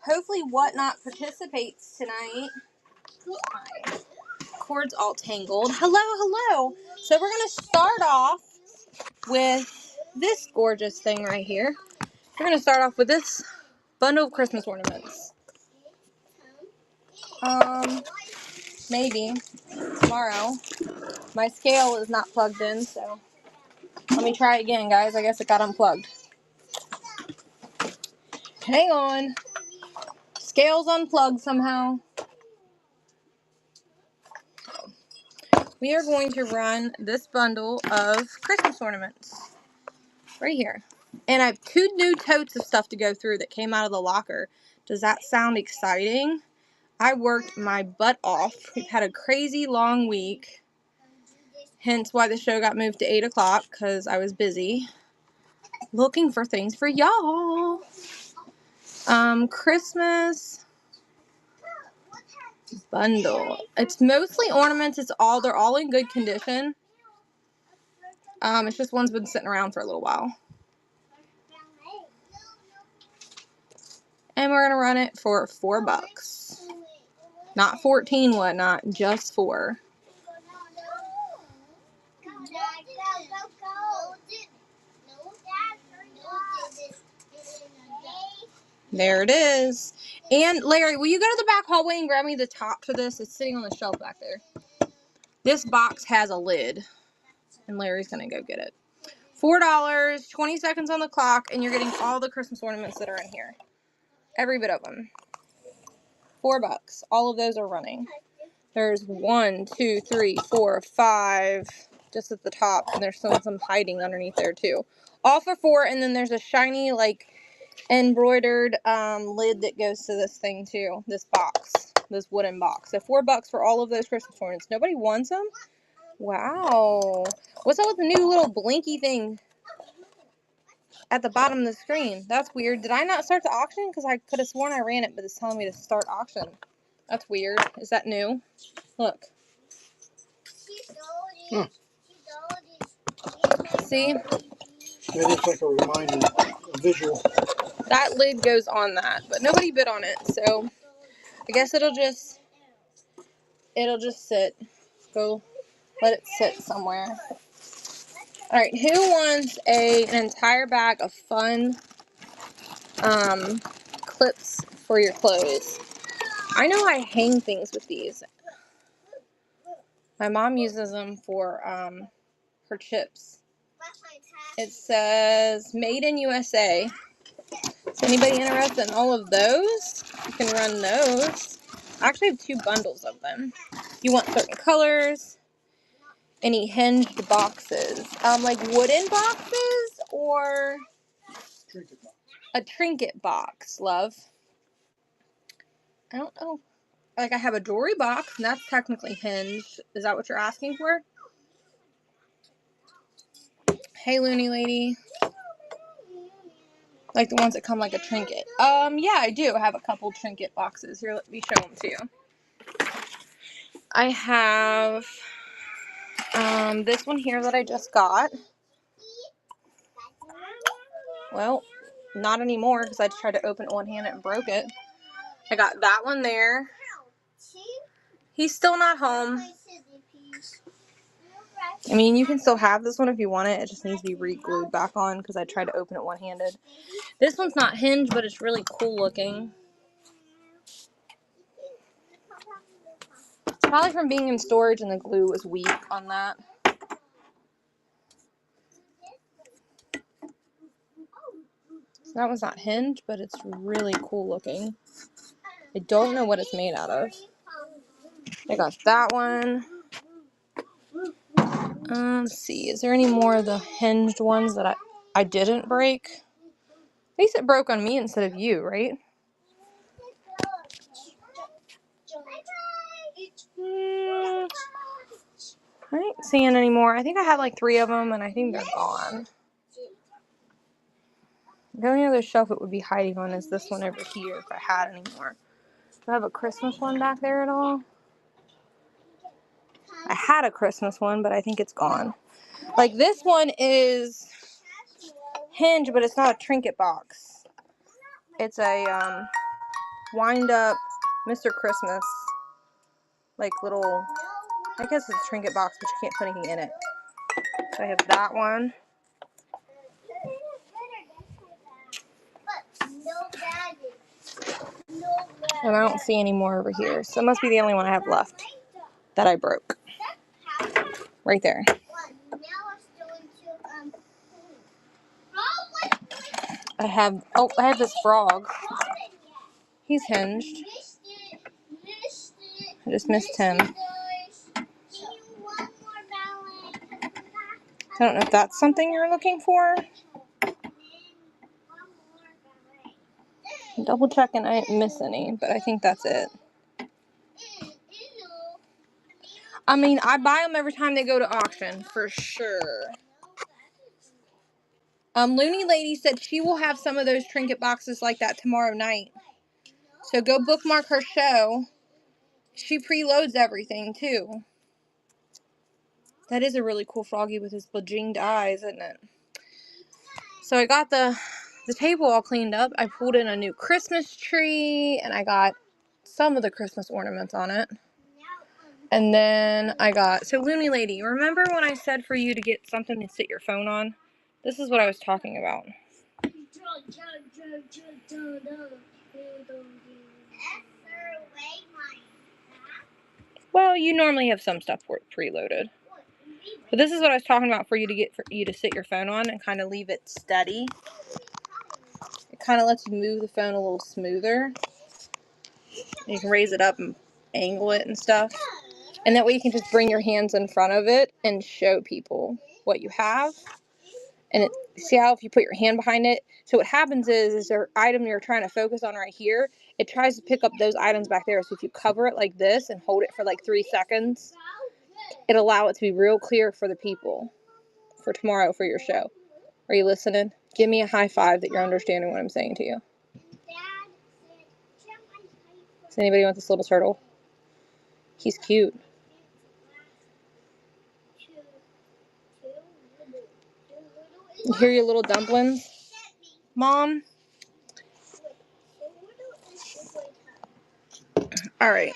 hopefully Whatnot participates tonight. My cord's all tangled. Hello. So we're going to start off with this gorgeous thing right here. We're going to start off with this bundle of Christmas ornaments. Maybe tomorrow. My scale is not plugged in, so let me try again, guys. I guess it got unplugged. Hang on. Scale's unplugged somehow. We are going to run this bundle of Christmas ornaments right here. And I have 2 new totes of stuff to go through that came out of the locker. Does that sound exciting? I worked my butt off. We've had a crazy long week. Hence why the show got moved to 8 o'clock, because I was busy looking for things for y'all. Christmas bundle. It's mostly ornaments. They're all in good condition. It's just one's been sitting around for a little while. And we're gonna run it for $4. Not 14 Whatnot, just 4. There it is. And Larry, will you go to the back hallway and grab me the top for this? It's sitting on the shelf back there. This box has a lid. And Larry's gonna go get it. $4, 20 seconds on the clock, and you're getting all the Christmas ornaments that are in here. Every bit of them. $4. All of those are running. There's 1, 2, 3, 4, 5 just at the top, and there's some hiding underneath there too. All for $4, and then there's a shiny, like, embroidered lid that goes to this thing too. This box, this wooden box. So $4 for all of those Christmas ornaments. Nobody wants them? Wow. What's up with the new little blinky thing at the bottom of the screen? That's weird. Did I not start the auction? Because I could have sworn I ran it, but it's telling me to start auction. That's weird. Is that new? Look. See? It is like a reminder, a visual. That lid goes on that, but nobody bid on it, so I guess it'll just sit. Go let it sit somewhere. Alright, who wants an entire bag of fun clips for your clothes? I know I hang things with these. My mom uses them for her chips. It says Made in USA. Is anybody interested in all of those? You can run those. I actually have 2 bundles of them. You want certain colors? Any hinged boxes? Like wooden boxes or Trinket box. A trinket box, love? I don't know. Like I have a jewelry box, and that's technically hinged. Is that what you're asking for? Hey, Looney Lady. Like the ones that come like a trinket. Yeah, I do have a couple trinket boxes. Here, let me show them to you. I have this one here that I just got. Well, not anymore because I tried to open it one-handed and broke it. I got that one there. He's still not home. I mean, you can still have this one if you want it. It just needs to be re-glued back on because I tried to open it one-handed. This one's not hinged, but it's really cool looking. It's probably from being in storage and the glue was weak on that. So that one's not hinged, but it's really cool looking. I don't know what it's made out of. I got that one. Let's see. Is there any more of the hinged ones that I didn't break? At least it broke on me instead of you, right? I ain't seeing any more. I think I had like 3 of them, and I think they're gone. The only other shelf it would be hiding on is this one over here, if I had any more. Do I have a Christmas one back there at all? I had a Christmas one, but I think it's gone. Like this one is hinged, but it's not a trinket box. It's a wind up Mr. Christmas, like little, I guess it's a trinket box, but you can't put anything in it. So I have that one. And I don't see any more over here. So it must be the only one I have left that I broke. Right there. I have this frog. He's hinged. I just missed him. I don't know if that's something you're looking for. I'm double checking I didn't miss any, but I think that's it. I mean, I buy them every time they go to auction, for sure. Looney Lady said she will have some of those trinket boxes like that tomorrow night. So go bookmark her show. She preloads everything, too. That is a really cool froggy with his bajinged eyes, isn't it? So I got the table all cleaned up. I pulled in a new Christmas tree, and I got some of the Christmas ornaments on it. And then I got, so Looney Lady, remember when I said for you to get something to sit your phone on? This is what I was talking about. Well, you normally have some stuff preloaded. But this is what I was talking about for you to sit your phone on and kind of leave it steady. It kind of lets you move the phone a little smoother. You can raise it up and angle it and stuff. And that way you can just bring your hands in front of it and show people what you have. And see how if you put your hand behind it, so what happens is there item you're trying to focus on right here, it tries to pick up those items back there. So if you cover it like this and hold it for like 3 seconds, it'll allow it to be real clear for the people for tomorrow for your show. Are you listening? Give me a high five that you're understanding what I'm saying to you. Does anybody want this little turtle? He's cute. You hear your little dumplings? Mom? Alright.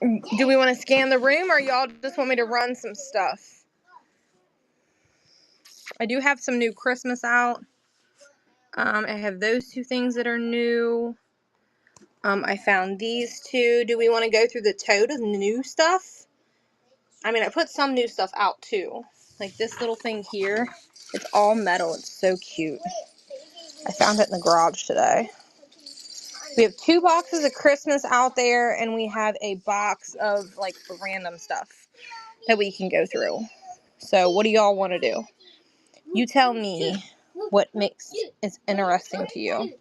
Do we want to scan the room, or y'all just want me to run some stuff? I do have some new Christmas out. I have those 2 things that are new. I found these 2. Do we want to go through the tote of new stuff? I mean, I put some new stuff out too. Like this little thing here. It's all metal. It's so cute. I found it in the garage today. We have 2 boxes of Christmas out there, and we have a box of like random stuff that we can go through. So what do y'all want to do? You tell me what makes it interesting to you.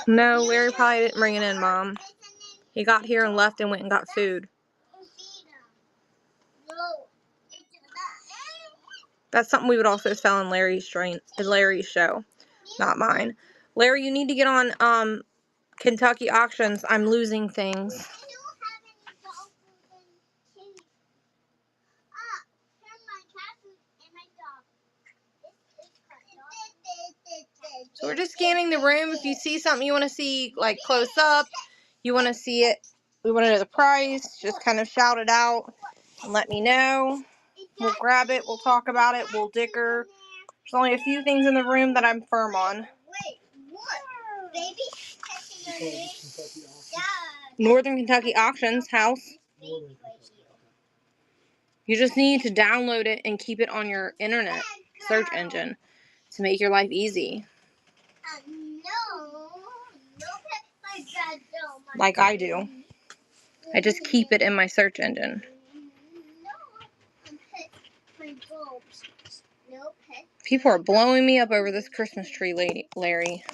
No, Larry probably didn't bring it in, Mom. He got here and left and went and got food. That's something we would also sell in Larry's show, not mine. Larry, you need to get on Kentucky Auctions. I'm losing things. So we're just scanning the room. If you see something you want to see like close up, you want to see it, we want to know the price, just kind of shout it out and let me know. We'll grab it, we'll talk about it, we'll dicker. There's only a few things in the room that I'm firm on. Northern Kentucky Auctions house. You just need to download it and keep it on your internet search engine to make your life easy. Like I do. I just keep it in my search engine. People are blowing me up over this Christmas tree, Larry.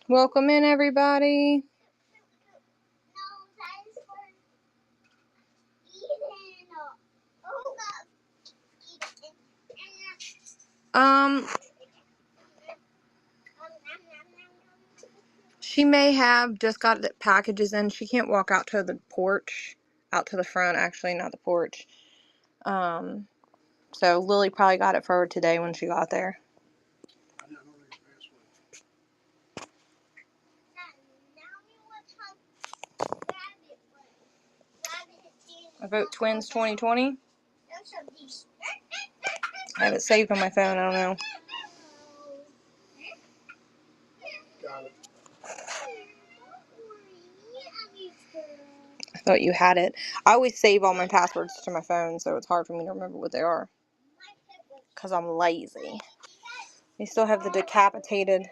Welcome in, everybody. She may have just got the packages in. She can't walk out to the porch, out to the front, actually, not the porch. So Lily probably got it for her today when she got there. I vote Twins 2020. I have it saved on my phone. I don't know. I thought you had it. I always save all my passwords to my phone, so it's hard for me to remember what they are. Because I'm lazy. They still have the decapitated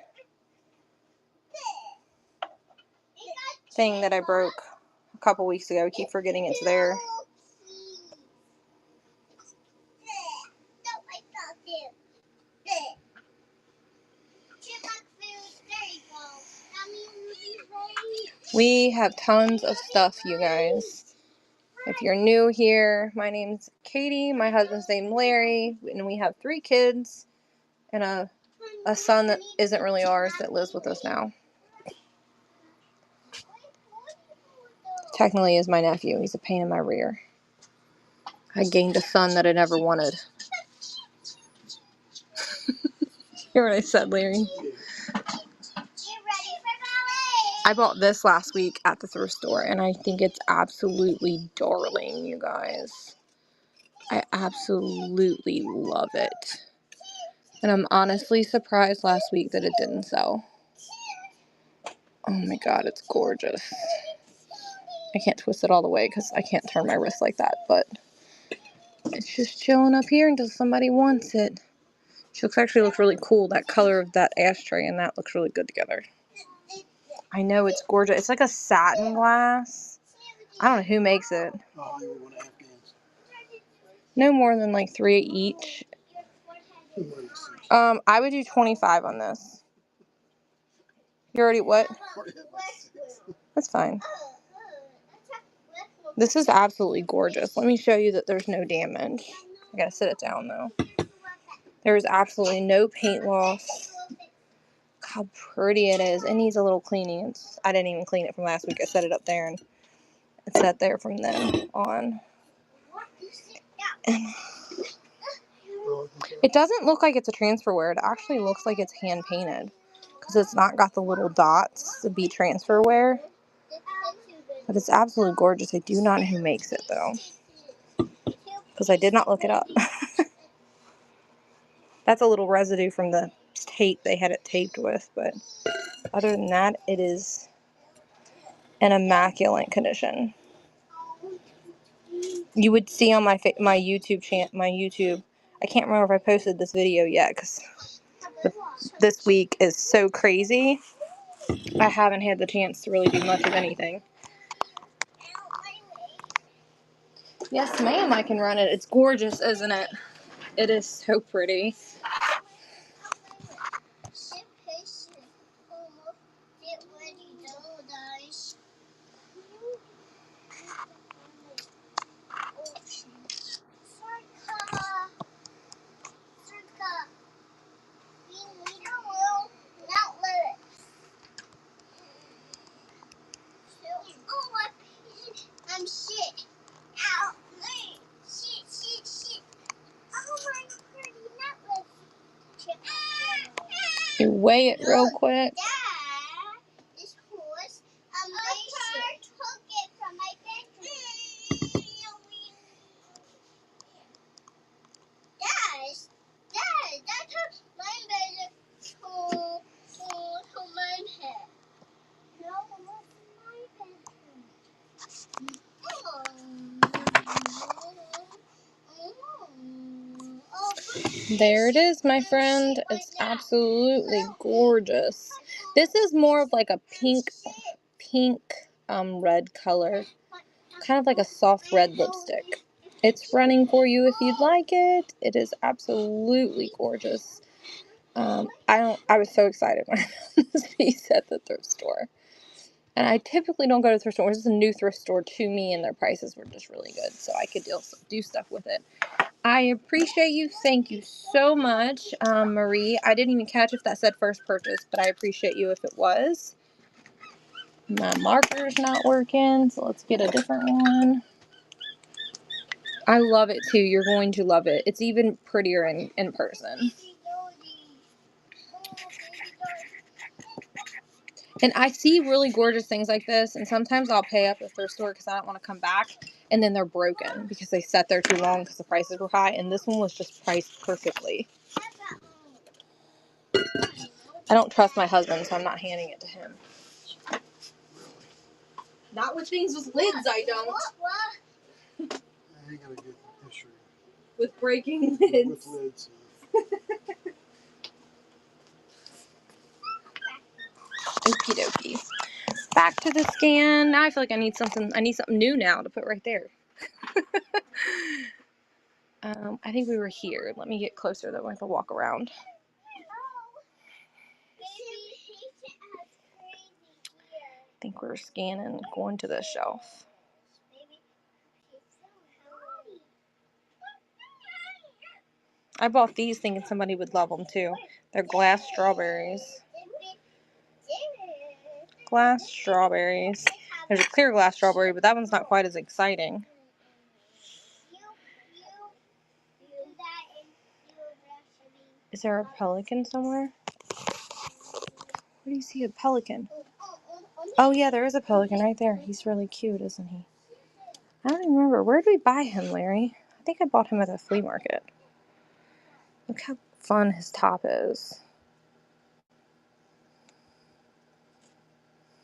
thing that I broke a couple weeks ago. I keep forgetting it's there. We have tons of stuff, you guys. If you're new here, my name's Katie. My husband's named Larry. And we have 3 kids and a son that isn't really ours that lives with us now. Technically is my nephew. He's a pain in my rear. I gained a son that I never wanted. Hear what I said, Larry? I bought this last week at the thrift store, and I think it's absolutely darling, you guys. I absolutely love it. And I'm honestly surprised last week that it didn't sell. Oh my god, it's gorgeous. I can't twist it all the way because I can't turn my wrist like that, but it's just chilling up here until somebody wants it. She actually looks really cool. That color of that ashtray and that looks really good together. I know, it's gorgeous. It's like a satin glass. I don't know who makes it. No more than like 3 each. I would do 25 on this. You already what? That's fine. This is absolutely gorgeous. Let me show you that there's no damage. I gotta sit it down though. There's absolutely no paint loss. How pretty it is. It needs a little cleaning. I didn't even clean it from last week. I set it up there and it sat there from then on. And it doesn't look like it's a transferware. It actually looks like it's hand painted because it's not got the little dots to be transferware. But it's absolutely gorgeous. I do not know who makes it though, because I did not look it up. That's a little residue from the tape they had it taped with, but other than that, it is in immaculate condition. You would see on my YouTube channel, I can't remember if I posted this video yet because this week is so crazy. I haven't had the chance to really do much of anything. Yes, ma'am, I can run it. It's gorgeous, isn't it? It is so pretty. You weigh it real quick. There it is, my friend. It's absolutely gorgeous. This is more of like a pink red color. Kind of like a soft red lipstick. It's running for you if you'd like it. It is absolutely gorgeous. I was so excited when I found this piece at the thrift store. And I typically don't go to thrift stores. This is a new thrift store to me, and their prices were just really good, so I could do stuff with it. I appreciate you. Thank you so much, Marie. I didn't even catch if that said first purchase, but I appreciate you if it was. My marker's not working, so let's get a different one. I love it too. You're going to love it. It's even prettier in person. And I see really gorgeous things like this, and sometimes I'll pay up at the thrift store because I don't want to come back, and then they're broken because they sat there too long because the prices were high, and this one was just priced perfectly. I don't trust my husband, so I'm not handing it to him. Not with things with lids, I don't. I ain't got a good history With breaking lids. with lids. Okie dokie. Back to the scan. Now I feel like I need something new now to put right there. I think we were here. Let me get closer though. I have to walk around. I think we're scanning, going to the shelf. I bought these thinking somebody would love them too. They're glass strawberries. Glass strawberries. There's a clear glass strawberry, but that one's not quite as exciting. Is there a pelican somewhere? Where do you see a pelican? Oh yeah, there is a pelican right there. He's really cute, isn't he? I don't even remember. Where did we buy him, Larry? I think I bought him at the flea market. Look how fun his top is.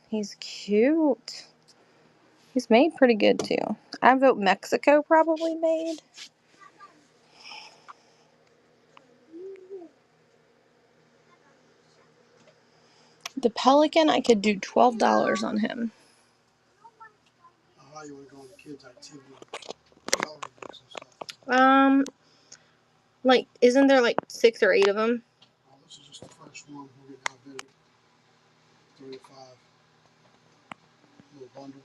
He's cute. He's made pretty good too. I vote Mexico probably made. The pelican, I could do $12 on him. How you want to go on the kids' activity? Coloring books and stuff. Like, isn't there like 6 or 8 of them? Oh, this is just the first one. We'll get outbid at 35. Little bundle.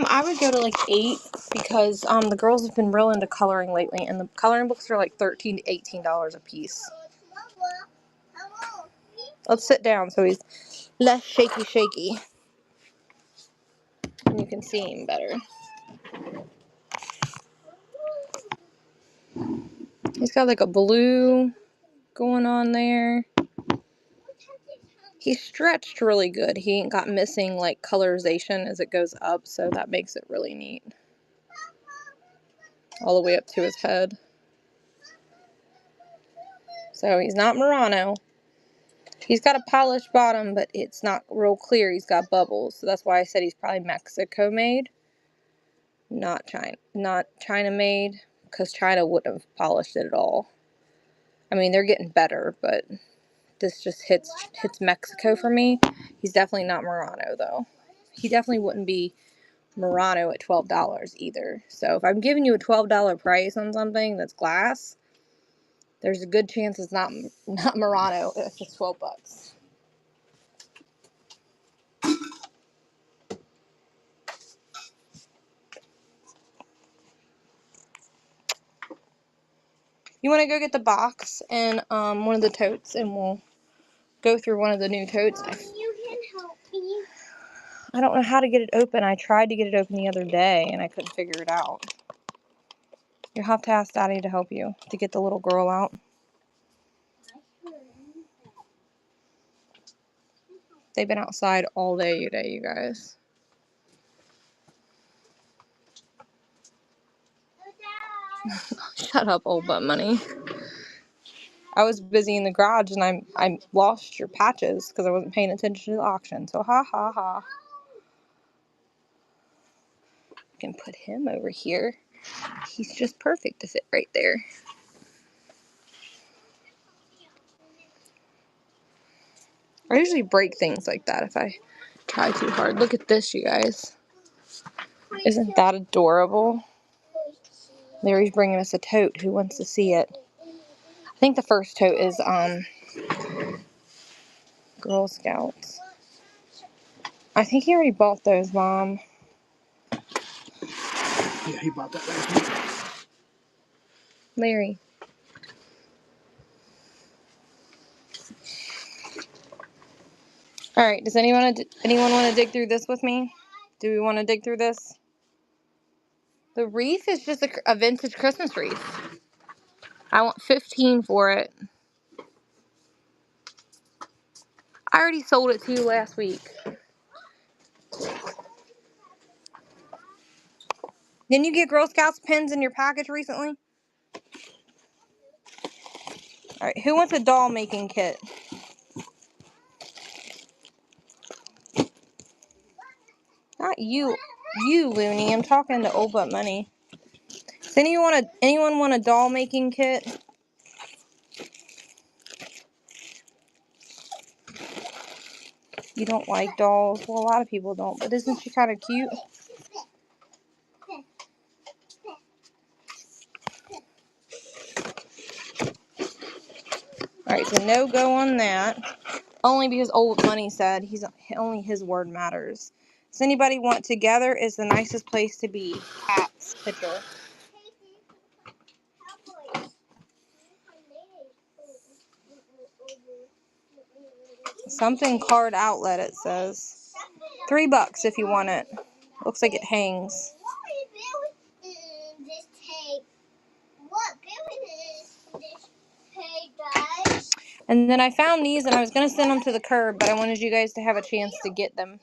I would go to like 8 because the girls have been real into coloring lately, and the coloring books are like $13 to $18 a piece. Let's sit down so he's less shaky. And you can see him better. He's got like a blue going on there. He's stretched really good. He ain't got missing like colorization as it goes up, so that makes it really neat. All the way up to his head. So he's not Murano. He's got a polished bottom, but it's not real clear. He's got bubbles, so that's why I said he's probably Mexico made, not China made, because China wouldn't have polished it at all. I mean, they're getting better, but this just hits Mexico for me. He's definitely not Murano though. He definitely wouldn't be Murano at $12 either. So if I'm giving you a $12 price on something that's glass, there's a good chance it's not Murano if it's $12. You want to go get the box and one of the totes, and we'll go through one of the new totes. You can help me. I don't know how to get it open. I tried to get it open the other day, and I couldn't figure it out. You'll have to ask Daddy to help you to get the little girl out. They've been outside all day today, you guys. Shut up, old butt money. I was busy in the garage and I lost your patches because I wasn't paying attention to the auction. So ha ha ha. I can put him over here. He's just perfect to fit right there. I usually break things like that if I try too hard. Look at this, you guys. Isn't that adorable? Larry's bringing us a tote. Who wants to see it? I think the first tote is Girl Scouts. I think he already bought those, Mom. Yeah, he bought that last week. Larry. All right. Does anyone want to dig through this with me? Do we want to dig through this? The wreath is just a vintage Christmas wreath. I want 15 for it. I already sold it to you last week. Didn't you get Girl Scouts pins in your package recently? All right. Who wants a doll making kit? Not you. You, Looney. I'm talking to Old Butt Money. Does anyone want a doll making kit? You don't like dolls? Well, a lot of people don't, but isn't she kind of cute? Alright, so no go on that. Only because Old Money said only his word matters. Does anybody want Together is the nicest place to be? Cat's picture. Something card outlet, it says. $3 if you want it. Looks like it hangs. And then I found these and I was going to send them to the curb, but I wanted you guys to have a chance to get them.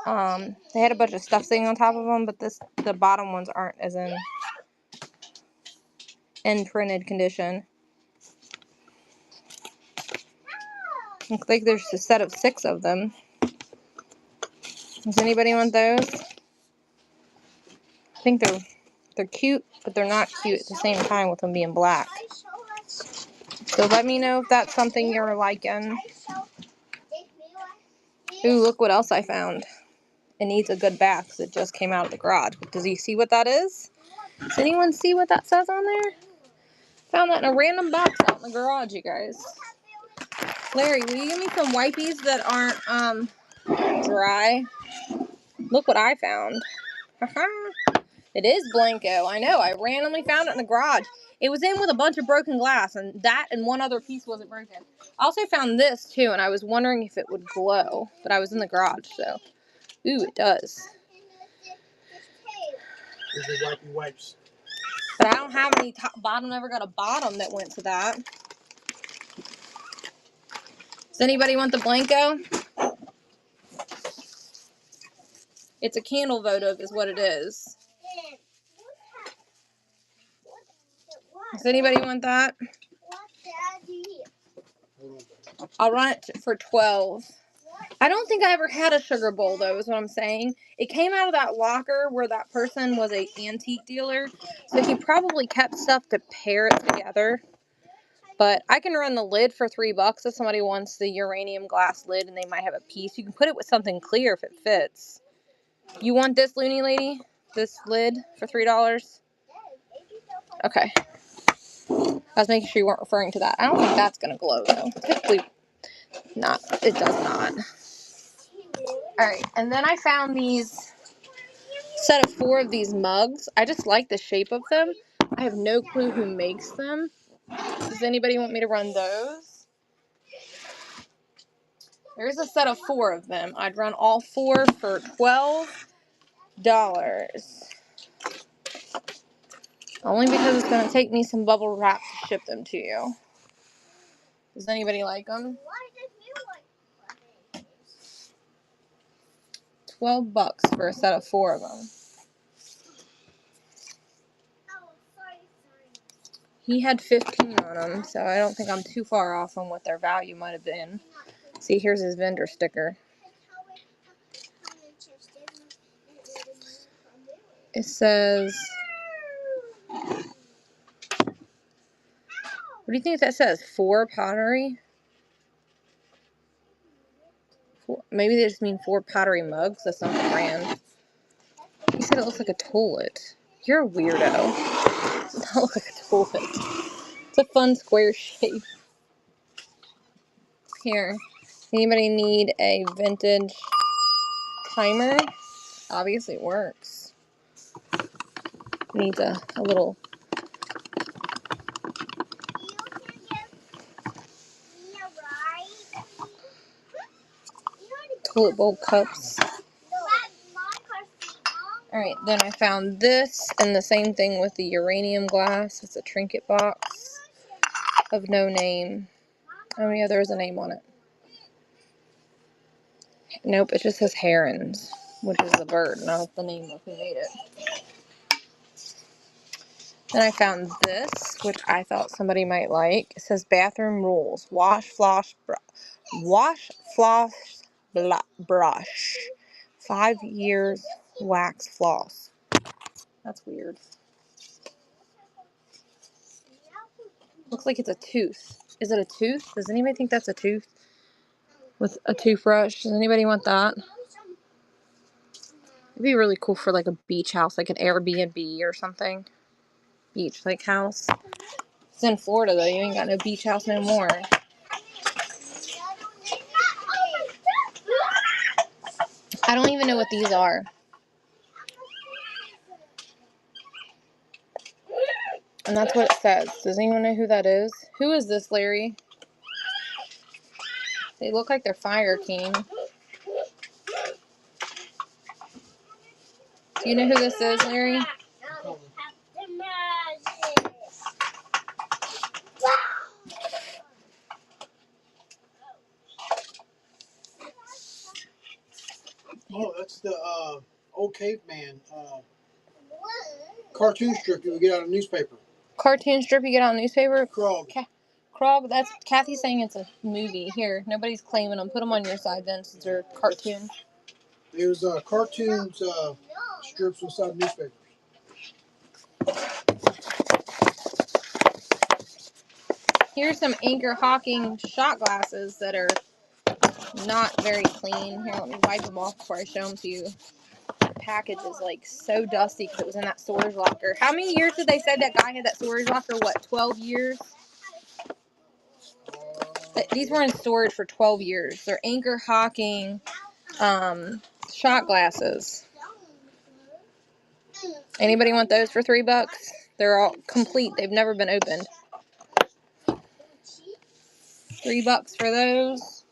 They had a bunch of stuff sitting on top of them, but the bottom ones aren't as in printed condition. Looks like there's a set of 6 of them. Does anybody want those? I think they're cute, but they're not cute at the same time with them being black. So let me know if that's something you're liking. Ooh, look what else I found. It needs a good bath because it just came out of the garage. Does he see what that is? Does anyone see what that says on there? Found that in a random box out in the garage, you guys. Larry, will you give me some wipies that aren't dry? Look what I found. It is Blanco. I know. I randomly found it in the garage. It was in with a bunch of broken glass, and that and one other piece wasn't broken. I also found this, too, and I was wondering if it would glow, but I was in the garage, so. Ooh, it does. Here's the wipey wipes. But I don't have any top bottom. Never got a bottom that went to that. Does anybody want the Blanco? It's a candle votive is what it is. Does anybody want that? I'll run it for 12. I don't think I ever had a sugar bowl, though, is what I'm saying. It came out of that locker where that person was an antique dealer, so he probably kept stuff to pair it together. But I can run the lid for $3 if somebody wants the uranium glass lid and they might have a piece. You can put it with something clear if it fits. You want this, Looney Lady? This lid for $3? Okay. I was making sure you weren't referring to that. I don't think that's going to glow, though. Typically not. It does not. Alright, and then I found these set of 4 of these mugs. I just like the shape of them. I have no clue who makes them. Does anybody want me to run those? There's a set of 4 of them. I'd run all 4 for $12. Only because it's going to take me some bubble wrap to ship them to you. Does anybody like them? $12 for a set of 4 of them. He had 15 on them, so I don't think I'm too far off on what their value might have been. See, here's his vendor sticker. It says... What do you think that says? 4 pottery? Maybe they just mean 4 pottery mugs. That's not the brand. He said it looks like a toilet. You're a weirdo. It does not look like a toilet. It's a fun square shape. Here. Anybody need a vintage timer? Obviously it works. Needs a little toilet bowl cups. Alright, then I found this, and the same thing with the uranium glass. It's a trinket box of no name. Oh yeah, there's a name on it. Nope, it just says herons, which is the bird, not the name of who made it. Then I found this, which I thought somebody might like. It says bathroom rules. Wash, floss, brush. 5 years wax floss. That's weird. Looks like it's a tooth. Is it a tooth? Does anybody think that's a tooth? With a toothbrush? Does anybody want that? It'd be really cool for like a beach house, like an Airbnb or something. Beach like house. It's in Florida though. You ain't got no beach house no more. I don't even know what these are. And that's what it says. Does anyone know who that is? Who is this, Larry? They look like they're Fire King. Do you know who this is, Larry? Oh, that's the old caveman cartoon strip you would get out of a newspaper. Cartoon strip you get on a newspaper? Krog. Krog, that's Kathy's saying it's a movie. Here, nobody's claiming them. Put them on your side then, since they're cartoon. It was cartoons strips inside newspapers. Here's some Anchor Hawking shot glasses that are not very clean. Here, let me wipe them off before I show them to you. The package is like so dusty because it was in that storage locker. How many years did they say that guy had that storage locker? What, 12 years? These were in storage for 12 years. They're Anchor Hawking shot glasses. Anybody want those for $3? They're all complete. They've never been opened. $3 for those.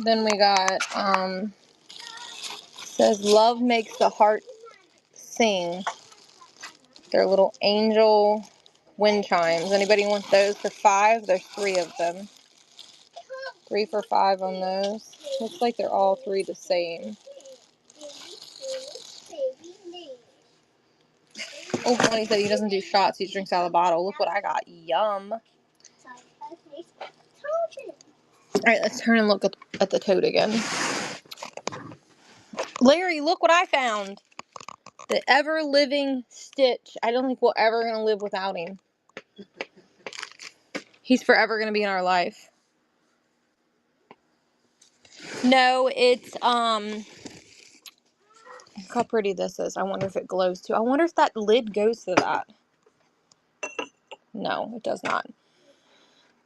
Then we got says love makes the heart sing. They're little angel wind chimes. Anybody want those for $5? There's 3 of them. 3 for $5 on those. Looks like they're all 3 the same. Oh, Bonnie said he doesn't do shots. He drinks out of the bottle. Look what I got. Yum. Alright, let's turn and look at the tote again. Larry, look what I found. The ever-living Stitch. I don't think we're ever going to live without him. He's forever going to be in our life. No, it's, look how pretty this is. I wonder if it glows too. I wonder if that lid goes to that. No, it does not.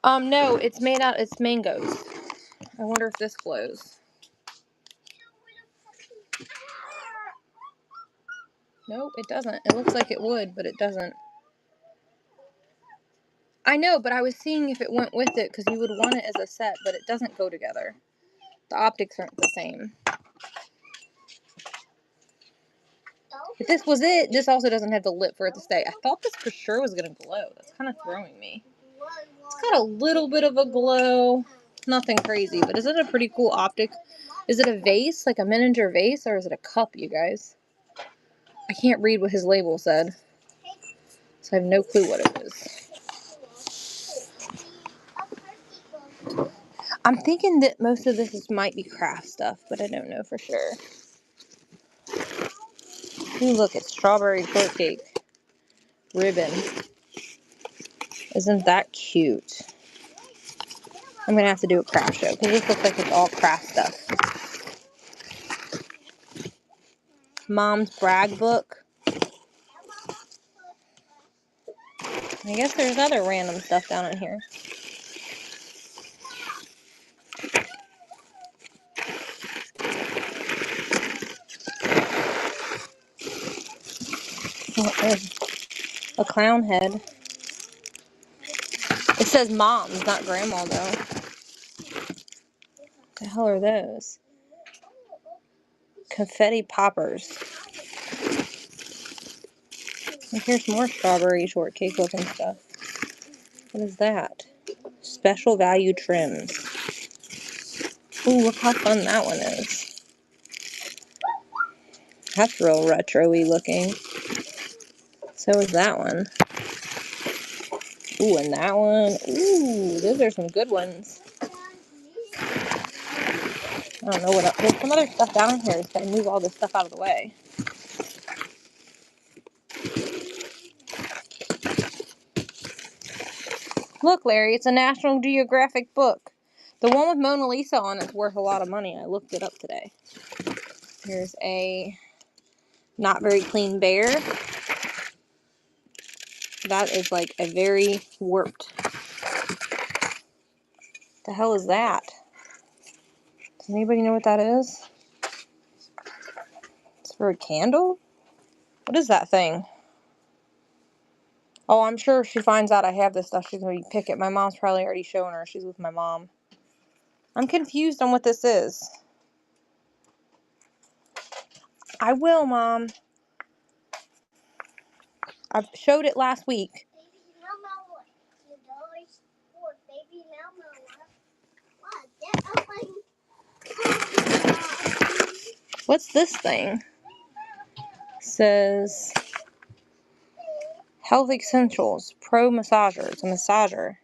No, it's made out, it's mangoes. I wonder if this glows. Nope, it doesn't. It looks like it would, but it doesn't. I know, but I was seeing if it went with it, because you would want it as a set, but it doesn't go together. The optics aren't the same. If this was it, this also doesn't have the lip for it to stay. I thought this for sure was going to glow. That's kind of throwing me. It's got a little bit of a glow. Nothing crazy, but is it a pretty cool optic? Is it a vase, like a miniature vase, or is it a cup, you guys? I can't read what his label said, so I have no clue what it is. I'm thinking that most of this might be craft stuff, but I don't know for sure. Ooh, look, it's strawberry shortcake ribbon. Isn't that cute? I'm going to have to do a craft show, because this looks like it's all craft stuff. Mom's brag book. I guess there's other random stuff down in here. Oh, there's a clown head. It says mom's, not grandma, though. What the hell are those? Confetti poppers. And here's more strawberry shortcake looking stuff. What is that? Special value trims. Ooh, look how fun that one is. That's real retro-y looking. So is that one. Ooh, and that one. Ooh, those are some good ones. I don't know what else. There's some other stuff down here. Just gotta move all this stuff out of the way. Look, Larry, it's a National Geographic book. The one with Mona Lisa on it's worth a lot of money. I looked it up today. Here's a not very clean bear. That is like a very warped. The hell is that? Does anybody know what that is? It's for a candle? What is that thing? Oh, I'm sure if she finds out I have this stuff, she's going to pick it. My mom's probably already showing her. She's with my mom. I'm confused on what this is. I will, Mom. I showed it last week. What's this thing? It says Health Essentials Pro Massager. It's a massager.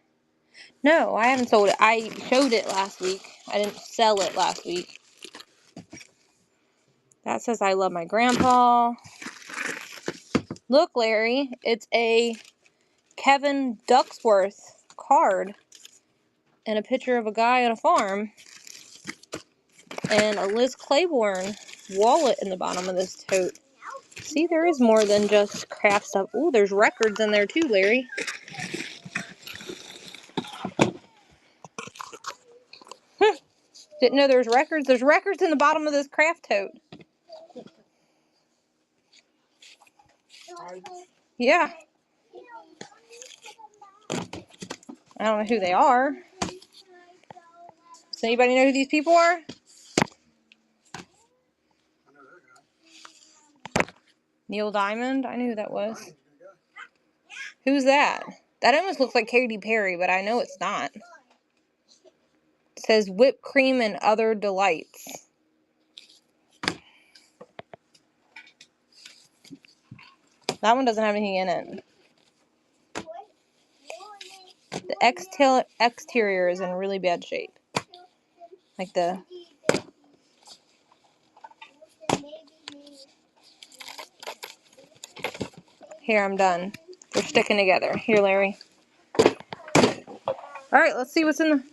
No, I haven't sold it. I showed it last week. I didn't sell it last week. That says I love my grandpa. Look, Larry, it's a Kevin Ducksworth card and a picture of a guy on a farm and a Liz Claiborne wallet in the bottom of this tote. See, there is more than just craft stuff. Ooh, there's records in there too, Larry. Didn't know there was records. There's records in the bottom of this craft tote. Yeah. I don't know who they are. Does anybody know who these people are? Neil Diamond? I knew who that was. Who's that? That almost looks like Katy Perry, but I know it's not. It says whipped cream and other delights. That one doesn't have anything in it. The exterior is in really bad shape. Like the... Here, I'm done. They're sticking together. Here, Larry. Alright, let's see what's in the...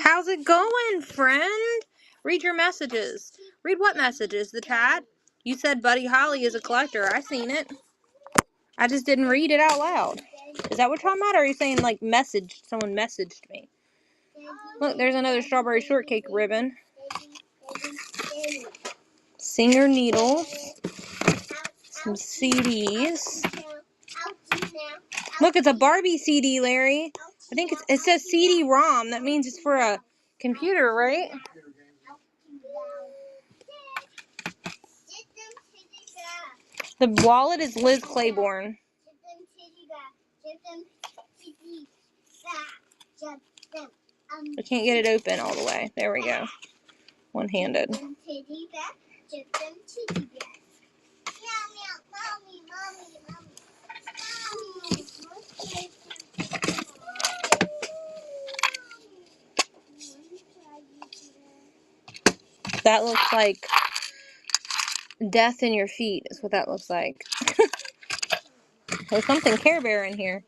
How's it going, friend? Read your messages. Read what messages? The chat? You said Buddy Holly is a collector. I seen it. I just didn't read it out loud. Is that what you're talking about? Or are you saying, like, messaged? Someone messaged me. Look, there's another strawberry shortcake ribbon. Singer needles. Some CDs. Look, it's a Barbie CD, Larry. I think it says CD-ROM. That means it's for a computer, right? The wallet is Liz Claiborne. I can't get it open all the way. There we go. One-handed. That looks like death in your feet is what that looks like. There's something Care Bear in here.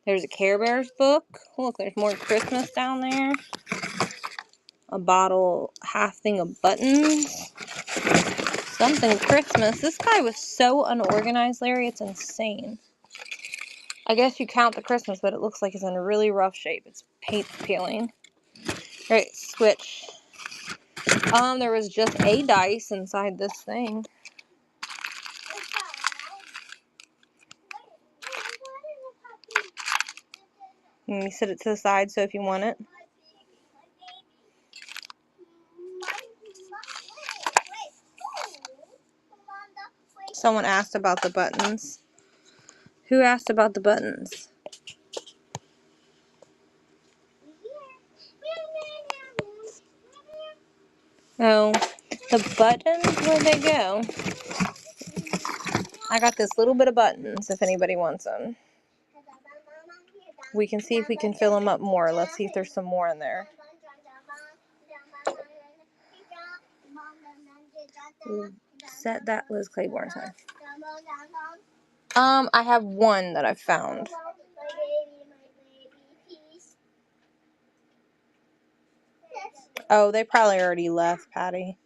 There's a Care Bears book. Look, there's more Christmas down there. A bottle, half thing of buttons. Something Christmas. This guy was so unorganized, Larry. It's insane. I guess you count the Christmas, but it looks like it's in a really rough shape. It's paint peeling. Alright, switch. There was just a dice inside this thing. Let me set it to the side so if you want it. Someone asked about the buttons. Who asked about the buttons? Oh, the buttons, where'd they go? I got this little bit of buttons if anybody wants them. We can see if we can fill them up more. Let's see if there's some more in there. We'll set that Liz Claiborne time. I have one that I found. Oh, they probably already left, Patty.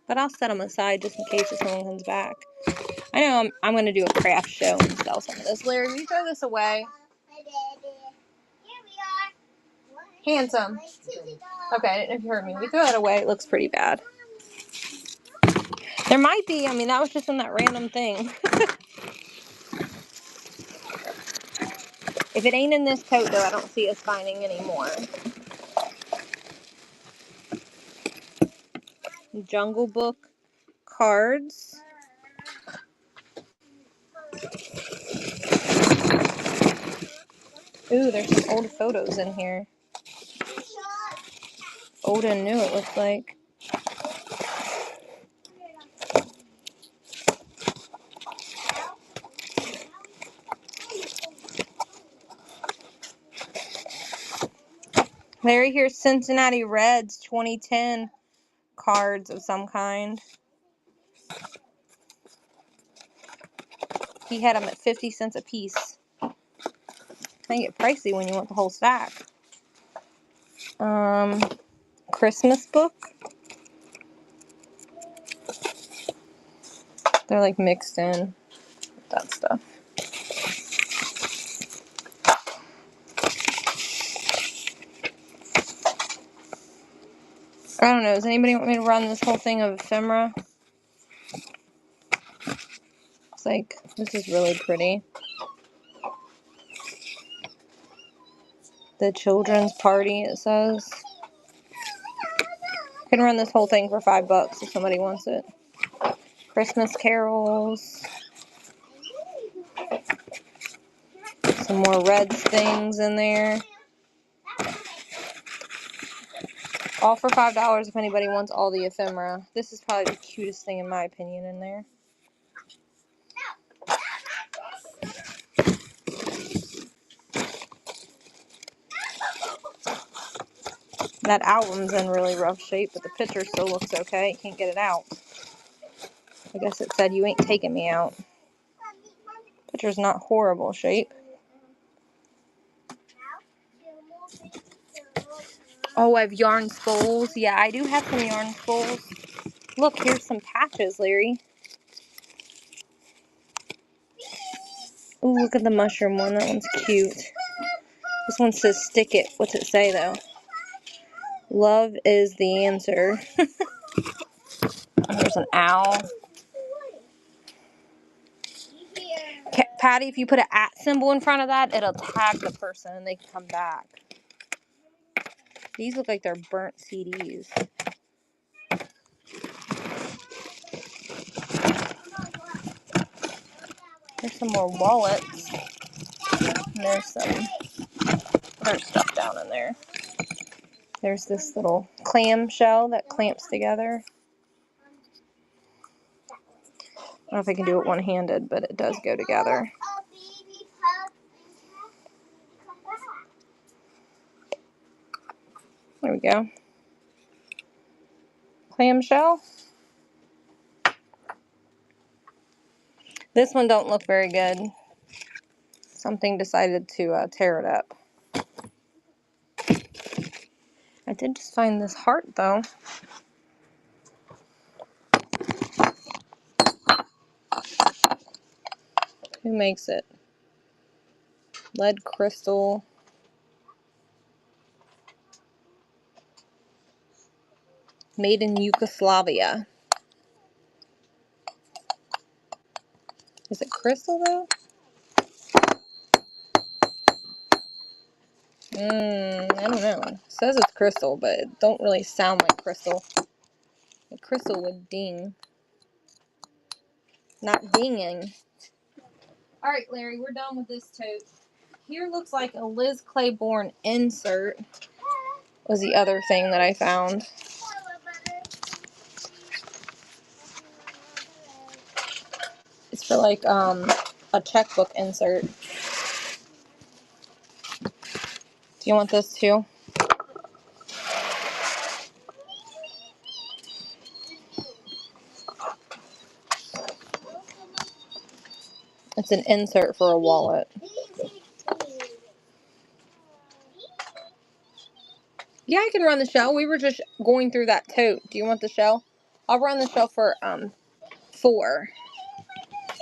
But I'll set them aside just in case if someone comes back. I know I'm going to do a craft show and sell some of this. Larry, will you throw this away? Handsome. Okay, I didn't know if you heard me. We throw it away. It looks pretty bad. There might be. I mean, that was just in that random thing. If it ain't in this tote, though, I don't see us finding any more. Jungle Book cards. Ooh, there's some old photos in here. Old and new, it looks like. Larry, here's Cincinnati Reds 2010 cards of some kind. He had them at 50 cents a piece. They get pricey when you want the whole stack. Christmas book. They're like mixed in with that stuff. I don't know. Does anybody want me to run this whole thing of ephemera? It's like, this is really pretty. The children's party, it says. I can run this whole thing for $5 if somebody wants it. Christmas carols. Some more Reds things in there. All for $5 if anybody wants all the ephemera. This is probably the cutest thing in my opinion in there. That album's in really rough shape, but the picture still looks okay. You can't get it out. I guess it said you ain't taking me out. Picture's not horrible shape. Oh, I have yarn spools. Yeah, I do have some yarn spools. Look, here's some patches, Larry. Ooh, look at the mushroom one. That one's cute. This one says stick it. What's it say, though? Love is the answer. There's an owl. Patty, if you put an @ symbol in front of that, it'll tag the person and they can come back. These look like they're burnt CDs. There's some more wallets. And there's some other stuff down in there. There's this little clam shell that clamps together. I don't know if I can do it one-handed, but it does go together. There we go. Clamshell. This one don't look very good. Something decided to tear it up. I did just find this heart, though. Who makes it? Lead crystal. Made in Yugoslavia. Is it crystal though? I don't know. It says it's crystal, but it don't really sound like crystal. A crystal would ding. Not dinging. Alright, Larry, we're done with this tote. Here looks like a Liz Claiborne insert. Was the other thing that I found. It's for like a checkbook insert. Do you want this too? It's an insert for a wallet. Yeah, I can run the shell. We were just going through that tote. Do you want the shell? I'll run the shell for $4.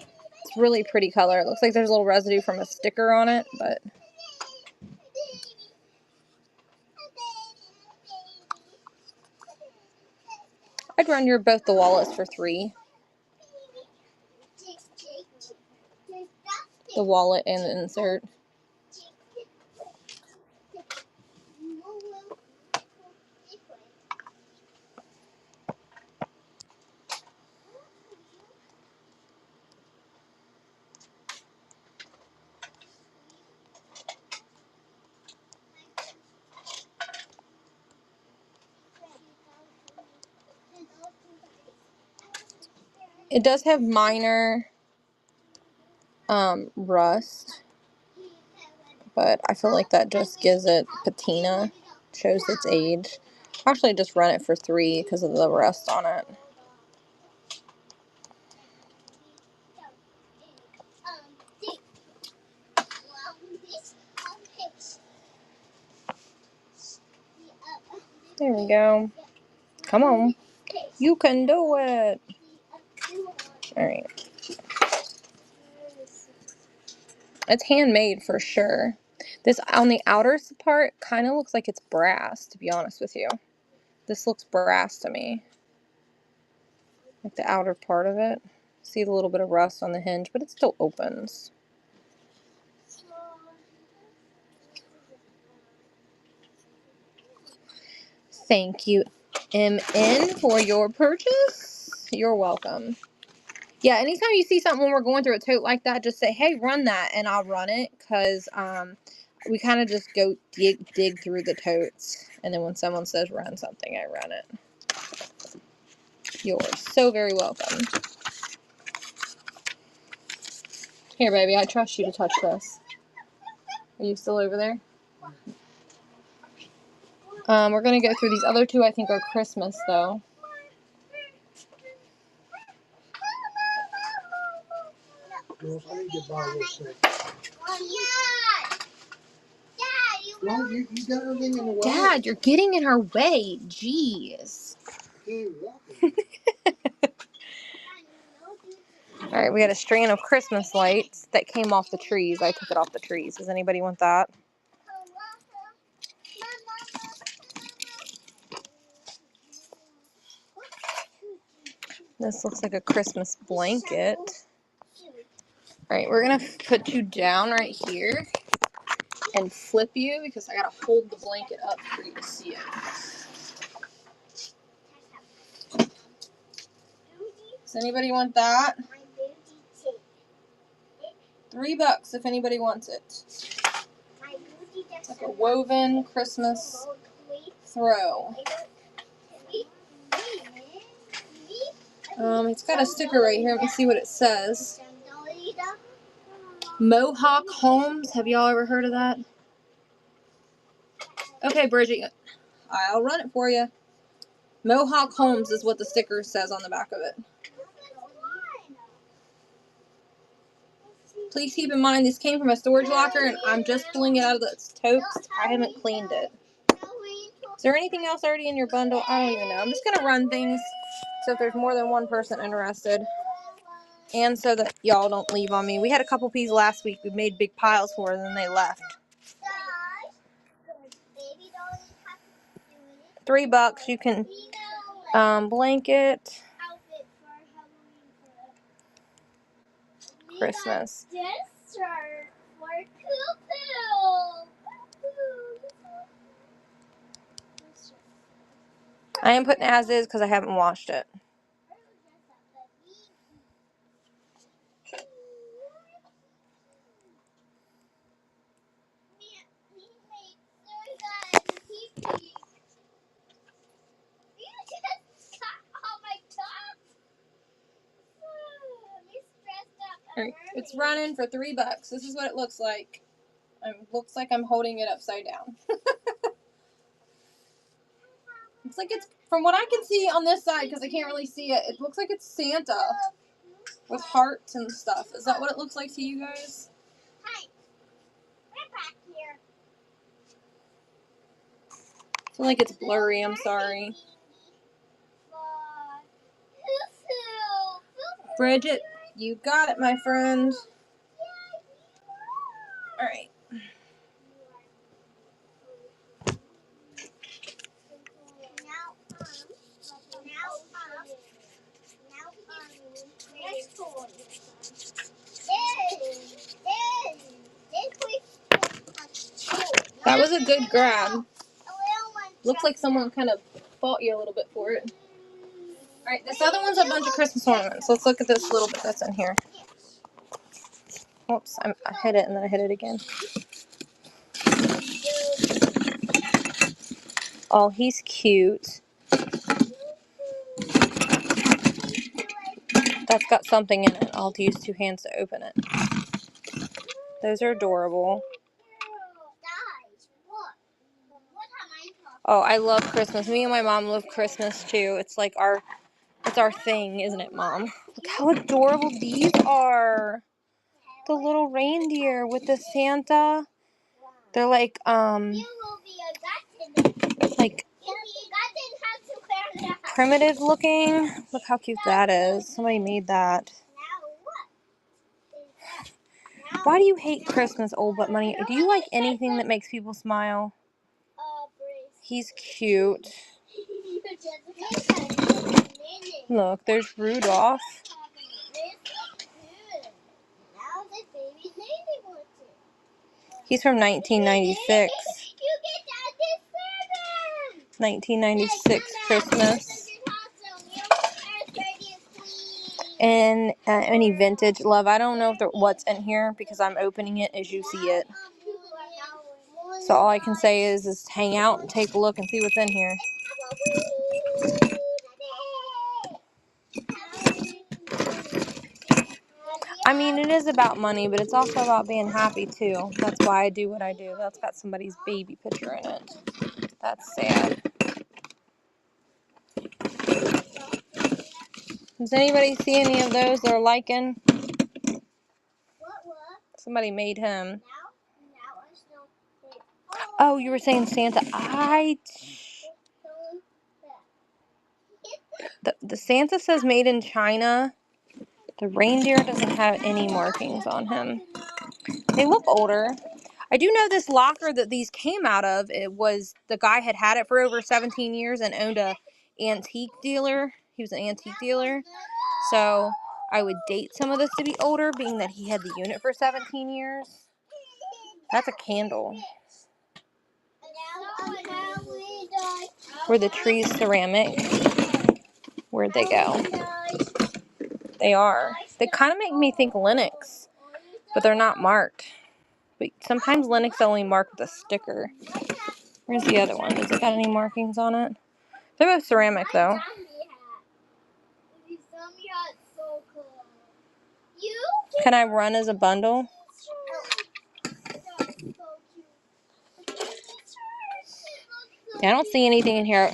It's really pretty color. It looks like there's a little residue from a sticker on it, but I'd run your both the wallets for $3. The wallet and the insert. It does have minor rust, but I feel like that just gives it patina, shows its age. I'll actually just run it for $3 because of the rust on it. There we go. Come on. You can do it. Alright. It's handmade for sure. This on the outer part kind of looks like it's brass, to be honest with you. This looks brass to me. Like the outer part of it. See the little bit of rust on the hinge, but it still opens. Thank you, MN, for your purchase. You're welcome. Yeah, anytime you see something when we're going through a tote like that, just say, hey, run that, and I'll run it, because we kind of just go dig through the totes, and then when someone says run something, I run it. You're so very welcome. Here, baby, I trust you to touch this. Are you still over there? We're going to go through these other two I think are Christmas, though. Girls, I need to get by a little sick. Well, you got everything in the way. Dad, you're getting in her way. Jeez. Alright, we got a strand of Christmas lights that came off the trees. I took it off the trees. Does anybody want that? This looks like a Christmas blanket. Alright, we're going to put you down right here and flip you because I got to hold the blanket up for you to see it. Does anybody want that? $3 if anybody wants it. It's like a woven Christmas throw. It's got a sticker right here. Let me see what it says. Mohawk Homes. Have y'all ever heard of that? Okay, Bridget. I'll run it for you. Mohawk Homes is what the sticker says on the back of it. Please keep in mind this came from a storage locker and I'm just pulling it out of the totes. I haven't cleaned it. Is there anything else already in your bundle? I don't even know. I'm just going to run things so if there's more than one person interested. And so that y'all don't leave on me. We had a couple peas last week. We made big piles for them, and then they left. $3. You can blanket Christmas. I am putting as is because I haven't washed it. Alright, it's running for $3. This is what it looks like. Looks like I'm holding it upside down. Looks like it's, from what I can see on this side, because I can't really see it, it looks like it's Santa with hearts and stuff. Is that what it looks like to you guys? Hi. We're back here. I feel like it's blurry, I'm sorry. Bridget, you got it, my friend. Alright. That was a good grab. Looks like someone kind of fought you a little bit for it. Alright, this other one's a bunch of Christmas ornaments. Let's look at this little bit that's in here. Oops, I hit it and then I hit it again. Oh, he's cute. That's got something in it. I'll have to use 2 hands to open it. Those are adorable. Oh, I love Christmas. Me and my mom love Christmas too. It's like it's our thing, isn't it, Mom? Look how adorable these are. The little reindeer with the Santa. They're like primitive looking. Look how cute that is. Somebody made that. Why do you hate Christmas, Old But Money? Do you like anything that makes people smile? He's cute. Look, there's Rudolph. He's from 1996. 1996 Christmas. And any vintage love. I don't know if what's in here because I'm opening it as you see it. So all I can say is hang out and take a look and see what's in here. I mean, it is about money, but it's also about being happy too. That's why I do what I do. That's got somebody's baby picture in it. That's sad. Does anybody see any of those they're liking? Somebody made him. Oh, you were saying Santa. The Santa says made in China. The reindeer doesn't have any markings on him. They look older. I do know this locker that these came out of, the guy had it for over 17 years and owned a antique dealer. He was an antique dealer. So I would date some of this to be older, being that he had the unit for 17 years. That's a candle. Were the trees ceramic? Where'd they go? They are. They kind of make me think Lenox, but they're not marked. But sometimes Lenox only mark with a sticker. Where's the other one? Has it got any markings on it? They're both ceramic though. Can I run as a bundle? I don't see anything in here.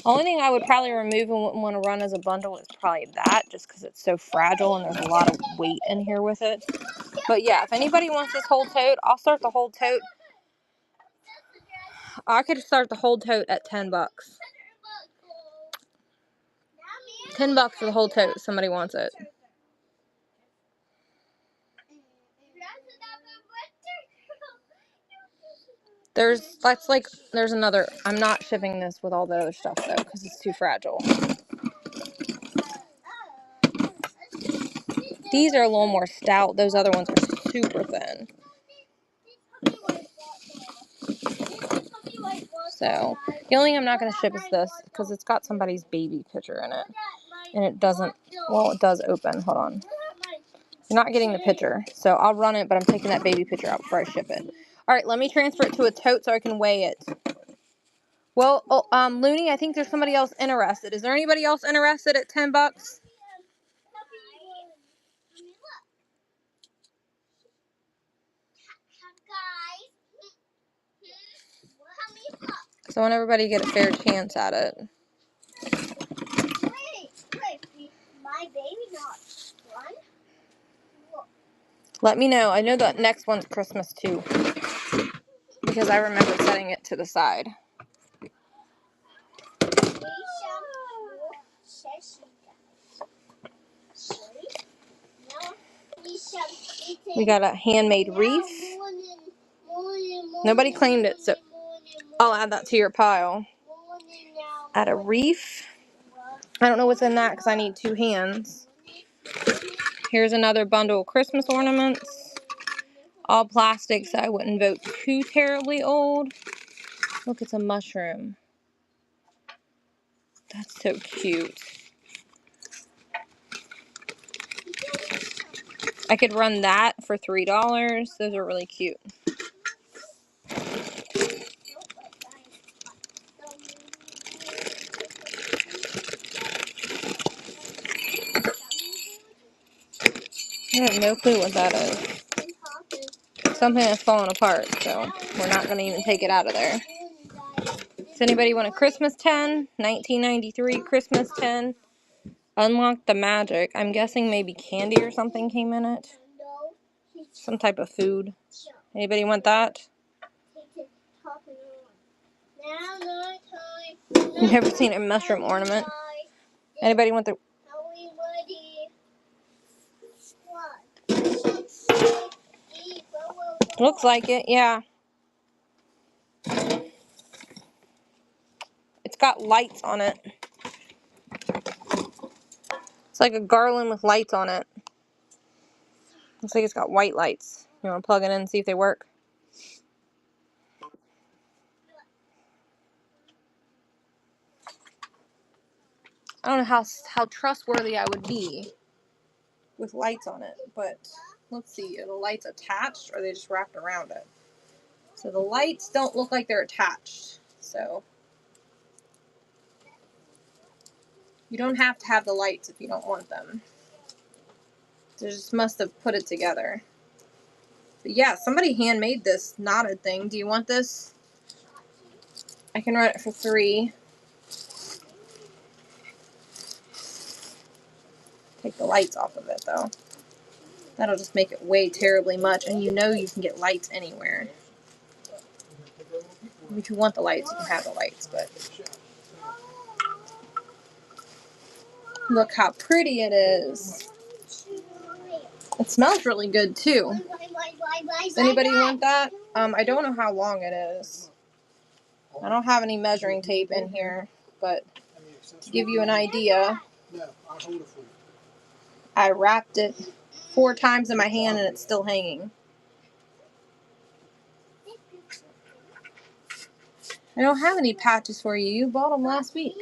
Only thing I would probably remove and wouldn't want to run as a bundle is probably that, just because it's so fragile and there's a lot of weight in here with it. But yeah, if anybody wants this whole tote, I'll start the whole tote. I could start the whole tote at $10. $10 for the whole tote if somebody wants it. There's another. I'm not shipping this with all the other stuff though, because it's too fragile. These are a little more stout. Those other ones are super thin. So the only thing I'm not going to ship is this, because it's got somebody's baby picture in it. And it doesn't, well, it does open. Hold on. You're not getting the picture. So I'll run it, but I'm taking that baby picture out before I ship it. All right, let me transfer it to a tote so I can weigh it. Well, Looney, I think there's somebody else interested. Is there anybody else interested at $10? So I want everybody to get a fair chance at it. Wait, my baby not one? Let me know. I know the next one's Christmas too, because I remember setting it to the side. We got a handmade wreath. Nobody claimed it, so I'll add that to your pile. Add a wreath. I don't know what's in that because I need 2 hands. Here's another bundle of Christmas ornaments. All plastic, so I wouldn't vote too terribly old. Look, it's a mushroom. That's so cute. I could run that for $3. Those are really cute. I have no clue what that is. Something that's falling apart, so we're not going to even take it out of there. Does anybody want a Christmas 10? 1993 Christmas 10. Unlock the magic. I'm guessing maybe candy or something came in it. Some type of food. Anybody want that? You've never seen a mushroom ornament? Anybody want the... Looks like it, yeah. It's got lights on it. It's like a garland with lights on it. Looks like it's got white lights. You want to plug it in and see if they work? I don't know how trustworthy I would be with lights on it, but let's see. Are the lights attached or are they just wrapped around it? So the lights don't look like they're attached. So you don't have to have the lights if you don't want them. They just must have put it together. But yeah, somebody handmade this knotted thing. Do you want this? I can run it for $3. Take the lights off of it though. That'll just make it weigh terribly much, and you know you can get lights anywhere. If you want the lights, you can have the lights, but look how pretty it is. It smells really good too. Does anybody want that? I don't know how long it is. I don't have any measuring tape in here, but to give you an idea, I wrapped it 4 times in my hand and it's still hanging. I don't have any patches for you. You bought them last week.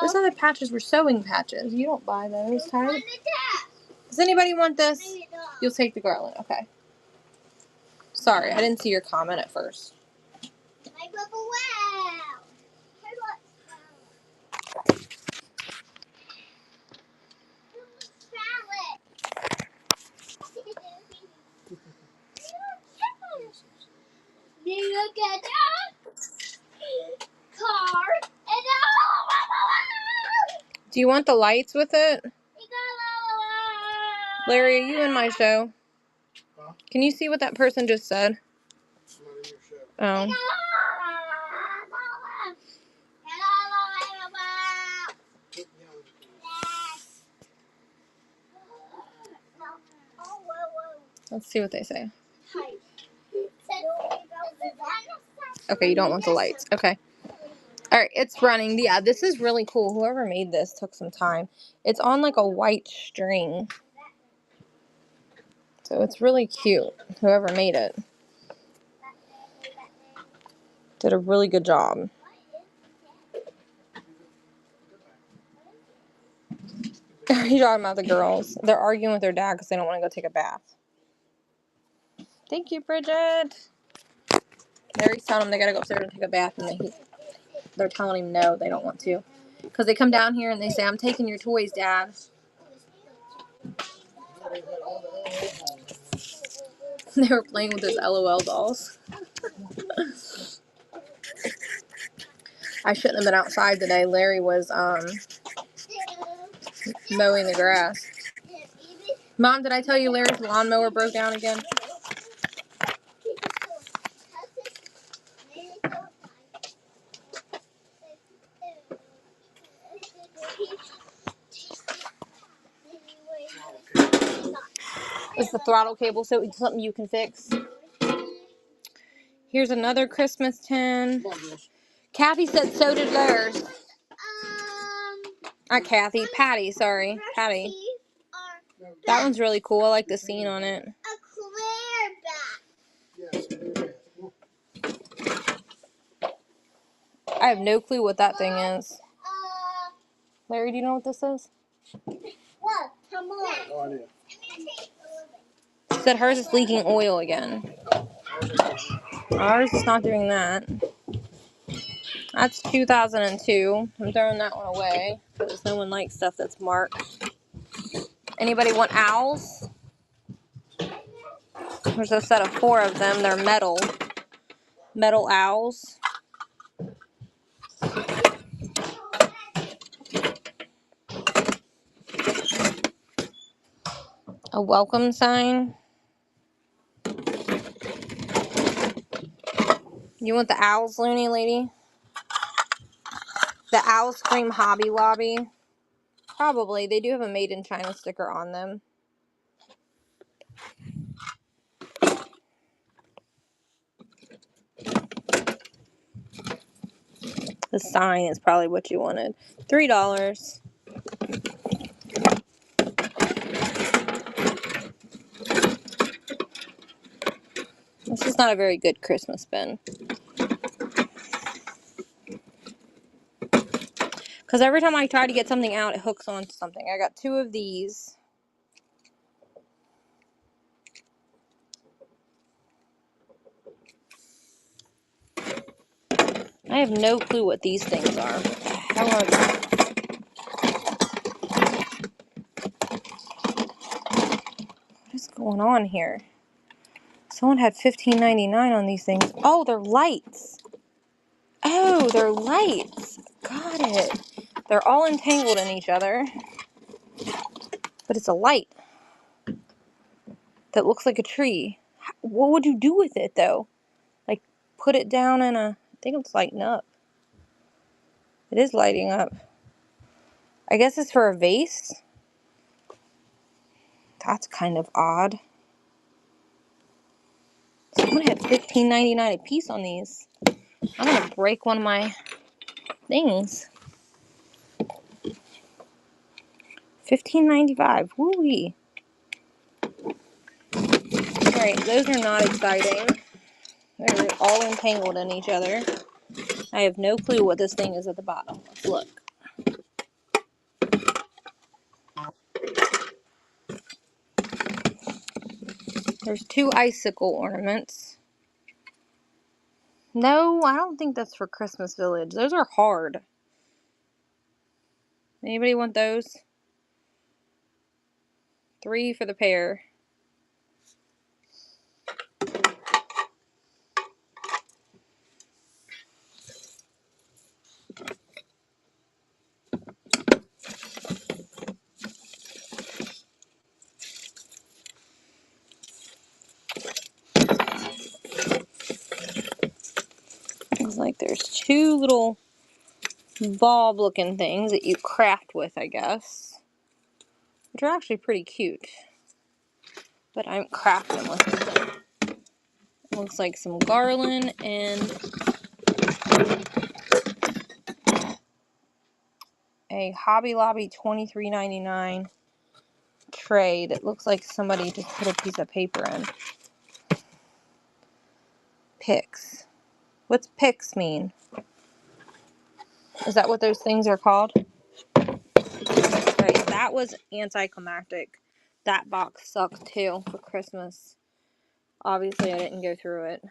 Those other patches were sewing patches. You don't buy those, Tyler. Does anybody want this? You'll take the garland. Okay. Sorry, I didn't see your comment at first. Look at that car. Do you want the lights with it? Larry, are you in my show? Huh? Can you see what that person just said? It's not in your show. Oh. Let's see what they say. Okay, you don't want the lights. Okay. Alright, it's running. Yeah, this is really cool. Whoever made this took some time. It's on like a white string. So it's really cute. Whoever made it did a really good job. You're talking about the girls. They're arguing with their dad because they don't want to go take a bath. Thank you, Bridget. Larry's telling them they gotta go upstairs and take a bath, and they're telling him no, they don't want to. Because they come down here and they say, I'm taking your toys, Dad. They were playing with his LOL dolls. I shouldn't have been outside today. Larry was mowing the grass. Mom, did I tell you Larry's lawnmower broke down again? It's the throttle cable, so it's something you can fix. Here's another Christmas tin. Kathy said so did theirs. Not Kathy, Patty, sorry. Patty. That one's really cool. I like the scene on it. I have no clue what that thing is. Larry, do you know what this is? She said hers is leaking oil again. Ours is not doing that. That's 2002. I'm throwing that one away because no one likes stuff that's marked. Anybody want owls? There's a set of 4 of them. They're metal owls. A welcome sign. You want the owls, Looney Lady? The Owl Scream Hobby Lobby. Probably. They do have a Made in China sticker on them. The sign is probably what you wanted. $3. This is not a very good Christmas bin. Because every time I try to get something out, it hooks onto something. I got 2 of these. I have no clue what these things are. What is going on here? Someone had $15.99 on these things. Oh, they're lights. Oh, they're lights. Got it. They're all entangled in each other. But it's a light that looks like a tree. What would you do with it, though? Like, put it down in a... I think it's lighting up. It is lighting up. I guess it's for a vase. That's kind of odd. Someone had $15.99 a piece on these. I'm going to break one of my things. $15.95. Woo-wee. Alright, those are not exciting. They're all entangled in each other. I have no clue what this thing is at the bottom. Let's look. There's 2 icicle ornaments. No, I don't think that's for Christmas Village. Those are hard. Anybody want those? 3 for the pair. Looks like there's 2 little bulb looking things that you craft with, I guess. Which are actually pretty cute. But I'm crafting with them. Looks like some garland and A Hobby Lobby $23.99 tray that looks like somebody just put a piece of paper in. Picks. What's picks mean? Is that what those things are called? Right, that was anticlimactic. That box sucked too for Christmas. Obviously, I didn't go through it.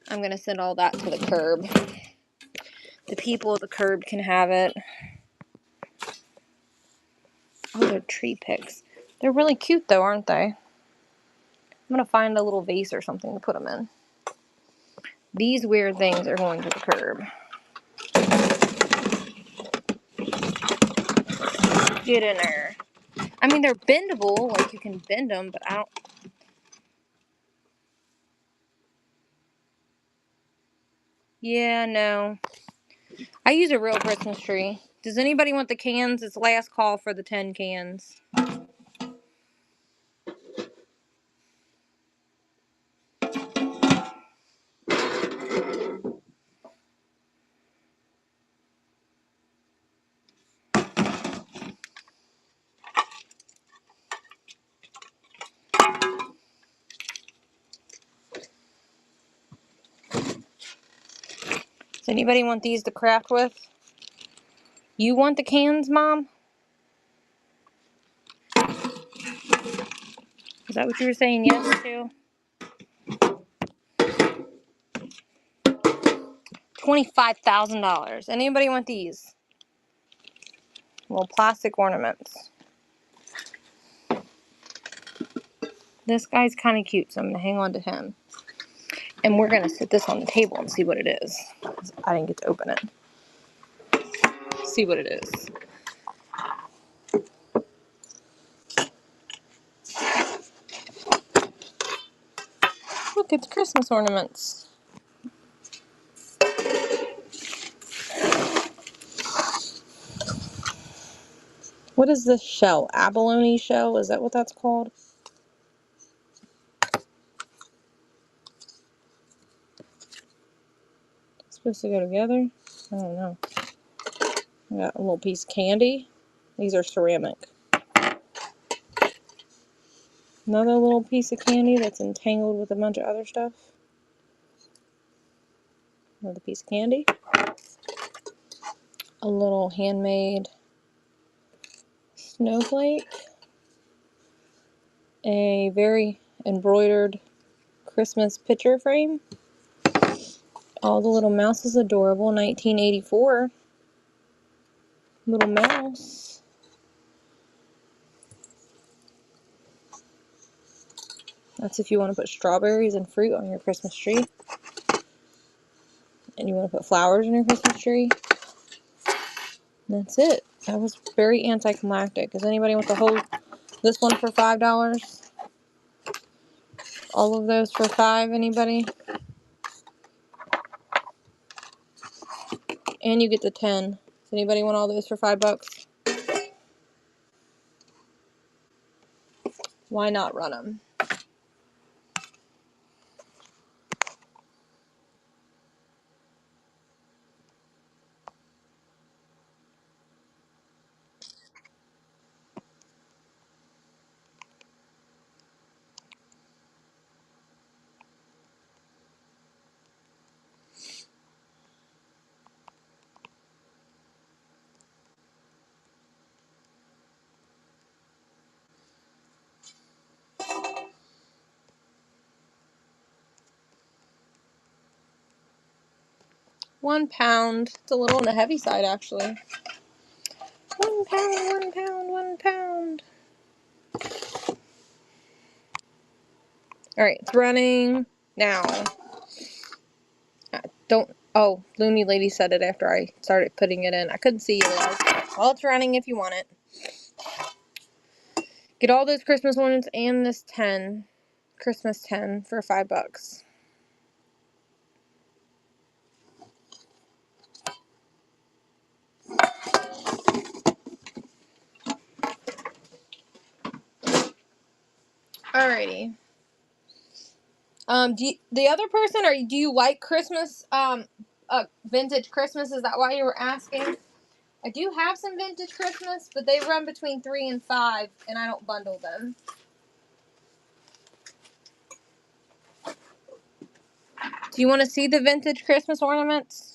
I'm going to send all that to the curb. The people at the curb can have it. Oh, they're tree picks. They're really cute though, aren't they? I'm going to find a little vase or something to put them in. These weird things are going to the curb. Get in there. I mean, they're bendable, like you can bend them, but I don't... Yeah, no. I use a real Christmas tree. Does anybody want the cans? It's last call for the 10 cans. Does anybody want these to craft with? You want the cans, Mom? Is that what you were saying yes to? $25,000. Anybody want these? Little plastic ornaments. This guy's kind of cute, so I'm going to hang on to him. And we're going to sit this on the table and see what it is. I didn't get to open it. See what it is. Look, it's Christmas ornaments. What is this shell? Abalone shell? Is that what that's called? It's supposed to go together? I don't know. I got a little piece of candy. These are ceramic. Another little piece of candy that's entangled with a bunch of other stuff. Another piece of candy. A little handmade snowflake. A very embroidered Christmas picture frame. All the little mouse is adorable. 1984. Little mouse. That's if you want to put strawberries and fruit on your Christmas tree. And you want to put flowers on your Christmas tree. And that's it. That was very anticlimactic. Does anybody want to hold this one for $5? All of those for $5, anybody? And you get the 10. Does anybody want all those for $5? Why not run them? £1. It's a little on the heavy side, actually. £1, £1, £1. Alright, it's running now. Oh, Looney Lady said it after I started putting it in. I couldn't see you guys. Well, it's running if you want it. Get all those Christmas ones and this 10. Christmas 10 for $5. Alrighty. The other person, do you like Christmas vintage Christmas. Is that why you were asking? I do have some vintage Christmas, but they run between $3 and $5, and I don't bundle them. Do you want to see the vintage Christmas ornaments?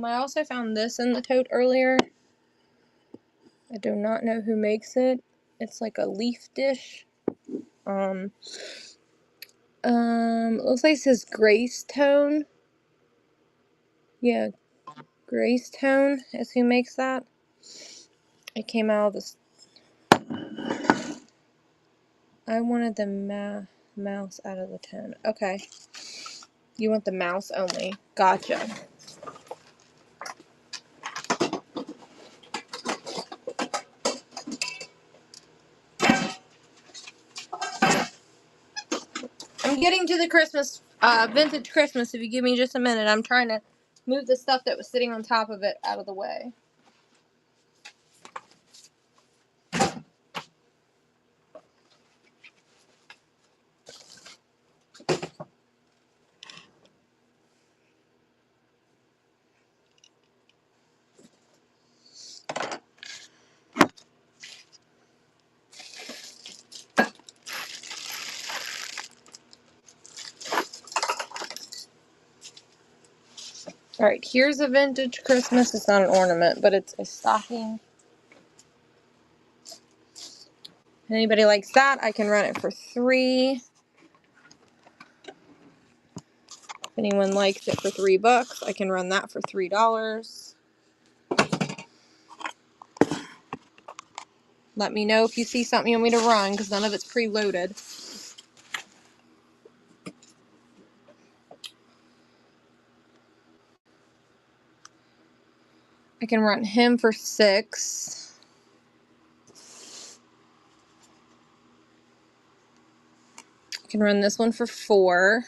I also found this in the tote earlier. I do not know who makes it. It's like a leaf dish. Looks like it says Grace Tone. Yeah, Grace Tone is who makes that. It came out of this. I wanted the mouse out of the tin. Okay. You want the mouse only. Gotcha. I'm getting to the Christmas, vintage Christmas. If you give me just a minute, I'm trying to move the stuff that was sitting on top of it out of the way. Alright, here's a vintage Christmas. It's not an ornament, but it's a stocking. If anybody likes that, I can run it for $3. If anyone likes it for $3, I can run that for $3. Let me know if you see something you want me to run, because none of it's preloaded. I can run him for $6. I can run this one for $4.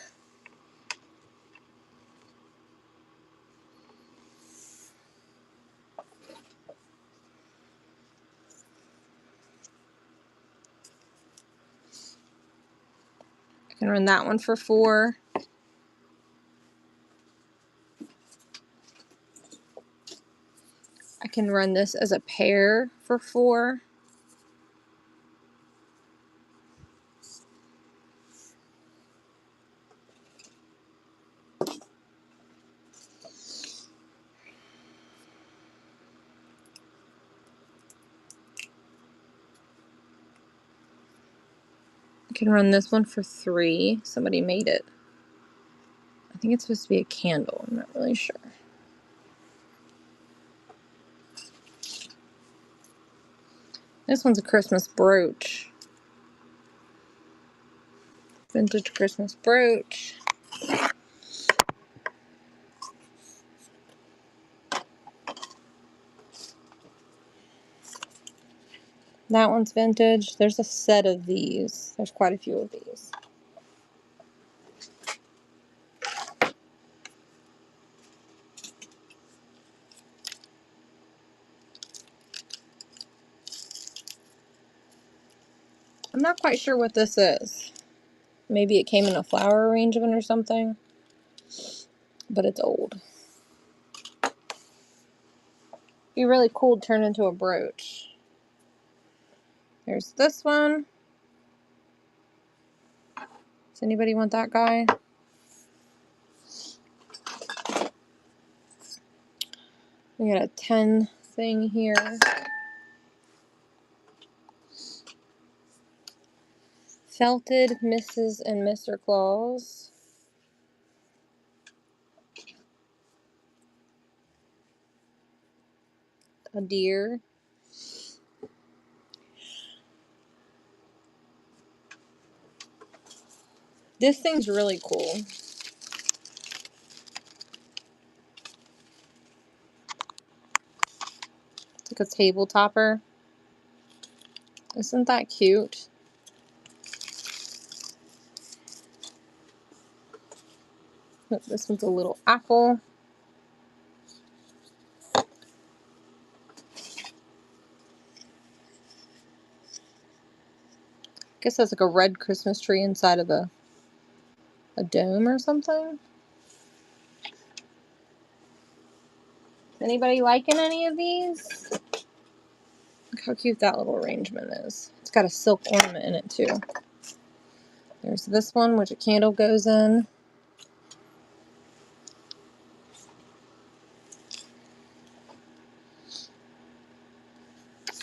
I can run that one for $4. I can run this as a pair for $4. I can run this one for $3. Somebody made it. I think it's supposed to be a candle. I'm not really sure. This one's a Christmas brooch. Vintage Christmas brooch. That one's vintage. There's a set of these. There's quite a few of these. I'm not quite sure what this is. Maybe it came in a flower arrangement or something. But it's old. Be really cool to turn into a brooch. There's this one. Does anybody want that guy? We got a 10 thing here. Felted Mrs. and Mr. Claus. A deer. This thing's really cool. It's like a table topper. Isn't that cute? Look, this one's a little apple. guess that's like a red Christmas tree inside of a dome or something. Anybody liking any of these? Look how cute that little arrangement is. It's got a silk ornament in it too. There's this one, which a candle goes in.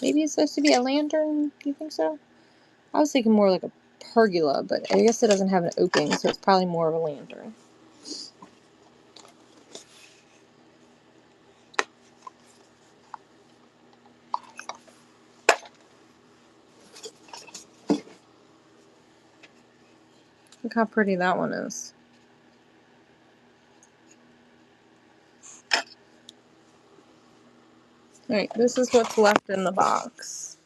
Maybe it's supposed to be a lantern. Do you think so? I was thinking more like a pergola, but I guess it doesn't have an opening, so it's probably more of a lantern. Look how pretty that one is. Alright, this is what's left in the box.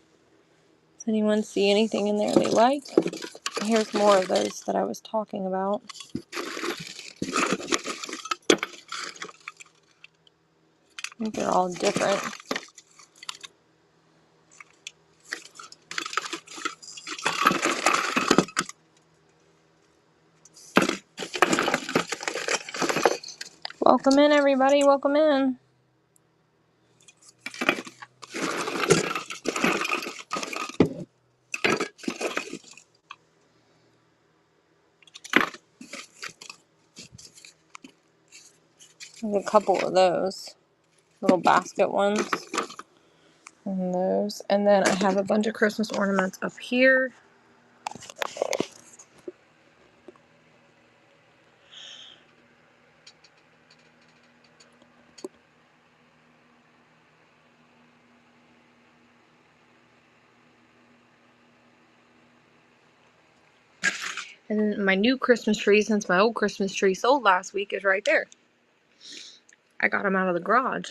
Does anyone see anything in there they like? Here's more of those that I was talking about. I think they're all different. Welcome in, everybody. Welcome in. There's a couple of those little basket ones. And those. And then I have a bunch of Christmas ornaments up here. And then my new Christmas tree, since my old Christmas tree sold last week, is right there. I got them out of the garage.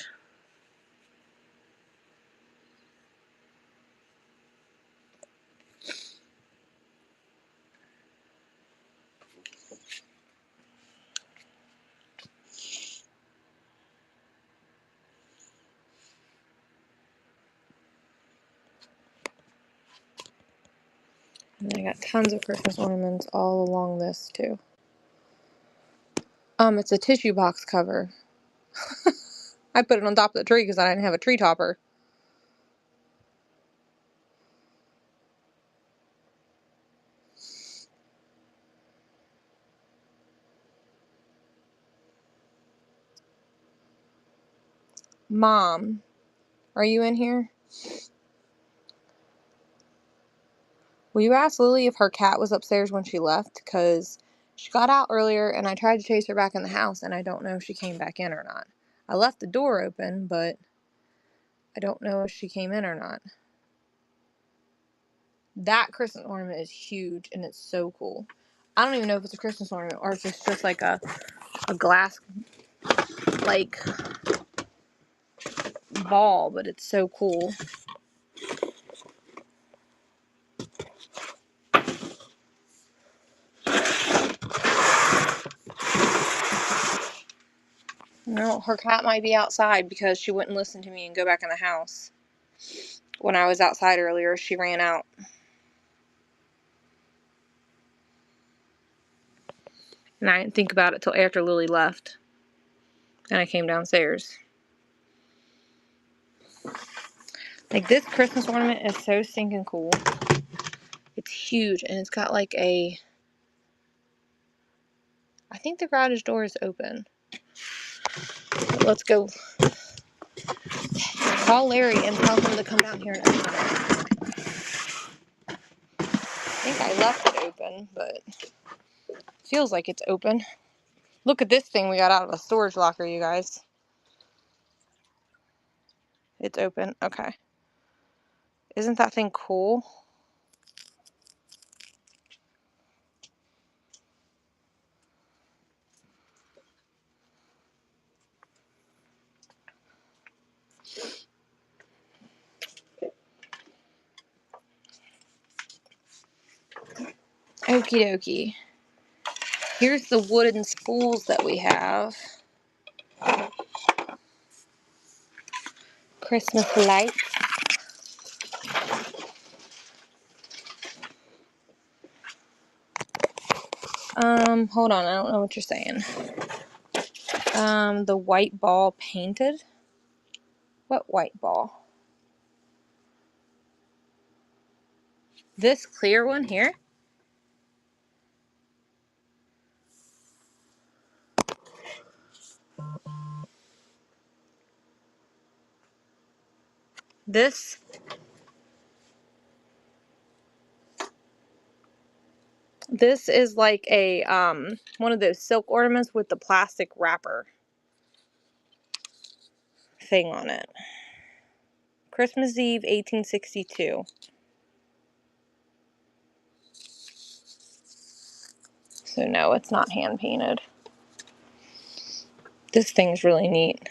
And I got tons of Christmas ornaments all along this too. It's a tissue box cover. I put it on top of the tree because I didn't have a tree topper. Mom, are you in here? Will you ask Lily if her cat was upstairs when she left? Because she got out earlier and I tried to chase her back in the house and I don't know if she came back in or not. I left the door open, but I don't know if she came in or not. That Christmas ornament is huge and it's so cool. I don't even know if it's a Christmas ornament or if it's just like a glass like ball, but it's so cool. No, her cat might be outside because she wouldn't listen to me and go back in the house. When I was outside earlier, she ran out. And I didn't think about it till after Lily left. And I came downstairs. Like, this Christmas ornament is so stinking cool. It's huge and it's got like a... I think the garage door is open. But let's go call Larry and tell him to come down here and open it. I think I left it open, but it feels like it's open. Look at this thing we got out of a storage locker, you guys. It's open. Okay. Isn't that thing cool? Okie dokie. Here's the wooden spools that we have. Christmas lights. Hold on, I don't know what you're saying. The white ball painted? What white ball? This clear one here? This is like a one of those silk ornaments with the plastic wrapper thing on it. Christmas Eve 1862. So no, it's not hand painted. This thing's really neat.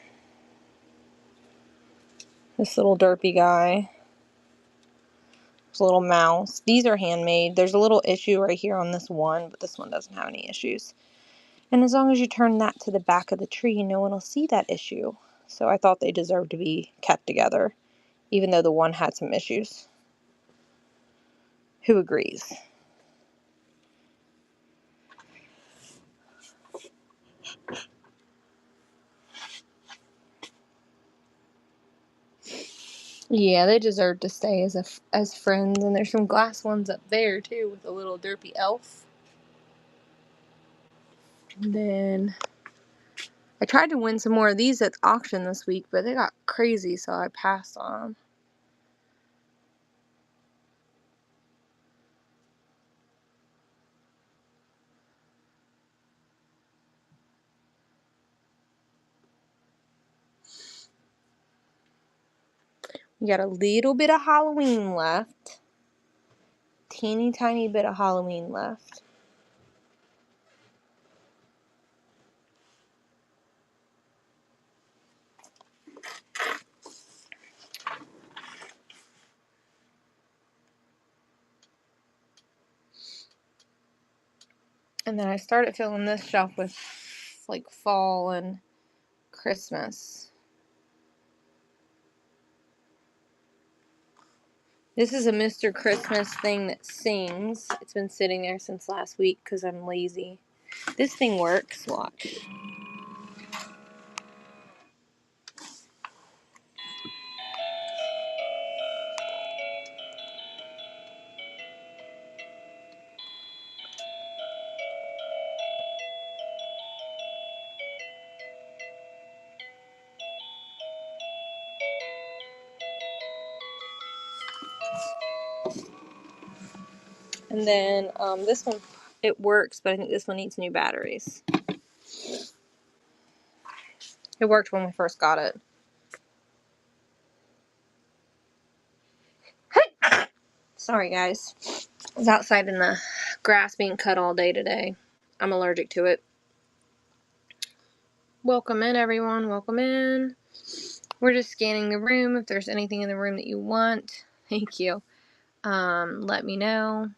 This little derpy guy. This little mouse. These are handmade. There's a little issue right here on this one, but this one doesn't have any issues. And as long as you turn that to the back of the tree, no one will see that issue. So I thought they deserved to be kept together, even though the one had some issues. Who agrees? Yeah, they deserve to stay as friends. And there's some glass ones up there too with a little derpy elf. And then I tried to win some more of these at the auction this week, but they got crazy, so I passed on them. We got a little bit of Halloween left. Teeny tiny bit of Halloween left. And then I started filling this shelf with like fall and Christmas. This is a Mr. Christmas thing that sings. It's been sitting there since last week because I'm lazy. This thing works. Watch. And then this one, it works, but I think this one needs new batteries. It worked when we first got it. Sorry, guys. I was outside in the grass being cut all day today. I'm allergic to it. Welcome in, everyone. Welcome in. We're just scanning the room. If there's anything in the room that you want, thank you. Let me know.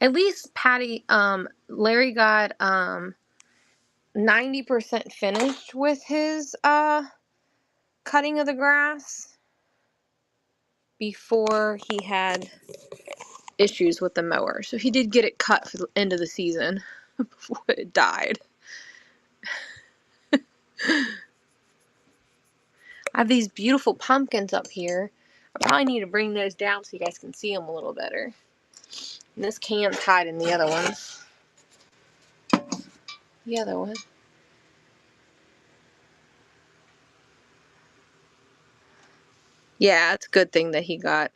At least Patty, Larry got 90% finished with his cutting of the grass before he had issues with the mower. So he did get it cut for the end of the season before it died. I have these beautiful pumpkins up here. I probably need to bring those down so you guys can see them a little better. And this can's hide in the other one. The other one. Yeah, it's a good thing that he got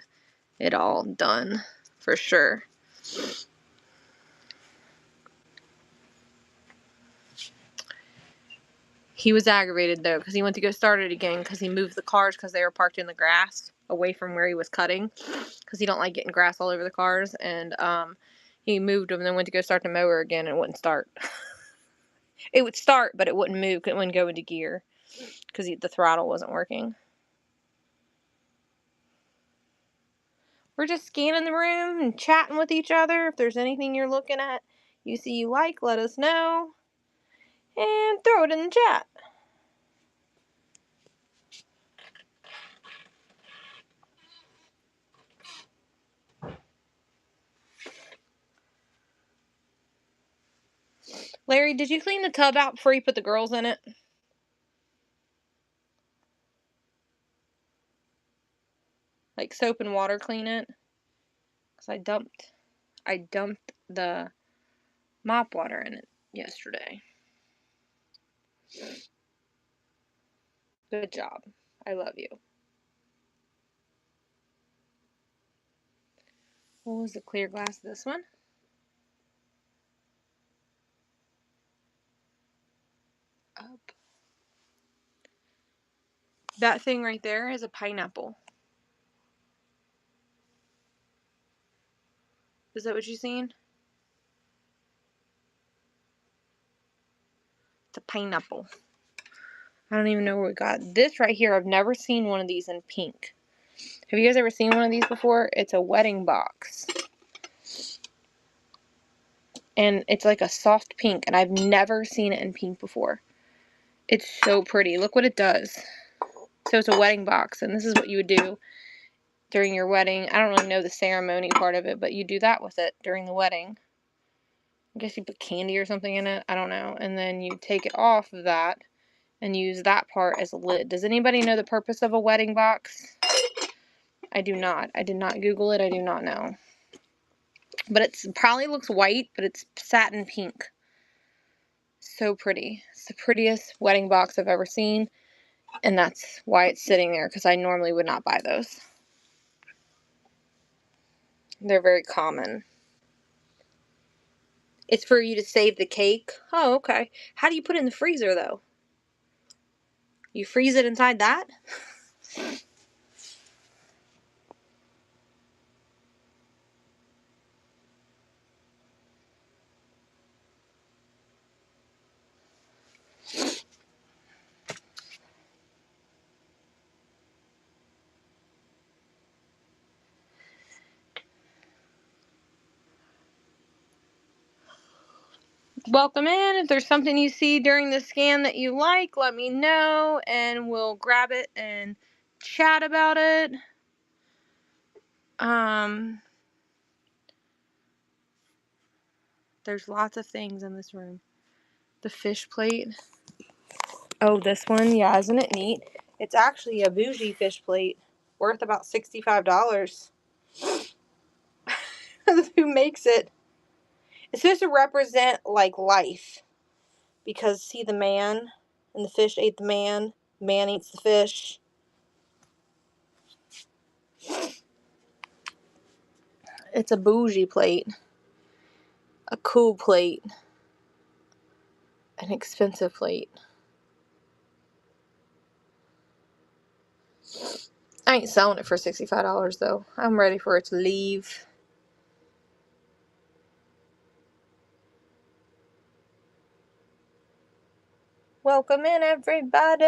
it all done. For sure. He was aggravated though because he went to go start it again because he moved the cars because they were parked in the grass away from where he was cutting because he don't like getting grass all over the cars, and he moved them and then went to go start the mower again and it wouldn't start. It would start but it wouldn't move. It wouldn't go into gear because the throttle wasn't working. We're just scanning the room and chatting with each other. If there's anything you're looking at you see you like, let us know and throw it in the chat. Larry, did you clean the tub out before you put the girls in it? Like soap and water clean it? Because I dumped the mop water in it yesterday. Good job. I love you. What was the clear glass of this one? Up. That thing right there is a pineapple. Is that what you're seeing? It's a pineapple. I don't even know where we got this right here. I've never seen one of these in pink. Have you guys ever seen one of these before? It's a wedding box. And it's like a soft pink, and I've never seen it in pink before. It's so pretty. Look what it does. So it's a wedding box, and this is what you would do during your wedding. I don't really know the ceremony part of it, but you do that with it during the wedding. I guess you put candy or something in it. I don't know. And then you take it off of that and use that part as a lid. Does anybody know the purpose of a wedding box? I do not. I did not Google it. I do not know. But it probably looks white, but it's satin pink. So pretty. It's the prettiest wedding box I've ever seen. And that's why it's sitting there, because I normally would not buy those. They're very common. It's for you to save the cake. Oh, okay. How do you put it in the freezer, though? You freeze it inside that? Welcome in. If there's something you see during the scan that you like, let me know, and we'll grab it and chat about it. There's lots of things in this room. The fish plate. Oh, this one. Yeah, isn't it neat? It's actually a bougie fish plate. Worth about $65. Who makes it? It's supposed to represent, like, life. Because, see the man? And the fish ate the man. The man eats the fish. It's a bougie plate. A cool plate. An expensive plate. I ain't selling it for $65 though. I'm ready for it to leave. Welcome in, everybody.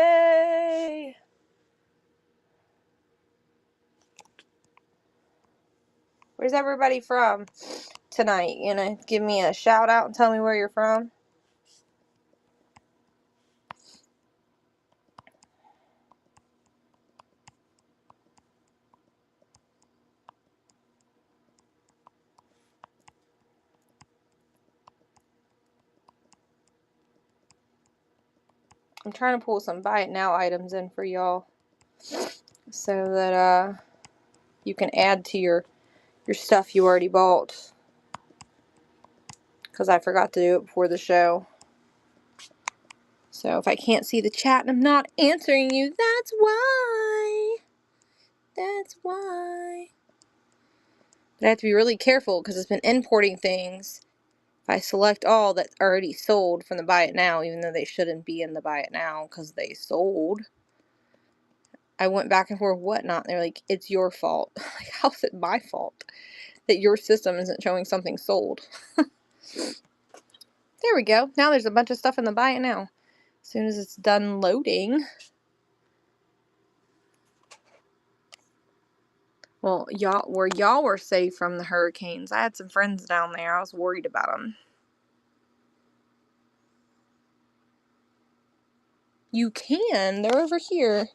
Where's everybody from tonight? You know, give me a shout out and tell me where you're from. I'm trying to pull some buy it now items in for y'all so that you can add to your stuff you already bought, because I forgot to do it before the show. So if I can't see the chat and I'm not answering you, that's why. That's why. But I have to be really careful because it's been importing things. If I select all that's already sold from the buy it now, even though they shouldn't be in the buy it now because they sold, I went back and forth whatnot, and they're like, it's your fault. Like, how's it my fault that your system isn't showing something sold? There we go. Now there's a bunch of stuff in the buy it now. As soon as it's done loading. Well, y'all were safe from the hurricanes. I had some friends down there. I was worried about them. You can. They're over here.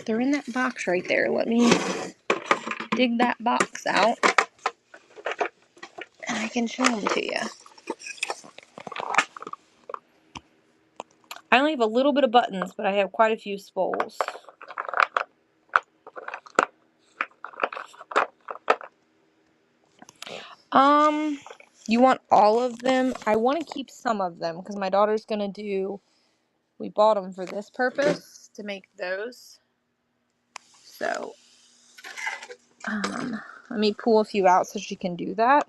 They're in that box right there. Let me dig that box out. I can show them to you. I only have a little bit of buttons, but I have quite a few spools. You want all of them? I want to keep some of them because my daughter's gonna do. We bought them for this purpose to make those. So, let me pull a few out so she can do that.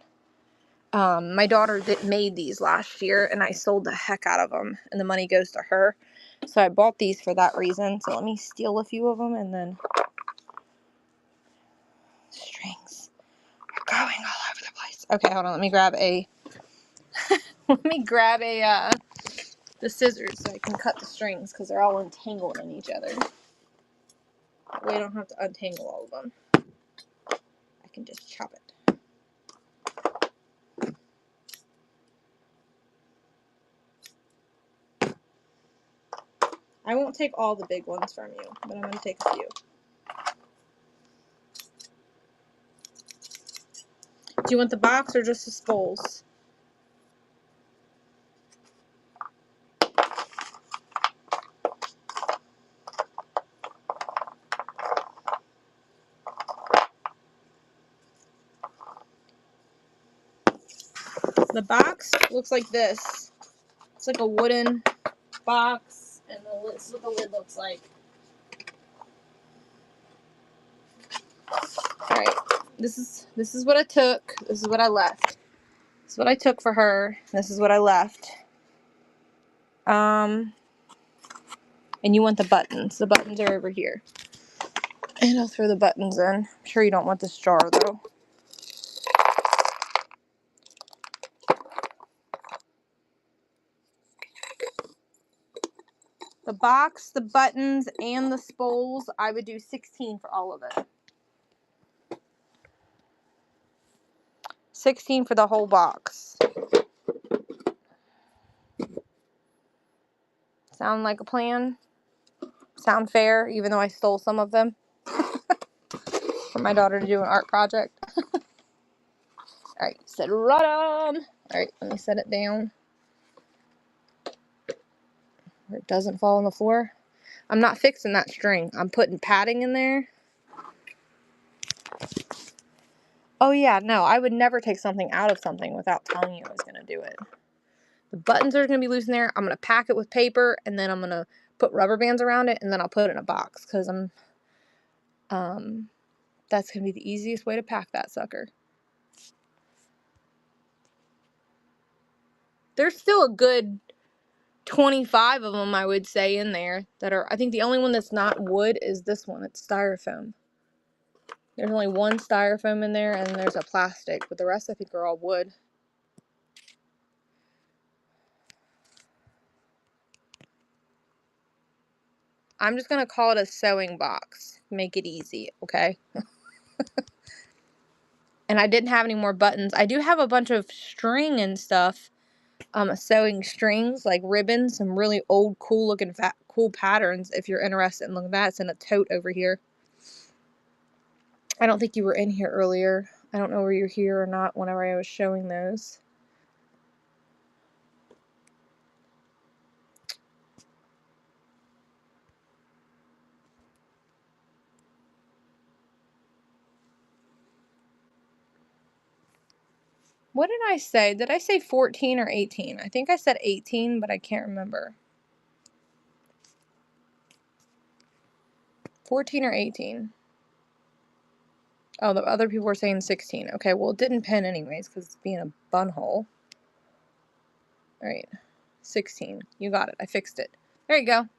My daughter made these last year, and I sold the heck out of them, and the money goes to her. So I bought these for that reason. So let me steal a few of them, and then strings are going all over the place. Okay, hold on. Let me grab a. The scissors so I can cut the strings because they're all entangled in each other. That way I don't have to untangle all of them. I can just chop it. I won't take all the big ones from you, but I'm going to take a few. Do you want the box or just the spools? The box looks like this. It's like a wooden box, and this is what the lid looks like. Alright, this is what I took. This is what I left. This is what I took for her. This is what I left. And you want the buttons. The buttons are over here. And I'll throw the buttons in. I'm sure you don't want this jar though. The box, the buttons, and the spools, I would do 16 for all of it. 16 for the whole box. Sound like a plan? Sound fair, even though I stole some of them for my daughter to do an art project? Alright, set it right on. Alright, let me set it down where it doesn't fall on the floor. I'm not fixing that string. I'm putting padding in there. Oh yeah, no, I would never take something out of something without telling you I was going to do it. The buttons are going to be loose in there. I'm going to pack it with paper, and then I'm going to put rubber bands around it, and then I'll put it in a box, because that's going to be the easiest way to pack that sucker. There's still a good 25 of them, I would say, in there that are, I think the only one that's not wood is this one. It's styrofoam. There's only one styrofoam in there, and there's a plastic, but the rest I think are all wood. I'm just going to call it a sewing box. Make it easy, okay? And I didn't have any more buttons. I do have a bunch of string and stuff. Sewing strings, like ribbons, some really old, cool looking, cool patterns. If you're interested in looking at that, it's in a tote over here. I don't think you were in here earlier. I don't know where you're here or not whenever I was showing those. What did I say? Did I say 14 or 18? I think I said 18, but I can't remember. 14 or 18? Oh, the other people were saying 16. Okay, well, it didn't pin anyways because it's being a bunhole. Alright, 16. You got it. I fixed it. There you go.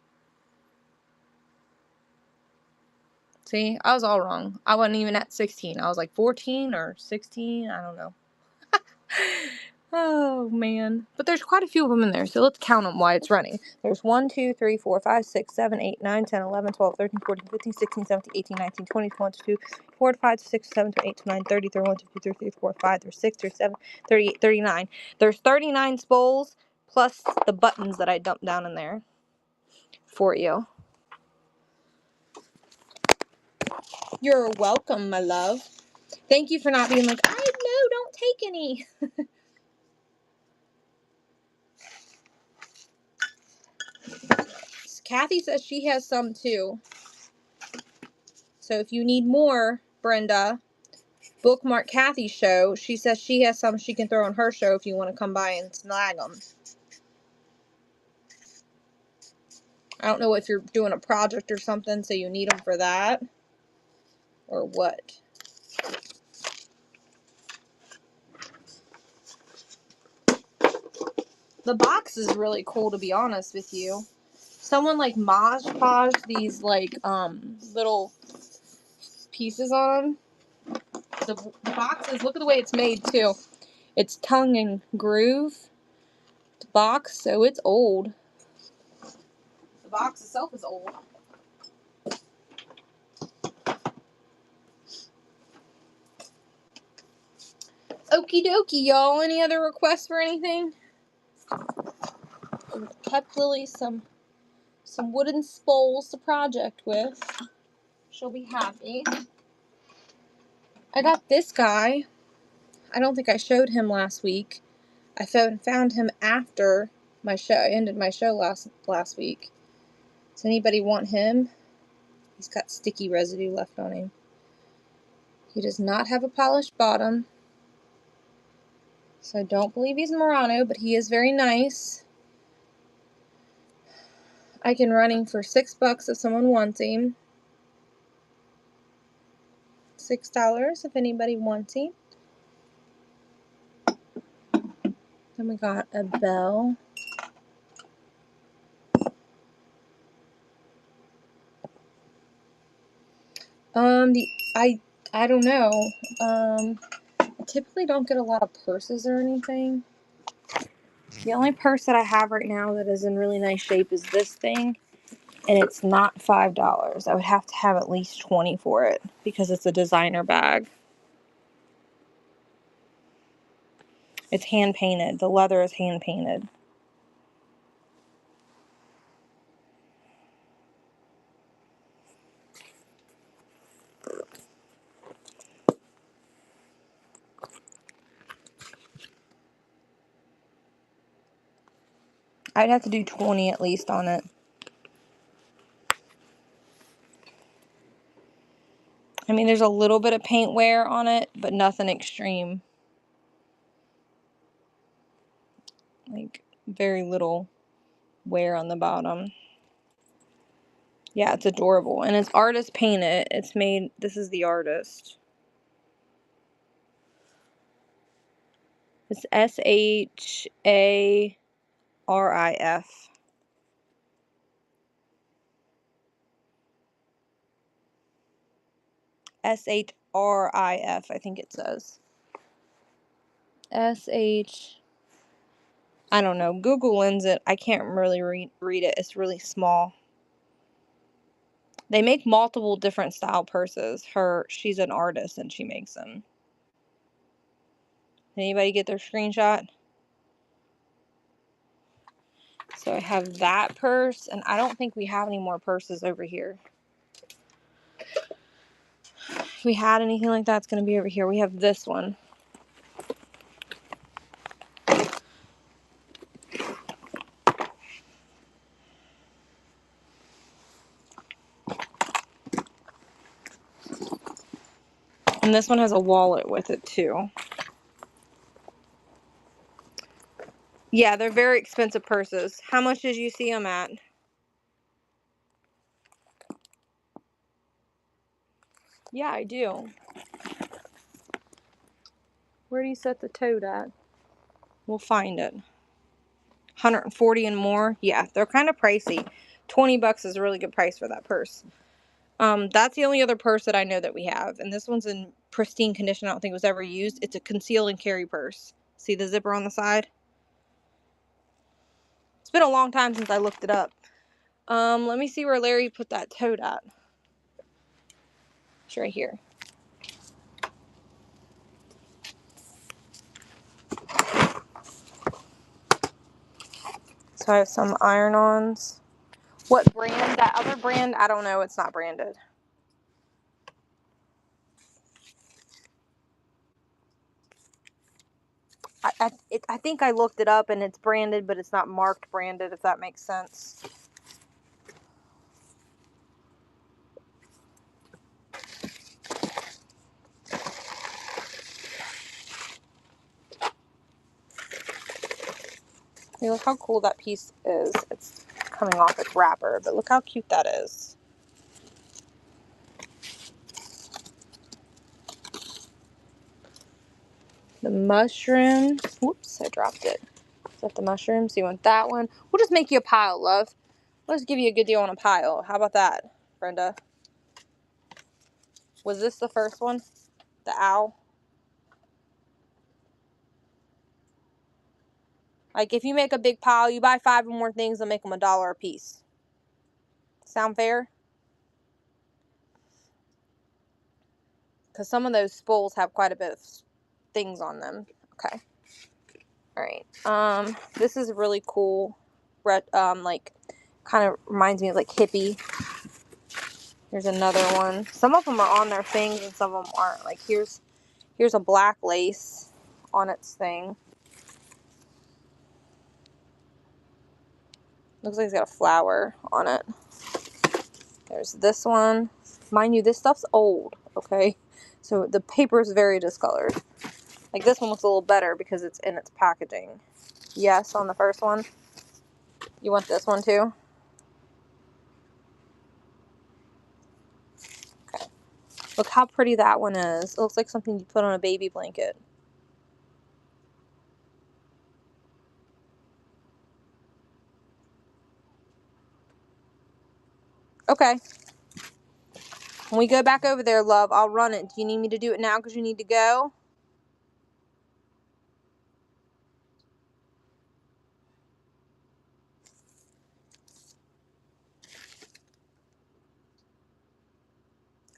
See, I was all wrong. I wasn't even at 16. I was like 14 or 16. I don't know. Oh, man. But there's quite a few of them in there, so let's count them while it's running. There's 1, 2, 3, 4, 5, 6, 7, 8, 9, 10, 11, 12, 13, 14, 15, 16, 17, 18, 19, 20, 22, 24, 25, 26, 27, 28, 29, 30, 31, 32, 33, 34, 35, 36, 37, 38, 39. There's 39 spools plus the buttons that I dumped down in there for you. You're welcome, my love. Thank you for not being like, I know, don't take take any. Kathy says she has some too. So if you need more, Brenda, bookmark Kathy's show. She says she has some she can throw on her show if you want to come by and snag them. I don't know if you're doing a project or something, so you need them for that, or what. The box is really cool, to be honest with you. Someone like Mod Podge these like little pieces on them. The boxes, look at the way it's made too. It's tongue and groove box, so it's old. The box itself is old. Okie dokie, y'all. Any other requests for anything? Kept Lily some wooden spoles to project with. She'll be happy. I got this guy. I don't think I showed him last week. I found him after my show. I ended my show last week. Does anybody want him? He's got sticky residue left on him. He does not have a polished bottom. So I don't believe he's Murano, but he is very nice. I can run him for $6 if someone wants him. $6 if anybody wants him. Then we got a bell. I don't know. I typically don't get a lot of purses or anything. The only purse that I have right now that is in really nice shape is this thing, and it's not $5. I would have to have at least 20 for it because it's a designer bag. It's hand painted. The leather is hand painted. I'd have to do 20 at least on it. I mean, there's a little bit of paint wear on it, but nothing extreme. Like, very little wear on the bottom. Yeah, it's adorable. And it's artist painted. It's made, this is the artist. It's SHARIF. SHRIF, I think it says. I don't know. Google lends it. I can't really read it. It's really small. They make multiple different style purses. She's an artist and she makes them. Anybody get their screenshot? So I have that purse, and I don't think we have any more purses over here. If we had anything like that, it's going to be over here. We have this one. And this one has a wallet with it too. Yeah, they're very expensive purses. How much did you see them at? Yeah, I do. Where do you set the tote at? We'll find it. 140 and more. Yeah, they're kind of pricey. $20 is a really good price for that purse. That's the only other purse that I know that we have. And this one's in pristine condition. I don't think it was ever used. It's a conceal and carry purse. See the zipper on the side? It's been a long time since I looked it up. Let me see where Larry put that tote at. It's right here. So I have some iron-ons. What brand? That other brand? I don't know. It's not branded. I think I looked it up and it's branded, but it's not marked branded, if that makes sense. Hey, look how cool that piece is. It's coming off its wrapper, but look how cute that is. The mushroom. Whoops, I dropped it. Is that the mushrooms? You want that one? We'll just make you a pile, love. Let's give you a good deal on a pile. How about that, Brenda? Was this the first one? The owl? Like, if you make a big pile, you buy 5 or more things and make them $1 a piece. Sound fair? Because some of those spools have quite a bit of things on them. Okay. Alright. This is really cool. Like, kind of reminds me of, like, hippie. Here's another one. Some of them are on their things and some of them aren't. Like, here's a black lace on its thing. Looks like it's got a flower on it. There's this one. Mind you, this stuff's old, okay? So the paper is very discolored. Like, this one looks a little better because it's in its packaging. Yes, on the first one. You want this one too? Okay. Look how pretty that one is. It looks like something you put on a baby blanket. Okay. When we go back over there, love, I'll run it. Do you need me to do it now because you need to go?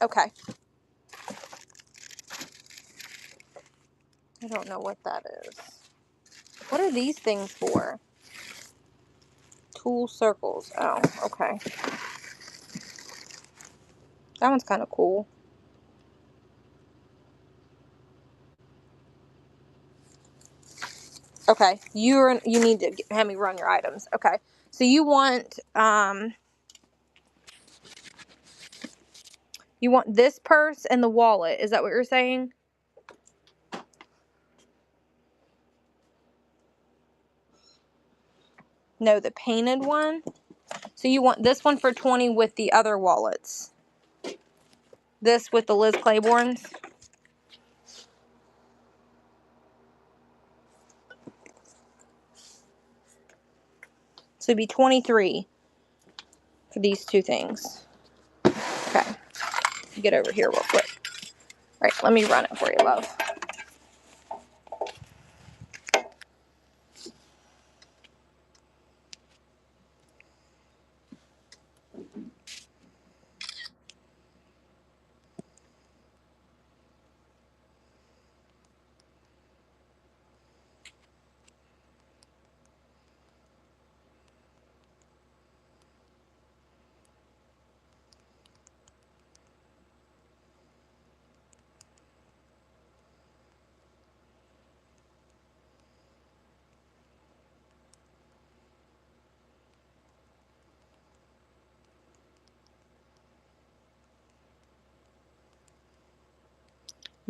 Okay. I don't know what that is. What are these things for? Tool circles. Oh, okay. That one's kind of cool. Okay, you need to have me run your items. Okay, so you want this purse and the wallet. Is that what you're saying? No, the painted one. So you want this one for $20 with the other wallets. This with the Liz Claiborne's. So it'd be $23 for these two things. Okay, get over here real quick. All right, let me run it for you, love.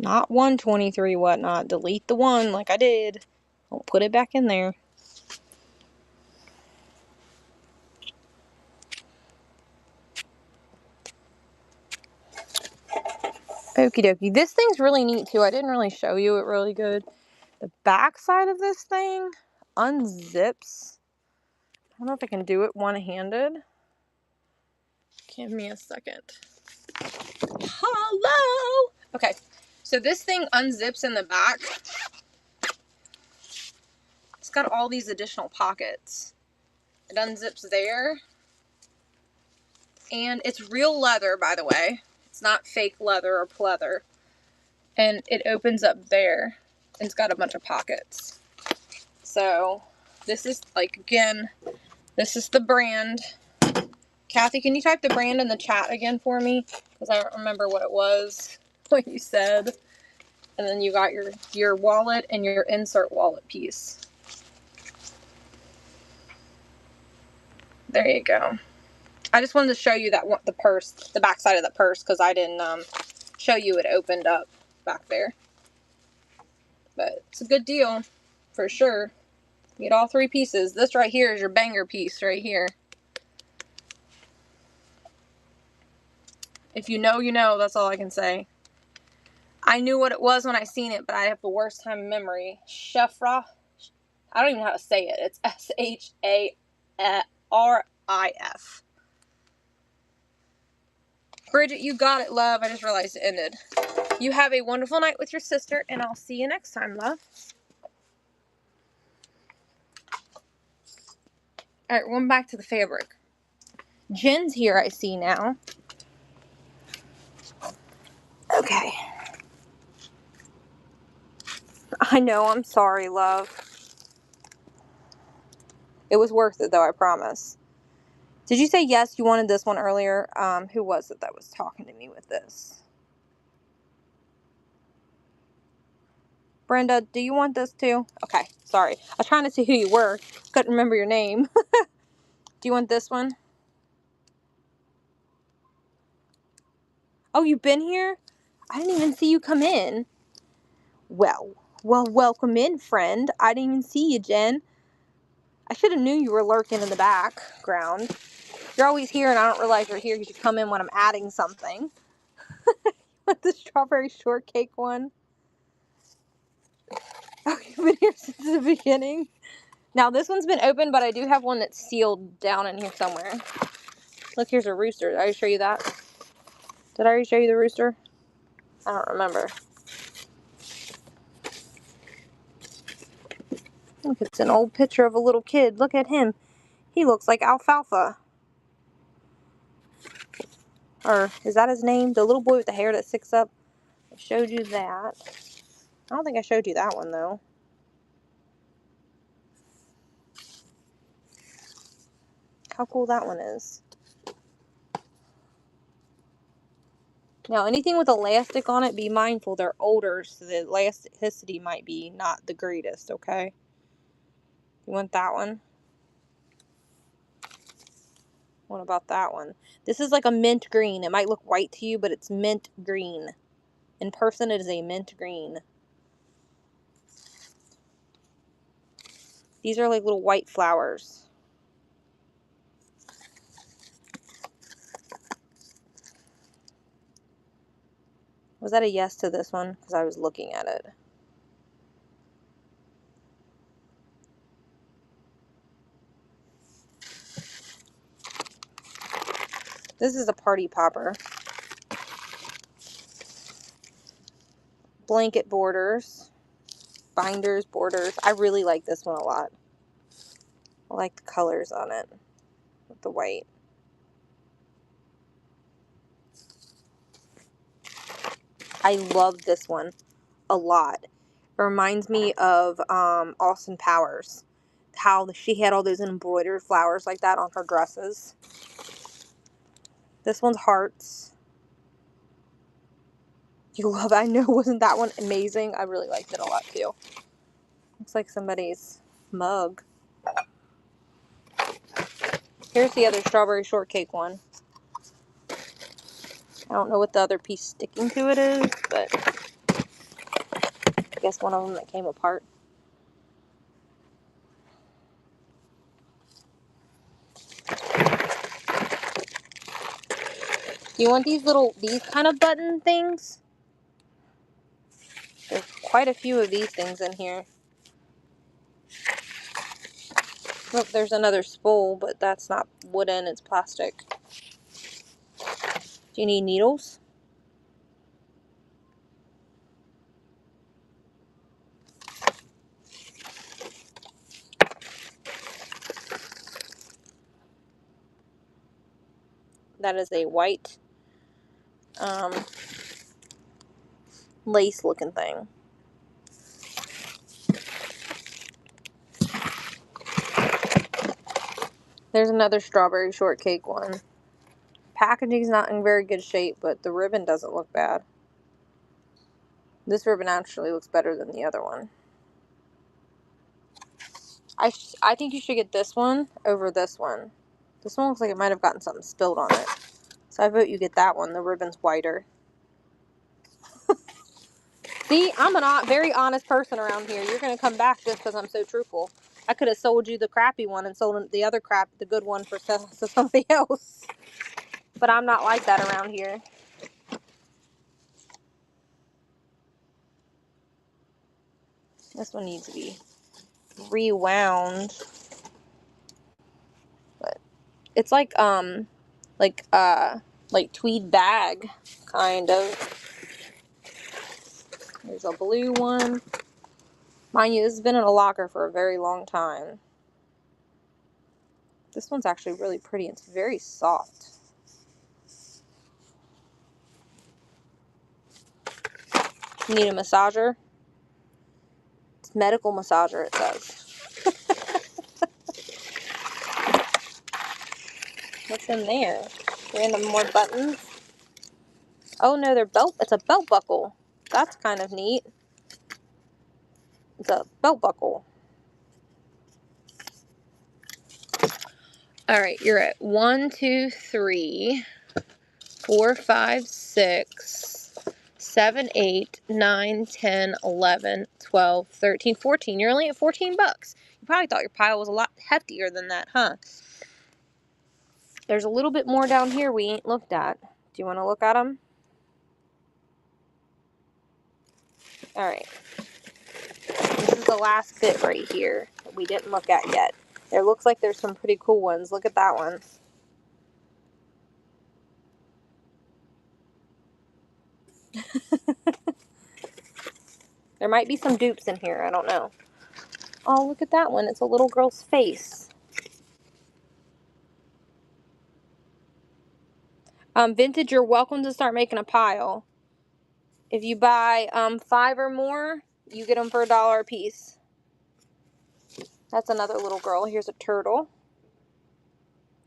Not 123 whatnot. Delete the one like I did. Don't put it back in there. Okie dokie. This thing's really neat too. I didn't really show you it really good. The back side of this thing unzips. I don't know if I can do it one-handed. Give me a second. Hello! Okay, so this thing unzips in the back. It's got all these additional pockets. It unzips there. And it's real leather, by the way. It's not fake leather or pleather. And it opens up there. And it's got a bunch of pockets. So, this is, like, again, this is the brand. Kathy, can you type the brand in the chat again for me? Because I don't remember what it was, what you said. And then you got your wallet and your insert wallet piece. There you go. I just wanted to show you that the purse, the back side of the purse, because I didn't show you it opened up back there. But it's a good deal, for sure. You get all 3 pieces. This right here is your banger piece right here. If you know, you know. That's all I can say. I knew what it was when I seen it, but I have the worst time in memory. Shafra. I don't even know how to say it. It's S-H-A-R-I-F. Bridget, you got it, love. I just realized it ended. You have a wonderful night with your sister, and I'll see you next time, love. Alright, we're going back to the fabric. Jen's here, I see now. Okay. I know, I'm sorry, love. It was worth it, though, I promise. Did you say yes, you wanted this one earlier? Who was it that was talking to me with this? Brenda, do you want this too? Okay, sorry. I was trying to see who you were. Couldn't remember your name. Do you want this one? Oh, you've been here? I didn't even see you come in. Well, welcome in, friend. I didn't even see you, Jen. I should have knew you were lurking in the background. You're always here and I don't realize you're here because you come in when I'm adding something. With the strawberry shortcake one. Oh, you've been here since the beginning. Now, this one's been open, but I do have one that's sealed down in here somewhere. Look, here's a rooster. Did I already show you that? Did I already show you the rooster? I don't remember. Look, it's an old picture of a little kid. Look at him. He looks like Alfalfa. Or, is that his name? The little boy with the hair that sticks up. I showed you that. I don't think I showed you that one, though. How cool that one is. Now, anything with elastic on it, be mindful. They're older, so the elasticity might be not the greatest, okay? You want that one? What about that one? This is like a mint green. It might look white to you, but it's mint green. In person, it is a mint green. These are like little white flowers. Was that a yes to this one? Because I was looking at it. This is a party popper. Blanket borders. Binders, borders. I really like this one a lot. I like the colors on it. With the white. I love this one a lot. It reminds me of Austin Powers. How she had all those embroidered flowers like that on her dresses. This one's hearts. You love it. I know, wasn't that one amazing? I really liked it a lot too. Looks like somebody's mug. Here's the other strawberry shortcake one. I don't know what the other piece sticking to it is, but I guess one of them that came apart. Do you want these kind of button things? There's quite a few of these things in here. Look, there's another spool, but that's not wooden, it's plastic. Do you need needles? That is a white lace looking thing. There's another strawberry shortcake one. Packaging's not in very good shape, but the ribbon doesn't look bad. This ribbon actually looks better than the other one. I think you should get this one over this one. This one looks like it might have gotten something spilled on it. So I vote you get that one. The ribbon's whiter. See, I'm a very honest person around here. You're going to come back just because I'm so truthful. I could have sold you the crappy one and sold the other crap, the good one, for somebody else. But I'm not like that around here. This one needs to be rewound. But it's like tweed bag, kind of. There's a blue one. Mind you, this has been in a locker for a very long time. This one's actually really pretty. It's very soft. You need a massager? It's medical massager, it says. What's in there? Random more buttons. Oh no, it's a belt buckle. That's kind of neat. It's a belt buckle. Alright, you're at 1, 2, 3, 4, 5, 6, 7, 8, 9, 10, 11, 12, 13, 14. You're only at 14 bucks. You probably thought your pile was a lot heftier than that, huh? There's a little bit more down here we ain't looked at. Do you want to look at them? Alright. This is the last bit right here that we didn't look at yet. There looks like there's some pretty cool ones. Look at that one. There might be some dupes in here. I don't know. Oh, look at that one. It's a little girl's face. Vintage, you're welcome to start making a pile. If you buy 5 or more, you get them for $1 a piece. That's another little girl. Here's a turtle.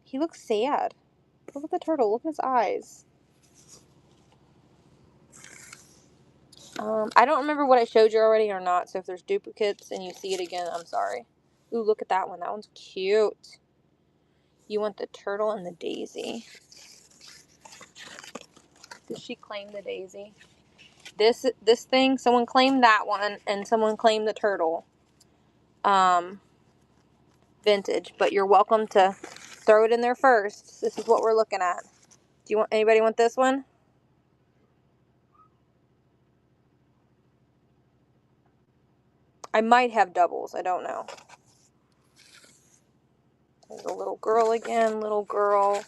He looks sad. Look at the turtle. Look at his eyes. I don't remember what I showed you already or not, so if there's duplicates and you see it again, I'm sorry. Ooh, look at that one. That one's cute. You want the turtle and the daisy. Did she claim the daisy? This thing, someone claimed that one, and someone claimed the turtle. Vintage, but you're welcome to throw it in there first. This is what we're looking at. Anybody want this one? I might have doubles. I don't know. There's a little girl again. Little girl.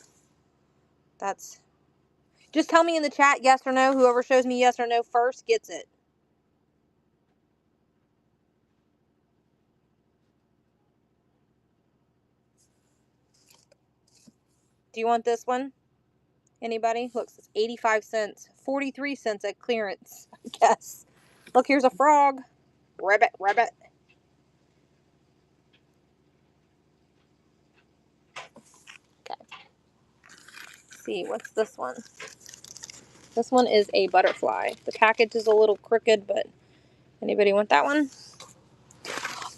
Just tell me in the chat yes or no. Whoever shows me yes or no first gets it. Do you want this one? Anybody? Looks, it's 85 cents. 43 cents at clearance, I guess. Look, here's a frog. Rabbit, rabbit. Okay. Let's see, what's this one? This one is a butterfly. The package is a little crooked, but anybody want that one?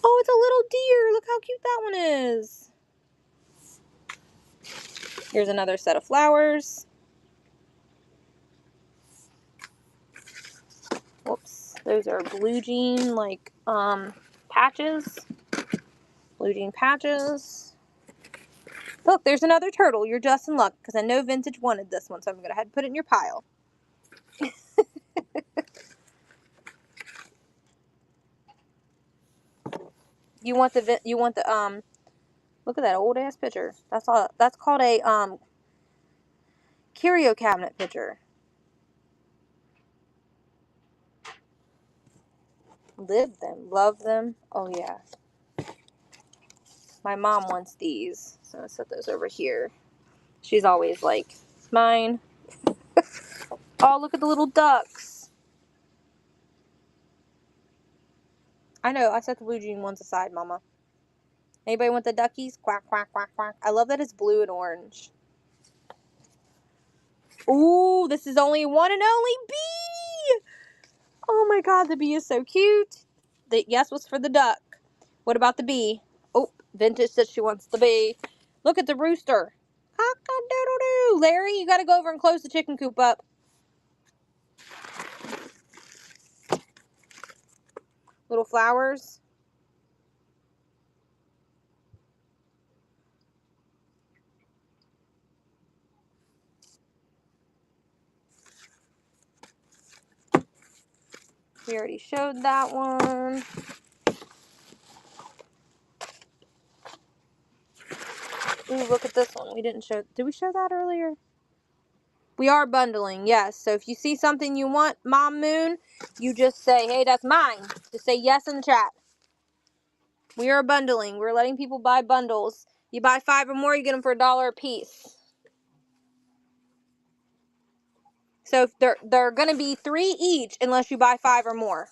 Oh, it's a little deer. Look how cute that one is. Here's another set of flowers. Whoops. Those are blue jean, patches. Blue jean patches. Look, there's another turtle. You're just in luck, because I know Vintage wanted this one, so I'm going to head and put it in your pile. You want the look at that old ass picture. That's called a curio cabinet picture. Live them, love them. Oh yeah. My mom wants these, so I set those over here. She's always like, it's mine. Oh, look at the little ducks. I know, I set the blue jean ones aside, Mama. Anybody want the duckies? Quack, quack, quack, quack. I love that it's blue and orange. Ooh, this is only one and only B! Oh my God, the bee is so cute. The yes was for the duck. What about the bee? Oh, Vintage says she wants the bee. Look at the rooster. Cock-a-doodle-doo. Larry, you got to go over and close the chicken coop up. Little flowers. We already showed that one. Ooh, look at this one. We didn't show. Did we show that earlier? We are bundling, yes. So if you see something you want, Mom Moon, you just say, hey, that's mine. Just say yes in the chat. We are bundling. We're letting people buy bundles. You buy 5 or more, you get them for $1 a piece. So if they're going to be 3 each unless you buy 5 or more.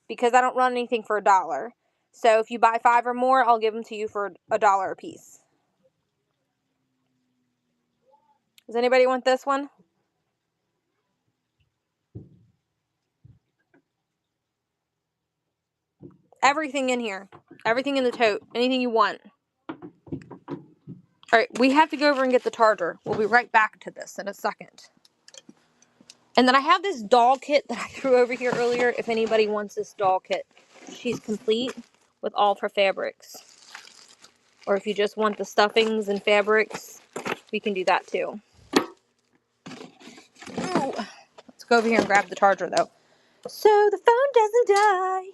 Because I don't run anything for $1. So if you buy 5 or more, I'll give them to you for $1 a piece. Does anybody want this one? Everything in here. Everything in the tote. Anything you want. Alright, we have to go over and get the charger. We'll be right back to this in a second. And then I have this doll kit that I threw over here earlier. If anybody wants this doll kit. She's complete with all of her fabrics. Or if you just want the stuffings and fabrics, we can do that too. Ooh. Let's go over here and grab the charger though. So the phone doesn't die.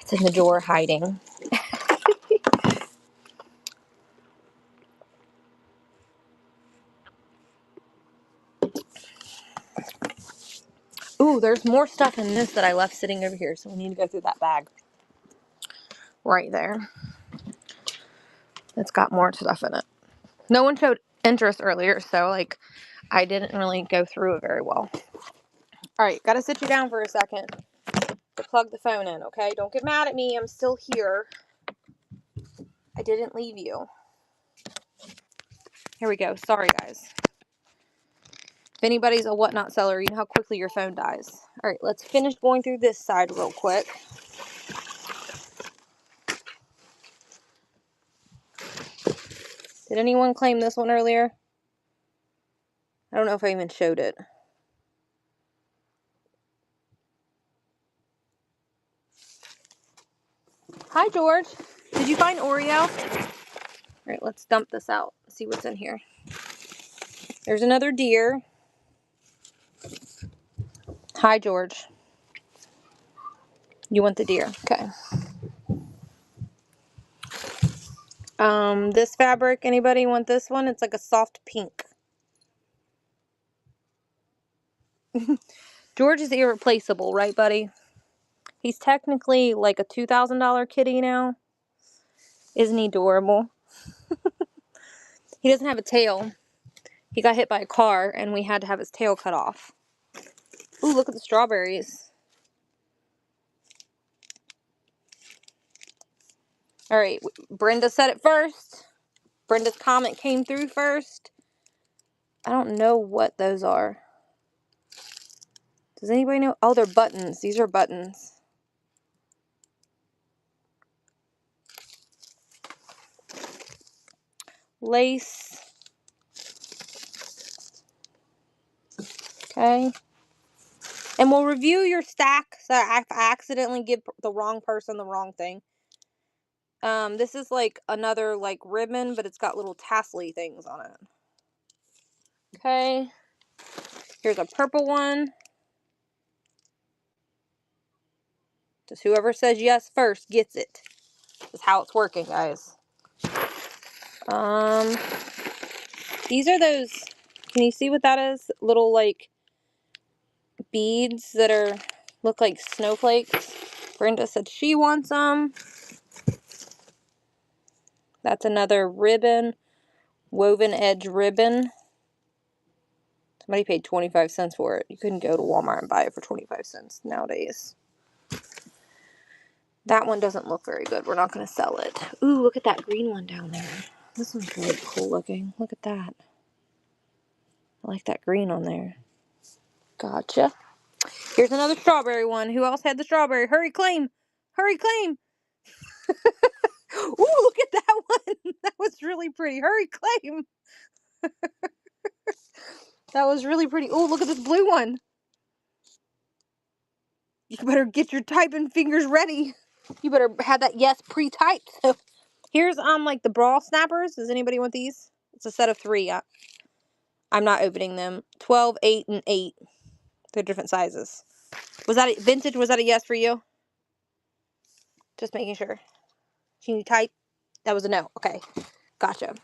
It's in the drawer hiding. Ooh, there's more stuff in this that I left sitting over here, so we need to go through that bag. Right there. It's got more stuff in it. No one showed interest earlier, so like I didn't really go through it very well. Alright, gotta sit you down for a second to plug the phone in, okay? Don't get mad at me, I'm still here. I didn't leave you. Here we go. Sorry, guys. If anybody's a whatnot seller, you know how quickly your phone dies. Alright, let's finish going through this side real quick. Did anyone claim this one earlier? I don't know if I even showed it. Hi, George. Did you find Oreo? Alright, let's dump this out. See what's in here. There's another deer. Hi, George. You want the deer. Okay. This fabric, anybody want this one? It's like a soft pink. George is irreplaceable, right, buddy? He's technically like a $2,000 kitty now. Isn't he adorable? He doesn't have a tail. He got hit by a car and we had to have his tail cut off. Ooh, look at the strawberries. Alright, Brenda said it first. Brenda's comment came through first. I don't know what those are. Does anybody know? Oh, they're buttons. These are buttons. Lace. Okay. And we'll review your stack. So I accidentally give the wrong person the wrong thing. This is like another like ribbon, but it's got little tassel-y things on it. Okay. Here's a purple one. Just whoever says yes first gets it. That's how it's working, guys. These are those, can you see what that is? Little like beads that are look like snowflakes. Brenda said she wants them. That's another ribbon, woven edge ribbon. Somebody paid 25 cents for it. You couldn't go to Walmart and buy it for 25 cents nowadays. That one doesn't look very good. We're not going to sell it. Ooh, look at that green one down there. This one's really cool looking. Look at that. I like that green on there. Gotcha. Here's another strawberry one. Who else had the strawberry? Hurry, claim. Hurry, claim. Ooh, look at that one. That was really pretty. Hurry, claim. That was really pretty. Oh, look at this blue one. You better get your typing fingers ready. You better have that yes pre-typed. So here's like the bra snappers. Does anybody want these? It's a set of 3. I'm not opening them. 12, 8, and 8. They're different sizes. Was that a vintage? Was that a yes for you? Just making sure. Can you type? That was a no. Okay. Gotcha.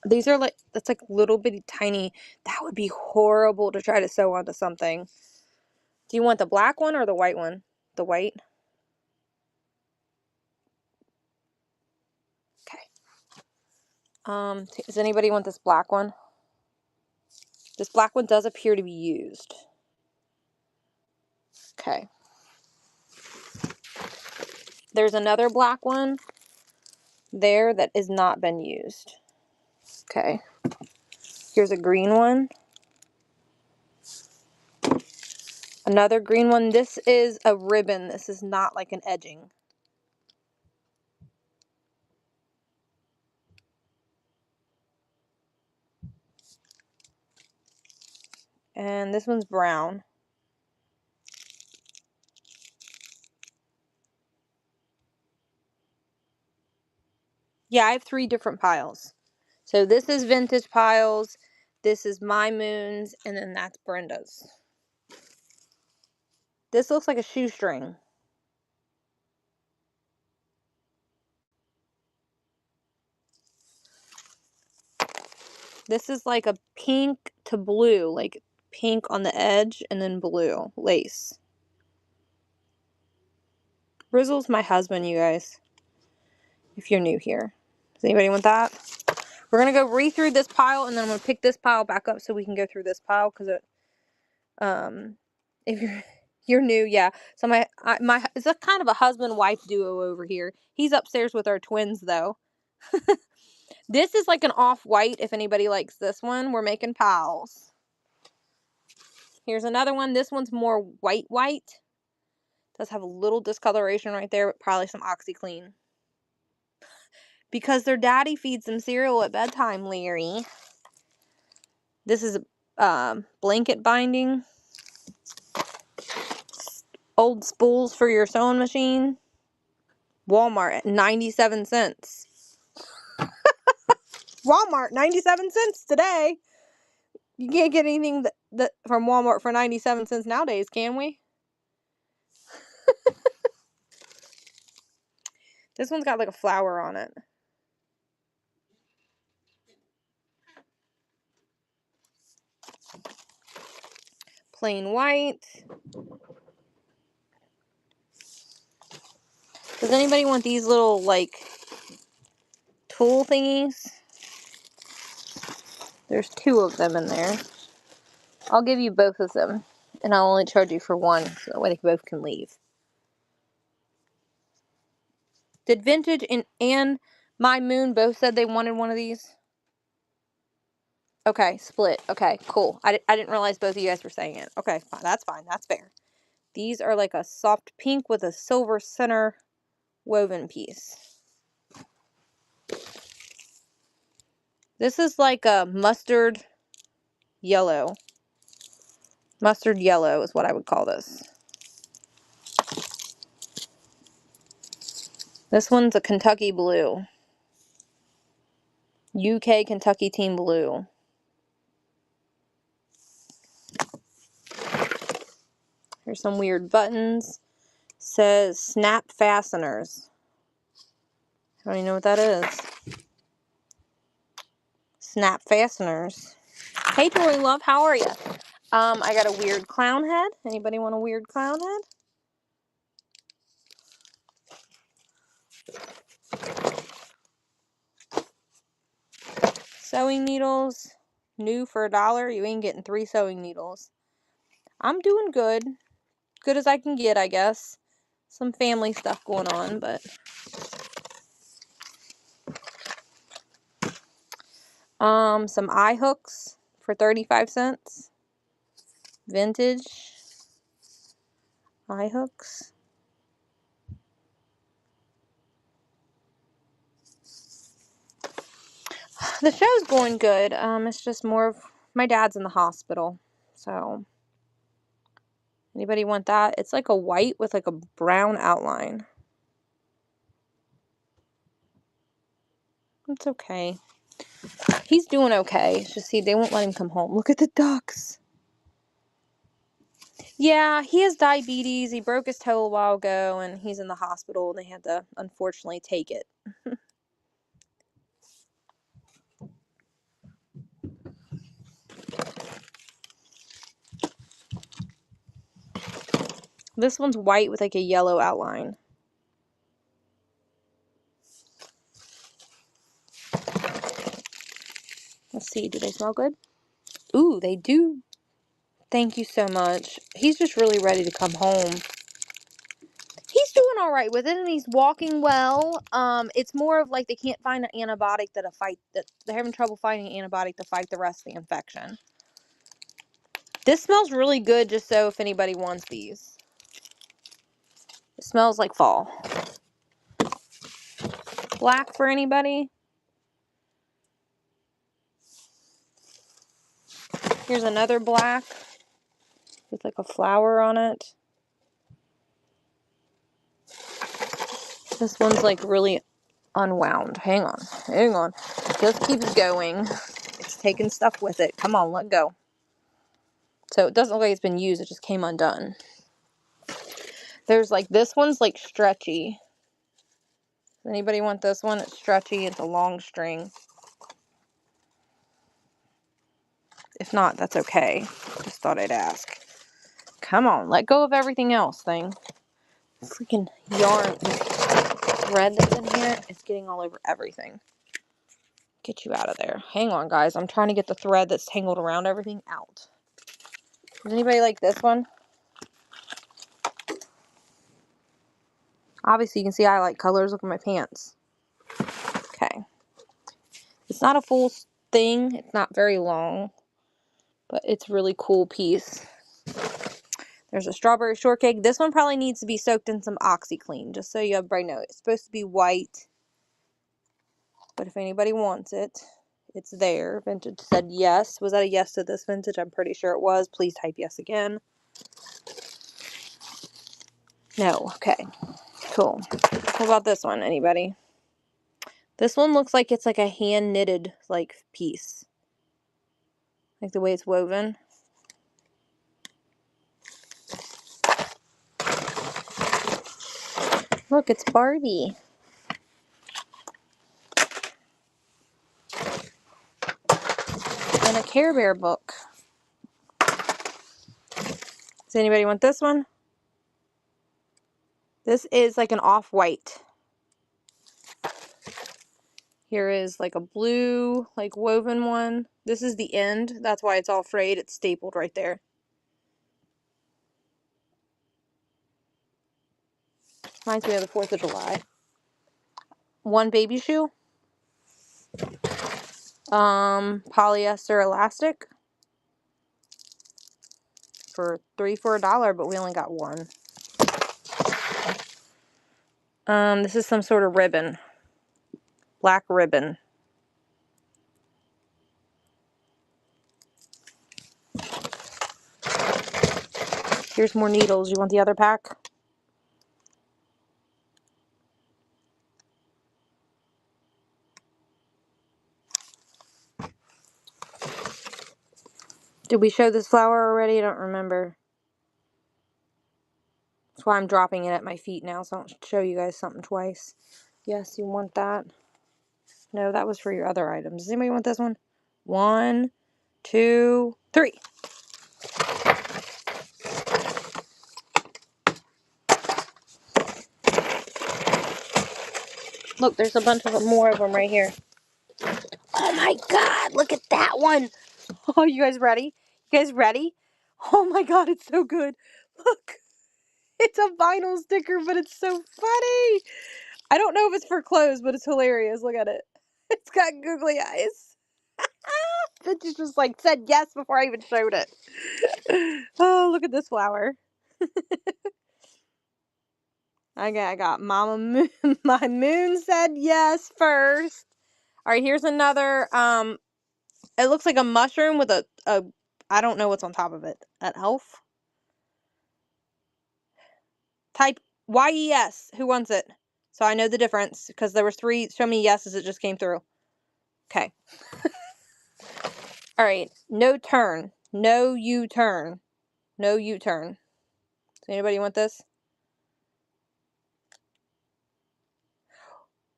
These are like, that's like little bitty tiny. That would be horrible to try to sew onto something. Do you want the black one or the white one? The white? Okay. Does anybody want this black one? This black one does appear to be used. Okay. There's another black one there that has not been used. Okay. Here's a green one. Another green one. This is a ribbon. This is not like an edging. And this one's brown. Yeah, I have 3 different piles. So this is vintage piles, this is my moons, and then that's Brenda's. This looks like a shoestring. This is like a pink to blue, like pink on the edge and then blue lace. Rizzle's my husband, you guys, if you're new here. Does anybody want that? We're going to go through this pile, and then I'm going to pick this pile back up so we can go through this pile, because it, if you're new, yeah. So my it's a kind of a husband-wife duo over here. He's upstairs with our twins, though. This is like an off-white, if anybody likes this one. We're making pals. Here's another one. This one's more white. Does have a little discoloration right there, but probably some OxyClean. Because their daddy feeds them cereal at bedtime, Larry. This is a blanket binding. Old spools for your sewing machine. Walmart at 97 cents. Walmart, 97 cents today. You can't get anything that from Walmart for 97 cents nowadays, can we? This one's got like a flower on it. Plain white. Does anybody want these little, like, tool thingies? There's 2 of them in there. I'll give you both of them, and I'll only charge you for one, so that way they both can leave. Did Vintage and My Moon both said they wanted one of these? Okay, split. Okay, cool. I didn't realize both of you guys were saying it. Okay, fine. That's fine. That's fair. These are like a soft pink with a silver center woven piece. This is like a mustard yellow. Mustard yellow is what I would call this. This one's a Kentucky blue. UK Kentucky Team Blue. Here's some weird buttons. Says snap fasteners. I don't even know what that is. Snap fasteners. Hey Tori Love, how are you? I got a weird clown head. Anybody want a weird clown head? Sewing needles. New for $1. You ain't getting 3 sewing needles. I'm doing good. Good as I can get, I guess. Some family stuff going on, but some eye hooks for 35 cents. Vintage eye hooks. The show's going good. It's just more of my dad's in the hospital. So, anybody want that? It's like a white with like a brown outline. It's okay. He's doing okay. It's just they won't let him come home. Look at the ducks. Yeah, he has diabetes. He broke his toe a while ago and he's in the hospital and they had to unfortunately take it. This one's white with like a yellow outline. Let's see, do they smell good? Ooh, they do. Thank you so much. He's just really ready to come home. He's doing all right with it and he's walking well. It's more of like they can't find an antibiotic that they're having trouble finding an antibiotic to fight the rest of the infection. This smells really good, just so if anybody wants these. It smells like fall. Black for anybody? Here's another black with like a flower on it. This one's like really unwound. Hang on. It just keeps going. It's taking stuff with it. Come on, let go. So it doesn't look like it's been used. It just came undone. There's like, this one's like stretchy. Anybody want this one? It's stretchy. It's a long string. If not, that's okay. Just thought I'd ask. Come on, let go of everything else, thing. Freaking yarn thread that's in here is getting all over everything. Get you out of there. Hang on, guys. I'm trying to get the thread that's tangled around everything out. Does anybody like this one? Obviously, you can see I like colors. Look at my pants. Okay. It's not a full thing. It's not very long. But it's a really cool piece. There's a strawberry shortcake. This one probably needs to be soaked in some OxyClean, just so you everybody know. It's supposed to be white. But if anybody wants it, it's there. Vintage said yes. Was that a yes to this vintage? I'm pretty sure it was. Please type yes again. No. Okay. Cool. What about this one? Anybody? This one looks like it's like a hand knitted like piece. Like the way it's woven. Look, it's Barbie. And a Care Bear book. Does anybody want this one? This is like an off-white. Here is like a blue, like woven one. This is the end. That's why it's all frayed. It's stapled right there. Reminds me of the 4th of July. One baby shoe. Polyester elastic. For $3 for $1, but we only got one. This is some sort of ribbon. Black ribbon. Here's more needles. You want the other pack? Did we show this flower already? I don't remember. That's why I'm dropping it at my feet now, so I don't show you guys something twice. Yes, you want that? No, that was for your other items. Does anybody want this one? 1, 2, 3. Look, there's a bunch of more of them right here. Oh my god, look at that one. Oh, you guys ready? You guys ready? Oh my god, it's so good. Look, it's a vinyl sticker, but it's so funny. I don't know if it's for clothes, but it's hilarious. Look at it. It's got googly eyes. Vintage just like said yes before I even showed it. Oh, look at this flower. Okay, I got Mama Moon. My moon said yes first. All right, here's another. It looks like a mushroom with a I don't know what's on top of it. An elf. Type YES. Who wants it? So I know the difference because there was so many yeses that just came through. Okay. All right. No turn. No U-turn. No U-turn. Does anybody want this?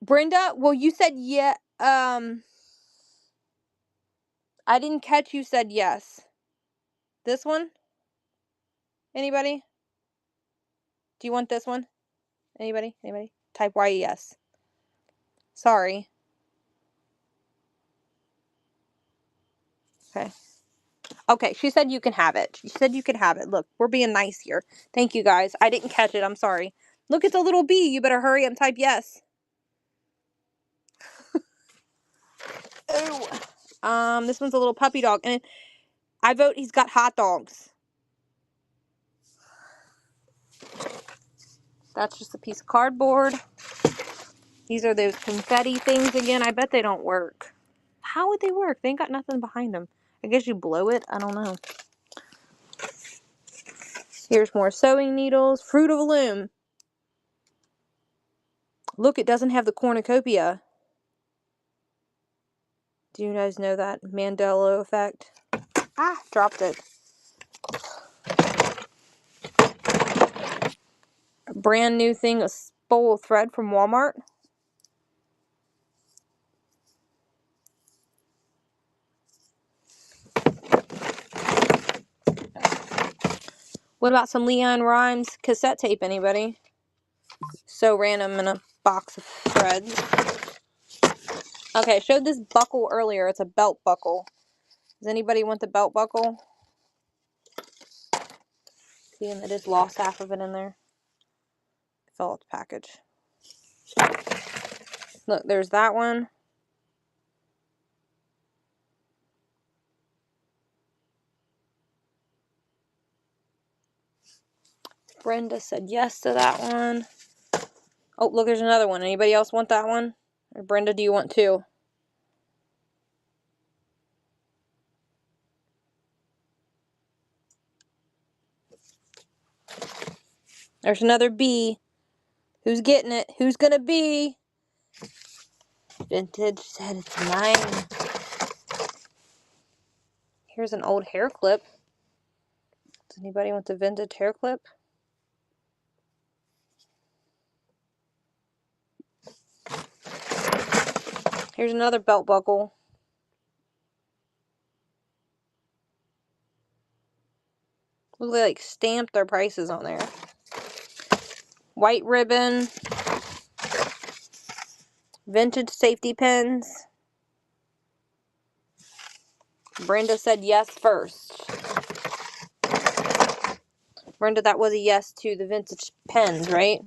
Brenda, well, you said yeah. I didn't catch you said yes. This one? Anybody? Do you want this one? Anybody? Anybody? Type YES. Sorry. Okay. Okay, she said you can have it. She said you can have it. Look, we're being nice here. Thank you, guys. I didn't catch it. I'm sorry. Look at the little bee. You better hurry up and type yes. Oh. This one's a little puppy dog. And I vote he's got hot dogs. That's just a piece of cardboard. These are those confetti things again. I bet they don't work. How would they work? They ain't got nothing behind them. I guess you blow it. I don't know. Here's more sewing needles. Fruit of the Loom. Look, it doesn't have the cornucopia. Do you guys know that? Mandela effect. Ah, dropped it. A brand new thing, a spool of thread from Walmart. What about some Leon Rimes cassette tape, anybody? So random in a box of threads. Okay, I showed this buckle earlier. It's a belt buckle. Does anybody want the belt buckle? See, and I just lost half of it in there. It fell out the package. Look, there's that one. Brenda said yes to that one. Oh, look, there's another one. Anybody else want that one? Or Brenda, do you want two? There's another bee. Who's getting it? Who's gonna be? Vintage said it's mine. Here's an old hair clip. Does anybody want the vintage hair clip? Here's another belt buckle. Look, they like stamped their prices on there. White ribbon. Vintage safety pins. Brenda said yes first. Brenda, that was a yes to the vintage pens, right?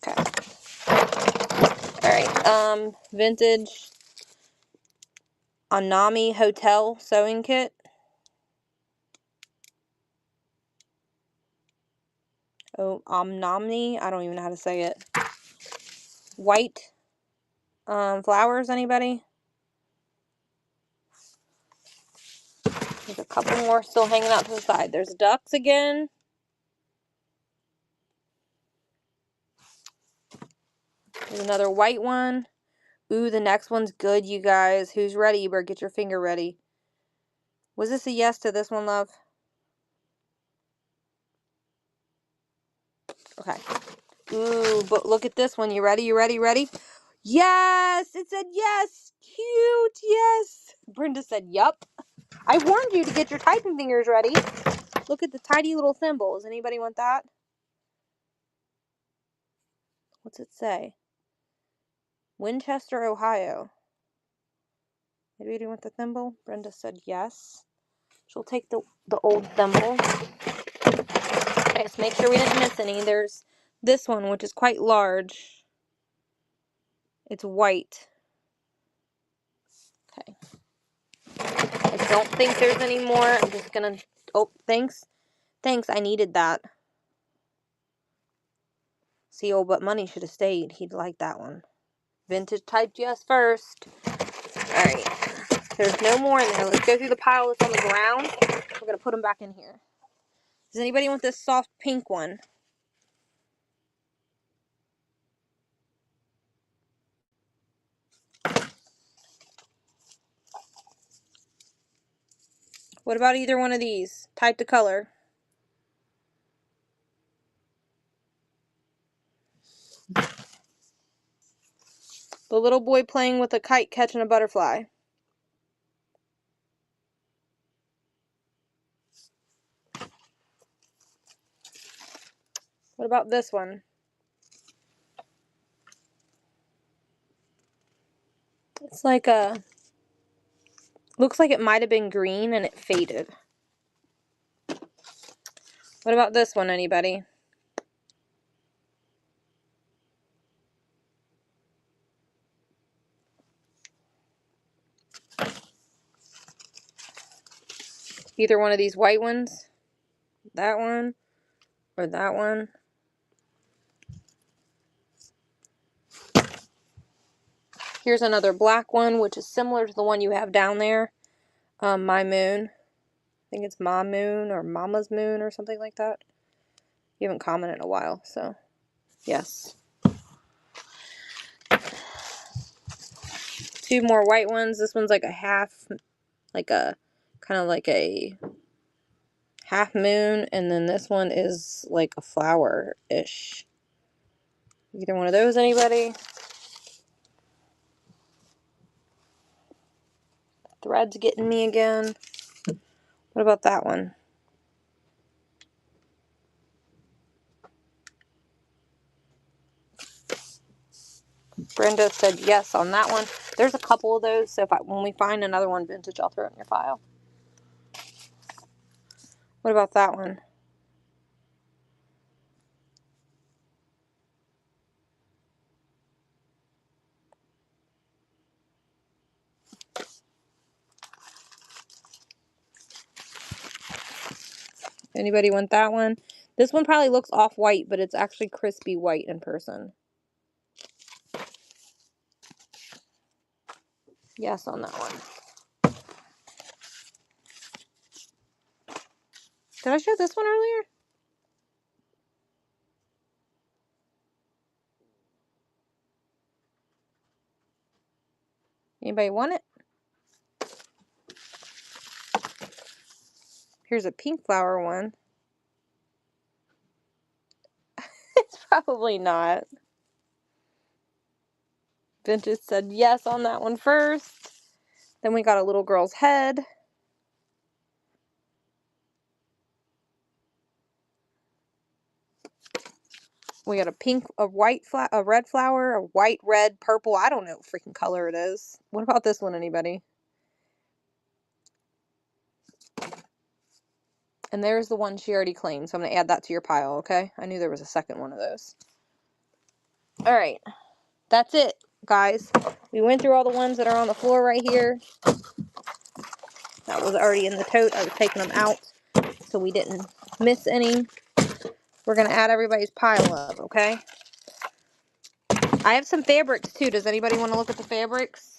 Okay. Alright, vintage Anami Hotel sewing kit. Oh, Omnomni. I don't even know how to say it. White flowers, anybody? There's a couple more still hanging out to the side. There's ducks again. There's another white one. Ooh, the next one's good, you guys. Who's ready? You better get your finger ready. Was this a yes to this one, love? Okay. Ooh, but look at this one. You ready? You ready? Ready? Yes! It said yes! Cute! Yes! Brenda said yup. I warned you to get your typing fingers ready. Look at the tiny little thimbles. Anybody want that? What's it say? Winchester, Ohio. Anybody want the thimble? Brenda said yes. She'll take the old thimble. Okay, let's make sure we didn't miss any. There's this one, which is quite large. It's white. Okay. I don't think there's any more. I'm just gonna... Oh, thanks. Thanks, I needed that. See, oh, but money should have stayed. He'd like that one. Vintage typed yes first. Alright. There's no more in there. Let's go through the pile that's on the ground. We're gonna put them back in here. Does anybody want this soft pink one? What about either one of these? Type the color. The little boy playing with a kite catching a butterfly. What about this one? It's like a... Looks like it might have been green and it faded. What about this one, anybody? Either one of these white ones? That one? Or that one? Here's another black one, which is similar to the one you have down there. My Moon. I think it's Ma Moon or Mama's Moon or something like that. You haven't commented in a while, so yes. Two more white ones. This one's like a half, like a, kind of like a half moon, and then this one is like a flower-ish. Either one of those, anybody? Thread's getting me again. What about that one? Brenda said yes on that one. There's a couple of those, so when we find another one vintage, I'll throw it in your file. What about that one? Anybody want that one? This one probably looks off-white, but it's actually crispy white in person. Yes on that one. Did I show this one earlier? Anybody want it? Here's a pink flower one. It's probably not. Vintage said yes on that one first. Then we got a little girl's head. We got a pink, a white, a red flower, a white, red, purple. I don't know what freaking color it is. What about this one, anybody? And there's the one she already claimed, so I'm going to add that to your pile, okay? I knew there was a second one of those. Alright, that's it, guys. We went through all the ones that are on the floor right here. That was already in the tote. I was taking them out so we didn't miss any. We're going to add everybody's pile up, okay? I have some fabrics, too. Does anybody want to look at the fabrics?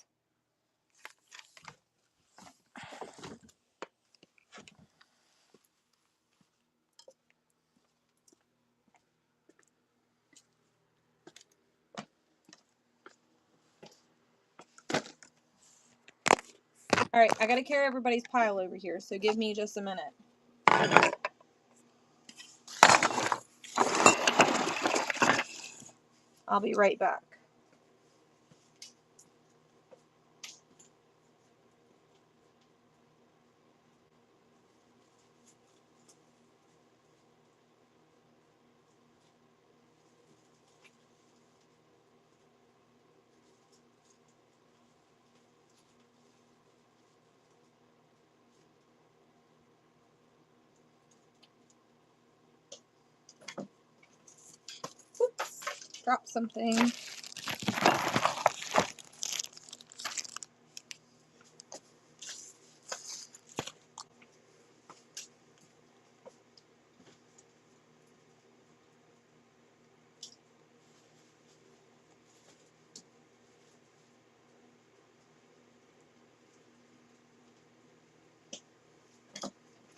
Alright, I got to carry everybody's pile over here, so give me just a minute. I'll be right back. Oops, dropped something.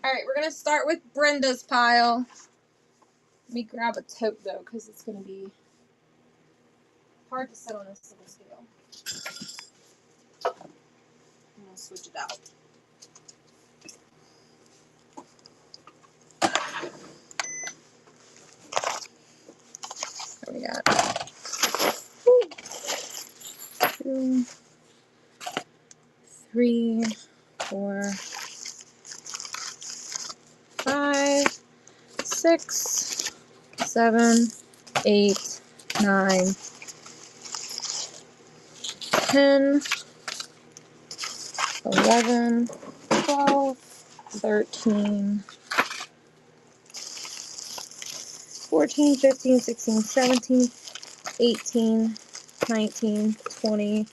Alright, we're going to start with Brenda's pile. Let me grab a tote, though, because it's going to be hard to sit on this little scale. I'm going to switch it out. What do we got? 2, 3, 4, 5, 6, 7, 8, 9, 10, 11, 12, 13, 14, 15, 16, 17, 18, 19, 20,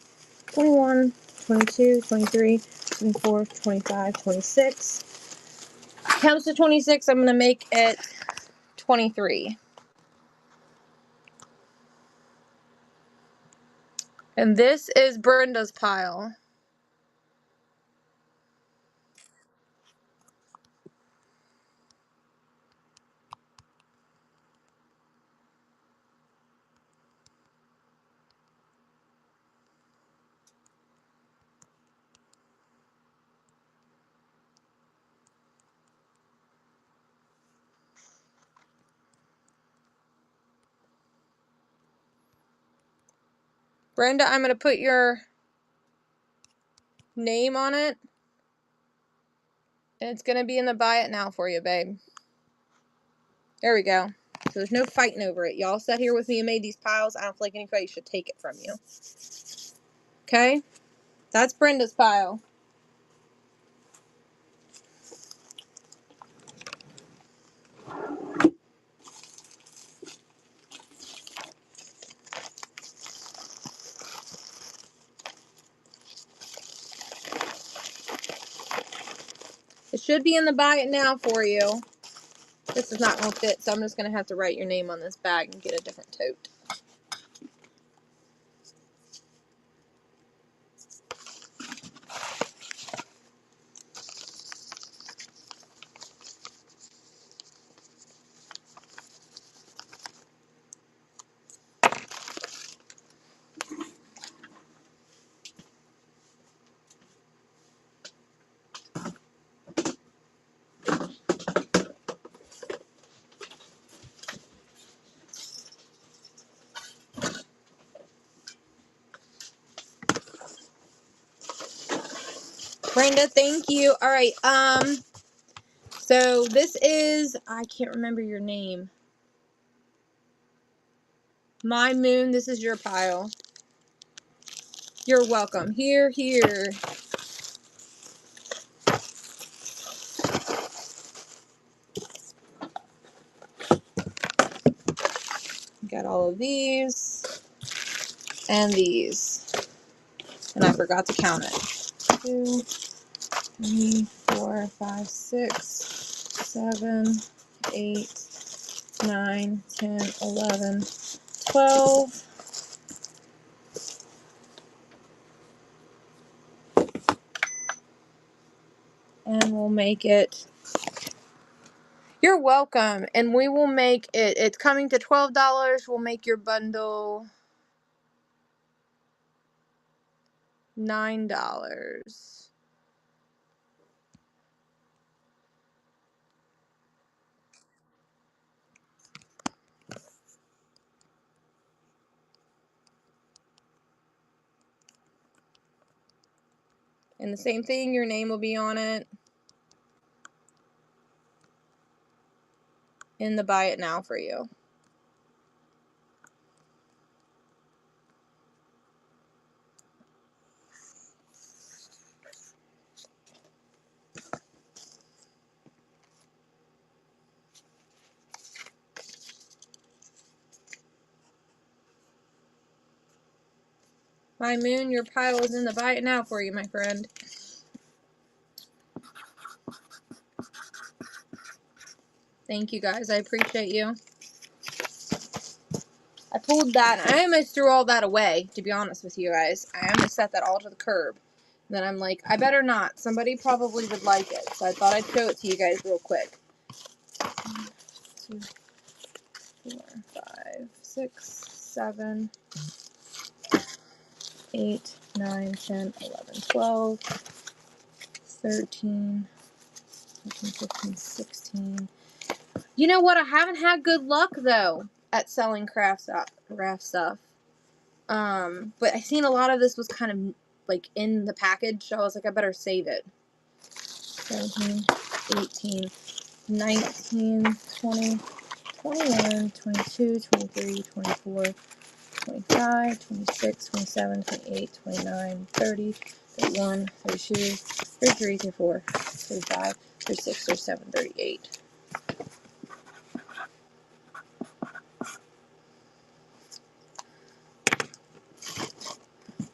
21, 22, 23, 24, 25, 26. Comes to 26, I'm going to make it 23. And this is Brenda's pile. Brenda, I'm going to put your name on it. And it's going to be in the buy it now for you, babe. There we go. So there's no fighting over it. Y'all sat here with me and made these piles. I don't feel like anybody should take it from you. Okay? That's Brenda's pile. It should be in the buy it now for you. This is not going to fit, so I'm just going to have to write your name on this bag and get a different tote. Brenda, thank you. All right, so this is, I can't remember your name. My Moon, this is your pile. You're welcome. Here. Got all of these and these. And I forgot to count it. 2, 3, 4, 5, 6, 7, 8, 9, 10, 11, 12. And we'll make it. You're welcome. And we will make it. It's coming to $12. We'll make your bundle $9. And the same thing, your name will be on it in the buy it now for you. My Moon, your pile is in the buy it now for you, my friend. Thank you guys. I appreciate you. I pulled that. I almost threw all that away, to be honest with you guys. I almost set that all to the curb. Then I'm like, I better not. Somebody probably would like it. So I thought I'd show it to you guys real quick. 1, 2, 4, 5, 6, 7, 8, 9, 10, 11, 12, 13, 14, 15, 16. You know what? I haven't had good luck though at selling craft stuff. But I seen a lot of this was kind of like in the package, so I was like, I better save it. 17, 18, 19, 20, 21, 22, 23, 24, 25, 26, 27, 28, 29, 30, 31, 32, 33, 34, 35, 36, 37, 38.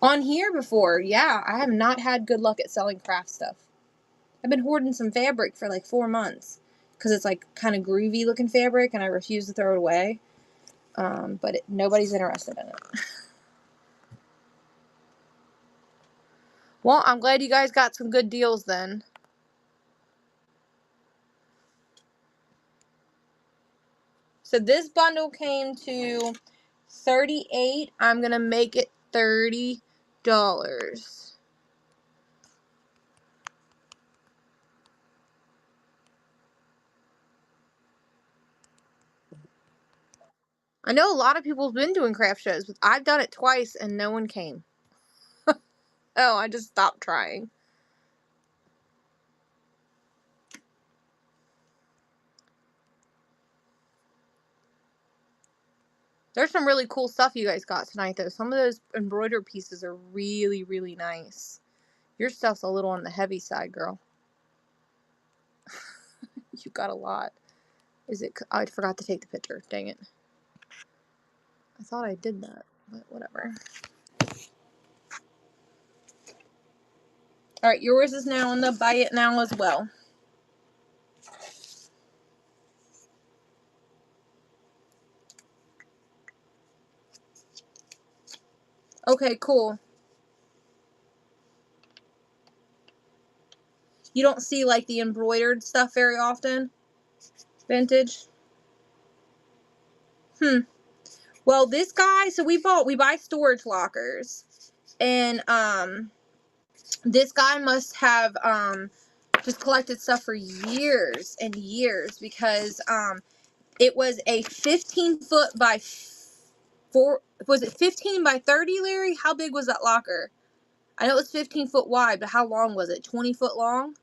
On here before, yeah, I have not had good luck at selling craft stuff. I've been hoarding some fabric for like 4 months because it's like kind of groovy looking fabric and I refuse to throw it away. But nobody's interested in it. Well, I'm glad you guys got some good deals then. So this bundle came to $38. I'm going to make it $30. I know a lot of people have been doing craft shows, but I've done it twice and no one came. Oh, I just stopped trying. There's some really cool stuff you guys got tonight, though. Some of those embroidered pieces are really, really nice. Your stuff's a little on the heavy side, girl. You got a lot. Is it? I forgot to take the picture. Dang it. I thought I did that, but whatever. Alright, yours is now on the buy it now as well. Okay, cool. You don't see like the embroidered stuff very often? Vintage? Well, this guy, so we buy storage lockers. And this guy must have just collected stuff for years and years because it was a 15-foot by 4, was it 15 by 30, Larry? How big was that locker? I know it was 15 foot wide, but how long was it? 20 foot long?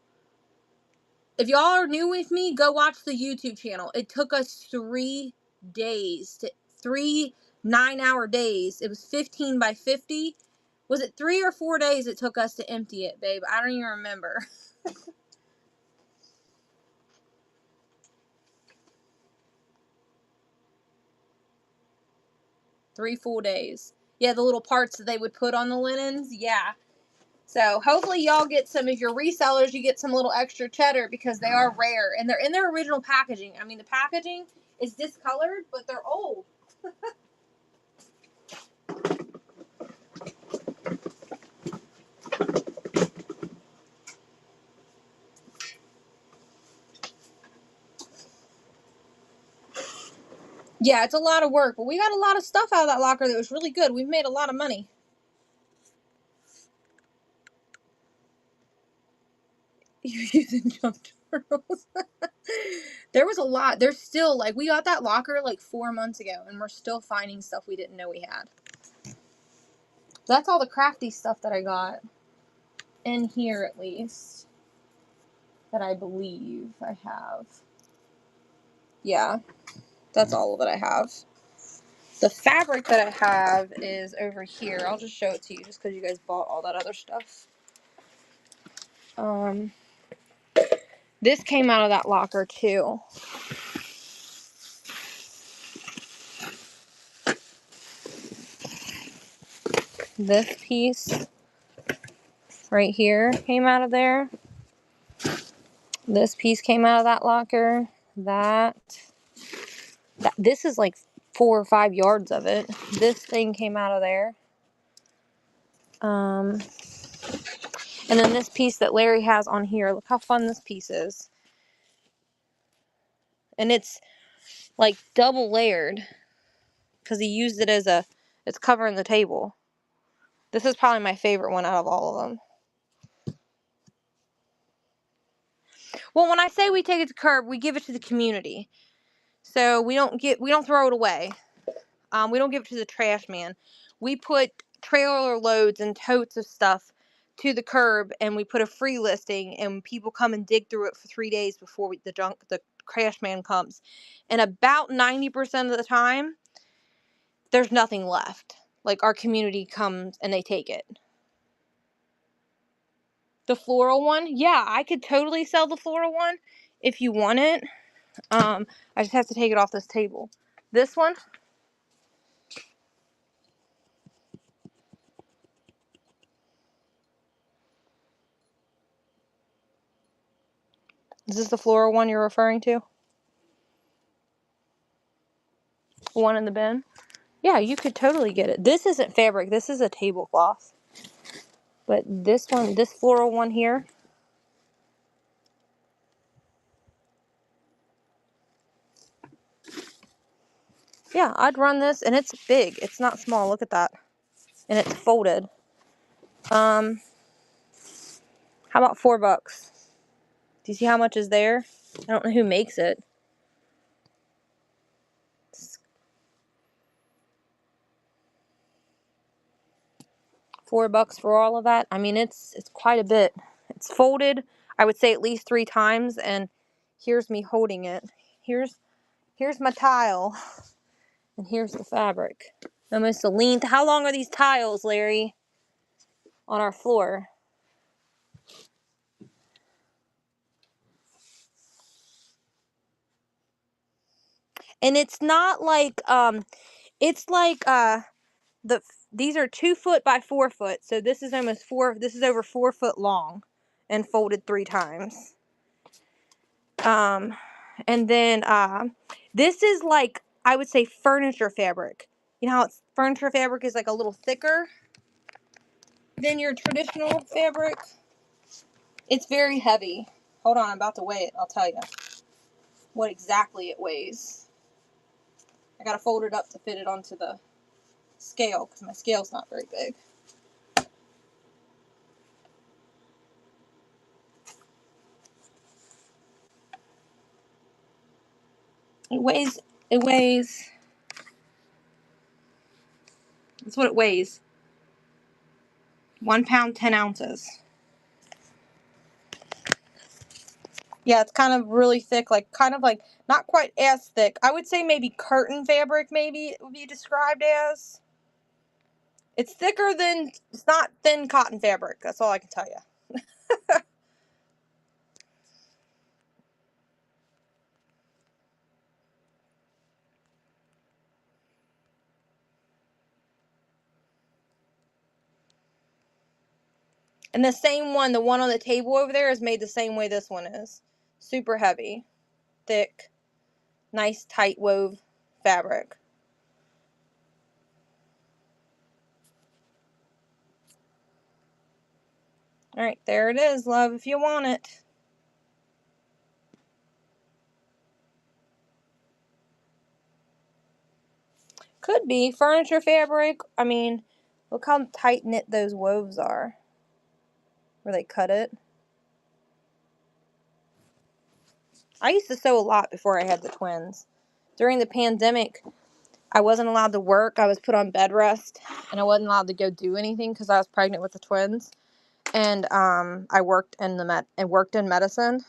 If y'all are new with me, go watch the YouTube channel. It took us 3 days, 3 9-hour days. It was 15 by 50. Was it 3 or 4 days it took us to empty it, babe? I don't even remember. 3 full days. Yeah, the little parts that they would put on the linens. Yeah. So hopefully y'all get some, if you're resellers, you get some little extra cheddar because they are rare and they're in their original packaging. I mean, the packaging is discolored, but they're old. Yeah, it's a lot of work, but we got a lot of stuff out of that locker that was really good. We've made a lot of money. You're using junk turtles. There was a lot. There's still, like, we got that locker like 4 months ago, and we're still finding stuff we didn't know we had. That's all the crafty stuff that I got. In here, at least. That I believe I have. Yeah. That's all that I have. The fabric that I have is over here. I'll just show it to you just because you guys bought all that other stuff. This came out of that locker too. This piece right here came out of there. This piece came out of that locker. This is like 4 or 5 yards of it. This thing came out of there. And then this piece that Larry has on here, look how fun this piece is. And it's like double layered because he used it as it's covering the table. This is probably my favorite one out of all of them. Well, when I say we take it to curb, we give it to the community. So we don't throw it away. We don't give it to the trash man. We put trailer loads and totes of stuff to the curb, and we put a free listing, and people come and dig through it for 3 days before the trash man comes. And about 90% of the time, there's nothing left. Like, our community comes and they take it. The floral one, yeah, I could totally sell the floral one if you want it. I just have to take it off this table. This one, is this the floral one you're referring to? The one in the bin? Yeah, you could totally get it. This isn't fabric. This is a tablecloth. But this one, this floral one here. Yeah, I'd run this, and it's big. It's not small. Look at that. And it's folded. How about $4? Do you see how much is there? I don't know who makes it. $4 for all of that. I mean, it's quite a bit. It's folded, I would say at least 3 times, and here's me holding it. Here's my tile, and here's the fabric. Almost a length. How long are these tiles, Larry, on our floor? And it's not like it's like these are 2 foot by 4 foot, so this is almost 4. This is over 4 foot long, and folded 3 times. And then this is like, I would say, furniture fabric. You know how furniture fabric is like a little thicker than your traditional fabric? It's very heavy. Hold on, I'm about to weigh it. I'll tell you what exactly it weighs. I gotta fold it up to fit it onto the scale because my scale's not very big. It weighs, that's what it weighs. 1 pound, 10 ounces. Yeah, it's kind of really thick, kind of like, not quite as thick. I would say maybe curtain fabric, maybe it would be described as. It's thicker than, it's not thin cotton fabric. That's all I can tell you. And the same one, the one on the table over there, is made the same way this one is. Super heavy, thick, nice tight wove fabric. Alright, there it is, love, if you want it. Could be furniture fabric. I mean, look how tight knit those woves are. Where they cut it. I used to sew a lot before I had the twins. During the pandemic, I wasn't allowed to work. I was put on bed rest, and I wasn't allowed to go do anything because I was pregnant with the twins. And I worked in medicine,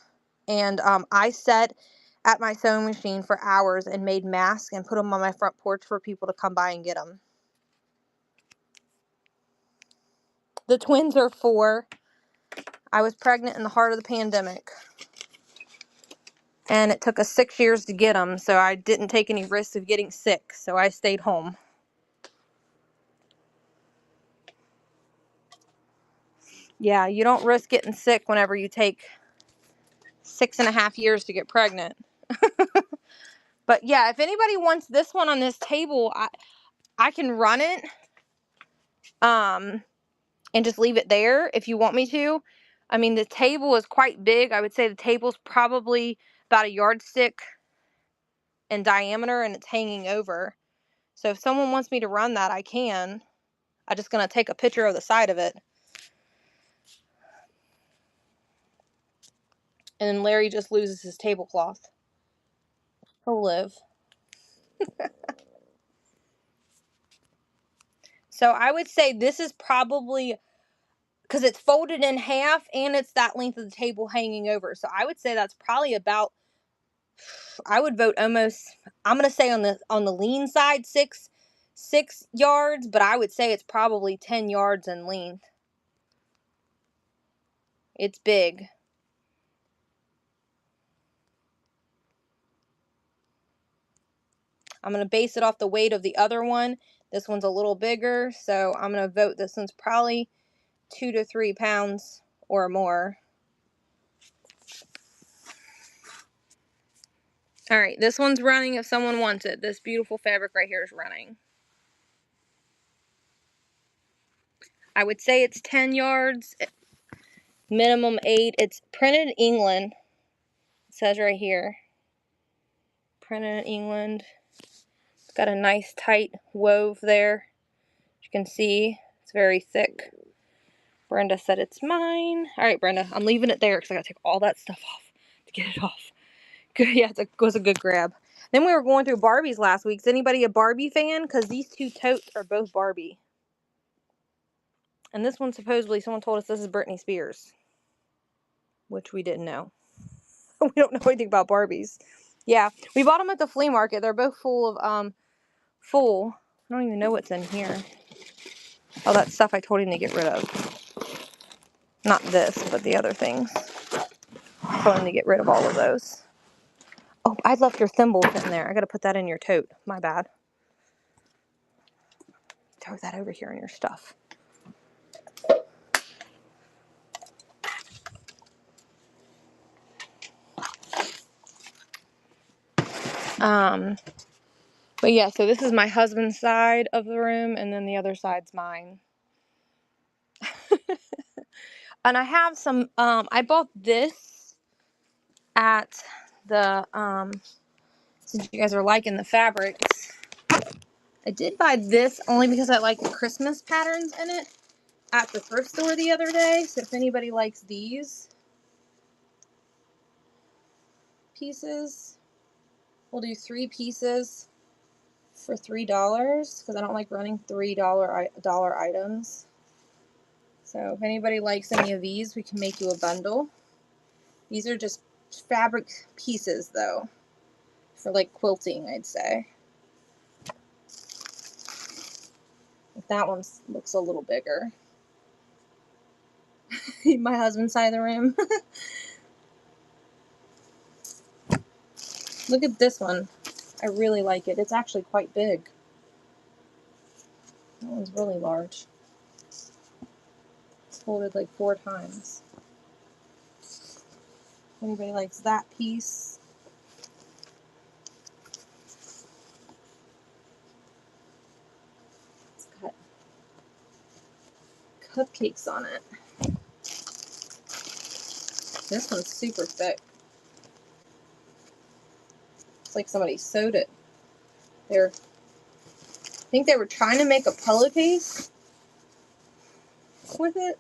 and I sat at my sewing machine for hours and made masks and put them on my front porch for people to come by and get them. The twins are 4. I was pregnant in the heart of the pandemic, and it took us 6 years to get them, so I didn't take any risks of getting sick, so I stayed home. Yeah, you don't risk getting sick whenever you take 6.5 years to get pregnant. But yeah, if anybody wants this one on this table, I can run it. and just leave it there if you want me to. I mean, the table is quite big. I would say the table's probably about a yardstick in diameter, and it's hanging over. So if someone wants me to run that, I can. I'm just going to take a picture of the side of it. And then Larry just loses his tablecloth. He'll live. So I would say this is probably, because it's folded in half and it's that length of the table hanging over. So I would say that's probably about, I would vote almost, I'm going to say on the lean side, six yards, but I would say it's probably 10 yards in length. It's big. I'm going to base it off the weight of the other one. This one's a little bigger, so I'm going to vote this one's probably 2 to 3 pounds or more. All right, this one's running if someone wants it. This beautiful fabric right here is running. I would say it's 10 yards, minimum 8. It's printed in England. It says right here. Printed in England. It's got a nice tight wove there. You can see it's very thick. Brenda said it's mine. All right, Brenda, I'm leaving it there because I got to take all that stuff off to get it off. Good, yeah, it was a good grab. Then we were going through Barbies last week. Is anybody a Barbie fan? Because these two totes are both Barbie. And this one, supposedly, someone told us this is Britney Spears. Which we didn't know. We don't know anything about Barbies. Yeah, we bought them at the flea market. They're both full of, full. I don't even know what's in here. All that stuff I told him to get rid of. Not this, but the other things. I told him to get rid of all of those. Oh, I left your thimbles in there. I gotta put that in your tote. My bad. Throw that over here in your stuff. But yeah, so this is my husband's side of the room, and then the other side's mine. And I have some, I bought this at the, since you guys are liking the fabrics, I did buy this only because I like the Christmas patterns in it at the thrift store the other day. So if anybody likes these pieces, we'll do 3 pieces for $3 because I don't like running $3 items. So if anybody likes any of these, we can make you a bundle. These are just fabric pieces though, for like quilting, I'd say. That one looks a little bigger. My husband's side of the room. Look at this one. I really like it. It's actually quite big. That one's really large. It's folded like 4 times. Anybody likes that piece? It's got cupcakes on it. This one's super thick. It's like somebody sewed it. I think they were trying to make a pillowcase with it.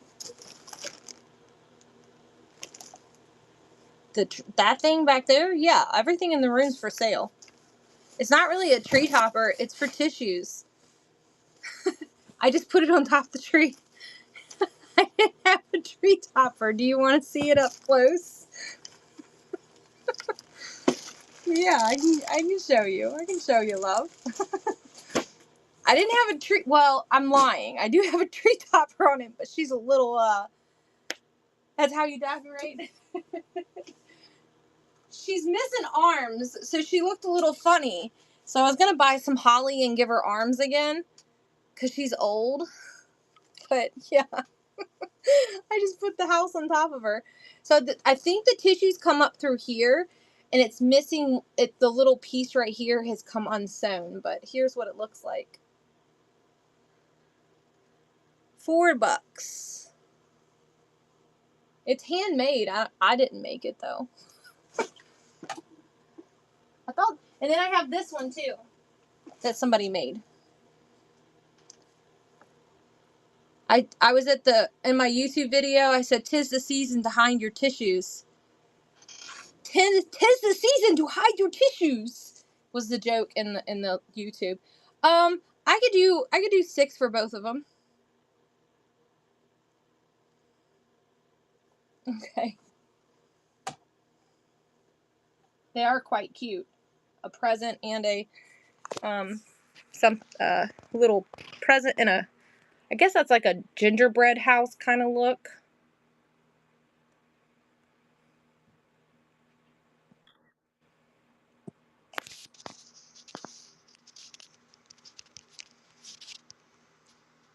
That thing back there, yeah, everything in the room's for sale. It's not really a tree topper, it's for tissues. I just put it on top of the tree. I didn't have a tree topper. Do you want to see it up close? Yeah, I can show you. I can show you, love. I didn't have a tree. Well, I'm lying. I do have a tree topper on it, but she's a little. That's how you decorate. She's missing arms, so she looked a little funny. So I was gonna buy some holly and give her arms again, cause she's old. But yeah, I just put the house on top of her. So I think the tissues come up through here, and it's missing. The little piece right here has come unsewn. But here's what it looks like. $4. It's handmade. I didn't make it though. I thought, and then I have this one too that somebody made. I was in my YouTube video, I said, "'Tis the season to hide your tissues." Tis the season to hide your tissues was the joke in the YouTube. I could do 6 for both of them. Okay. They are quite cute. A present and a some little present in a, I guess that's like a gingerbread house kind of look.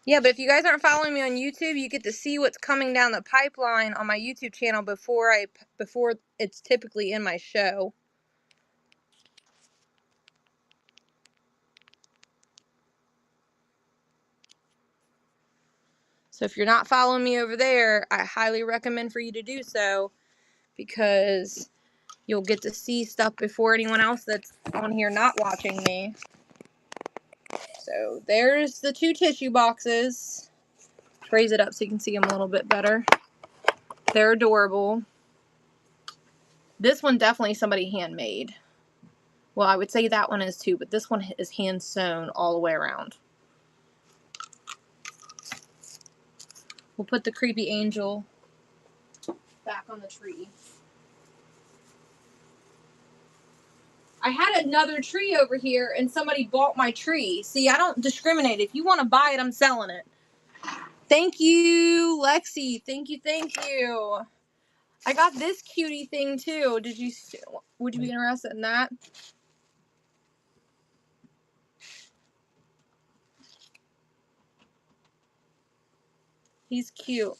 Yeah, but if you guys aren't following me on YouTube, you get to see what's coming down the pipeline on my YouTube channel before it's typically in my show. So if you're not following me over there, I highly recommend for you to do so, because you'll get to see stuff before anyone else that's on here not watching me. So there's the 2 tissue boxes. Raise it up so you can see them a little bit better. They're adorable. This one definitely somebody handmade. Well, I would say that one is too, but this one is hand sewn all the way around. We'll put the creepy angel back on the tree. I had another tree over here and somebody bought my tree. See, I don't discriminate. If you want to buy it, I'm selling it. Thank you, Lexi. Thank you, thank you. I got this cutie thing too. Would you be interested in that? He's cute.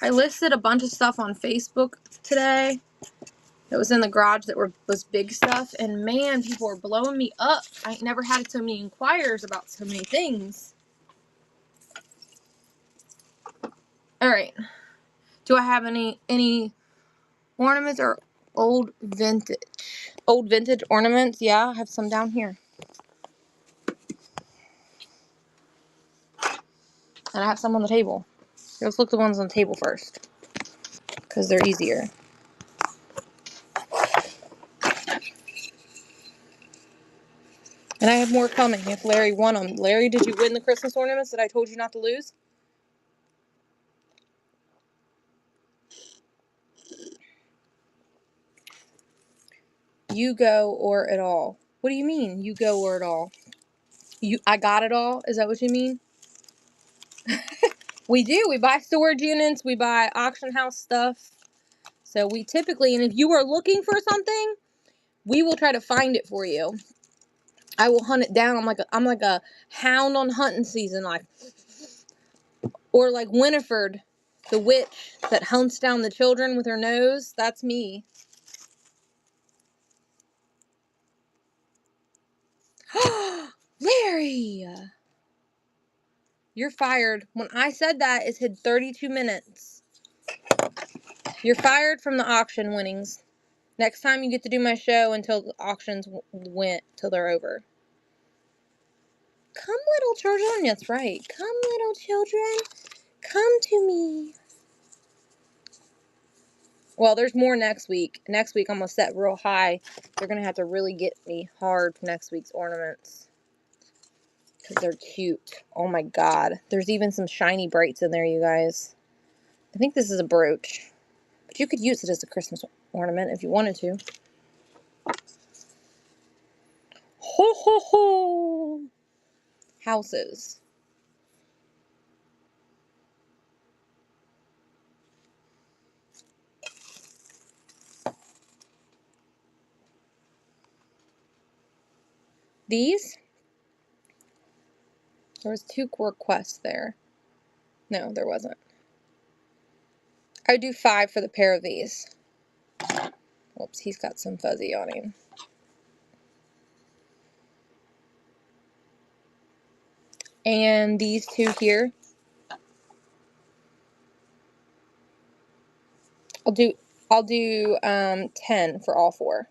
I listed a bunch of stuff on Facebook today that was in the garage that was big stuff, and man, people are blowing me up. I ain't never had so many inquiries about so many things. All right. Do I have any ornaments or old vintage ornaments? Yeah, I have some down here. And I have some on the table. Let's look at the ones on the table first, because they're easier. And I have more coming if Larry won them. Larry, did you win the Christmas ornaments that I told you not to lose? You go or it all. What do you mean, you go or it all? I got it all? Is that what you mean? We do. We buy storage units. We buy auction house stuff. So we typically, and if you are looking for something, we will try to find it for you. I will hunt it down. I'm like a hound on hunting season, or like Winifred, the witch that hunts down the children with her nose. That's me. Larry, you're fired. When I said that, it had 32 minutes. You're fired from the auction winnings. Next time you get to do my show until the auctions went, till they're over. Come, little children. That's right. Come, little children. Come to me. Well, there's more next week. Next week I'm going to set real high. They're going to have to really get me hard for next week's ornaments, because they're cute. Oh my god. There's even some shiny brights in there, you guys. I think this is a brooch, but you could use it as a Christmas ornament if you wanted to. Ho ho ho! Houses. These? There was 2 requests there. No, there wasn't. I would do 5 for the pair of these. Whoops, he's got some fuzzy on him. And these two here. I'll do 10 for all 4.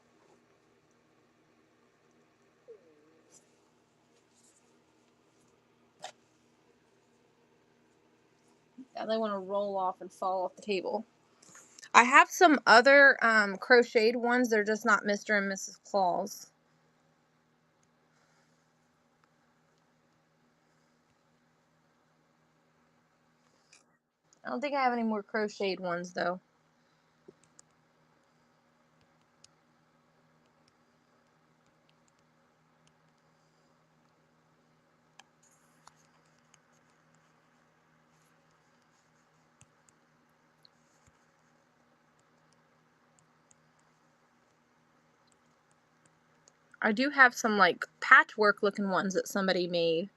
Now they want to roll off and fall off the table. I have some other crocheted ones. They're just not Mr. and Mrs. Claus. I don't think I have any more crocheted ones though. I do have some like patchwork looking ones that somebody made.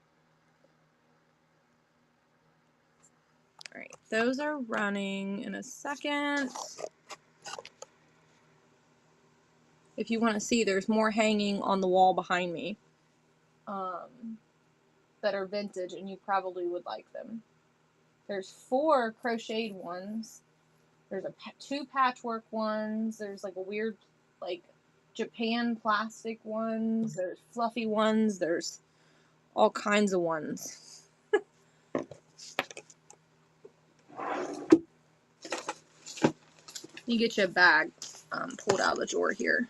Alright, those are running in a second. If you want to see, there's more hanging on the wall behind me that are vintage, and you probably would like them. There's 4 crocheted ones. There's 2 patchwork ones. There's like a weird like Japan plastic ones. There's fluffy ones. There's all kinds of ones. You get you a bag pulled out of the drawer here.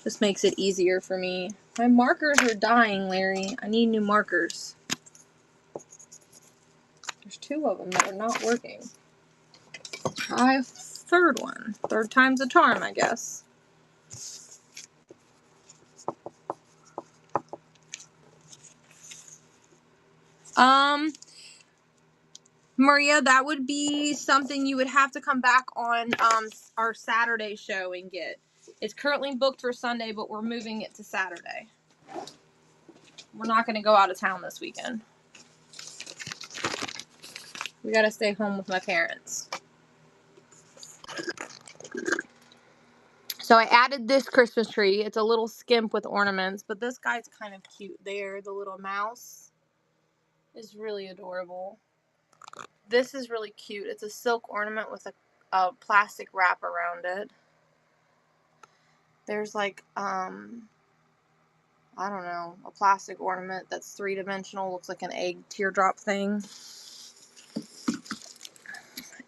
This makes it easier for me. My markers are dying, Larry. I need new markers. There's 2 of them that are not working. Try a third one. Third time's a charm, I guess. Maria, that would be something you would have to come back on our Saturday show and get. It's currently booked for Sunday, but we're moving it to Saturday. We're not going to go out of town this weekend. We got to stay home with my parents. So I added this Christmas tree. It's a little skimp with ornaments, but this guy's kind of cute there. The little mouse is really adorable. This is really cute. It's a silk ornament with a plastic wrap around it. There's like, I don't know, a plastic ornament that's 3-dimensional. Looks like an egg teardrop thing.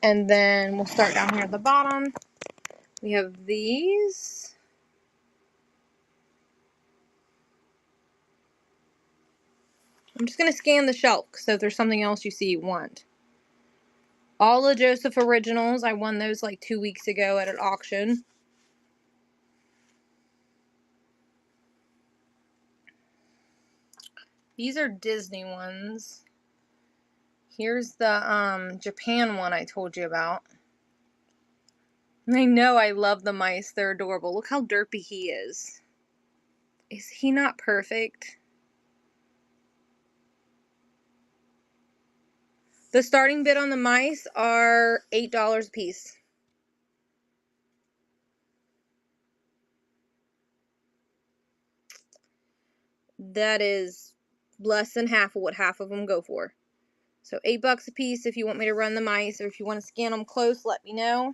And then we'll start down here at the bottom. We have these. I'm just going to scan the shelf, so if there's something else you see you want. All the Joseph Originals. I won those like 2 weeks ago at an auction. These are Disney ones. Here's the Japan one I told you about. I know I love the mice. They're adorable. Look how derpy he is. Is he not perfect? The starting bid on the mice are $8 a piece. That is less than half of what half of them go for. So $8 a piece if you want me to run the mice, or if you want to scan them close, let me know.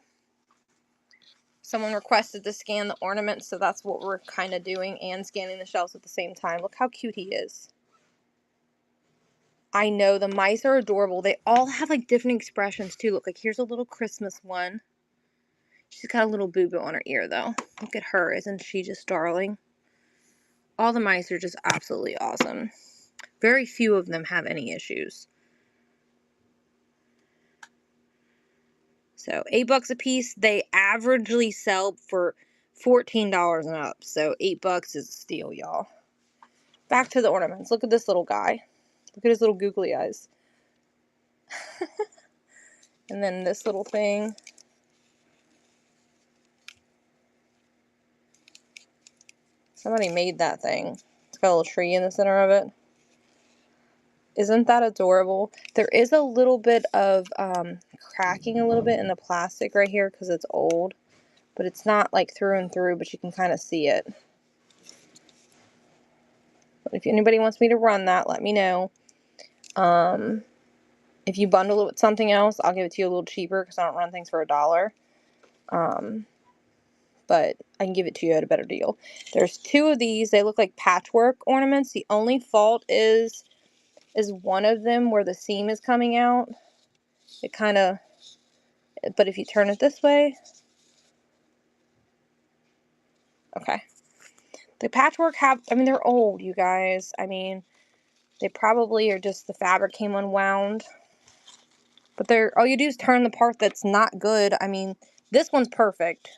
Someone requested to scan the ornaments, so that's what we're kind of doing, and scanning the shelves at the same time. Look how cute he is. I know, the mice are adorable. They all have like different expressions too. Look, like here's a little Christmas one. She's got a little boo-boo on her ear though. Look at her. Isn't she just darling? All the mice are just absolutely awesome. Very few of them have any issues. So $8 a piece. They averagely sell for $14 and up. So $8 is a steal, y'all. Back to the ornaments. Look at this little guy. Look at his little googly eyes. And then this little thing. Somebody made that thing. It's got a little tree in the center of it. Isn't that adorable? There is a little bit of cracking a little bit in the plastic right here because it's old. But it's not like through and through, but you can kind of see it. But if anybody wants me to run that, let me know. If you bundle it with something else, I'll give it to you a little cheaper because I don't run things for $1. But I can give it to you at a better deal. There's 2 of these. They look like patchwork ornaments. The only fault is one of them where the seam is coming out. It kind of, but if you turn it this way, okay. The patchwork I mean, they're old, you guys. I mean, they probably are just the fabric came unwound. But all you do is turn the part that's not good. I mean, this one's perfect.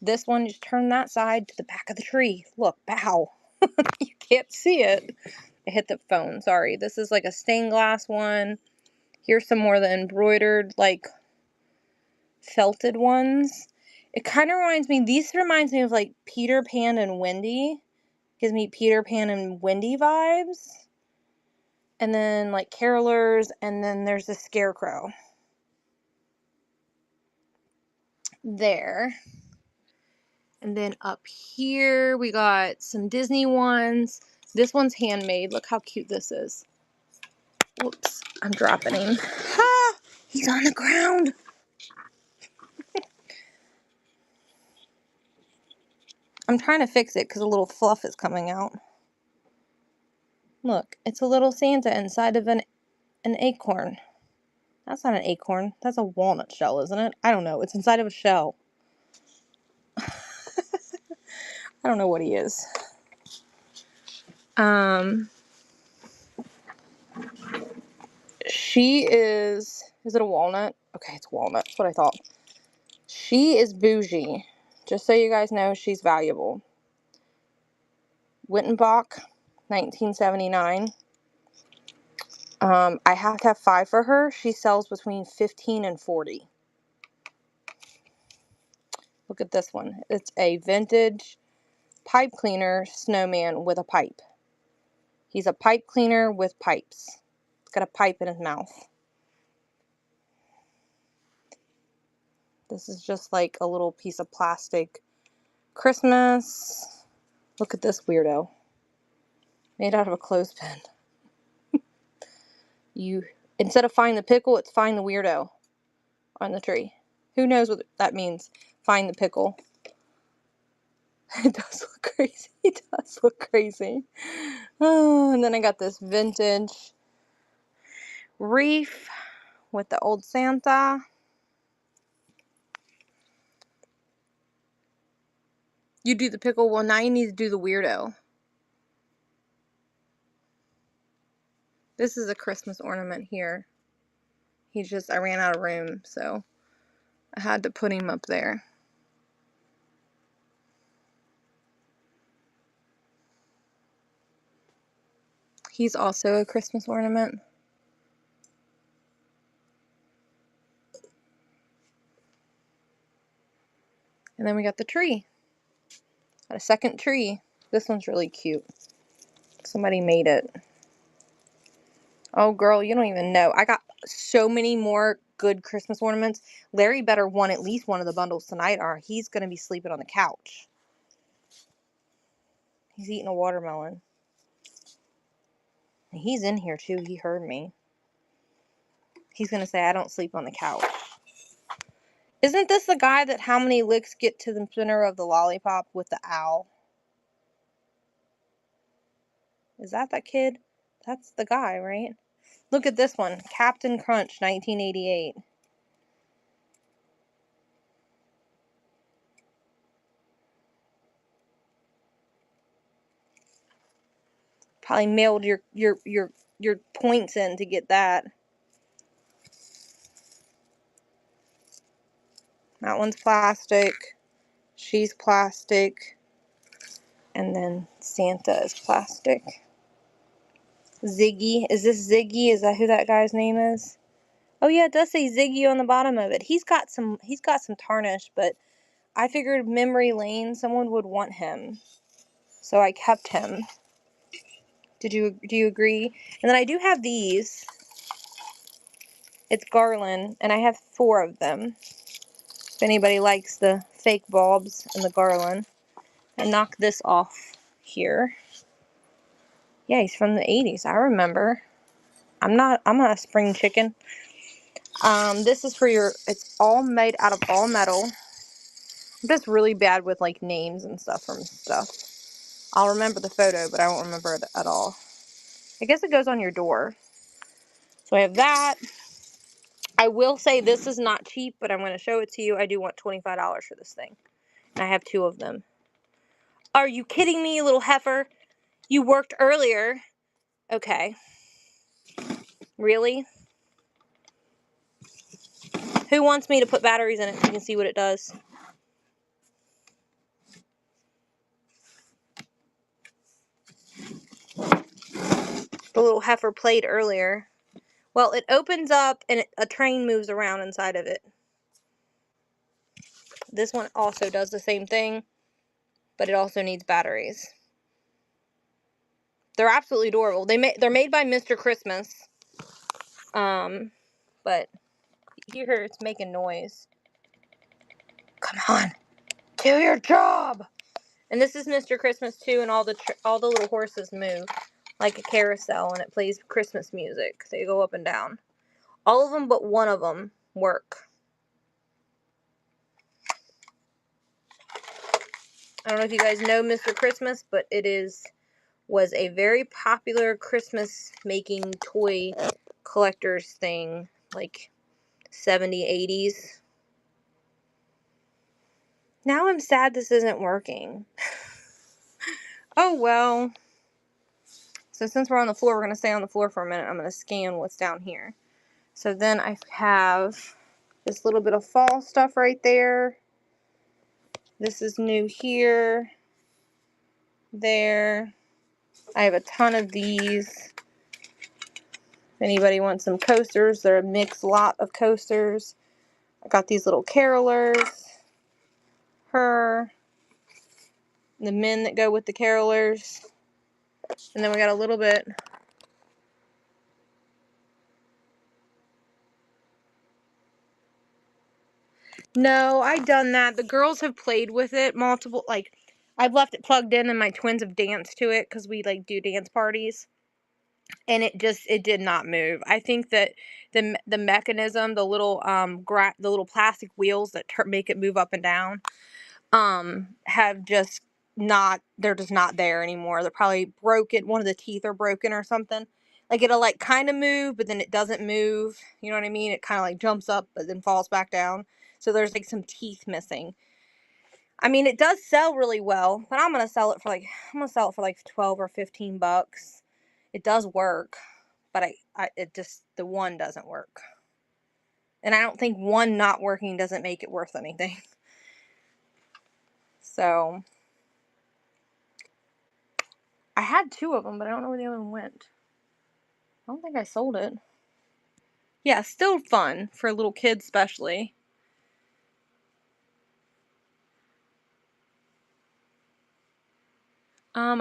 This one, just turn that side to the back of the tree. Look, bow. You can't see it. I hit the phone, sorry. This is like a stained glass one. Here's some more of the embroidered, like, felted ones. It kind of reminds me of like Peter Pan and Wendy. Gives me Peter Pan and Wendy vibes. And then like carolers, and then there's the scarecrow. There. And then up here we got some Disney ones. This one's handmade. Look how cute this is. Whoops, I'm dropping him. Ah, he's on the ground. I'm trying to fix it because a little fluff is coming out. Look, it's a little Santa inside of an acorn. That's not an acorn. That's a walnut shell, isn't it? I don't know. It's inside of a shell. I don't know what he is. She is it a walnut? Okay, it's walnut. That's what I thought. She is bougie. Just so you guys know, she's valuable. Wittenbach, 1979. I have to have 5 for her. She sells between 15 and 40. Look at this one. It's a vintage pipe cleaner snowman with a pipe. He's a pipe cleaner with pipes. He's got a pipe in his mouth. This is just like a little piece of plastic Christmas. Look at this weirdo. Made out of a clothespin. Instead of find the pickle, it's find the weirdo on the tree. Who knows what that means? Find the pickle. It does look crazy. It does look crazy. Oh, and then I got this vintage wreath with the old Santa. You do the pickle. Well, now you need to do the weirdo. This is a Christmas ornament here. I ran out of room, so I had to put him up there. He's also a Christmas ornament. And then we got the tree. Got a second tree. This one's really cute. Somebody made it. Oh, girl, you don't even know. I got so many more good Christmas ornaments. Larry better want at least one of the bundles tonight, or he's going to be sleeping on the couch. He's eating a watermelon. He's in here, too. He heard me. He's going to say, I don't sleep on the couch. Isn't this the guy that how many licks get to the center of the lollipop with the owl? Is that kid? That's the guy, right? Look at this one. Captain Crunch, 1988. Probably mailed your points in to get that. That one's plastic. She's plastic. And then Santa is plastic. Ziggy. Is this Ziggy? Is that who that guy's name is? Oh yeah, it does say Ziggy on the bottom of it. He's got some tarnish, but I figured memory lane, someone would want him. So I kept him. Do you agree? And then I do have these. It's garland, and I have 4 of them. If anybody likes the fake bulbs and the garland. I knock this off here. Yeah, he's from the 80s. I remember. I'm not a spring chicken. This is for your, it's all made out of all metal. I'm just really bad with like names and stuff from stuff. I'll remember the photo, but I won't remember it at all. I guess it goes on your door. So I have that. I will say this is not cheap, but I'm going to show it to you. I do want $25 for this thing. And I have 2 of them. Are you kidding me, you little heifer? You worked earlier. Okay. Really? Who wants me to put batteries in it so you can see what it does? The little heifer played earlier. Well, it opens up and a train moves around inside of it. This one also does the same thing, but it also needs batteries. They're absolutely adorable. They're made by Mr. Christmas. But you hear it's making noise. Come on, do your job. And this is Mr. Christmas too, and all the little horses move like a carousel, and it plays Christmas music. They go up and down. All of them but one of them work. I don't know if you guys know Mr. Christmas, but was a very popular Christmas making toy collector's thing, like 70s, 80s. Now I'm sad this isn't working. Oh well. So since we're on the floor, we're going to stay on the floor for a minute. I'm going to scan what's down here. So then I have this little bit of fall stuff right there. This is new here. There. I have a ton of these. If anybody wants some coasters, they're a mixed lot of coasters. I got these little carolers. Her. The men that go with the carolers. And then we got a little bit. No, I've done that. The girls have played with it multiple, like, I've left it plugged in and my twins have danced to it because we, like, do dance parties. And it did not move. I think that the mechanism, the little, the little plastic wheels that make it move up and down, have just not, they're just not there anymore. They're probably broken. One of the teeth are broken or something. Like, it'll, like, kind of move, but then it doesn't move. You know what I mean? It kind of, like, jumps up, but then falls back down. So there's, like, some teeth missing. I mean, it does sell really well, but I'm going to sell it for, like, 12 or 15 bucks. It does work, but the one doesn't work. And I don't think one not working doesn't make it worth anything. So I had 2 of them, but I don't know where the other one went. I don't think I sold it. Yeah, still fun for little kids especially.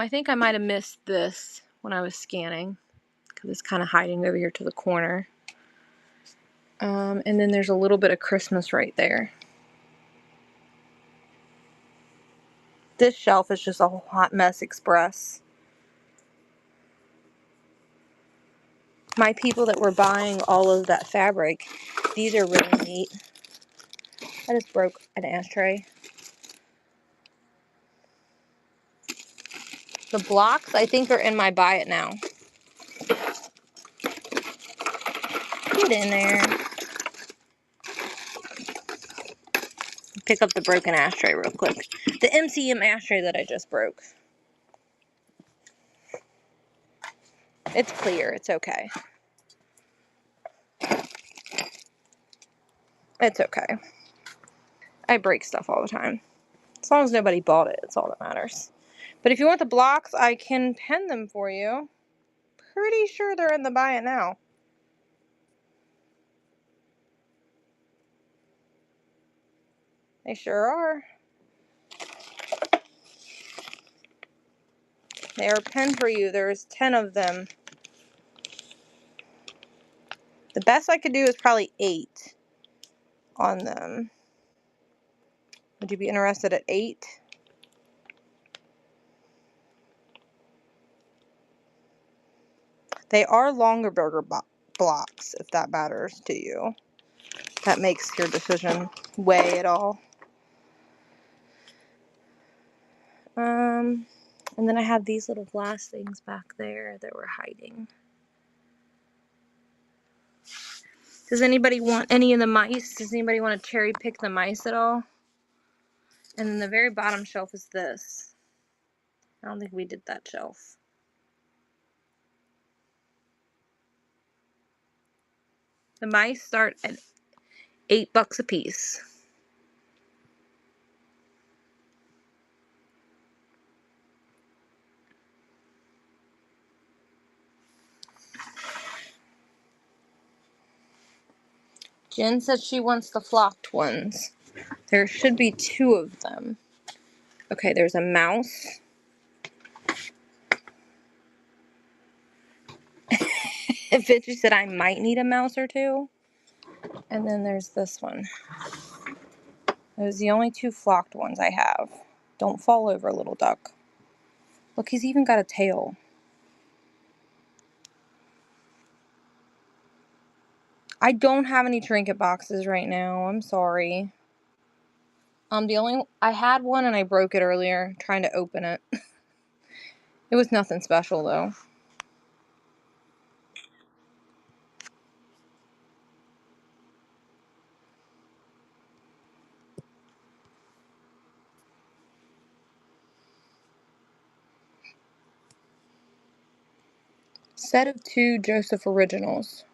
I think I might have missed this when I was scanning because it's kind of hiding over here to the corner. And then there's a little bit of Christmas right there. This shelf is just a hot mess express. My people that were buying all of that fabric, these are really neat. I just broke an ashtray. The blocks, I think, are in my buy it now. Get in there. Pick up the broken ashtray real quick. The MCM ashtray that I just broke. It's clear. It's okay. It's okay. I break stuff all the time. As long as nobody bought it, it's all that matters. But if you want the blocks, I can pen them for you. Pretty sure they're in the buy it now. They sure are. They are penned for you. There's 10 of them. The best I could do is probably 8 on them. Would you be interested at 8? They are longer burger blocks, if that matters to you. That makes your decision weigh at all. And then I have these little glass things back there that we're hiding. Does anybody want any of the mice? Does anybody want to cherry pick the mice at all? And then the very bottom shelf is this. I don't think we did that shelf. The mice start at $8 a piece. Jen said she wants the flocked ones. There should be 2 of them. Okay, there's a mouse. Fitchy said I might need a mouse or 2. And then there's this one. Those are the only 2 flocked ones I have. Don't fall over, little duck. Look, he's even got a tail. I don't have any trinket boxes right now. I'm sorry. I had one and I broke it earlier trying to open it. It was nothing special though. Set of 2 Joseph Originals.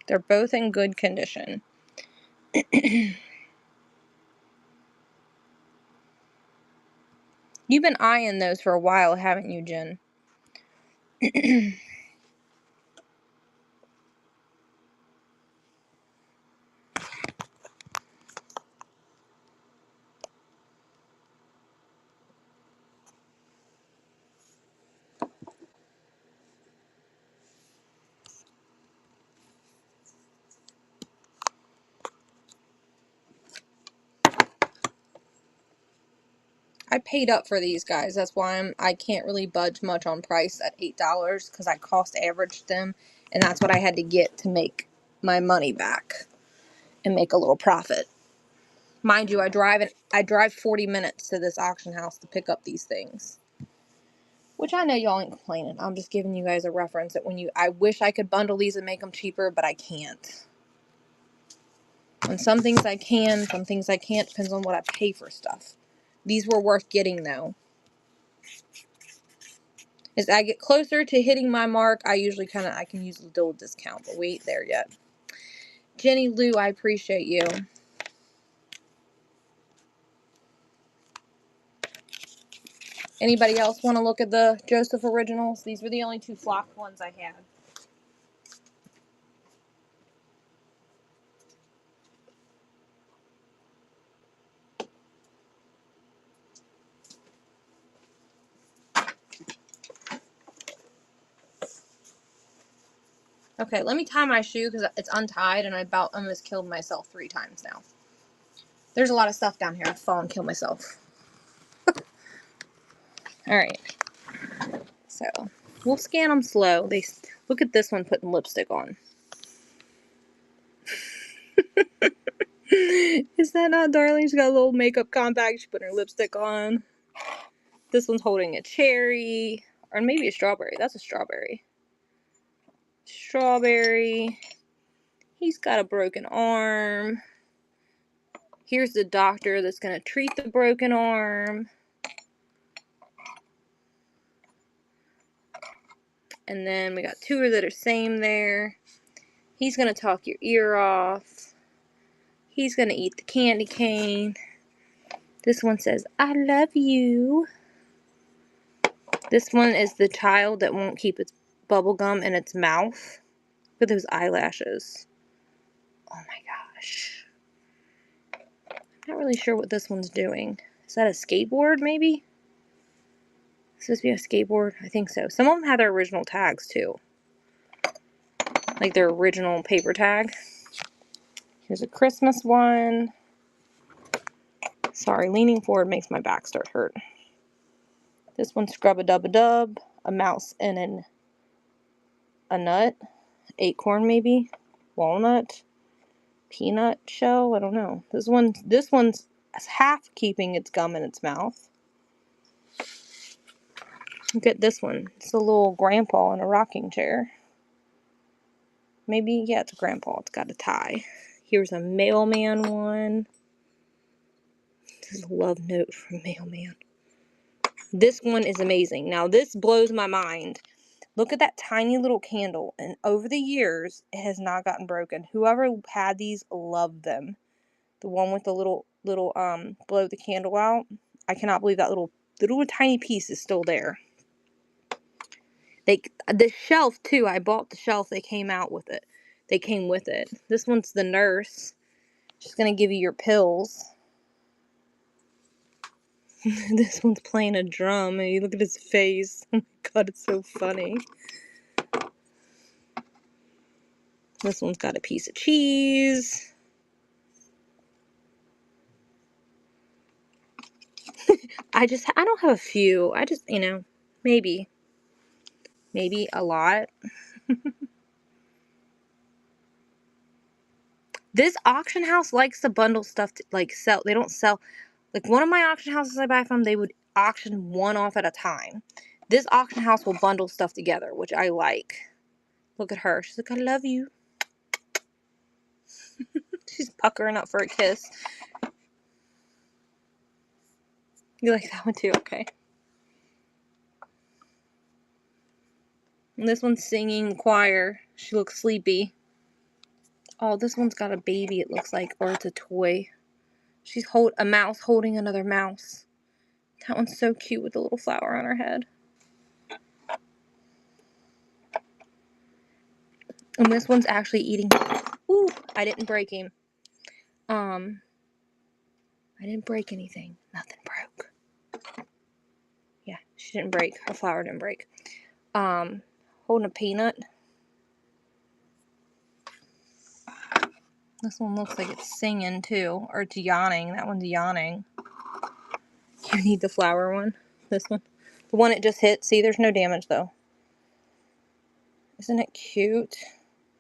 They're both in good condition. You've been eyeing those for a while, haven't you, Jen? I paid up for these guys. That's why I can't really budge much on price at $8 because I cost averaged them, and that's what I had to get to make my money back and make a little profit. Mind you, I drive 40 minutes to this auction house to pick up these things. Which I know y'all ain't complaining. I'm just giving you guys a reference that I wish I could bundle these and make them cheaper, but I can't. And some things I can, some things I can't. Depends on what I pay for stuff. These were worth getting though. As I get closer to hitting my mark, I usually I can use a little discount, but we ain't there yet. Jenny Lou, I appreciate you. Anybody else want to look at the Joseph Originals? These were the only 2 flocked ones I had. Okay, let me tie my shoe because it's untied and I about almost killed myself 3 times now. There's a lot of stuff down here. I'll fall and kill myself. Alright. So, we'll scan them slow. Look at this one putting lipstick on. Is that not darling? She's got a little makeup compact. She's putting her lipstick on. This one's holding a cherry. Or maybe a strawberry. That's a strawberry. Strawberry. He's got a broken arm. Here's the doctor that's going to treat the broken arm. And then we got 2 that are same there. He's going to talk your ear off. He's going to eat the candy cane. This one says, I love you. This one is the child that won't keep its bubble gum in its mouth. Look at those eyelashes. Oh my gosh. I'm not really sure what this one's doing. Is that a skateboard maybe? It's supposed to be a skateboard? I think so. Some of them have their original tags too. Like their original paper tag. Here's a Christmas one. Sorry, leaning forward makes my back start hurt. This one's Scrub-a-Dub-a-Dub, a mouse and a nut, acorn maybe, walnut, peanut shell. I don't know. This one's half keeping its gum in its mouth. Look at this one. It's a little grandpa in a rocking chair. Maybe, yeah, it's a grandpa. It's got a tie. Here's a mailman one. This is a love note from mailman. This one is amazing. Now, this blows my mind. Look at that tiny little candle. And over the years, it has not gotten broken. Whoever had these loved them. The one with the little blow the candle out. I cannot believe that little tiny piece is still there. The shelf too. I bought the shelf. They came out with it. They came with it. This one's the nurse. She's gonna give you your pills. This one's playing a drum, and you look at his face. Oh my god, it's so funny. This one's got a piece of cheese. I don't have a few. I just, maybe a lot. This auction house likes to bundle stuff to, like, sell. They don't sell. Like, one of my auction houses I buy from, they would auction one off at a time. This auction house will bundle stuff together, which I like. Look at her. She's like, I love you. She's puckering up for a kiss. You like that one too? Okay. And this one's singing choir. She looks sleepy. Oh, this one's got a baby, it looks like, or it's a toy. She's a mouse holding another mouse. That one's so cute with the little flower on her head. And this one's actually eating. Ooh, I didn't break him. I didn't break anything. Nothing broke. Yeah, she didn't break. Her flower didn't break. Holding a peanut. This one looks like it's singing too, or it's yawning. That one's yawning. You need the flower one. This one. The one it just hit. See, there's no damage though. Isn't it cute?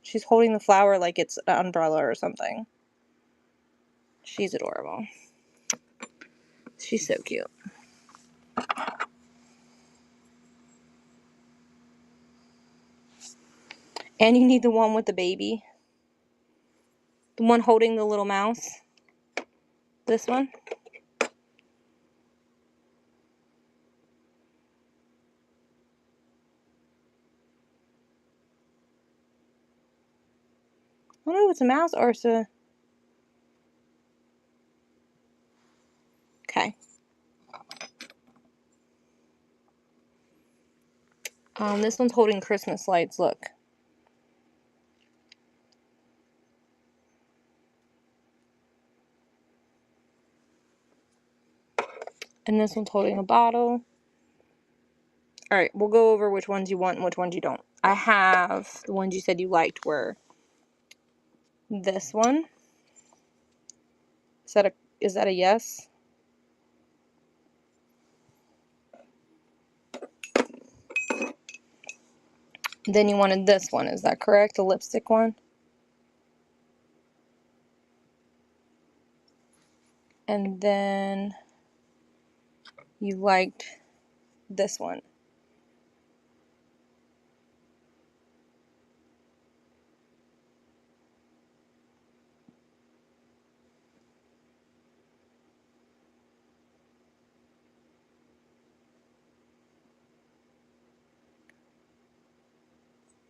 She's holding the flower like it's an umbrella or something. She's adorable. She's so cute. And you need the one with the baby. The one holding the little mouse. This one. I don't know if it's a mouse or it's a... Okay. This one's holding Christmas lights, look. And this one's holding a bottle. Alright, we'll go over which ones you want and which ones you don't. I have the ones you said you liked were this one. Is that a yes? Then you wanted this one, is that correct? The lipstick one? And then you liked this one.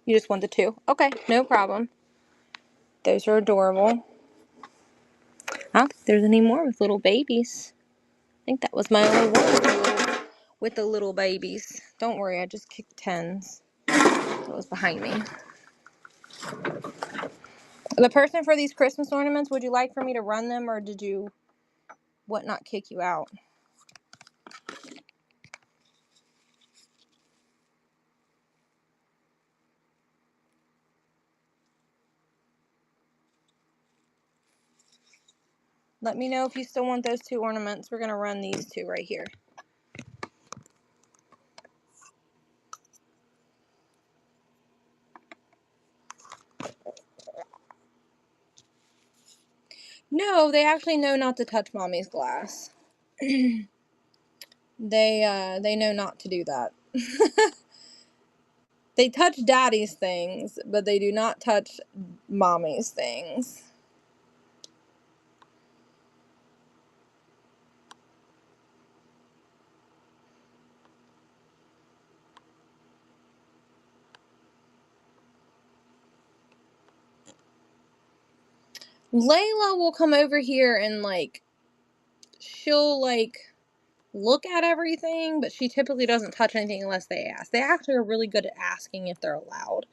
You just want the two? Okay, no problem. Those are adorable. I don't think there's any more with little babies. I think that was my only one with the little babies. Don't worry, I just kicked 10s. That was behind me. The person for these Christmas ornaments, would you like for me to run them, or did you not kick you out? Let me know if you still want those 2 ornaments. We're going to run these 2 right here. No, they actually know not to touch Mommy's glass. They know not to do that. They touch Daddy's things, but they do not touch Mommy's things. Layla will come over here and, like, she'll, like, look at everything, but she typically doesn't touch anything unless they ask. They actually are really good at asking if they're allowed.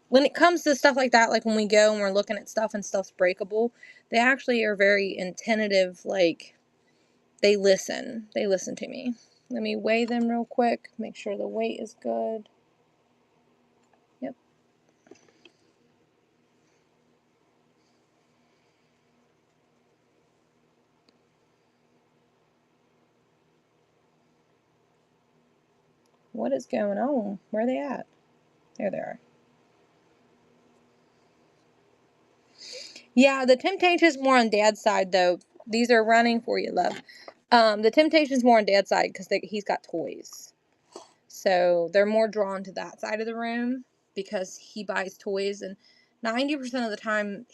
When it comes to stuff like that, like when we go and we're looking at stuff and stuff's breakable, they actually are very attentive, like, they listen. They listen to me. Let me weigh them real quick, make sure the weight is good. Yep. What is going on? Where are they at? There they are. Yeah, the Temptation's more on Dad's side, though. These are running for you, love. The Temptation's more on Dad's side because he's got toys. So they're more drawn to that side of the room because he buys toys. And 90% of the time,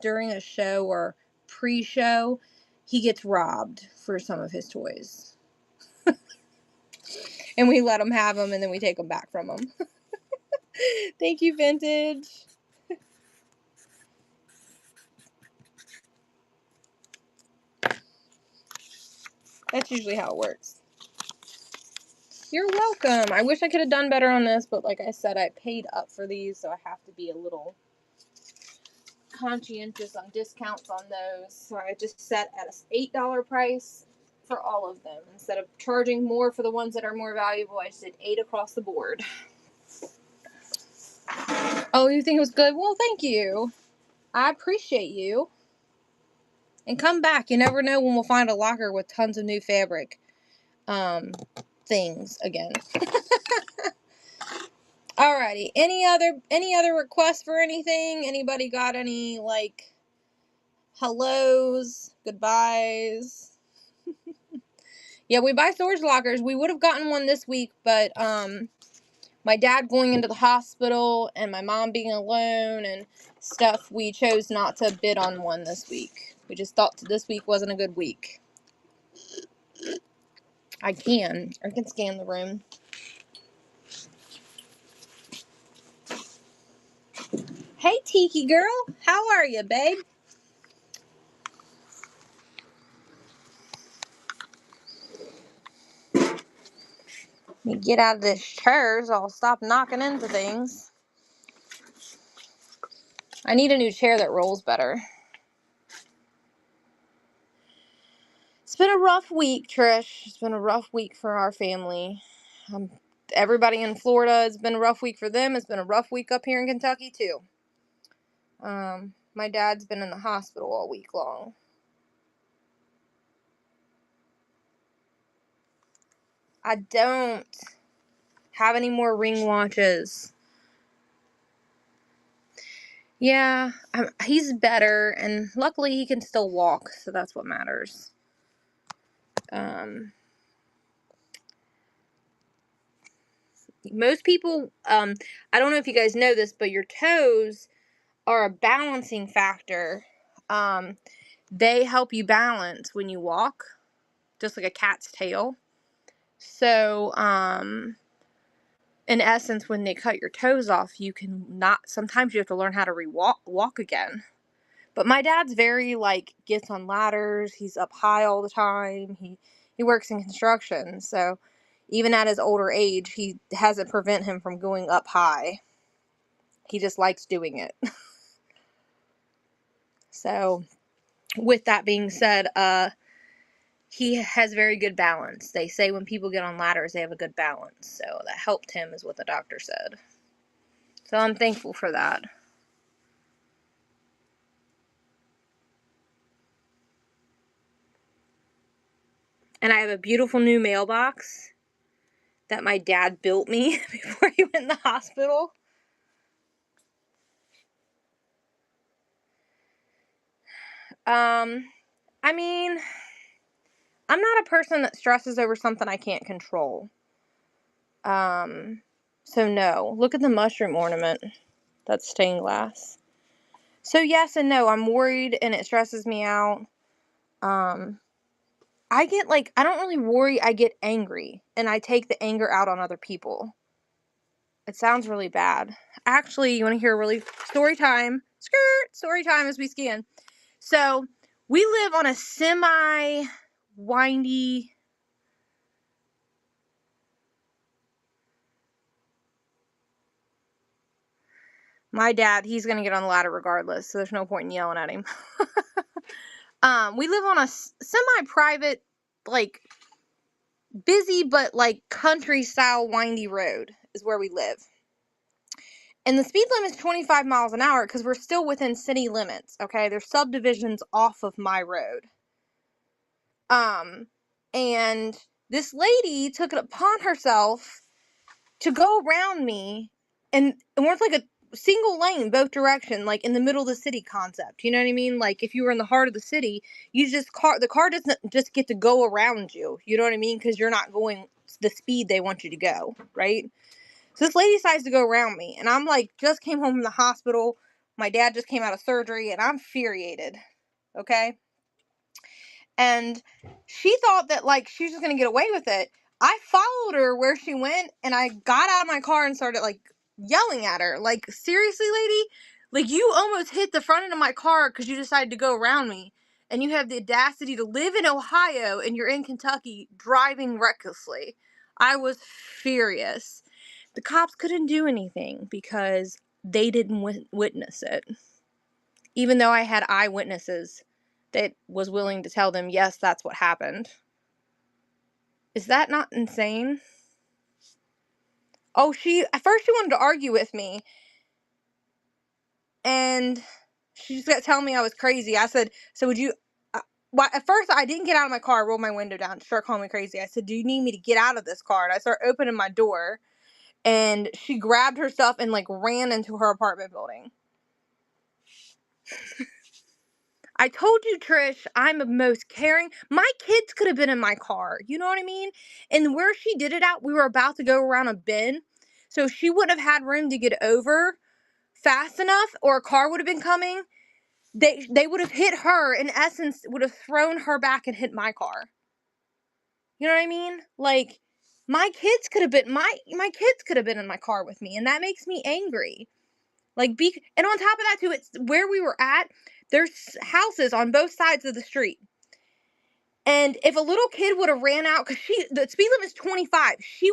during a show or pre-show, he gets robbed for some of his toys. And we let him have them, and then we take them back from him. Thank you, Vintage. That's usually how it works. You're welcome. I wish I could have done better on this, but like I said, I paid up for these, so I have to be a little conscientious on discounts on those. So I just set at an $8 price for all of them. Instead of charging more for the ones that are more valuable, I just did 8 across the board. Oh, you think it was good? Well, thank you. I appreciate you. And come back. You never know when we'll find a locker with tons of new fabric. Things again. Alrighty. Any other requests for anything? Anybody got any, like, hellos, goodbyes? Yeah, we buy storage lockers. We would have gotten one this week, but my dad going into the hospital and my mom being alone and stuff, we chose not to bid on one this week. We just thought this week wasn't a good week. I can scan the room. Hey, Tiki girl. How are you, babe? Let me get out of this chair so I'll stop knocking into things. I need a new chair that rolls better. It's been a rough week, Trish. It's been a rough week for our family. Everybody in Florida, it's been a rough week for them. It's been a rough week up here in Kentucky, too. My dad's been in the hospital all week long. I don't have any more ring watches. Yeah, he's better, and luckily he can still walk, so that's what matters. Most people, I don't know if you guys know this, but your toes are a balancing factor. They help you balance when you walk, just like a cat's tail. So, in essence, when they cut your toes off, sometimes you have to learn how to walk again. But my dad's very, like, gets on ladders, he's up high all the time, he works in construction, so even at his older age, he hasn't prevent him from going up high. He just likes doing it. So, with that being said, he has very good balance. They say when people get on ladders, they have a good balance. So that helped him, is what the doctor said. So I'm thankful for that. And I have a beautiful new mailbox that my dad built me before he went in the hospital. I mean, I'm not a person that stresses over something I can't control. So no. Look at the mushroom ornament. That's stained glass. So yes and no. I'm worried and it stresses me out. I get I don't really worry, I get angry. And I take the anger out on other people. It sounds really bad. Actually, you want to hear a really story time? Skirt! Story time as we scan. So, we live on a semi-windy... My dad, he's going to get on the ladder regardless, so there's no point in yelling at him. We live on a semi-private, busy but, country-style windy road is where we live. And the speed limit is 25 miles an hour because we're still within city limits, okay? There's subdivisions off of my road. And this lady took it upon herself to go around me, and we're a single lane both direction, in the middle of the city concept. You know what I mean? If you were in the heart of the city, the car doesn't just get to go around you. You know what I mean? Because you're not going the speed they want you to go, right? So this lady decides to go around me, and I'm just came home from the hospital. My dad just came out of surgery, and I'm infuriated, okay? And she thought that, she was just going to get away with it. I followed her where she went, and I got out of my car and started, yelling at her. Seriously, lady? You almost hit the front end of my car because you decided to go around me. And you have the audacity to live in Ohio, and you're in Kentucky driving recklessly. I was furious. The cops couldn't do anything because they didn't witness it. Even though I had eyewitnesses that was willing to tell them, yes, that's what happened. Is that not insane? Oh, at first she wanted to argue with me. And she just got telling me I was crazy. I said, so would you... at first, I didn't get out of my car, roll my window down, start calling me crazy. I said, do you need me to get out of this car? And I start opening my door. And she grabbed her stuff and, ran into her apartment building. I told you, Trish, I'm the most caring. My kids could have been in my car. You know what I mean? And where she did it at, we were about to go around a bend. So she wouldn't have had room to get over fast enough, or a car would have been coming. They would have hit her. In essence, would have thrown her back and hit my car. You know what I mean? My kids could have been my kids could have been in my car with me, and that makes me angry. And on top of that too, it's where we were at. There's houses on both sides of the street. And if a little kid would have ran out, because the speed limit is 25. She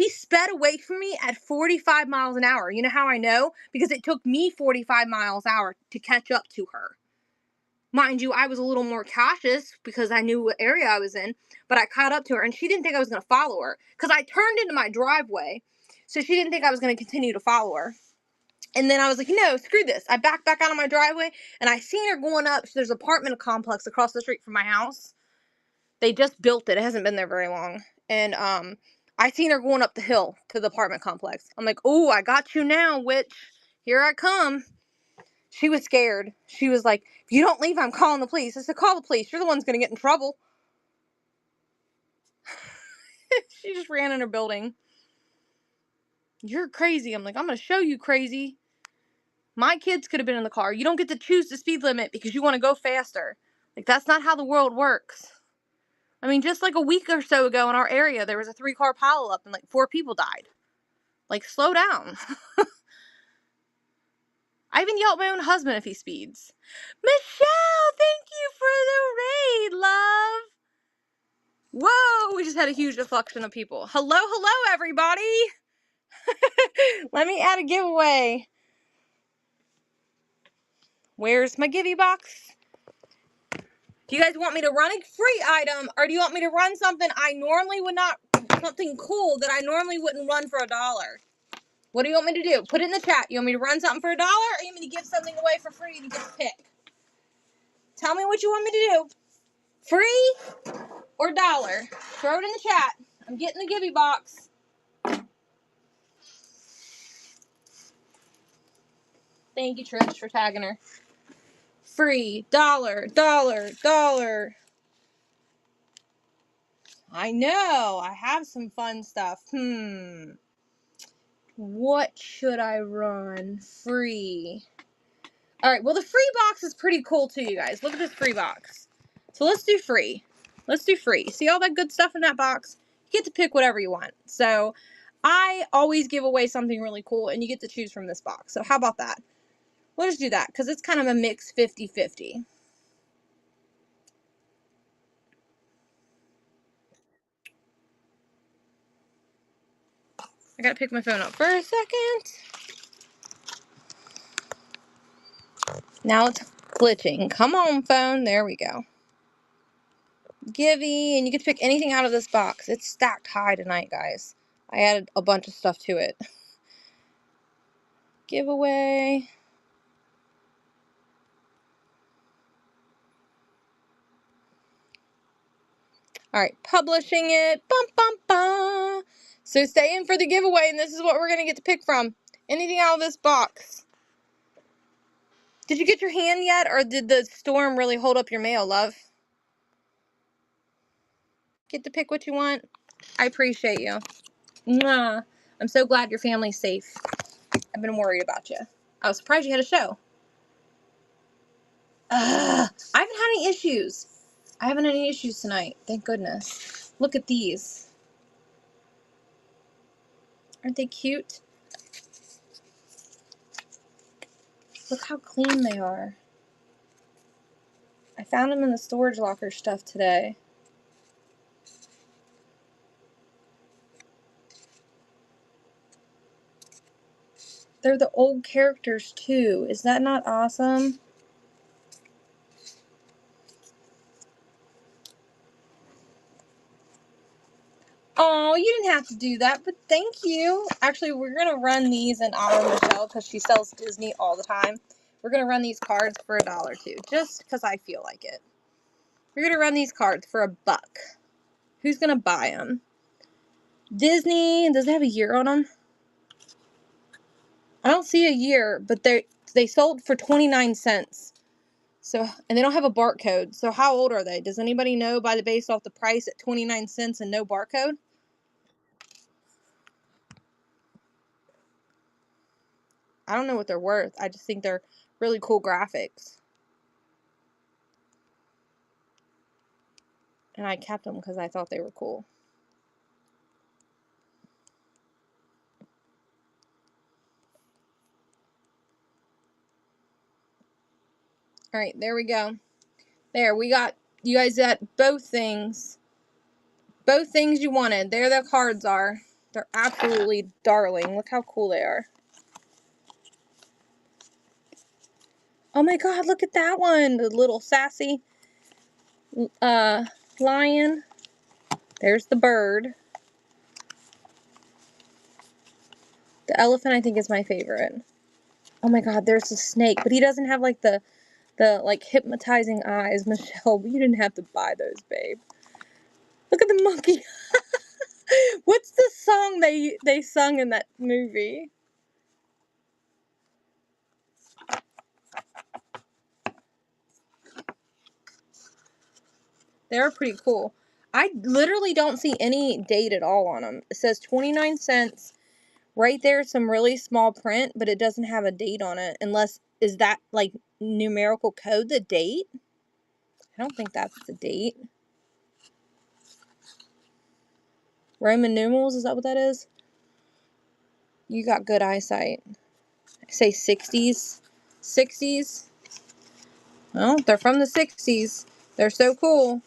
sped away from me at 45 miles an hour. You know how I know? Because it took me 45 miles an hour to catch up to her. Mind you, I was a little more cautious because I knew what area I was in, but I caught up to her, and she didn't think I was going to follow her because I turned into my driveway, so she didn't think I was going to continue to follow her. And then I was like, no, screw this. I backed back out of my driveway, and I seen her going up. So there's an apartment complex across the street from my house. They just built it. It hasn't been there very long. And I seen her going up the hill to the apartment complex. I'm like, oh, I got you now, witch. Here I come. She was scared. She was like, if you don't leave, I'm calling the police. I said, call the police. You're the one's going to get in trouble. She just ran in her building. You're crazy. I'm like, I'm going to show you crazy. My kids could have been in the car. You don't get to choose the speed limit because you want to go faster. That's not how the world works. I mean, just a week or so ago in our area, there was a 3-car pileup and 4 people died. Slow down. I even yell at my own husband if he speeds. Michelle, thank you for the raid, love. Whoa, we just had a huge deflection of people. Hello, everybody. Let me add a giveaway. Where's my givey box? Do you guys want me to run a free item, or do you want me to run something something cool that I normally wouldn't run for $1? What do you want me to do? Put it in the chat. You want me to run something for $1, or you want me to give something away for free and you get to pick? Tell me what you want me to do. Free? or $1? Throw it in the chat. I'm getting the Gibby box. Thank you, Trish, for tagging her. Free. $1. I know. I have some fun stuff. What should I run? Free. Alright, well the free box is pretty cool too, you guys. Look at this free box. So let's do free. Let's do free. See all that good stuff in that box? You get to pick whatever you want. So I always give away something really cool and you get to choose from this box. So how about that? We'll just do that because it's kind of a mix 50-50. I gotta pick my phone up for a second. Now it's glitching. Come on, phone. There we go. Givey, and you get to pick anything out of this box. It's stacked high tonight, guys. I added a bunch of stuff to it. Giveaway. Alright, publishing it. Bum, bum, bum. So stay in for the giveaway, and this is what we're going to get to pick from. Anything out of this box. Did you get your hand yet, or did the storm really hold up your mail, love? Get to pick what you want. I appreciate you. Mwah. I'm so glad your family's safe. I've been worried about you. I was surprised you had a show. I haven't had any issues. I haven't had any issues tonight. Thank goodness. Look at these. Aren't they cute? Look how clean they are. I found them in the storage locker stuff today. They're the old characters too. Is that not awesome? Oh, you didn't have to do that, but thank you. Actually, we're going to run these in honor of Michelle because she sells Disney all the time. We're going to run these cards for $1 too, just because I feel like it. We're going to run these cards for $1. Who's going to buy them? Disney, does it have a year on them? I don't see a year, but they sold for 29 cents. So, and they don't have a barcode. So how old are they? Does anybody know based off the price at 29 cents and no barcode? I don't know what they're worth. I just think they're really cool graphics. And I kept them because I thought they were cool. Alright, there we go. There, we got, you guys got both things. Both things you wanted. There the cards are. They're absolutely darling. Look how cool they are. Oh my god, look at that one. The little sassy lion. There's the bird. The elephant I think is my favorite. Oh my god, there's a snake, but he doesn't have like the like hypnotizing eyes. Michelle, you didn't have to buy those, babe. Look at the monkey. What's the song they sung in that movie? They're pretty cool. I literally don't see any date at all on them. It says 29 cents. Right there, some really small print, but it doesn't have a date on it. Unless, is that like numerical code the date? I don't think that's the date. Roman numerals, is that what that is? You got good eyesight. I say 60s. 60s. Well, they're from the 60s. They're so cool.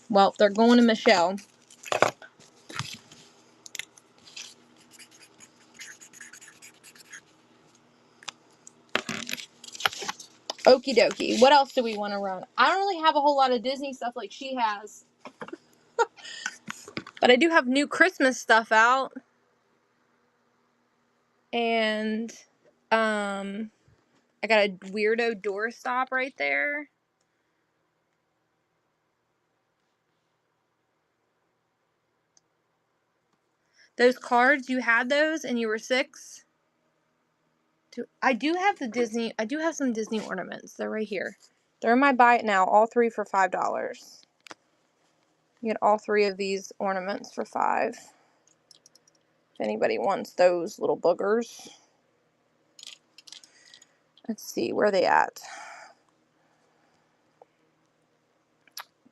Well, they're going to Michelle. Okie dokie. What else do we want to run? I don't really have a whole lot of Disney stuff like she has. But I do have new Christmas stuff out. And, I got a weirdo doorstop right there. Those cards, you had those and you were 6? I do have some Disney ornaments. They're right here. They're in my buy it now. All 3 for $5. You get all 3 of these ornaments for $5. If anybody wants those little boogers. Let's see, where are they at?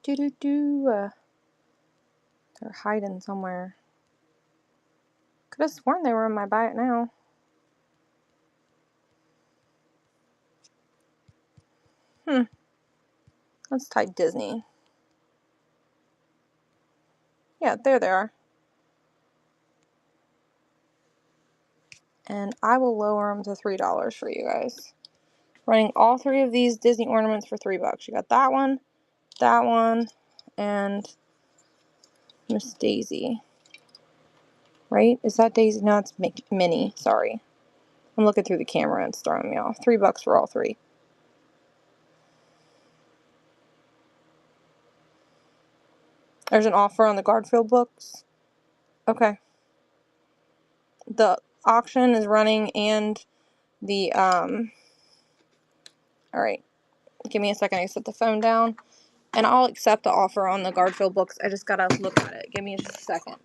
They're hiding somewhere. Could have sworn they were in my buy it now. Let's type Disney. Yeah, there they are. And I will lower them to $3 for you guys. Running all 3 of these Disney ornaments for $3. You got that one, and Miss Daisy. Right? Is that Daisy? No, it's Minnie. Sorry. I'm looking through the camera and it's throwing me off. $3 for all 3. There's an offer on the Garfield books. Okay. The auction is running and the, alright. Give me a second. I set the phone down. And I'll accept the offer on the Garfield books. I just gotta look at it. Give me just a second.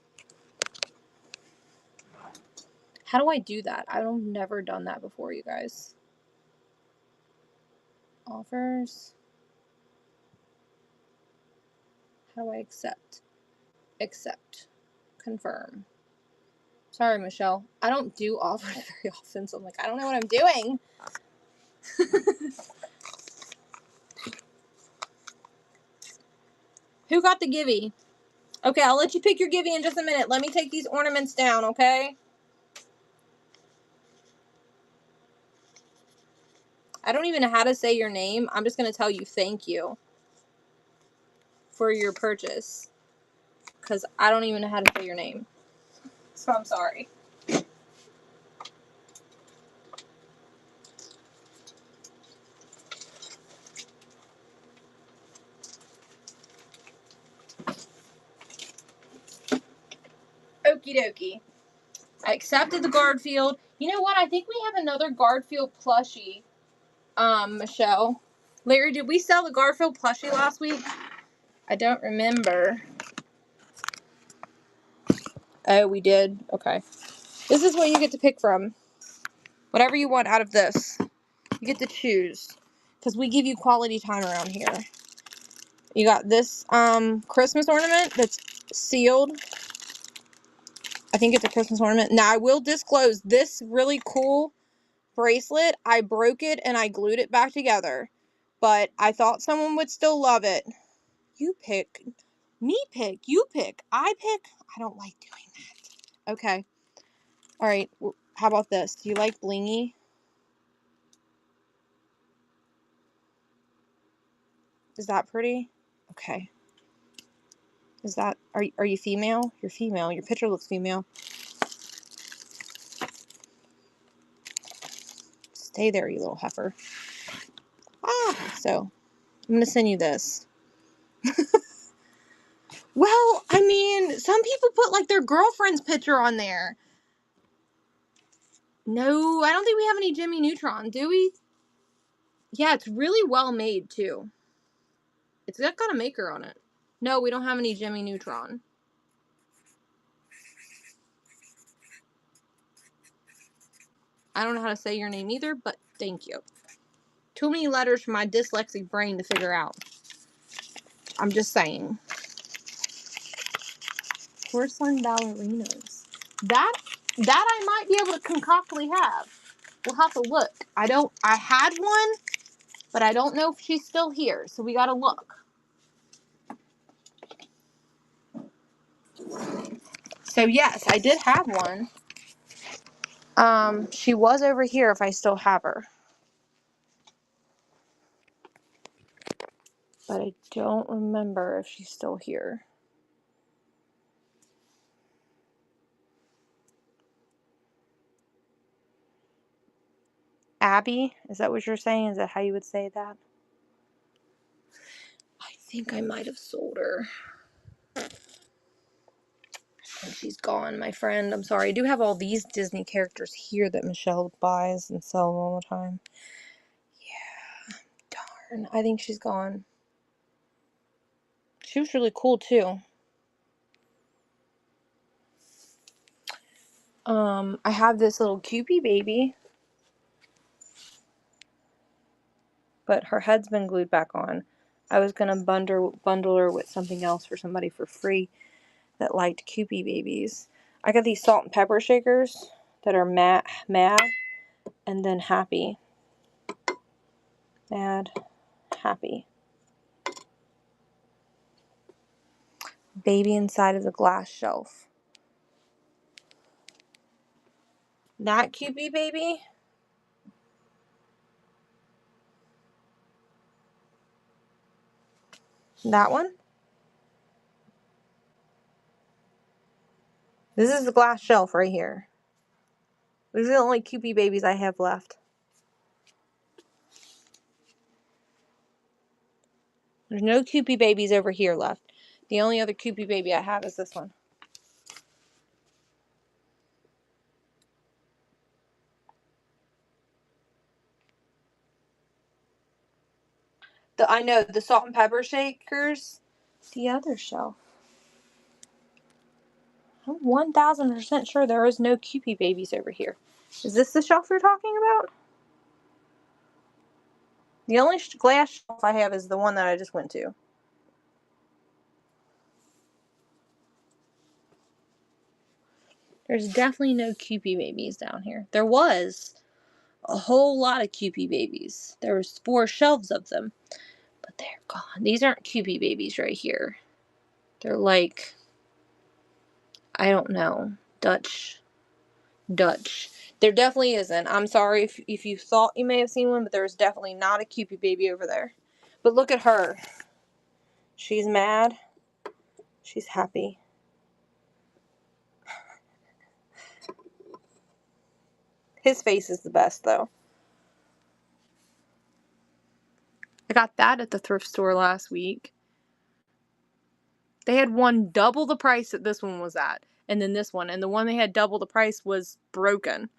How do I do that? I've never done that before, you guys. Offers. How do I accept? Accept. Confirm. Sorry, Michelle. I don't do offers very often, so I'm like, I don't know what I'm doing. Who got the Givey? Okay, I'll let you pick your Givey in just a minute. Let me take these ornaments down, okay? I don't even know how to say your name. I'm just going to tell you thank you for your purchase. Because I don't even know how to say your name. So I'm sorry. Okie dokie. I accepted the Garfield. You know what? I think we have another Garfield plushie. Michelle. Larry, did we sell the Garfield plushie last week? I don't remember. Oh, we did? Okay. This is what you get to pick from. Whatever you want out of this. You get to choose. Because we give you quality time around here. You got this Christmas ornament that's sealed. I think it's a Christmas ornament. Now, I will disclose this really cool bracelet. I broke it and I glued it back together. But I thought someone would still love it. You pick. Me pick. You pick. I pick. I don't like doing that. Okay. Alright. How about this? Do you like blingy? Is that pretty? Okay. Is that... Are you female? You're female. Your picture looks female. Stay there, you little heifer. So, I'm going to send you this. Well, I mean, some people put, like, their girlfriend's picture on there. No, I don't think we have any Jimmy Neutron, do we? Yeah, it's really well made, too. It's got a maker on it. No, we don't have any Jimmy Neutron. I don't know how to say your name either, but thank you. Too many letters for my dyslexic brain to figure out. I'm just saying. Porcelain ballerinas. That I might be able to concoctly have. We'll have to look. I had one, but I don't know if she's still here, so we gotta look. So yes, I did have one. She was over here if I still have her. But I don't remember if she's still here. Happy? Is that what you're saying? Is that how you would say that? I think I might have sold her. And she's gone, my friend. I'm sorry. I do have all these Disney characters here that Michelle buys and sells all the time. Yeah, darn. I think she's gone. She was really cool, too. I have this little Kewpie baby. But her head's been glued back on. I was going to bundle her with something else for somebody for free that liked Kewpie babies. I got these salt and pepper shakers that are mad, and then happy. Mad, happy. Baby inside of the glass shelf. That Kewpie baby? That one? This is the glass shelf right here. These are the only Kewpie babies I have left. There's no Kewpie babies over here left. The only other Kewpie baby I have is this one. I know, the salt and pepper shakers. The other shelf. I'm 1000% sure there is no Kewpie babies over here. Is this the shelf you're talking about? The only glass shelf I have is the one that I just went to. There's definitely no Kewpie babies down here. There was a whole lot of Kewpie babies. There was 4 shelves of them, but they're gone. These aren't Kewpie babies right here. They're like, I don't know, Dutch. There definitely isn't. I'm sorry if you thought you may have seen one, but there's definitely not a Kewpie baby over there. But look at her. She's mad. She's happy. His face is the best, though. I got that at the thrift store last week. They had one double the price that this one was at. And then this one. And the one they had double the price was broken.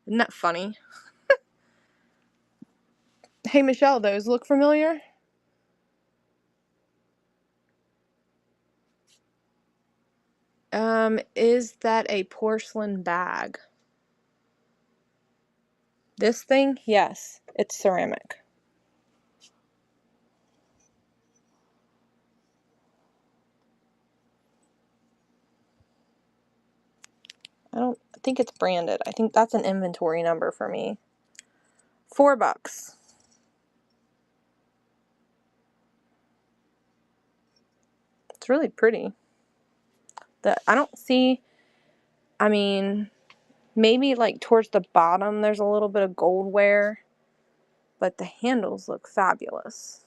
Isn't that funny? Hey, Michelle, those look familiar? Is that a porcelain bag? This thing? Yes. It's ceramic. I don't think it's branded. I think that's an inventory number for me. $4. It's really pretty. I don't see, I mean, maybe like towards the bottom there's a little bit of gold wear, but the handles look fabulous.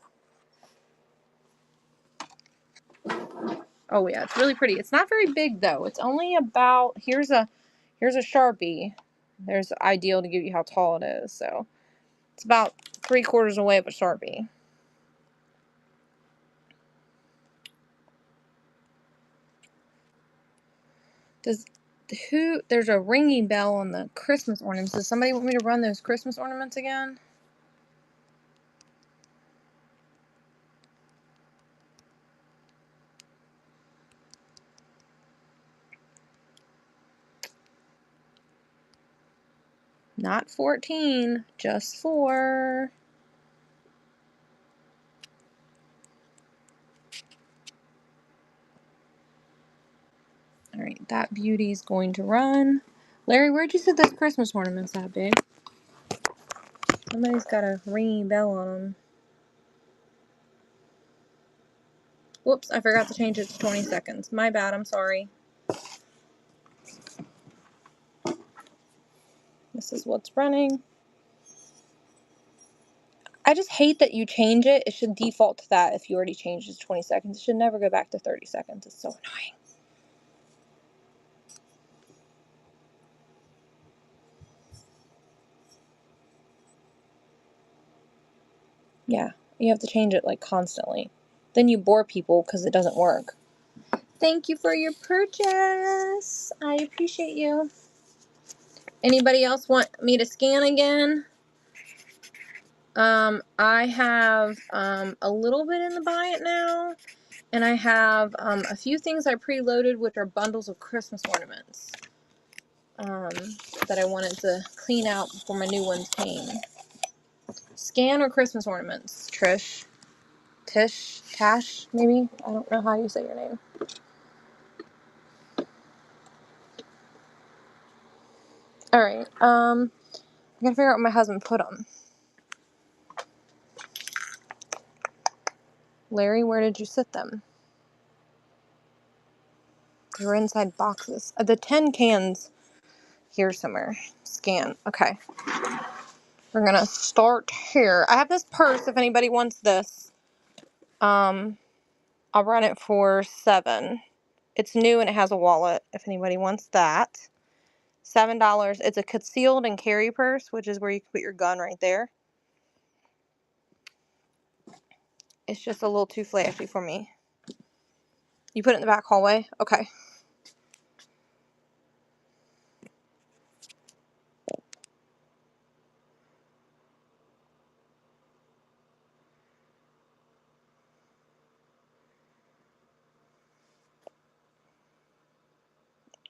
Oh yeah, it's really pretty. It's not very big though. It's only about, here's a Sharpie. There's ideal to give you how tall it is. So it's about 3/4 away of a Sharpie. There's a ringing bell on the Christmas ornaments. Does somebody want me to run those Christmas ornaments again? Not 14, just 4. Alright, that beauty's going to run. Larry, where'd you set those Christmas ornaments at, babe? Somebody's got a ringing bell on them. Whoops, I forgot to change it to 20 seconds. My bad, I'm sorry. This is what's running. I just hate that you change it. It should default to that if you already changed it to 20 seconds. It should never go back to 30 seconds. It's so annoying. Yeah, you have to change it like constantly. Then you bore people because it doesn't work. Thank you for your purchase. I appreciate you. Anybody else want me to scan again? I have a little bit in the buy it now, and I have a few things I preloaded, which are bundles of Christmas ornaments that I wanted to clean out before my new ones came. Scan or Christmas ornaments, Trish? Tash, maybe? I don't know how you say your name. Alright, I gotta figure out what my husband put them. Larry, where did you sit them? They were inside boxes. The 10 cans here somewhere. Scan. Okay. We're gonna start here. I have this purse if anybody wants this. I'll run it for $7. It's new and it has a wallet if anybody wants that. $7. It's a concealed and carry purse, which is where you can put your gun right there. It's just a little too flashy for me. You put it in the back hallway? Okay.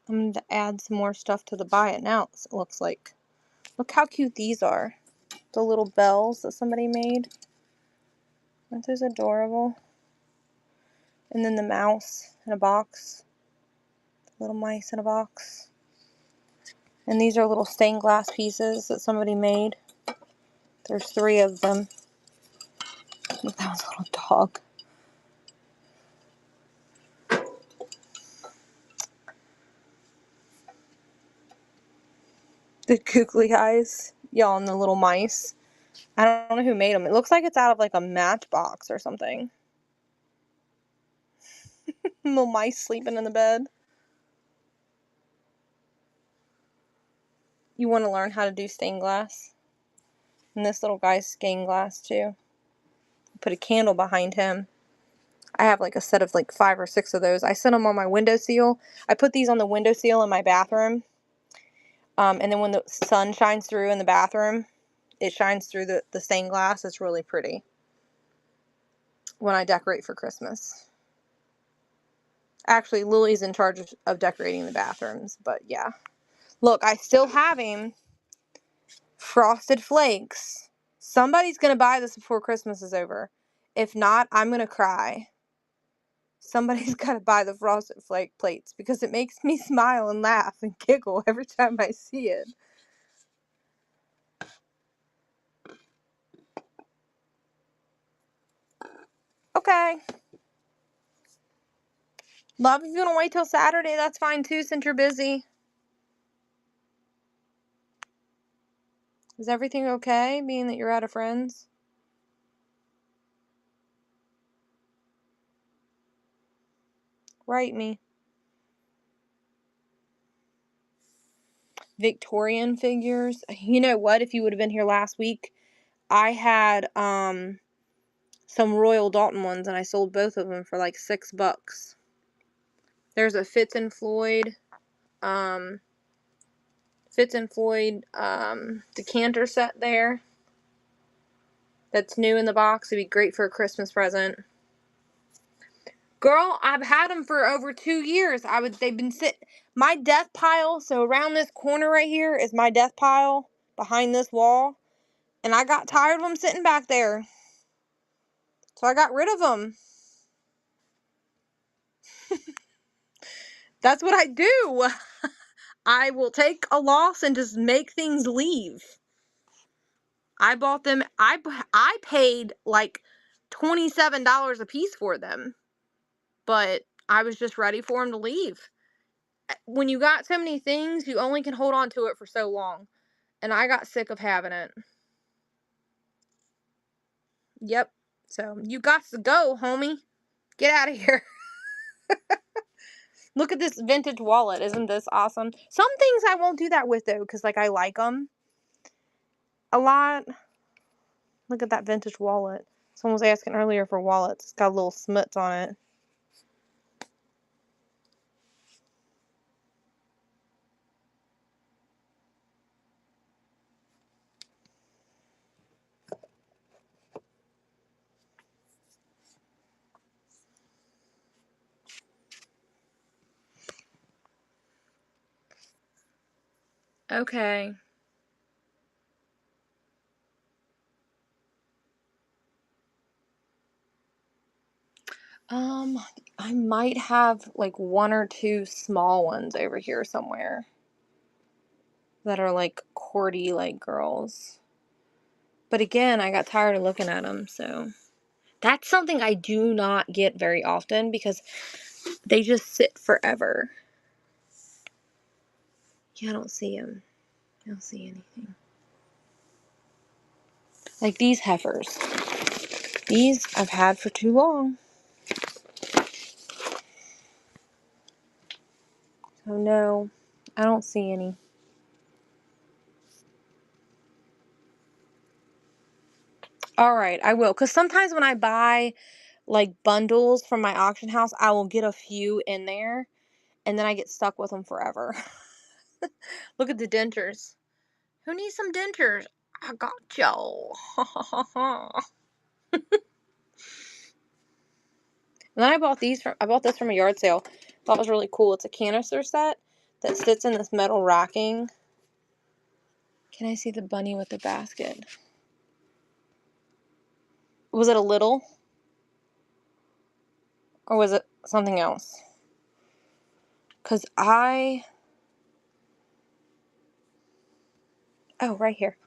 I'm going to add some more stuff to the buy it now, it looks like. Look how cute these are. The little bells that somebody made. Aren't those adorable? And then the mouse in a box. Little mice in a box. And these are little stained glass pieces that somebody made. There's 3 of them. Look, that was a little dog. The googly eyes. Y'all, and the little mice. I don't know who made them. It looks like it's out of like a matchbox or something. Little mice sleeping in the bed. You want to learn how to do stained glass? And this little guy's stained glass too. Put a candle behind him. I have like a set of like 5 or 6 of those. I set them on my windowsill. I put these on the windowsill in my bathroom. And then when the sun shines through in the bathroom, it shines through the stained glass. It's really pretty when I decorate for Christmas. Actually, Lily's in charge of decorating the bathrooms, but yeah. Look, I still have him. Frosted Flakes. Somebody's going to buy this before Christmas is over. If not, I'm going to cry. Somebody's got to buy the Frosted Flake plates because it makes me smile and laugh and giggle every time I see it. Okay. Love, if you want to wait till Saturday, that's fine too, since you're busy. Is everything okay, being that you're out of friends? Write me. Victorian figures. You know what? If you would have been here last week, I had some Royal Dalton ones, and I sold both of them for like $6. There's a Fitz and Floyd decanter set there. That's new in the box. It'd be great for a Christmas present. Girl, I've had them for over 2 years. They've been sitting. My death pile, so around this corner right here is my death pile behind this wall. And I got tired of them sitting back there. So I got rid of them. That's what I do. I will take a loss and just make things leave. I bought them. I paid like $27 a piece for them. But I was just ready for them to leave. When you got so many things, you only can hold on to it for so long. And I got sick of having it. Yep. So, you got to go, homie. Get out of here. Look at this vintage wallet. Isn't this awesome? Some things I won't do that with, though, because, like, I like them a lot. Look at that vintage wallet. Someone was asking earlier for wallets. It's got little smuts on it. Okay. I might have like one or two small ones over here somewhere that are like courty like girls. But again, I got tired of looking at them, so that's something I do not get very often because they just sit forever. Yeah, I don't see them. I don't see anything. Like these heifers. These I've had for too long. So no, I don't see any. Alright, I will. Because sometimes when I buy like bundles from my auction house, I will get a few in there and then I get stuck with them forever. Look at the dentures. Who needs some dentures? I got y'all. And then I bought this from a yard sale. Thought it was really cool. It's a canister set that sits in this metal racking. Can I see the bunny with the basket? Was it a little? Or was it something else? Because oh, right here.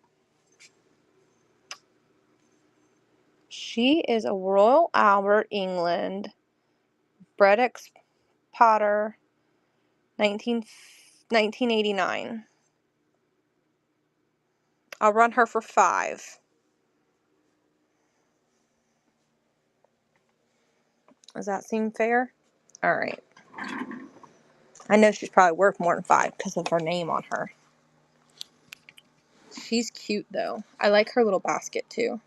She is a Royal Albert, England, Bred X Potter, 1989. I'll run her for $5. Does that seem fair? Alright. I know she's probably worth more than $5 because of her name on her. She's cute though. I like her little basket too.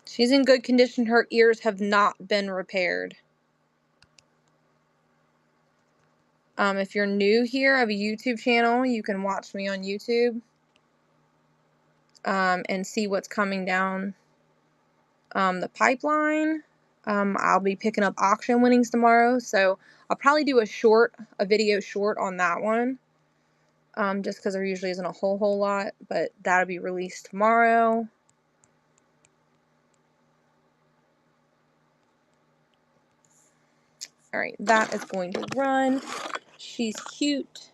She's in good condition. Her ears have not been repaired. If you're new here, I have a YouTube channel. You can watch me on YouTube and see what's coming down the pipeline. I'll be picking up auction winnings tomorrow, so I'll probably do a video short on that one, just because there usually isn't a whole lot, but that'll be released tomorrow. Alright, that is going to run. She's cute.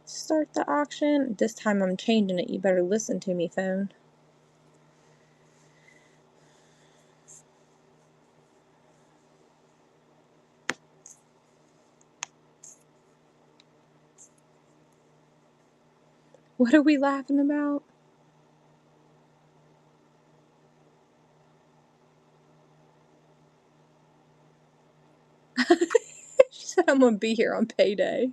Start the auction. This time I'm changing it. You better listen to me, phone. What are we laughing about? She said I'm gonna be here on payday.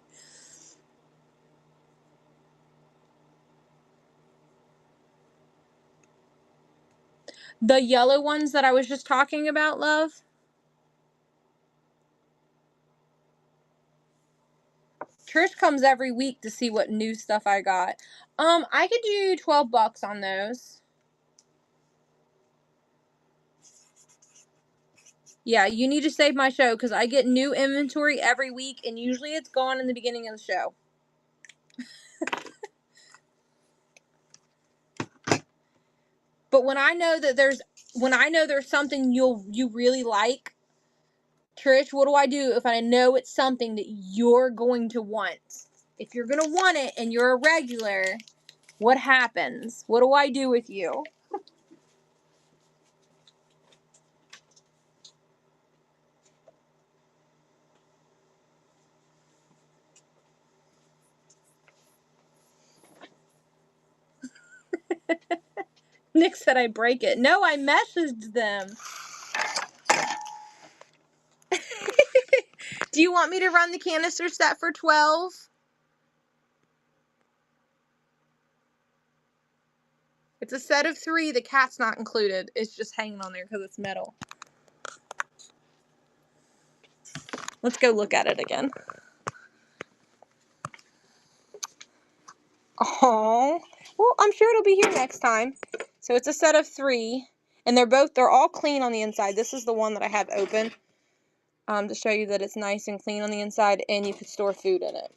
The yellow ones that I was just talking about, love. Trish comes every week to see what new stuff I got. I could do $12 on those. Yeah, you need to save my show because I get new inventory every week and usually it's gone in the beginning of the show. But when I know there's something you really like, Trish, what do I do if I know it's something that you're going to want? If you're going to want it and you're a regular, what happens? What do I do with you? Nick said I break it. No, I messaged them. Do you want me to run the canister set for 12? It's a set of 3. The cat's not included. It's just hanging on there because it's metal. Let's go look at it again. Oh, well, I'm sure it'll be here next time. So it's a set of 3, and they're all clean on the inside. This is the one that I have open to show you that it's nice and clean on the inside, and you could store food in it.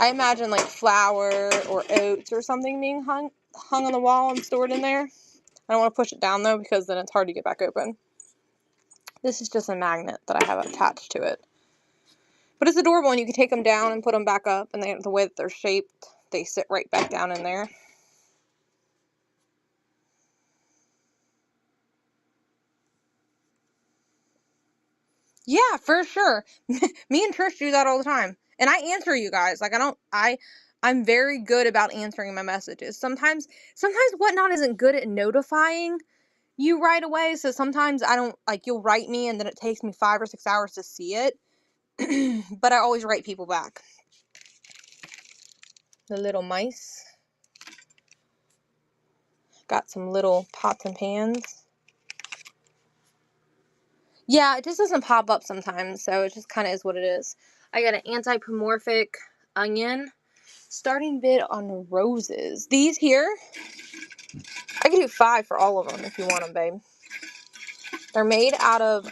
I imagine like flour or oats or something being hung on the wall and stored in there. I don't want to push it down though because then it's hard to get back open. This is just a magnet that I have attached to it. But it's adorable, and you can take them down and put them back up, and the way that they're shaped, they sit right back down in there. Yeah, for sure. Me and Trish do that all the time. And I answer you guys. Like I'm very good about answering my messages. Sometimes Whatnot isn't good at notifying you right away. So sometimes I don't, like, you'll write me and then it takes me 5 or 6 hours to see it. But I always write people back. The little mice. Got some little pots and pans. Yeah, it just doesn't pop up sometimes, so it just kind of is what it is. I got an anthropomorphic onion. Starting bid on roses. These here, I can do 5 for all of them if you want them, babe. They're made out of,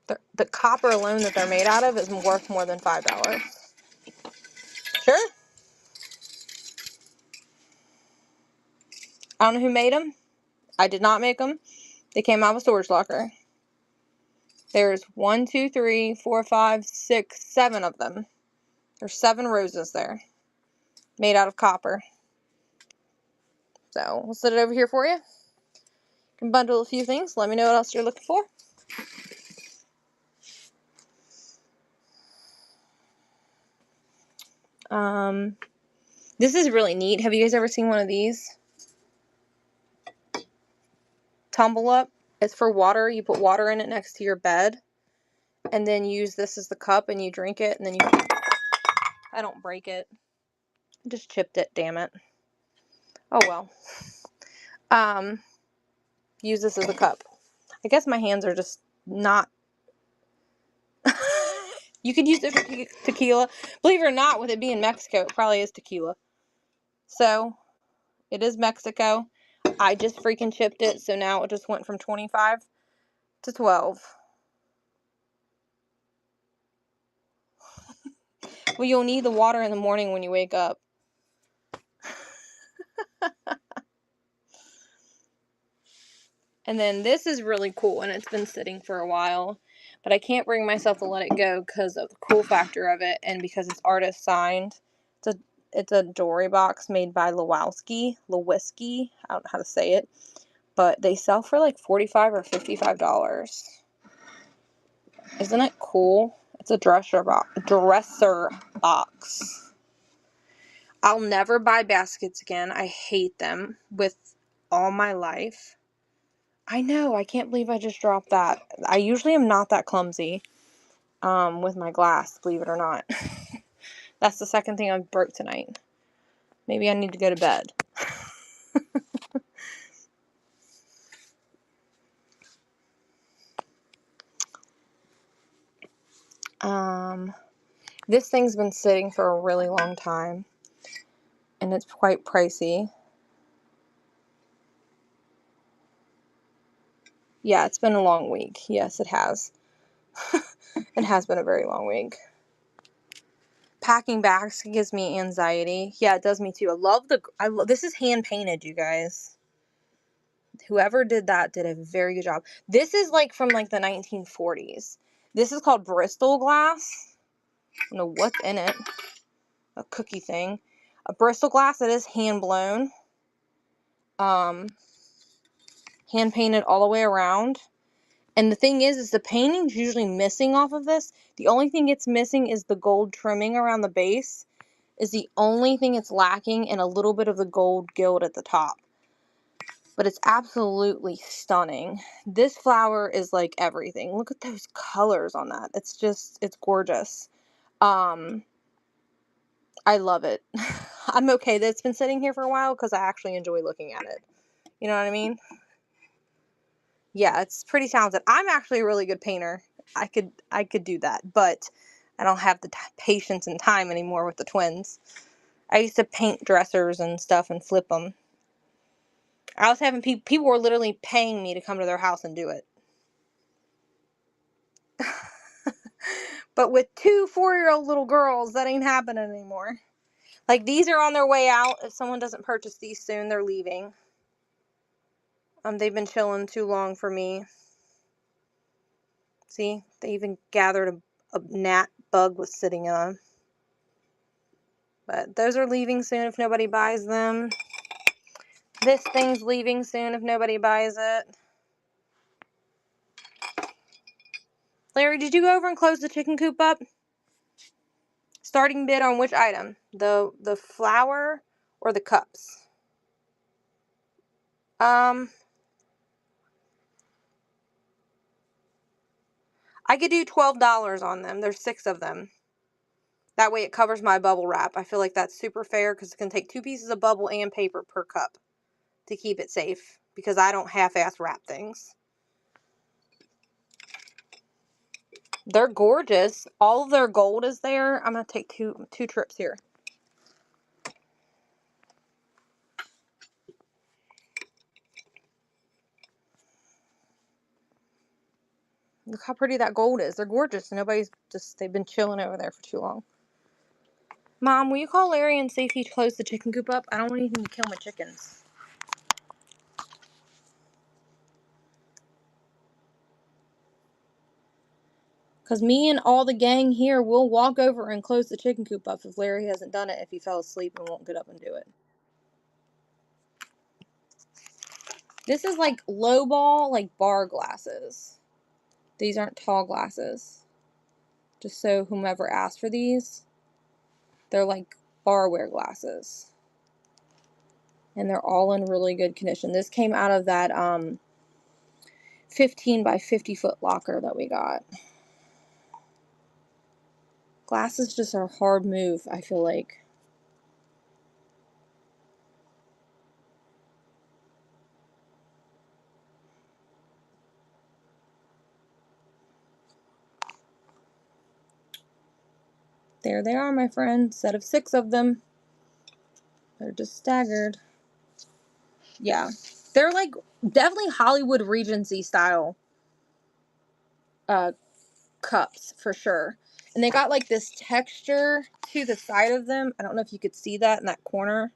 the copper alone that they're made out of is worth more than $5. Sure. I don't know who made them. I did not make them. They came out of a storage locker. There's 1, 2, 3, 4, 5, 6, 7 of them. There's 7 roses there. Made out of copper. So, we'll set it over here for you. You can bundle a few things. Let me know what else you're looking for. This is really neat. Have you guys ever seen one of these? Tumble Up. It's for water. You put water in it next to your bed, and then you use this as the cup, and you drink it, and then you... I don't break it. I just chipped it, damn it. Oh well. Use this as a cup. I guess my hands are just not... You could use it for tequila. Believe it or not, with it being Mexico, it probably is tequila. So, it is Mexico. I just freaking chipped it, so now it just went from 25 to 12. Well, you'll need the water in the morning when you wake up. And then this is really cool, and it's been sitting for a while, but I can't bring myself to let it go because of the cool factor of it, and because it's artist signed. It's a jewelry box made by Lewinsky. I don't know how to say it, but they sell for like $45 or $55. Isn't it cool? It's a dresser box. I'll never buy baskets again. I hate them with all my life. I know, I can't believe I just dropped that. I usually am not that clumsy with my glass, believe it or not. That's the second thing I broke tonight. Maybe I need to go to bed. This thing's been sitting for a really long time, and it's quite pricey. Yeah, it's been a long week. Yes, it has. It has been a very long week. Packing bags gives me anxiety. Yeah, it does me too. This is hand painted, you guys. Whoever did that did a very good job. This is like from like the 1940s. This is called Bristol glass. I don't know what's in it. A cookie thing. A Bristol glass that is hand blown. Hand painted all the way around. And the thing is the painting's usually missing off of this. The only thing it's missing is the gold trimming around the base. is the only thing it's lacking, and a little bit of the gold gilt at the top. But it's absolutely stunning. This flower is like everything. Look at those colors on that. It's gorgeous. I love it. I'm okay that it's been sitting here for a while because I actually enjoy looking at it. You know what I mean? Yeah, it's pretty talented. I'm actually a really good painter. I could do that, but I don't have the patience and time anymore with the twins. I used to paint dressers and stuff and flip them. I was having people were literally paying me to come to their house and do it. But with 2 4-year-old little girls, that ain't happening anymore. Like, these are on their way out. If someone doesn't purchase these soon, they're leaving. They've been chilling too long for me. See, they even gathered a gnat bug was sitting on them. But those are leaving soon if nobody buys them. This thing's leaving soon if nobody buys it. Larry, did you go over and close the chicken coop up? Starting bid on which item? The flower or the cups? I could do $12 on them. There's 6 of them. That way it covers my bubble wrap. I feel like that's super fair because it's going to take 2 pieces of bubble and paper per cup to keep it safe because I don't half-ass wrap things. They're gorgeous. All of their gold is there. I'm going to take two trips here. Look how pretty that gold is. They're gorgeous. They've been chilling over there for too long. Mom, will you call Larry and see if he closed the chicken coop up? I don't want anything to kill my chickens. Because me and all the gang here will walk over and close the chicken coop up if Larry hasn't done it, if he fell asleep and won't get up and do it. This is like low ball, like bar glasses. These aren't tall glasses. Just so whomever asked for these, they're like barware glasses. And they're all in really good condition. This came out of that 15 by 50 foot locker that we got. Glasses just are a hard move, I feel like. There they are, my friend. Set of 6 of them. They're just staggered. Yeah. They're like definitely Hollywood Regency style cups for sure. And they got like this texture to the side of them. I don't know if you could see that in that corner.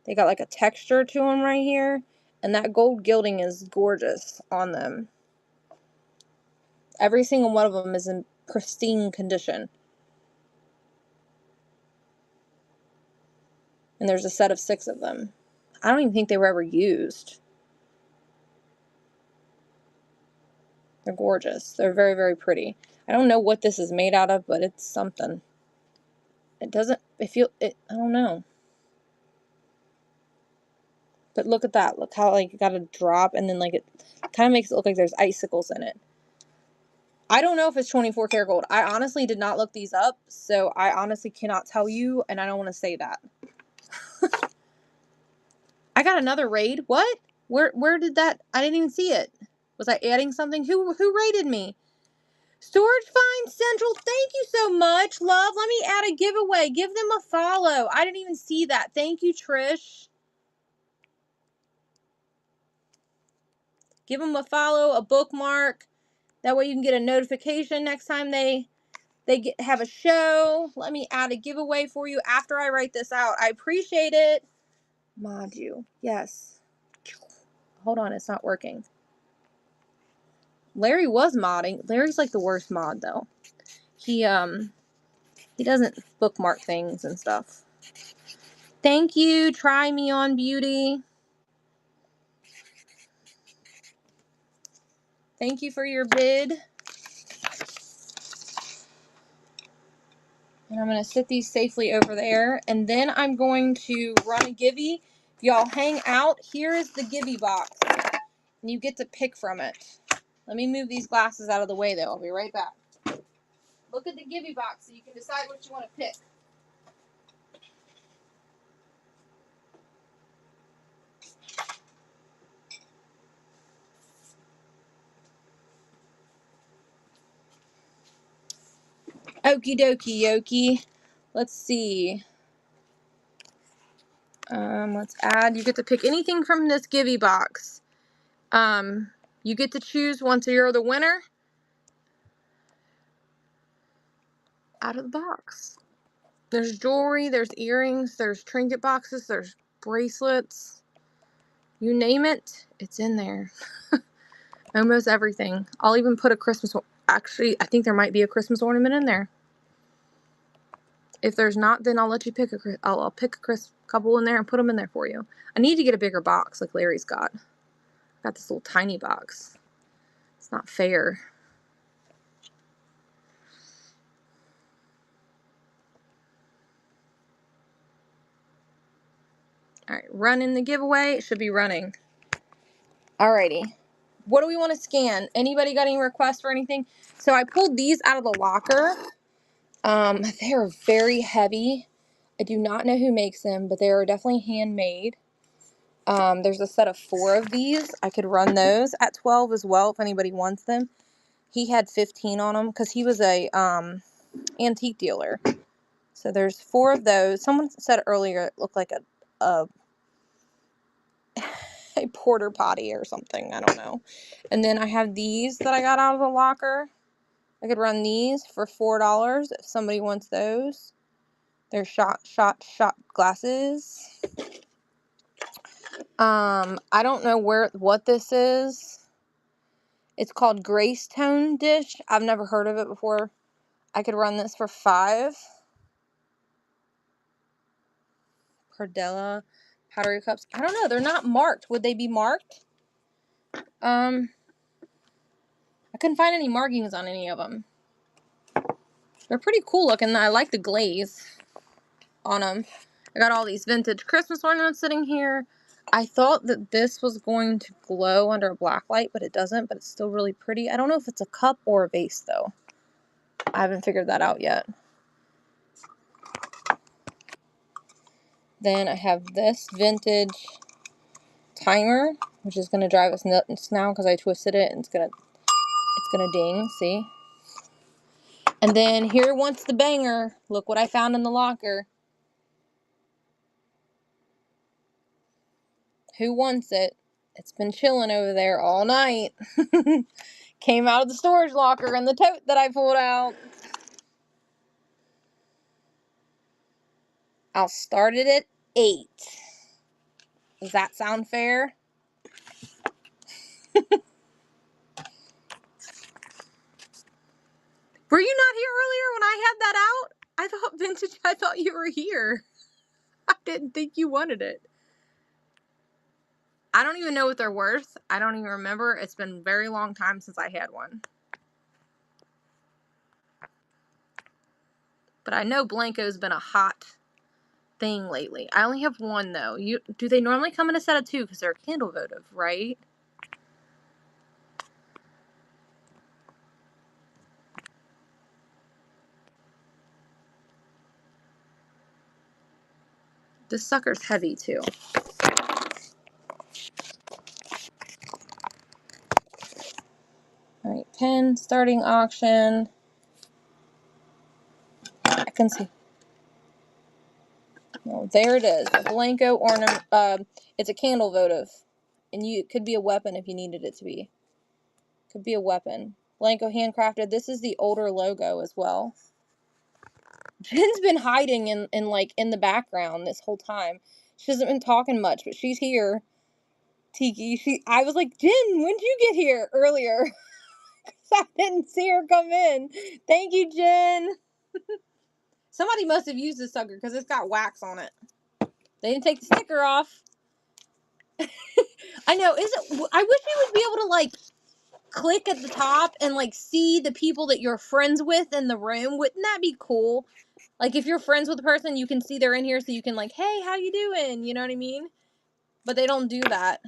They got like a texture to them right here. And that gold gilding is gorgeous on them. Every single one of them is in pristine condition. And there's a set of 6 of them. I don't even think they were ever used. They're gorgeous. They're very, very pretty. I don't know what this is made out of, but it's something. It doesn't, I don't know. But look at that. Look how like it got a drop and then like it kind of makes it look like there's icicles in it. I don't know if it's 24 karat gold. I honestly did not look these up, so I honestly cannot tell you, and I don't want to say that. I got another raid. What? Where did that? I didn't even see it. Was I adding something? Who raided me? Storage Find Central, thank you so much, love. Let me add a giveaway. Give them a follow. I didn't even see that. Thank you, Trish. Give them a follow, a bookmark. That way you can get a notification next time they have a show. Let me add a giveaway for you after I write this out. I appreciate it. Mod you. Yes. Hold on, it's not working. Larry was modding. Larry's like the worst mod though. He doesn't bookmark things and stuff. Thank you. Try me on beauty. Thank you for your bid. And I'm going to sit these safely over there. And then I'm going to run a Givey. Y'all hang out. Here is the Givey box. And you get to pick from it. Let me move these glasses out of the way, though. I'll be right back. Look at the Givey box so you can decide what you want to pick. Okie dokie yokie. Let's see. Let's add. You get to pick anything from this Givey box. You get to choose once you're the winner out of the box. There's jewelry, there's earrings, there's trinket boxes, there's bracelets. You name it, it's in there. Almost everything. I'll even put a Christmas. Actually, I think there might be a Christmas ornament in there. If there's not, then I'll let you pick I'll pick a couple in there and put them in there for you. I need to get a bigger box like Larry's got. I got this little tiny box. It's not fair. Alright, running the giveaway. It should be running. Alrighty. What do we want to scan? Anybody got any requests for anything? So I pulled these out of the locker. They are very heavy. I do not know who makes them, but they are definitely handmade. There's a set of 4 of these. I could run those at 12 as well if anybody wants them. He had 15 on them because he was a antique dealer. So there's 4 of those. Someone said earlier it looked like a porter potty or something. I don't know. And then I have these that I got out of the locker. I could run these for $4 if somebody wants those. They're shot glasses. I don't know what this is. It's called Grace Tone Dish. I've never heard of it before. I could run this for $5. Cordella powdery cups. I don't know. They're not marked. Would they be marked? I couldn't find any markings on any of them. They're pretty cool looking. I like the glaze on them. I got all these vintage Christmas ornaments sitting here. I thought that this was going to glow under a black light, but it doesn't, but it's still really pretty. I don't know if it's a cup or a vase, though. I haven't figured that out yet. Then I have this vintage timer, which is going to drive us nuts now because I twisted it and it's gonna ding, see? And then here wants the banger. Look what I found in the locker. Who wants it? It's been chilling over there all night. Came out of the storage locker in the tote that I pulled out. I'll start it at 8. Does that sound fair? Were you not here earlier when I had that out? I thought you were here. I didn't think you wanted it. I don't even know what they're worth. I don't even remember. It's been a very long time since I had one. But I know Blanco's been a hot thing lately. I only have one, though. Do they normally come in a set of 2? Because they're candle votive, right? This sucker's heavy, too. Alright, pin, starting auction. I can see. Oh, there it is. A Blanco ornament. It's a candle votive. And it could be a weapon if you needed it to be. Could be a weapon. Blanco handcrafted. This is the older logo as well. Jen's been hiding in the background this whole time. She hasn't been talking much, but she's here. Tiki, I was like, Jen, when'd you get here earlier? I didn't see her come in. Thank you, Jen. Somebody must have used this sucker because it's got wax on it. They didn't take the sticker off. I know. I wish we would be able to like click at the top and like see the people that you're friends with in the room. Wouldn't that be cool? Like, if you're friends with a person, you can see they're in here so you can, like, hey, how you doing? You know what I mean? But they don't do that.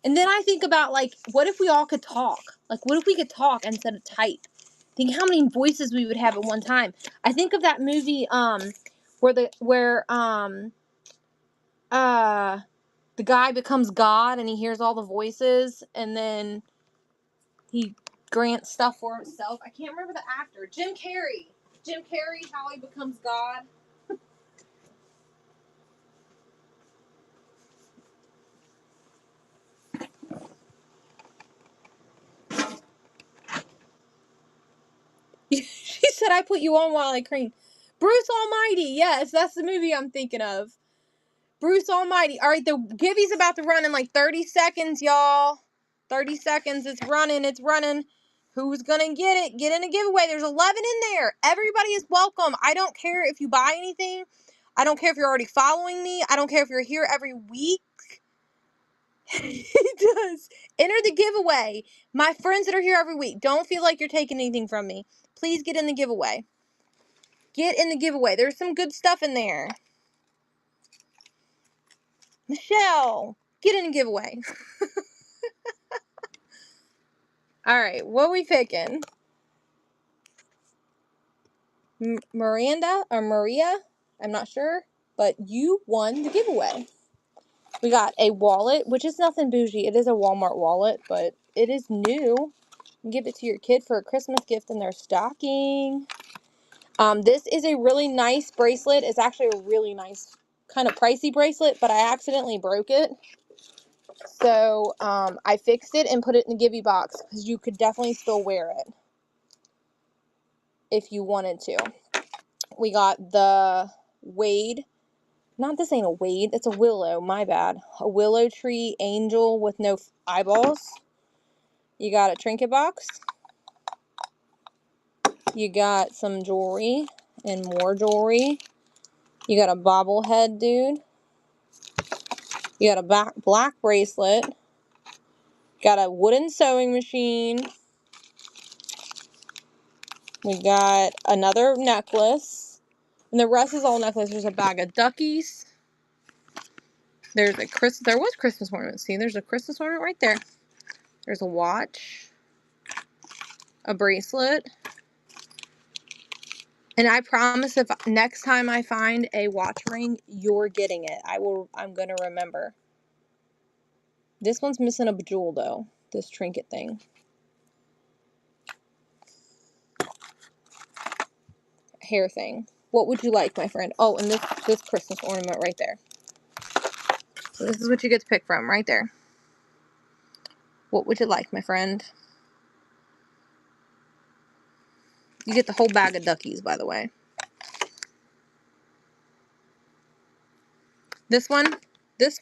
And then I think about, like, what if we all could talk? Like, what if we could talk instead of type? Think how many voices we would have at one time. I think of that movie, where the guy becomes God and he hears all the voices and then he grants stuff for himself. I can't remember the actor. Jim Carrey. Jim Carrey, how he becomes God. She said, I put you on while I cream. Bruce Almighty. Yes, that's the movie I'm thinking of. Bruce Almighty. All right, the Gibby's about to run in like 30 seconds, y'all. 30 seconds. It's running. It's running. Who's going to get it? Get in a giveaway. There's 11 in there. Everybody is welcome. I don't care if you buy anything. I don't care if you're already following me. I don't care if you're here every week. He does. Enter the giveaway. My friends that are here every week, don't feel like you're taking anything from me. Please get in the giveaway. Get in the giveaway. There's some good stuff in there. Michelle, get in the giveaway. All right, what are we picking? Miranda or Maria? I'm not sure, but you won the giveaway. We got a wallet, which is nothing bougie. It is a Walmart wallet, but it is new. You can give it to your kid for a Christmas gift in their stocking. This is a really nice bracelet. It's actually a really nice, kind of pricey bracelet, but I accidentally broke it. So I fixed it and put it in the Gibby box because you could definitely still wear it if you wanted to. We got the Wade. Not, this ain't a Wade. It's a willow. My bad. A willow tree angel with no eyeballs. You got a trinket box. You got some jewelry and more jewelry. You got a bobblehead dude. You got a black bracelet. Got a wooden sewing machine. We got another necklace. And the rest is all necklace. There's a bag of duckies. There was Christmas ornaments. See, there's a Christmas ornament right there. There's a watch. A bracelet. And I promise if next time I find a watch ring, you're getting it. I'm going to remember. This one's missing a bejewel though. This trinket thing. Hair thing. What would you like, my friend? Oh, and this Christmas ornament right there. So this is what you get to pick from right there. What would you like, my friend? You get the whole bag of duckies, by the way. This one, this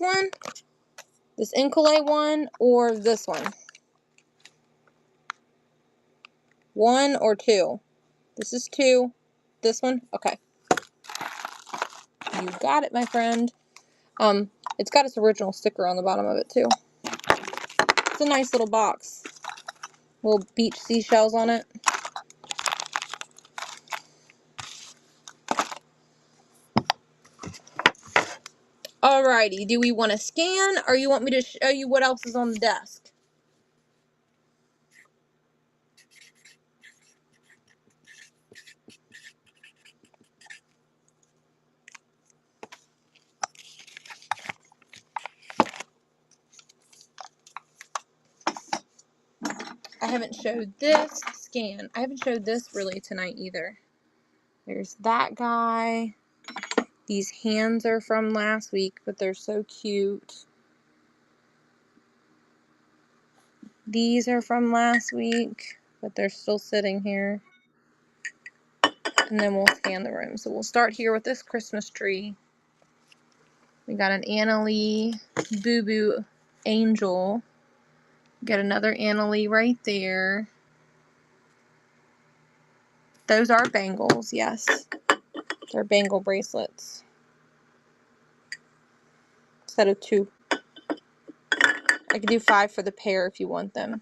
Incolay one, or this one? One or two? This is two. This one? Okay. You got it, my friend. It's got its original sticker on the bottom of it, too. It's a nice little box. Little beach seashells on it. Alrighty, do we want to scan, or you want me to show you what else is on the desk? I haven't showed this scan. I haven't showed this really tonight either. There's that guy. These hands are from last week, but they're so cute. These are from last week, but they're still sitting here. And then we'll scan the room. So we'll start here with this Christmas tree. We got an Annalie Boo Boo Angel. Got another Annalie right there. Those are bangles, yes. They're bangle bracelets. Instead of two. I could do 5 for the pair if you want them.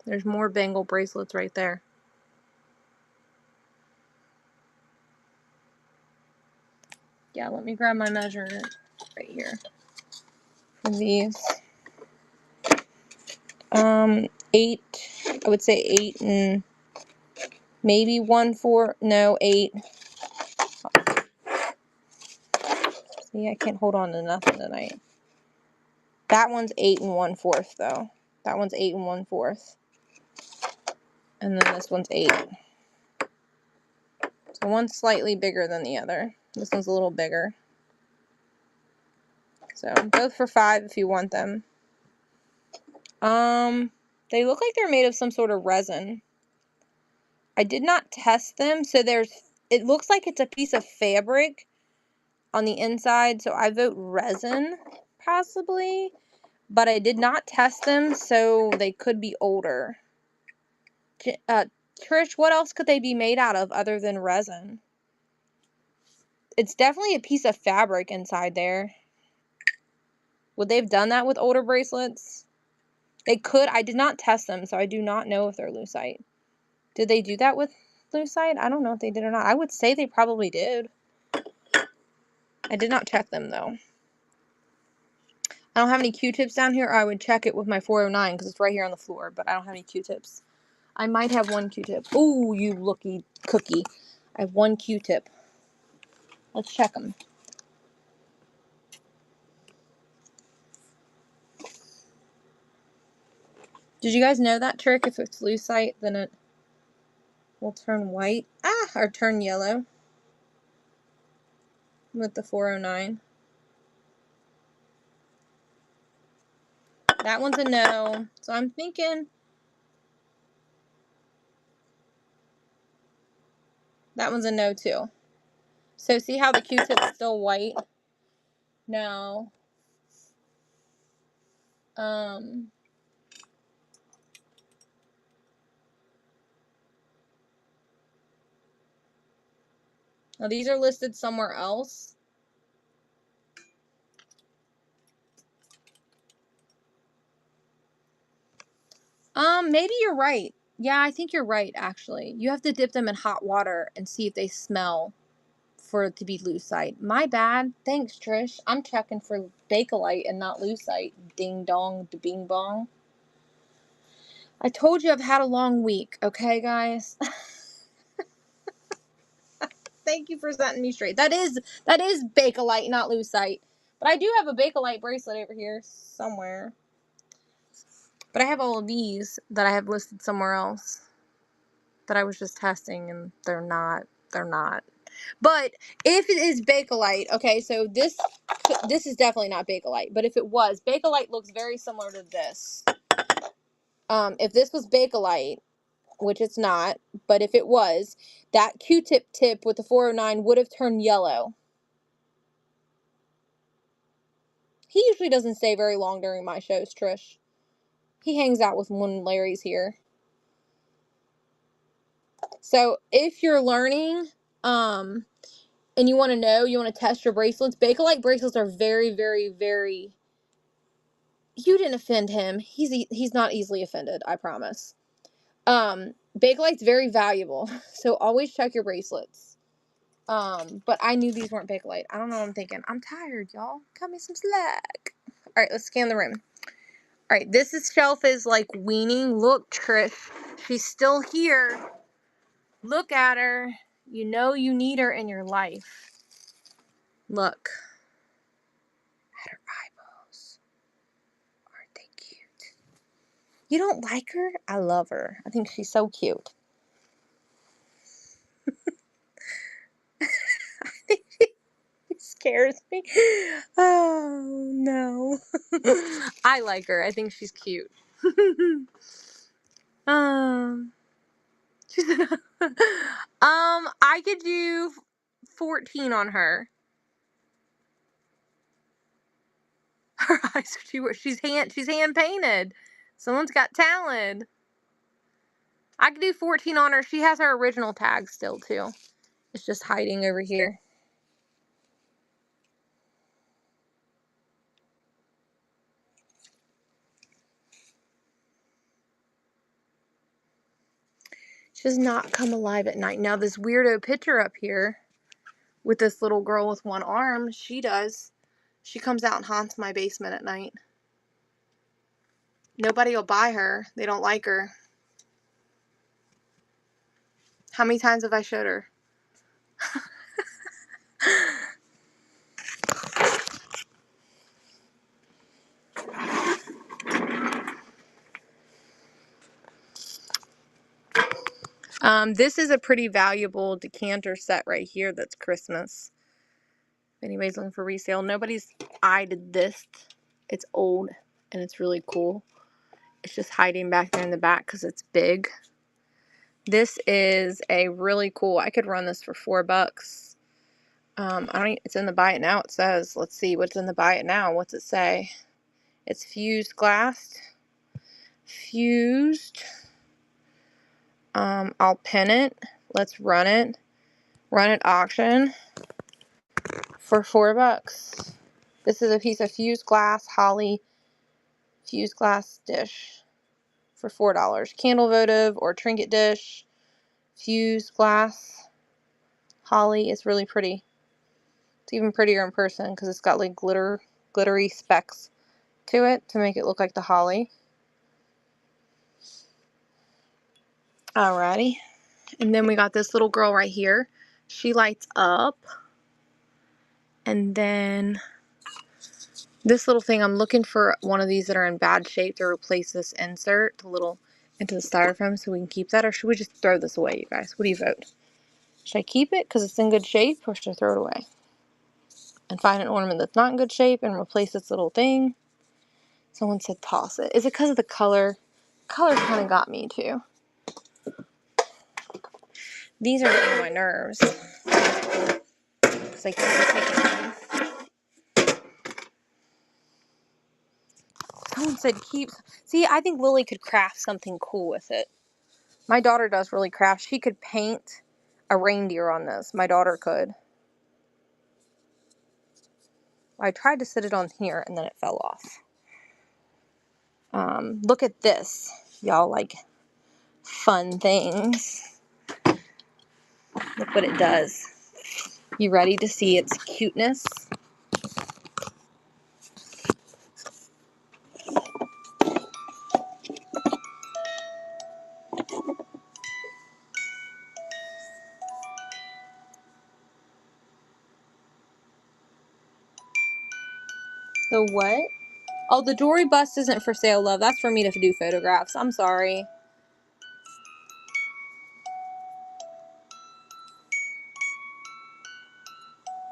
There's more bangle bracelets right there. Yeah, let me grab my measurement right here for these. 8, I would say 8 and maybe 1/4, no, 8. See, I can't hold on to nothing tonight. That one's 8 and 1/4 though. That one's 8 and 1/4. And then this one's 8. So one's slightly bigger than the other. This one's a little bigger. So both for $5 if you want them. They look like they're made of some sort of resin. I did not test them, so it looks like it's a piece of fabric on the inside, so I vote resin, possibly. But I did not test them, so they could be older. Trish, what else could they be made out of other than resin? It's definitely a piece of fabric inside there. Would they have done that with older bracelets? They could. I did not test them, so I do not know if they're lucite. Did they do that with lucite? I don't know if they did or not. I would say they probably did. I did not check them, though. I don't have any Q-tips down here. I would check it with my 409 because it's right here on the floor, but I don't have any Q-tips. I might have one Q-tip. Ooh, you looky cookie. I have one Q-tip. Let's check them. Did you guys know that trick? If it's lucite, then it will turn white. Or turn yellow with the 409. That one's a no. So I'm thinking that one's a no too. So see how the Q-tip's still white? Now, now these are listed somewhere else. Maybe you're right. Yeah, I think you're right, actually. You have to dip them in hot water and see if they smell for it to be lucite. My bad. Thanks, Trish. I'm checking for Bakelite and not lucite. Ding dong, da bing bong. I told you I've had a long week, okay, guys? Thank you for setting me straight. That is Bakelite, not lucite. But I do have a Bakelite bracelet over here somewhere. But I have all of these that I have listed somewhere else that I was just testing, and they're not. But if it is Bakelite, okay, so this is definitely not Bakelite. But if it was, Bakelite looks very similar to this. If this was Bakelite, which it's not, but if it was, that Q-tip tip with the 409 would have turned yellow. He usually doesn't stay very long during my shows, Trish. He hangs out with when Larry's here. So if you're learning, and you want to know, you want to test your bracelets, Bakelite bracelets are very, very, very... You didn't offend him. He's not easily offended, I promise. Bakelite's very valuable, so always check your bracelets. But I knew these weren't Bakelite. I don't know what I'm thinking. I'm tired, y'all. Cut me some slack. Alright, let's scan the room. Alright, this shelf is like weaning. Look, Trish. She's still here. Look at her. You know you need her in your life. Look. At her eyeballs. Aren't they cute? You don't like her? I love her. I think she's so cute. I think she scares me. Oh, no. I like her. I think she's cute. She said, I could do 14 on her. Her eyes, she's hand painted. Someone's got talent. I could do 14 on her. She has her original tag still too. It's just hiding over here. She does not come alive at night. Now this weirdo picture up here with this little girl with one arm, she does. She comes out and haunts my basement at night. Nobody will buy her. They don't like her. How many times have I showed her? This is a pretty valuable decanter set right here that's Christmas. If anybody's looking for resale, nobody's eyed this. It's old and it's really cool. It's just hiding back there in the back because it's big. This is a really cool, I could run this for $4. It's in the buy it now, it says. Let's see what's in the buy it now. What's it say? It's fused glass. Fused. I'll pin it. Let's run it. Run it auction for $4. This is a piece of fused glass, holly fused glass dish for $4. Candle votive or trinket dish, fused glass, holly. It's really pretty. It's even prettier in person because it's got like glittery specks to it to make it look like the holly. Alrighty. And then we got this little girl right here. She lights up. And then this little thing, I'm looking for one of these that are in bad shape to replace this insert, into the styrofoam so we can keep that. Or should we just throw this away, you guys? What do you vote? Should I keep it because it's in good shape, or should I throw it away? And find an ornament that's not in good shape and replace this little thing? Someone said toss it. Is it because of the color? Color kind of got me too. These are getting on my nerves. Because I keep taking them. Someone said keep. See, I think Lily could craft something cool with it. My daughter does really craft. She could paint a reindeer on this. My daughter could. I tried to sit it on here and then it fell off. Look at this. Y'all like fun things. Look what it does. You ready to see its cuteness? The what? Oh, the jewelry bust isn't for sale, love. That's for me to do photographs. I'm sorry.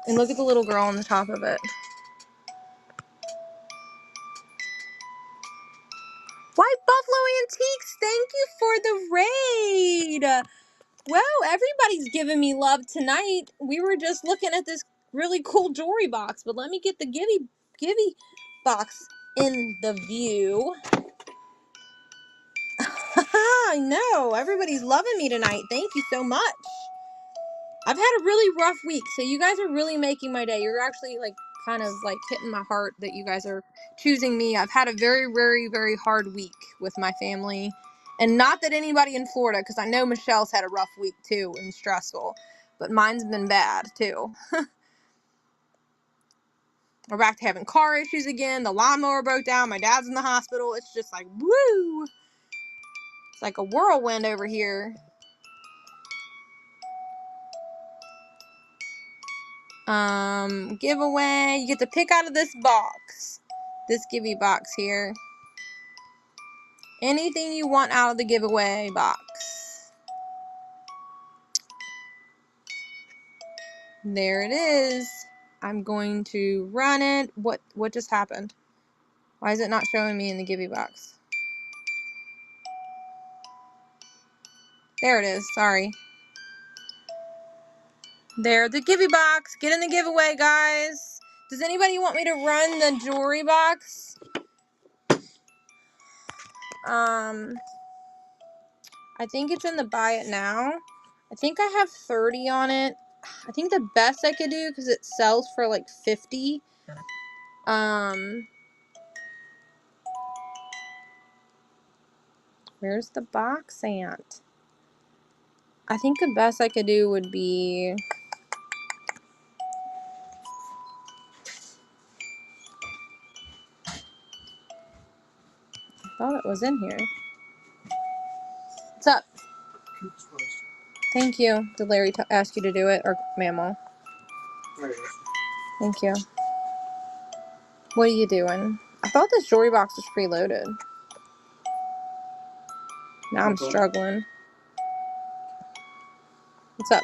And look at the little girl on the top of it. White Buffalo Antiques, thank you for the raid. Well, everybody's giving me love tonight. We were just looking at this really cool jewelry box, but let me get the Givey box in the view. I know, everybody's loving me tonight. Thank you so much. I've had a really rough week, so you guys are really making my day. You're actually like kind of like hitting my heart that you guys are choosing me. I've had a very, very, very hard week with my family. And not that anybody in Florida, because I know Michelle's had a rough week too and stressful. But mine's been bad too. We're back to having car issues again. The lawnmower broke down. My dad's in the hospital. It's just like, woo! It's like a whirlwind over here. Giveaway. You get to pick out of this box. This Givey box here. Anything you want out of the giveaway box. There it is. I'm going to run it. What just happened? Why is it not showing me in the Givey box? There it is. Sorry. There, the Givey box. Get in the giveaway, guys. Does anybody want me to run the jewelry box? I think it's in the buy it now. I think I have 30 on it. I think the best I could do, because it sells for like 50. Where's the box at? I think the best I could do would be... I thought it was in here. What's up? Coops Roast. Thank you. Did Larry ask you to do it? Or Mammal? There it is. Thank you. What are you doing? I thought this jewelry box was preloaded. Now I'm Okay. struggling. What's up?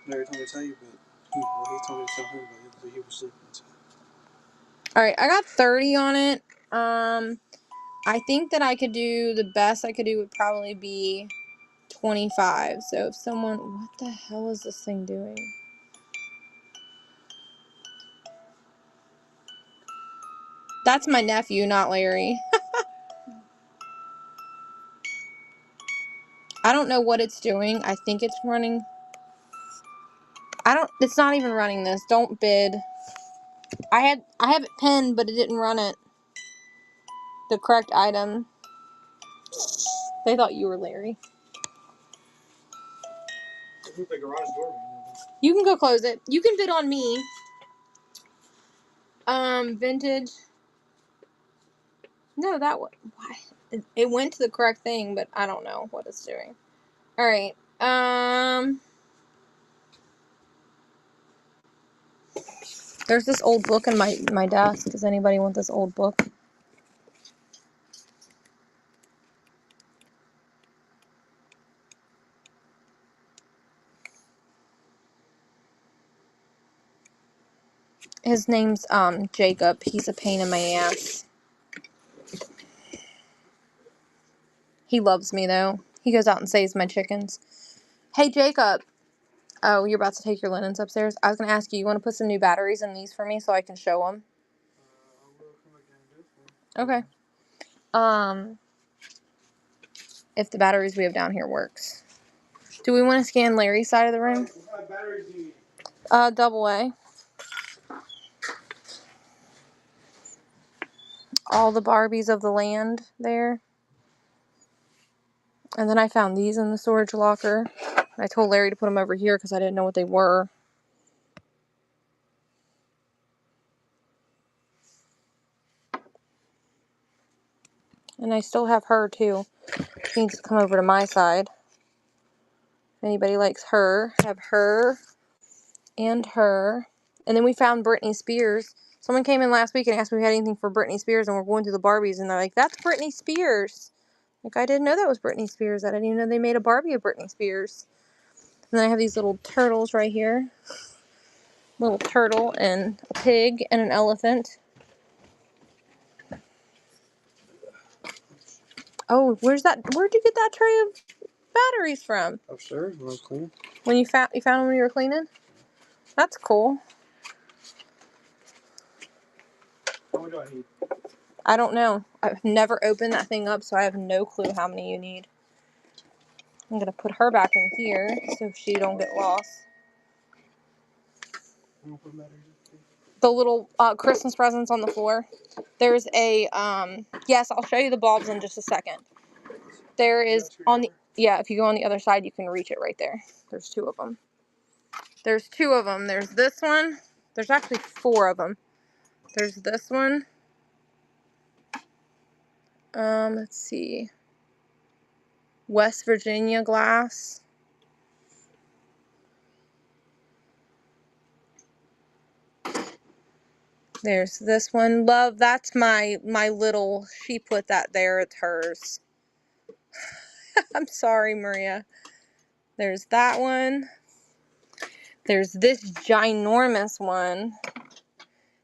Larry told me to tell you, but he told me to tell him, but he was sleeping. So. Alright, I got 30 on it. I think that I could do, the best I could do would probably be 25. So if someone, what the hell is this thing doing? That's my nephew, not Larry. I don't know what it's doing. I think it's running. It's not even running this. Don't bid. I have it pinned, but it didn't run it. The correct item. They thought you were Larry. The garage door. You can go close it. You can bid on me. Vintage. No, that was why it went to the correct thing, but I don't know what it's doing. All right. There's this old book in my desk. Does anybody want this old book? His name's Jacob. He's a pain in my ass. He loves me though. He goes out and saves my chickens. Hey Jacob. Oh, you're about to take your linens upstairs? I was going to ask you, you want to put some new batteries in these for me so I can show them? Okay. If the batteries we have down here works. Do we want to scan Larry's side of the room? What batteries do you need? Double A. All the Barbies of the land there. And then I found these in the storage locker. I told Larry to put them over here because I didn't know what they were. And I still have her too. She needs to come over to my side. If anybody likes her, I have her and her. And then we found Britney Spears. Someone came in last week and asked me if we had anything for Britney Spears, and we're going through the Barbies, and they're like, that's Britney Spears. Like, I didn't know that was Britney Spears. I didn't even know they made a Barbie of Britney Spears. And then I have these little turtles right here. Little turtle and a pig and an elephant. Oh, where'd you get that tray of batteries from? Upstairs when I was cleaning. When you found them when you were cleaning? That's cool. How many do I need? I don't know. I've never opened that thing up, so I have no clue how many you need. I'm gonna put her back in here so she don't get lost. The little Christmas presents on the floor. There's a yes, I'll show you the bulbs in just a second. There is on the if you go on the other side, you can reach it right there. There's two of them. There's two of them. There's this one. There's actually four of them. There's this one. Let's see. West Virginia glass. There's this one. Love, that's my little, she put that there. It's hers. I'm sorry, Maria. There's that one. There's this ginormous one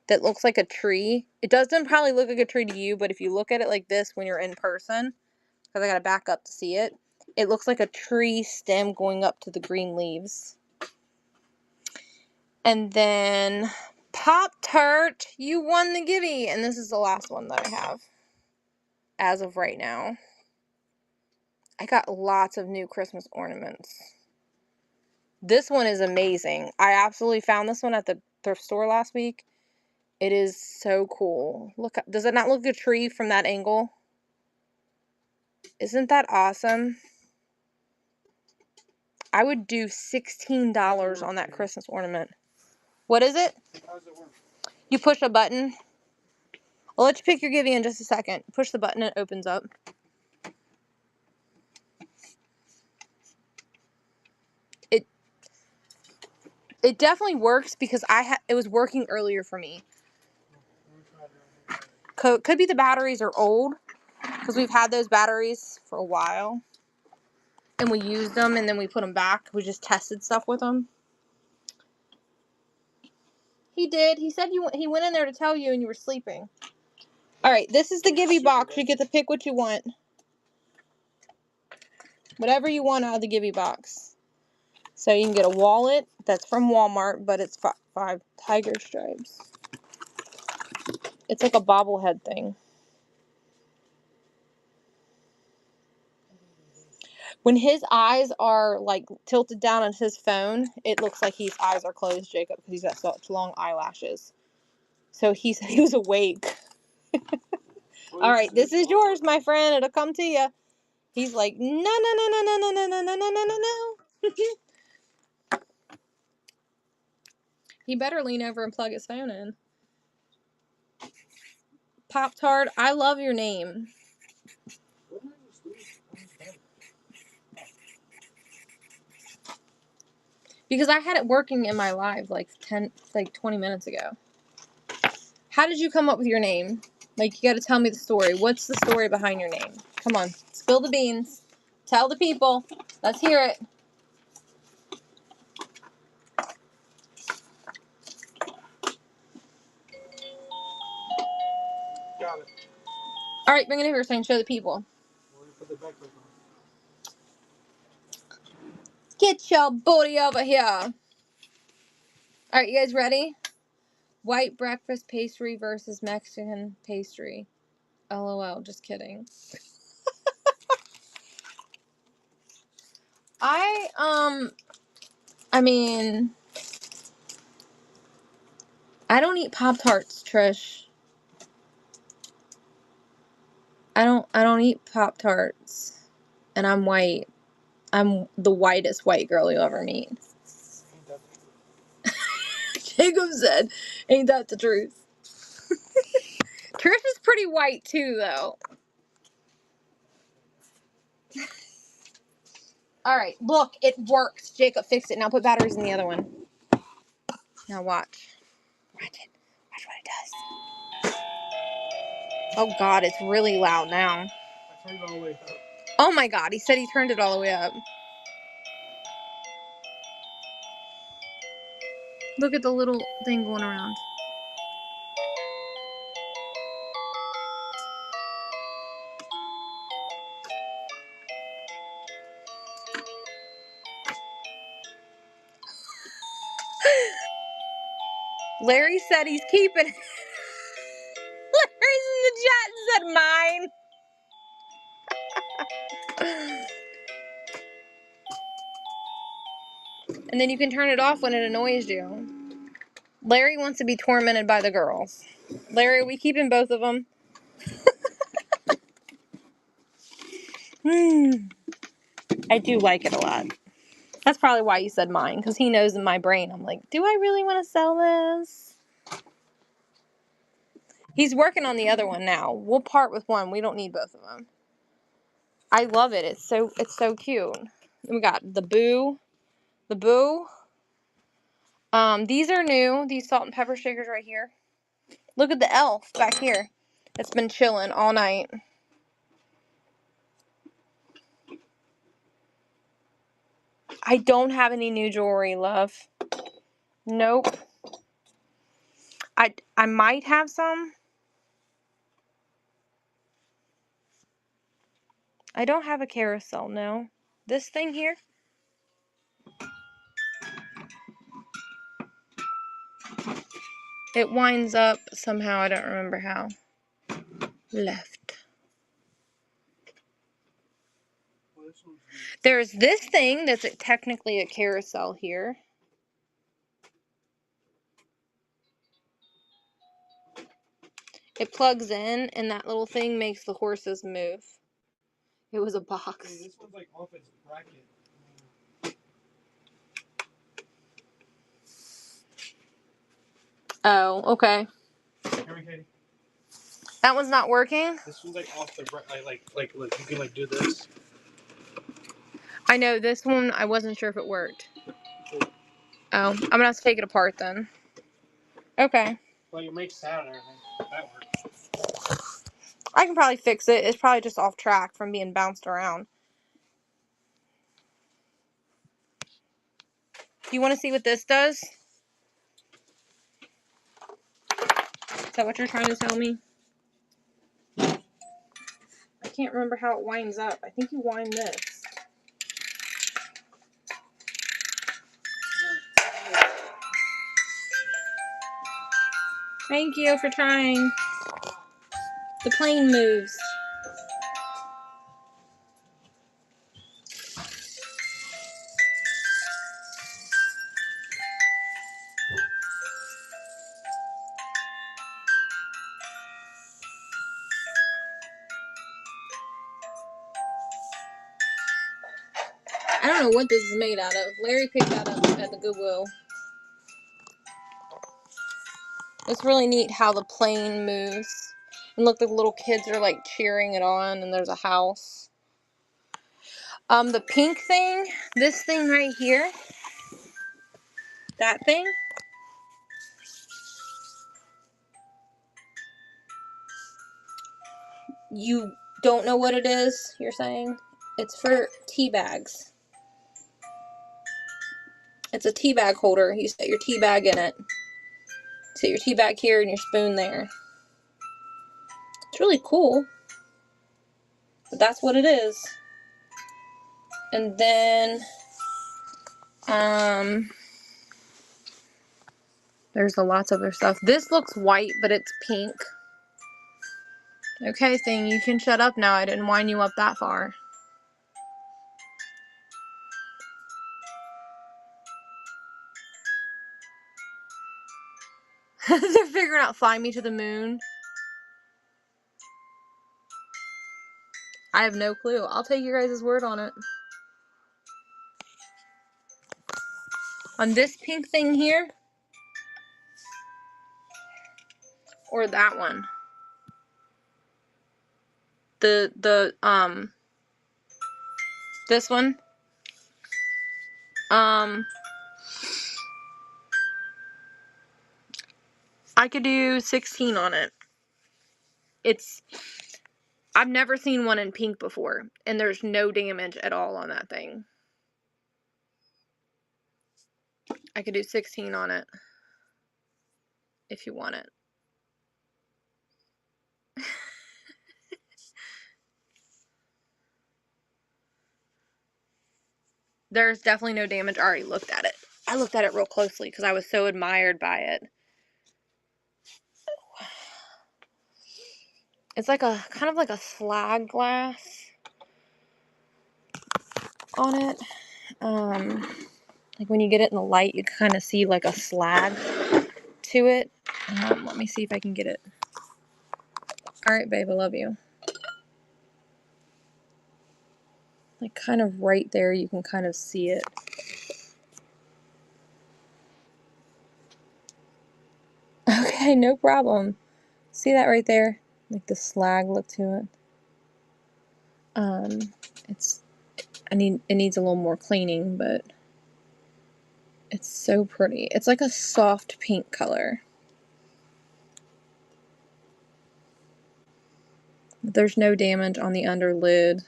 that looks like a tree. It doesn't probably look like a tree to you, but if you look at it like this when you're in person, because I got to back up to see it, it looks like a tree stem going up to the green leaves. And then Pop-Tart, you won the Gibby. And this is the last one that I have as of right now. I got lots of new Christmas ornaments. This one is amazing. I absolutely found this one at the thrift store last week. It is so cool. Look, does it not look like a tree from that angle? Isn't that awesome? I would do $16 on that Christmas ornament. What is it? How does it work? You push a button. I'll let you pick your Givey in just a second. Push the button, it opens up. It definitely works because it was working earlier for me. Could be the batteries are old because we've had those batteries for a while. And we used them and then we put them back. We just tested stuff with them. He did. He said he went in there to tell you and you were sleeping. All right, this is the Givey box. You get to pick what you want. Whatever you want out of the Givey box. So you can get a wallet that's from Walmart, but it's 5 tiger stripes. It's like a bobblehead thing. When his eyes are like tilted down on his phone, it looks like his eyes are closed, Jacob, because he's got such long eyelashes. So he said he was awake. All right, this is yours, my friend. It'll come to you. He's like, no, no, no, no, no, no, no, no, no, no, no, no, no. He better lean over and plug his phone in. Pop-Tart, I love your name. Because I had it working in my live like 20 minutes ago. How did you come up with your name? Like, you got to tell me the story. What's the story behind your name? Come on, spill the beans. Tell the people. Let's hear it. Got it. All right, bring it over so I can show the people. We're gonna put the backpack on. Get your booty over here. All right, you guys ready? White breakfast pastry versus Mexican pastry. LOL, just kidding. I mean, I don't eat Pop-Tarts, Trish. I don't eat Pop-Tarts. And I'm white. I'm the whitest white girl you'll ever meet. Jacob said, ain't that the truth? Trish is pretty white too, though. Alright, look, it works. Jacob fixed it. Now put batteries in the other one. Now watch. Watch it. Watch what it does. Oh god, it's really loud now. I turned it all the way up. Oh my god, he said he turned it all the way up. Look at the little thing going around. Larry said he's keeping it. Larry's in the chat and said mine. And then you can turn it off when it annoys you. Larry wants to be tormented by the girls. Larry, are we keeping both of them? I do like it a lot. That's probably why you said mine, because he knows in my brain, I'm like, do I really want to sell this? He's working on the other one now. We'll part with one. We don't need both of them. I love it. It's so cute. We got the Boo. The Boo. These are new. These salt and pepper shakers right here. Look at the elf back here. It's been chilling all night. I don't have any new jewelry, love. Nope. I might have some. I don't have a carousel, no. This thing here. It winds up somehow. I don't remember how. Left. There's this thing that's technically a carousel here. It plugs in, and that little thing makes the horses move. It was a box. Hey, this one's like off its bracket. Oh, okay. Hear me, Katie? That one's not working? This one's like off the like you can like do this. I know, this one, I wasn't sure if it worked. Oh, I'm gonna have to take it apart then. Okay. Well, you make sound and everything. That works. I can probably fix it. It's probably just off track from being bounced around. Do you want to see what this does? Is that what you're trying to tell me? I can't remember how it winds up. I think you wind this. Thank you for trying. The plane moves. I don't know what this is made out of. Larry picked that up at the Goodwill. It's really neat how the plane moves. And look, the little kids are like cheering it on, and there's a house. The pink thing, this thing right here, that thing, you don't know what it is, you're saying? It's for tea bags. It's a tea bag holder. You set your tea bag in it. Set your tea bag here and your spoon there. It's really cool. But that's what it is. And then, there's lots of other stuff. This looks white, but it's pink. Okay, thing, you can shut up now. I didn't wind you up that far. They're figuring out Fly Me to the Moon. I have no clue. I'll take your guys' word on it. On this pink thing here, or that one. This one. I could do 16 on it. I've never seen one in pink before, and there's no damage at all on that thing. I could do 16 on it if you want it. There's definitely no damage. I already looked at it. I looked at it real closely because I was so admired by it. It's like a kind of like a slag glass on it. Like when you get it in the light, you kind of see like a slag to it. Let me see if I can get it. All right, babe, I love you. Like kind of right there, you can kind of see it. Okay, no problem. See that right there? Like the slag look to it. It needs a little more cleaning, but it's so pretty. It's like a soft pink color. There's no damage on the under lid.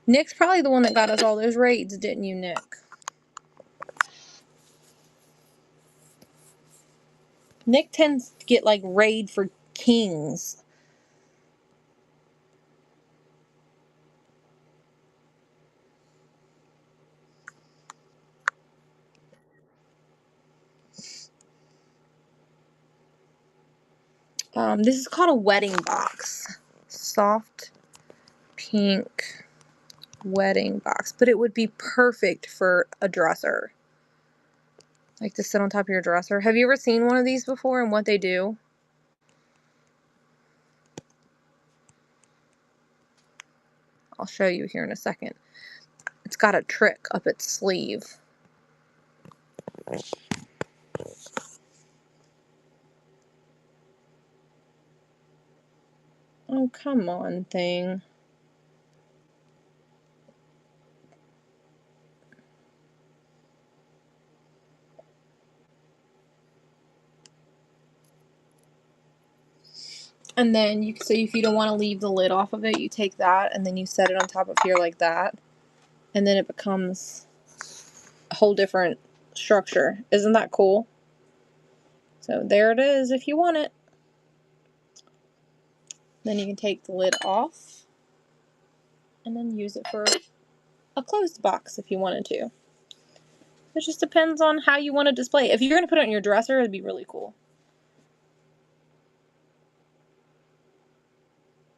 Nick's probably the one that got us all those raids, didn't you, Nick? Nick tends to get like raid for kings. This is called a wedding box. Soft pink wedding box. But it would be perfect for a dresser. Like to sit on top of your dresser. Have you ever seen one of these before and what they do? I'll show you here in a second. It's got a trick up its sleeve. Oh, come on, thing. And then so if you don't want to leave the lid off of it, you take that and then you set it on top of here like that. And then it becomes a whole different structure. Isn't that cool? So there it is if you want it. Then you can take the lid off and then use it for a closed box if you wanted to. It just depends on how you want to display it. If you're going to put it on your dresser, it'd be really cool.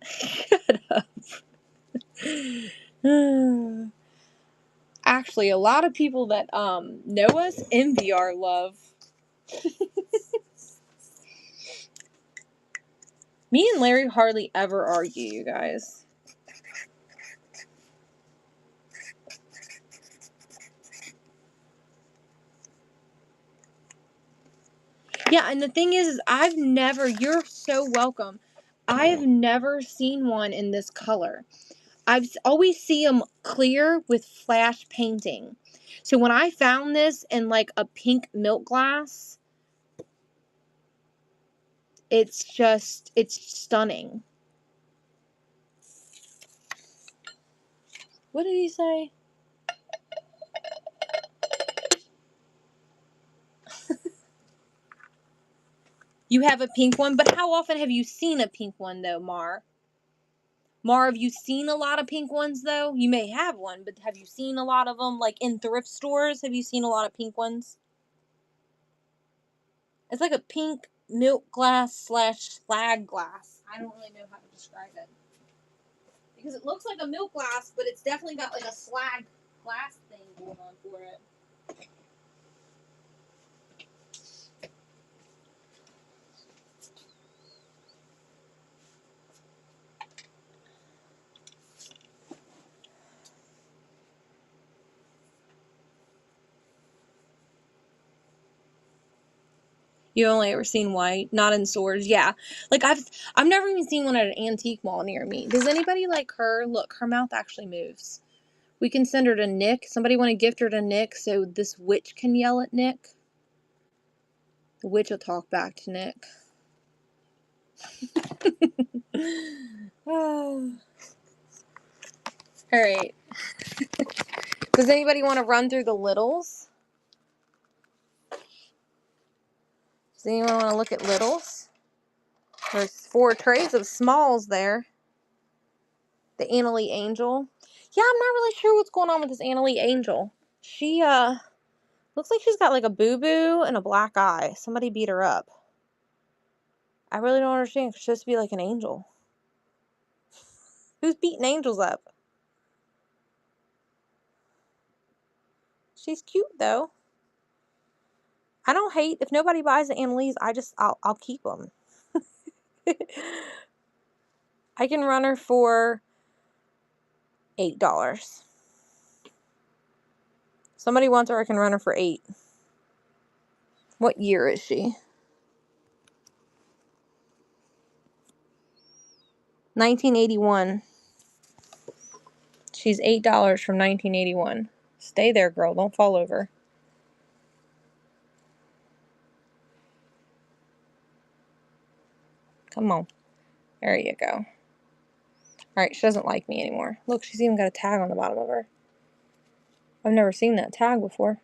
Shut up. Actually, a lot of people that know us envy our love. Me and Larry hardly ever argue, you guys. Yeah, and the thing is you're so welcome. I have never seen one in this color. I've always see them clear with flash painting. So when I found this in like a pink milk glass, it's stunning. What did he say? You have a pink one, but how often have you seen a pink one though, Mar? Mar, have you seen a lot of pink ones though? You may have one, but have you seen a lot of them? Like in thrift stores, have you seen a lot of pink ones? It's like a pink milk glass / slag glass. I don't really know how to describe it. Because it looks like a milk glass, but it's definitely got like a slag glass thing going on for it. You only ever seen white, not in stores. Yeah, like I've never even seen one at an antique mall near me. Does anybody like her? Look, her mouth actually moves. We can send her to Nick. Somebody want to gift her to Nick so this witch can yell at Nick. The witch will talk back to Nick. Oh. All right. Does anybody want to run through the littles? Does anyone want to look at littles? There's 4 trays of smalls there. The Annalie Angel. Yeah, I'm not really sure what's going on with this Annalie Angel. She, looks like she's got like a boo-boo and a black eye. Somebody beat her up. I really don't understand. She's supposed to be like an angel. Who's beating angels up? She's cute, though. I don't hate. If nobody buys the Annalise, I'll keep them. I can run her for $8. Somebody wants her, I can run her for $8. What year is she? 1981. She's $8 from 1981. Stay there, girl. Don't fall over. Come on. There you go. Alright, she doesn't like me anymore. Look, she's even got a tag on the bottom of her. I've never seen that tag before.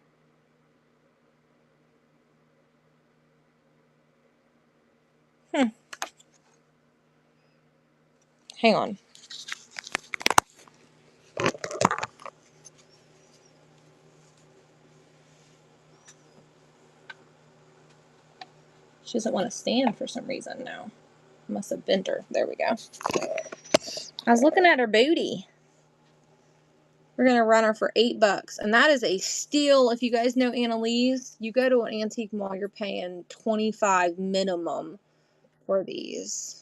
Hang on. She doesn't want to stand for some reason now. Must have bent her. There we go. I was looking at her booty. We're going to run her for $8. And that is a steal. If you guys know Annalise, you go to an antique mall, you're paying $25 minimum for these.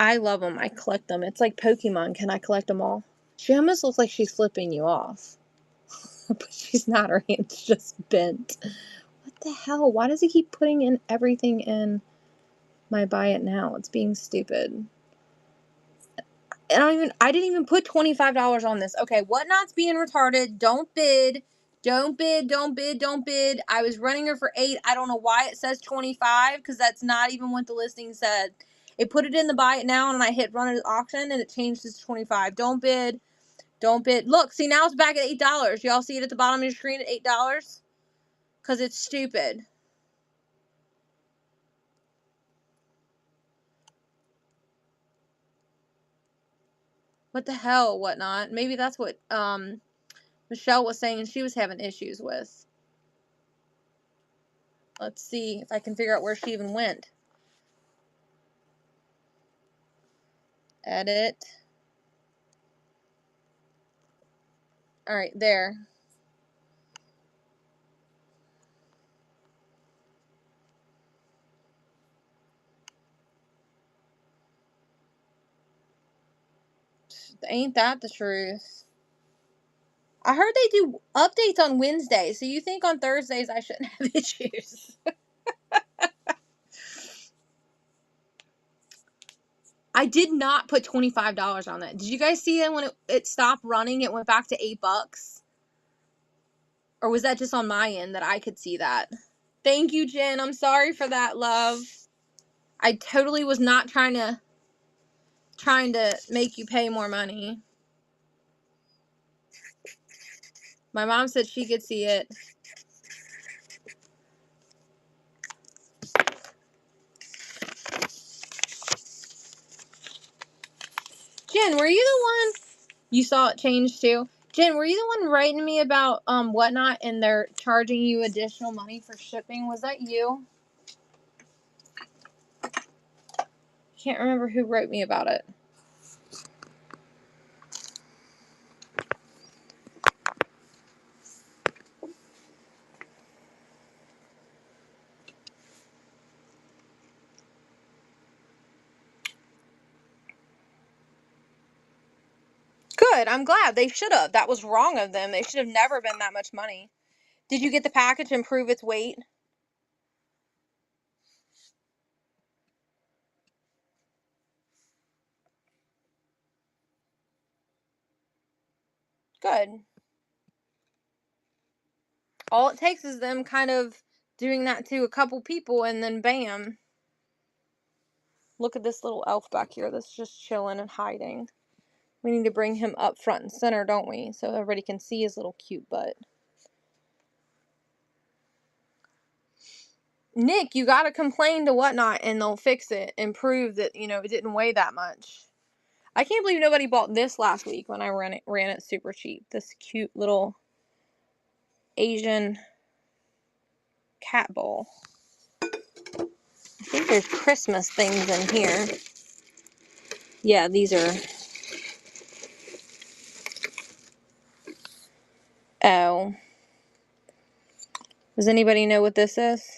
I love them. I collect them. It's like Pokemon. Can I collect them all? She almost looks like she's flipping you off. But she's not. Her hand's just bent. What the hell? Why does he keep putting in everything in my buy it now? It's being stupid. I didn't even put $25 on this. Okay, Whatnot's being retarded. Don't bid. Don't bid, don't bid, don't bid. I was running her for 8. I don't know why it says 25 because that's not even what the listing said. It put it in the buy it now and I hit run at auction and it changed to 25. Don't bid. Don't bid. Look, see now it's back at $8. Y'all see it at the bottom of your screen at $8? Because it's stupid. What the hell, Whatnot? Maybe that's what Michelle was saying she was having issues with. Let's see if I can figure out where she even went. Edit. Alright, there. Ain't that the truth? I heard they do updates on Wednesdays, so you think on Thursdays I shouldn't have issues. I did not put $25 on that. Did you guys see that when it stopped running, it went back to $8? Or was that just on my end that I could see that? Thank you, Jen. I'm sorry for that, love. I totally was not trying to make you pay more money. My mom said she could see it. Jen, were you the one? You saw it change too? Jen, were you the one writing me about Whatnot and they're charging you additional money for shipping? Was that you? Can't remember who wrote me about it. Good, I'm glad. They should have. That was wrong of them. They should have never been that much money. Did you get the package and prove its weight? Good. All it takes is them kind of doing that to a couple people and then bam. Look at this little elf back here that's just chilling and hiding. We need to bring him up front and center, don't we? So everybody can see his little cute butt. Nick, you gotta complain to Whatnot and they'll fix it and prove that, it didn't weigh that much. I can't believe nobody bought this last week when I ran it super cheap. This cute little Asian cat bowl. I think there's Christmas things in here. Yeah, these are... Oh. Does anybody know what this is?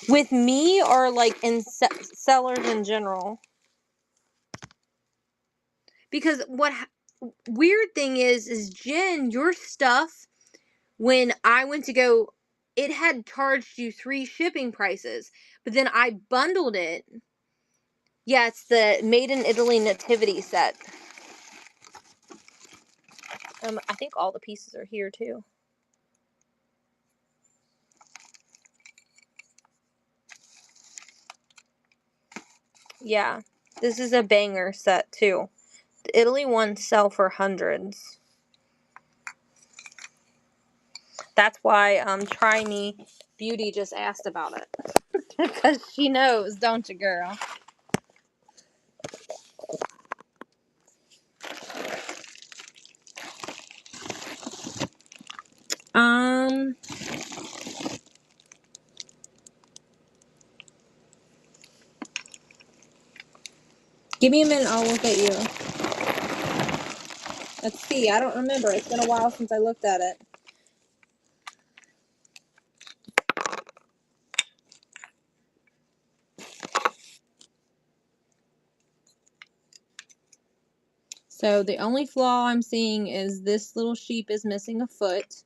With me or like in sellers in general? Because weird thing is Jen, your stuff, when I went to go, it had charged you 3 shipping prices, but then I bundled it. Yeah, it's the Made in Italy Nativity set. I think all the pieces are here too. Yeah, this is a banger set too. The Italy ones sell for hundreds. That's why Try Me Beauty just asked about it. Because she knows, don't you, girl? Give me a minute, I'll look at you. Let's see, I don't remember. It's been a while since I looked at it. So the only flaw I'm seeing is this little sheep is missing a foot.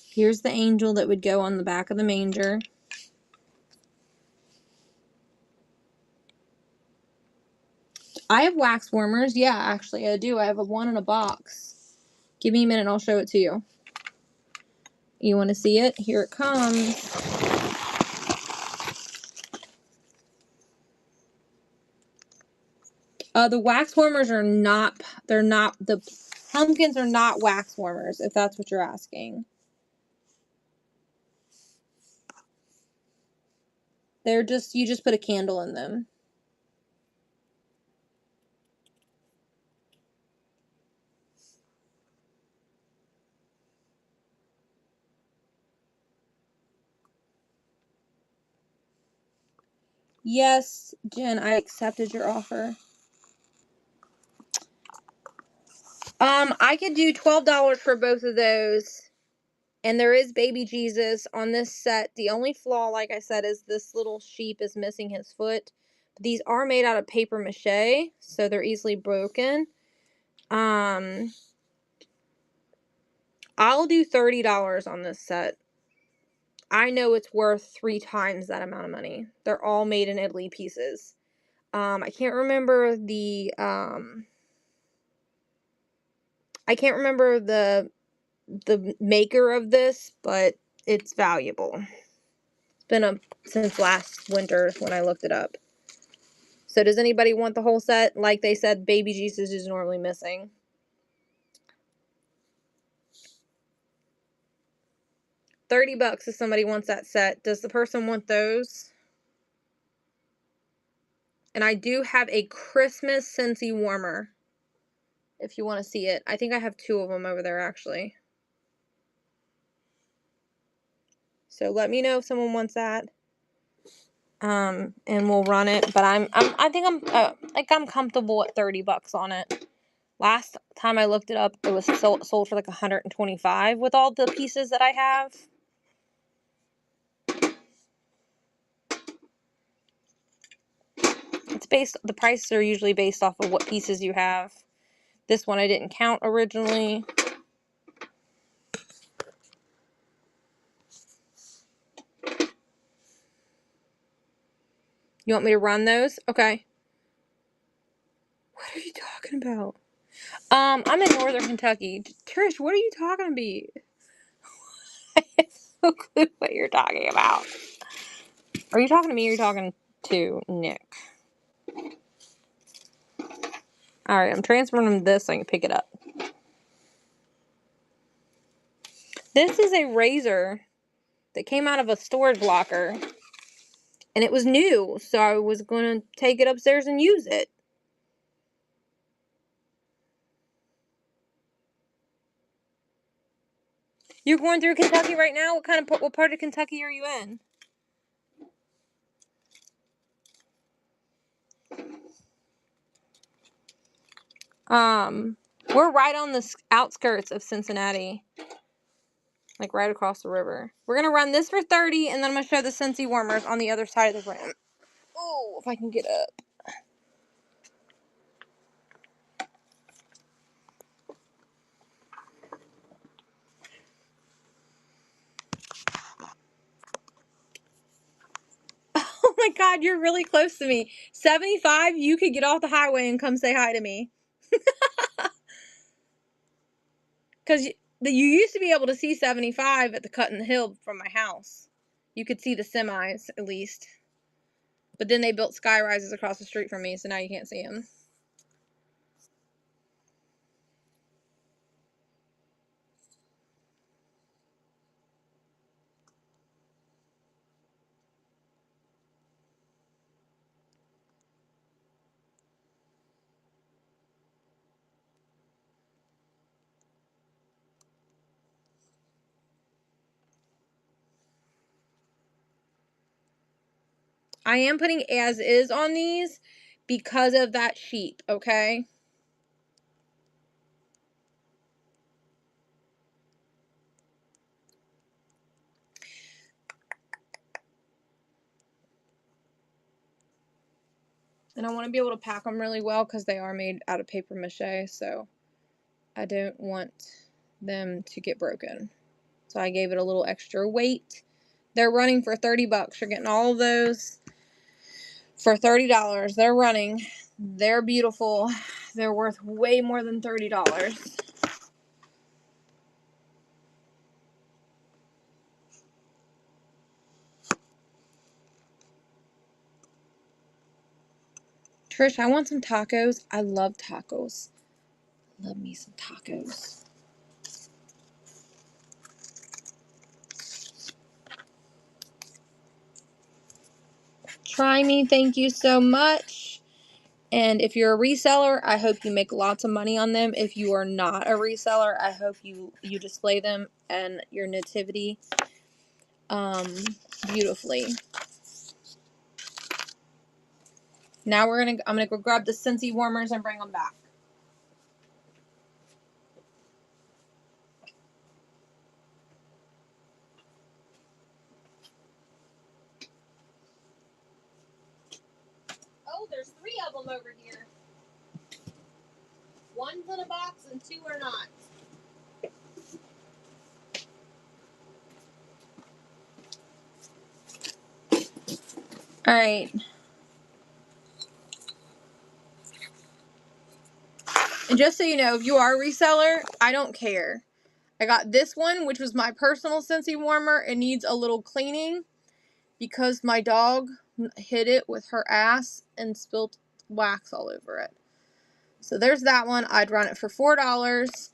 Here's the angel that would go on the back of the manger. I have wax warmers. Yeah, actually I do. I have one in a box. Give me a minute and I'll show it to you. You want to see it? Here it comes. The wax warmers are not, the pumpkins are not wax warmers, if that's what you're asking. They're just, you just put a candle in them. Yes, Jen, I accepted your offer. I could do $12 for both of those. And there is baby Jesus on this set. The only flaw, like I said, is this little sheep is missing his foot. These are made out of paper mache, so they're easily broken. I'll do $30 on this set. I know it's worth 3 times that amount of money. They're all made in Italy pieces. I can't remember the maker of this, but it's valuable. It's been since last winter when I looked it up. So does anybody want the whole set? Like they said, baby Jesus is normally missing. $30 if somebody wants that set. Does the person want those? And I do have a Christmas Scentsy warmer, if you want to see it. I think I have 2 of them over there, actually. So let me know if someone wants that. And we'll run it. But I think I'm comfortable at $30 on it. Last time I looked it up, it was sold for like $125 with all the pieces that I have. The prices are usually based off of what pieces you have. This one I didn't count originally. You want me to run those? Okay. What are you talking about? I'm in Northern Kentucky. Trish, what are you talking about? I have no clue what you're talking about. Are you talking to me or are you talking to Nick? Alright, I'm transferring him to this so I can pick it up. This is a razor that came out of a storage locker. And it was new, so I was going to take it upstairs and use it. You're going through Kentucky right now? What part of Kentucky are you in? We're right on the outskirts of Cincinnati. Like right across the river. We're going to run this for $30 and then I'm going to show the Scentsy warmers on the other side of the room. Oh, if I can get up. Oh my God, you're really close to me. 75, you could get off the highway and come say hi to me. Because you used to be able to see 75 at the cut in the hill from my house. You could see the semis, at least. But then they built sky rises across the street from me, so now you can't see them. I am putting as is on these because of that sheep, okay? And I want to be able to pack them really well because they are made out of paper mache, so I don't want them to get broken. So I gave it a little extra weight. They're running for 30 bucks. You're getting all of those for $30. They're running. They're beautiful. They're worth way more than $30. Trish, I want some tacos. I love tacos. Love me some tacos. Try me. Thank you so much. And if you're a reseller, I hope you make lots of money on them. If you are not a reseller, I hope you display them and your nativity beautifully. Now I'm gonna go grab the Scentsy warmers and bring them back. Oh, there's 3 of them over here. One's in a box and 2 are not. All right. And just so you know, if you are a reseller, I don't care. I got this one, which was my personal Scentsy warmer. It needs a little cleaning because my dog hit it with her ass and spilled wax all over it. So there's that one. I'd run it for $4.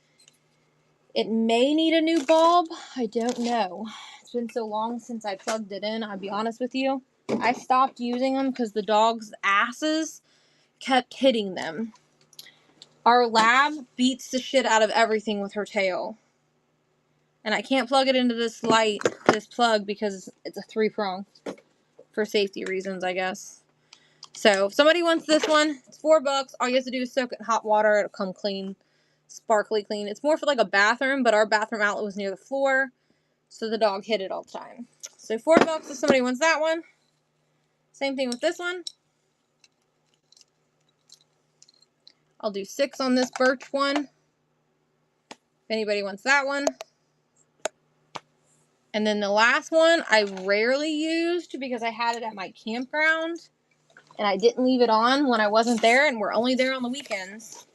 It may need a new bulb. I don't know. It's been so long since I plugged it in, I'll be honest with you. I stopped using them because the dog's asses kept hitting them. Our lab beats the shit out of everything with her tail. And I can't plug it into this plug, because it's a 3-prong. For safety reasons, I guess. So, if somebody wants this one, it's $4. All you have to do is soak it in hot water. It'll come clean. Sparkly clean. It's more for like a bathroom, but our bathroom outlet was near the floor. So the dog hit it all the time. So $4 if somebody wants that one. Same thing with this one. I'll do 6 on this birch one. If anybody wants that one. And then the last one I rarely used because I had it at my campground. And I didn't leave it on when I wasn't there, and we're only there on the weekends.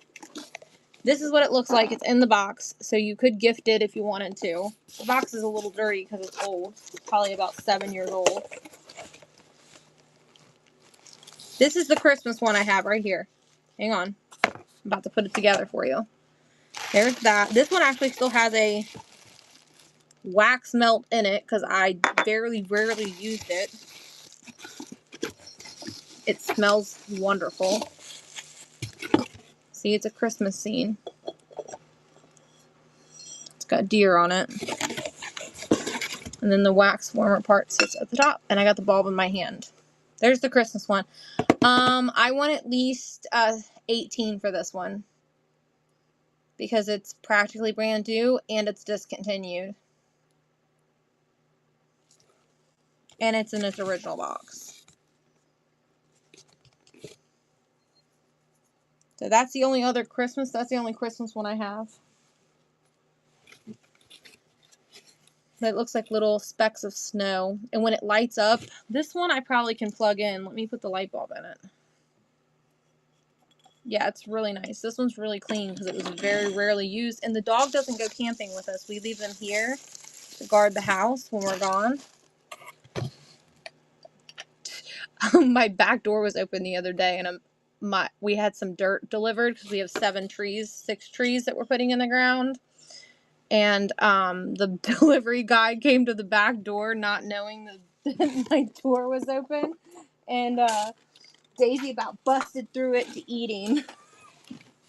This is what it looks like. It's in the box, so you could gift it if you wanted to. The box is a little dirty because it's old. It's probably about 7 years old. This is the Christmas one I have right here. Hang on. I'm about to put it together for you. There's that. This one actually still has a wax melt in it because I rarely used it. It smells wonderful. See, it's a Christmas scene. It's got deer on it. And then the wax warmer part sits at the top. And I got the bulb in my hand. There's the Christmas one. I want at least 18 for this one. Because it's practically brand new and it's discontinued. And it's in its original box. So that's the only other Christmas. That's the only Christmas one I have. It looks like little specks of snow. And when it lights up, this one I probably can plug in. Let me put the light bulb in it. Yeah, it's really nice. This one's really clean because it was very rarely used. And the dog doesn't go camping with us. We leave them here to guard the house when we're gone. My back door was open the other day, and we had some dirt delivered because we have 6 trees that we're putting in the ground. And the delivery guy came to the back door not knowing that my door was open. And Daisy about busted through it to eating.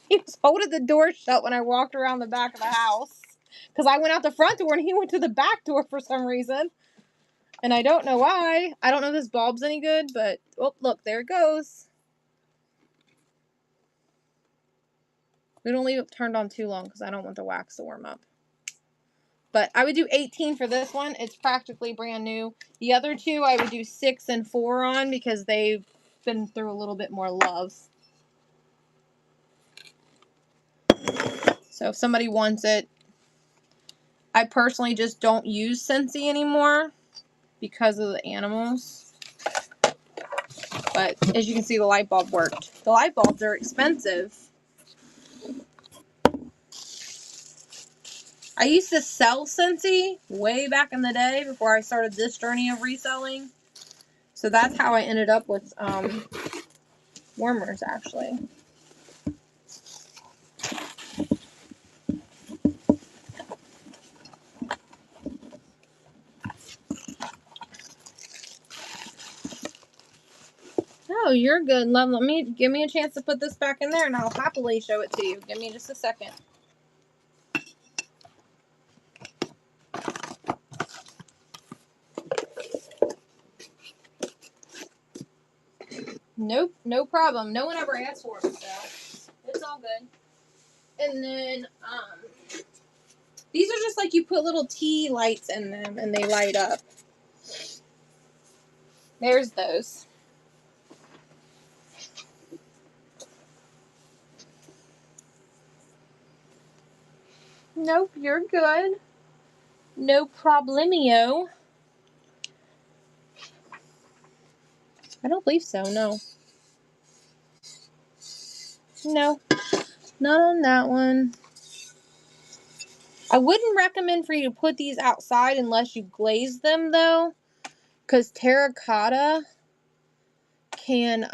He was holding the door shut when I walked around the back of the house. Because I went out the front door and he went to the back door for some reason. And I don't know why. I don't know if this bulb's any good, but oh, look, there it goes. We don't leave it turned on too long because I don't want the wax to warm up. But I would do 18 for this one. It's practically brand new. The other two I would do 6 and 4 on because they been through a little bit more love. So if somebody wants it, I personally just don't use Scentsy anymore because of the animals. But as you can see, the light bulb worked. The light bulbs are expensive. I used to sell Scentsy way back in the day before I started this journey of reselling. So that's how I ended up with warmers, actually. Oh, you're good, love. Give me a chance to put this back in there and I'll happily show it to you. Give me just a second. Nope, no problem. No one ever asked for it, so it's all good. And then, these are just like you put little tea lights in them and they light up. There's those. Nope, you're good. No problemio. I don't believe so, no. No, not on that one. I wouldn't recommend for you to put these outside unless you glaze them, though, because terracotta can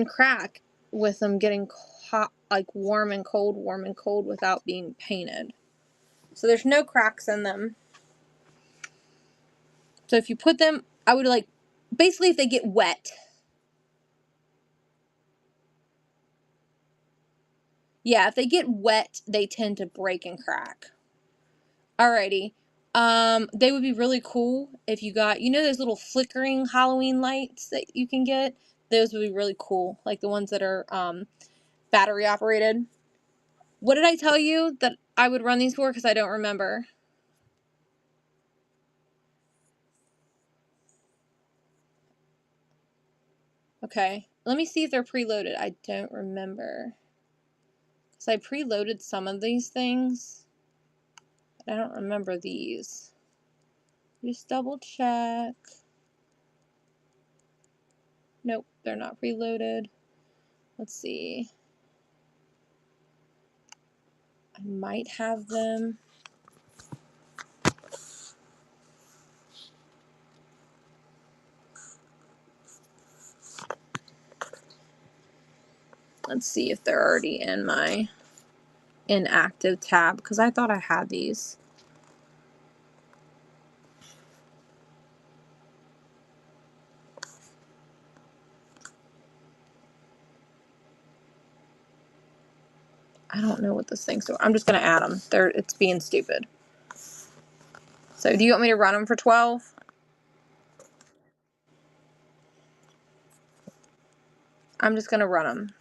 crack with them getting hot, like warm and cold without being painted. So there's no cracks in them. So if you put them, I would basically if they get wet. Yeah, if they get wet, they tend to break and crack. Alrighty. They would be really cool if you got, those little flickering Halloween lights that you can get? Those would be really cool. Like the ones that are, battery operated. What did I tell you that I would run these for? Because I don't remember. Okay. Let me see if they're preloaded. I don't remember. Because I preloaded some of these things. But I don't remember these. Just double check. Nope, they're not preloaded. Let's see. I might have them. Let's see if they're already in my inactive tab, because I thought I had these. I don't know what this thing's doing. I'm just going to add them. It's being stupid. So do you want me to run them for 12? I'm just going to run them.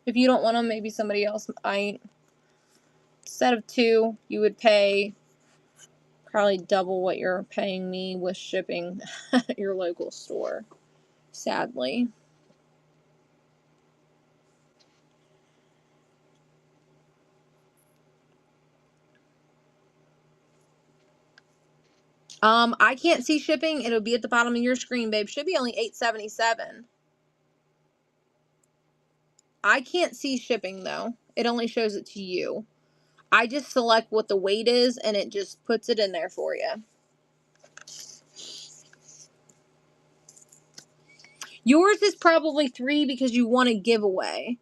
If you don't want them, maybe somebody else might. Instead of 2, you would pay probably double what you're paying me with shipping at your local store, sadly. I can't see shipping. It'll be at the bottom of your screen, babe. Should be only $8.77. I can't see shipping, though. It only shows it to you. I just select what the weight is, and it just puts it in there for you. Yours is probably 3 because you want a giveaway.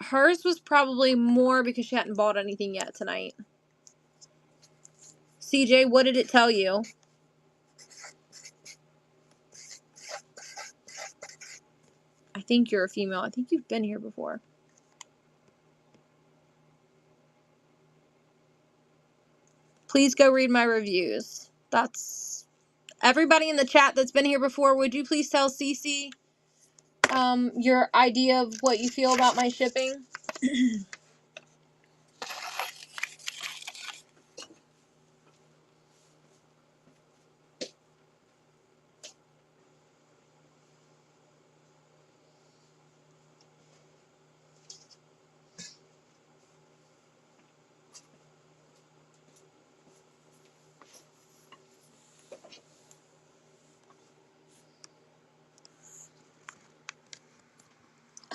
Hers was probably more because she hadn't bought anything yet tonight. CJ, what did it tell you? I think you're a female. I think you've been here before. Please go read my reviews. That's everybody in the chat that's been here before. Would you please tell Cece your idea of what you feel about my shipping?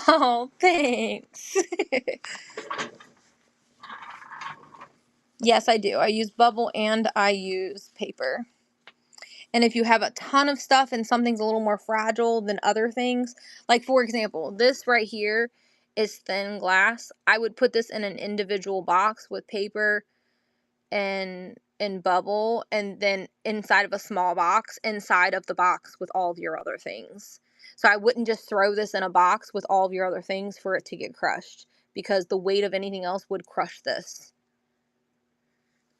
Oh, thanks. Yes, I do. I use bubble and I use paper. And if you have a ton of stuff and something's a little more fragile than other things, like for example, this right here is thin glass. I would put this in an individual box with paper and bubble, and then inside of a small box, inside of the box with all of your other things. So I wouldn't just throw this in a box with all of your other things for it to get crushed, because the weight of anything else would crush this.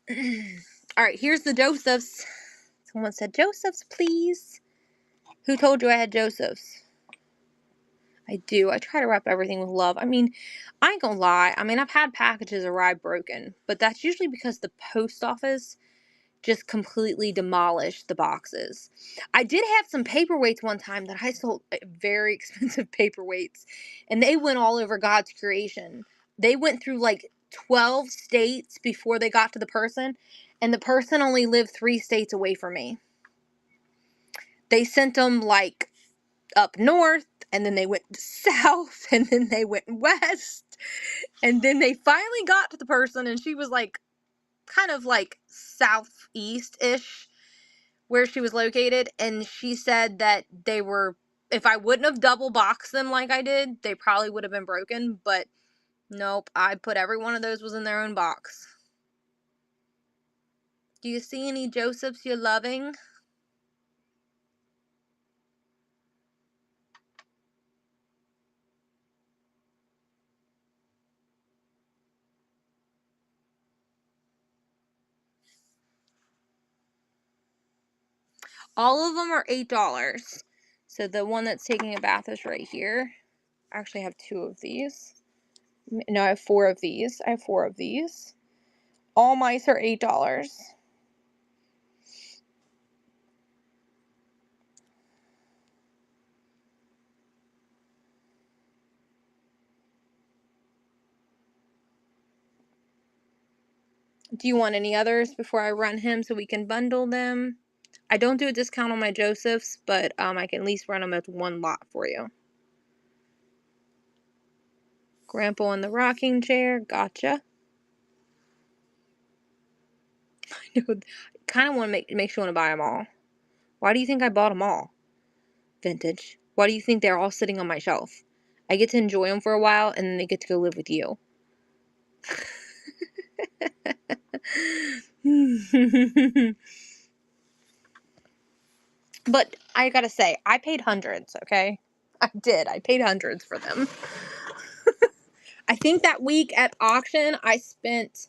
Alright, here's the Josephs. Someone said, Josephs, please. Who told you I had Josephs? I do. I try to wrap everything with love. I mean, I ain't gonna lie. I mean, I've had packages arrive broken, but that's usually because the post office just completely demolished the boxes. I did have some paperweights one time that I sold, very expensive paperweights, and they went all over God's creation. They went through like 12 states before they got to the person, and the person only lived 3 states away from me. They sent them like up north, and then they went south, and then they went west, and then they finally got to the person, and she was like kind of like southeast-ish where she was located, and she said that they were, if I wouldn't have double boxed them like I did, they probably would have been broken, but nope, I put every one of those was in their own box. Do you see any Josephs you're loving? All of them are $8. So the one that's taking a bath is right here. I actually have 2 of these. No, I have 4 of these. I have 4 of these. All mice are $8. Do you want any others before I run him so we can bundle them? I don't do a discount on my Josephs, but I can at least run them as one lot for you. Grandpa in the rocking chair, gotcha. I know, kind of want to make you want to buy them all. Why do you think I bought them all? Vintage. Why do you think they're all sitting on my shelf? I get to enjoy them for a while, and then they get to go live with you. But I gotta say, I paid hundreds, okay? I did. I paid hundreds for them. I think that week at auction, I spent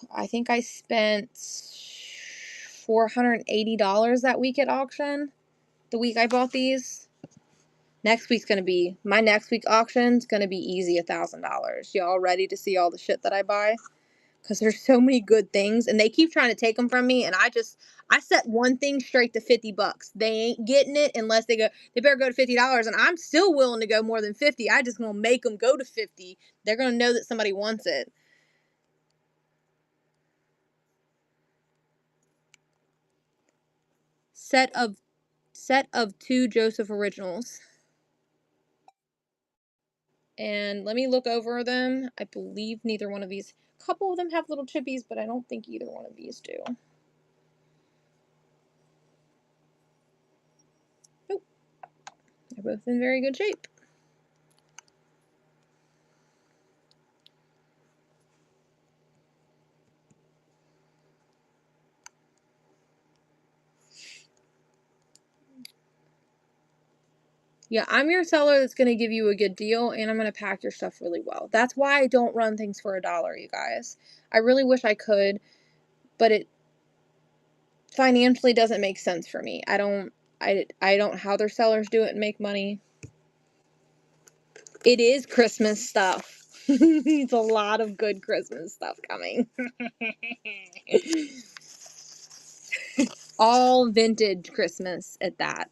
$480 that week at auction. The week I bought these. Next week's gonna be, my next week auction's gonna be easy $1,000. Y'all ready to see all the shit that I buy? Because there's so many good things, and they keep trying to take them from me, and I set one thing straight to $50. They ain't getting it unless they better go to $50, and I'm still willing to go more than 50. I just gonna make them go to 50. They're gonna know that somebody wants it. Set of 2 Joseph originals. And let me look over them. I believe neither one of these, a couple of them have little chippies, but I don't think either one of these do. Nope. They're both in very good shape. Yeah, I'm your seller that's going to give you a good deal, and I'm going to pack your stuff really well. That's why I don't run things for $1, you guys. I really wish I could, but it financially doesn't make sense for me. I don't I don't know how their sellers do it and make money. It is Christmas stuff. It's a lot of good Christmas stuff coming. All vintage Christmas at that.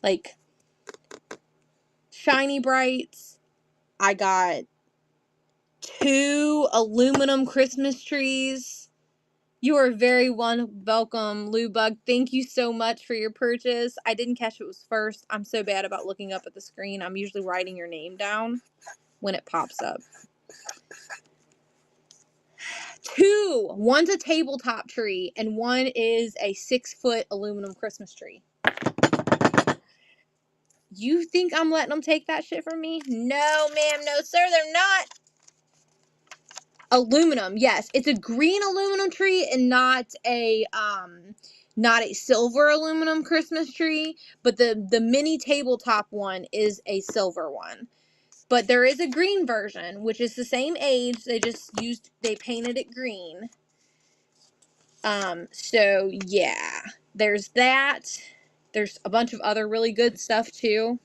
Like Shiny Brights. I got 2 aluminum Christmas trees. You are very welcome, Lou Bug. Thank you so much for your purchase. I didn't catch it was first. I'm so bad about looking up at the screen. I'm usually writing your name down when it pops up. 2. One's a tabletop tree, and one is a 6-foot aluminum Christmas tree. You think I'm letting them take that shit from me? No, ma'am, no, sir, they're not. Aluminum, yes. It's a green aluminum tree and not a silver aluminum Christmas tree, but the mini tabletop one is a silver one. But there is a green version, which is the same age. They painted it green. So yeah, there's that. There's a bunch of other really good stuff too.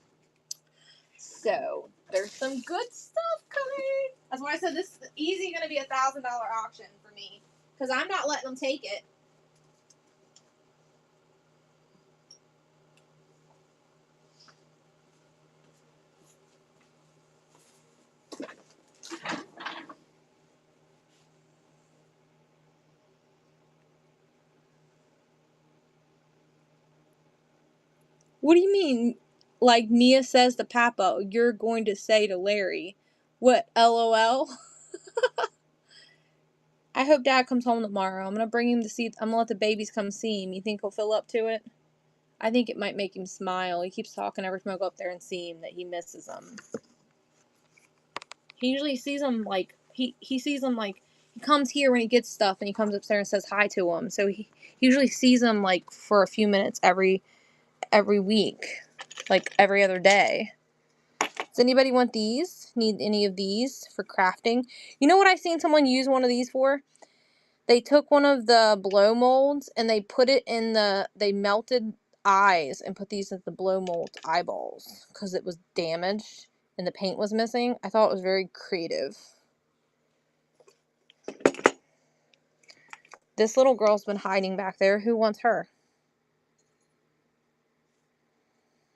So there's some good stuff coming. That's why I said this is easy going to be $1,000 auction for me, because I'm not letting them take it. What do you mean? Like Mia says to Papa, you're going to say to Larry, what, LOL? I hope Dad comes home tomorrow. I'm going to bring him to see, I'm going to let the babies come see him. You think he'll fill up to it? I think it might make him smile. He keeps talking every time I go up there and see him that he misses them. He usually sees them like, he sees them like, he comes here when he gets stuff and he comes upstairs and says hi to them. So he usually sees them like for a few minutes every week. Like every other day. Does anybody want these? Need any of these for crafting? You know what I seen someone use one of these for? They took one of the blow molds and they put it in they melted eyes and put these as the blow mold eyeballs because it was damaged and the paint was missing. I thought it was very creative. This little girl's been hiding back there. Who wants her?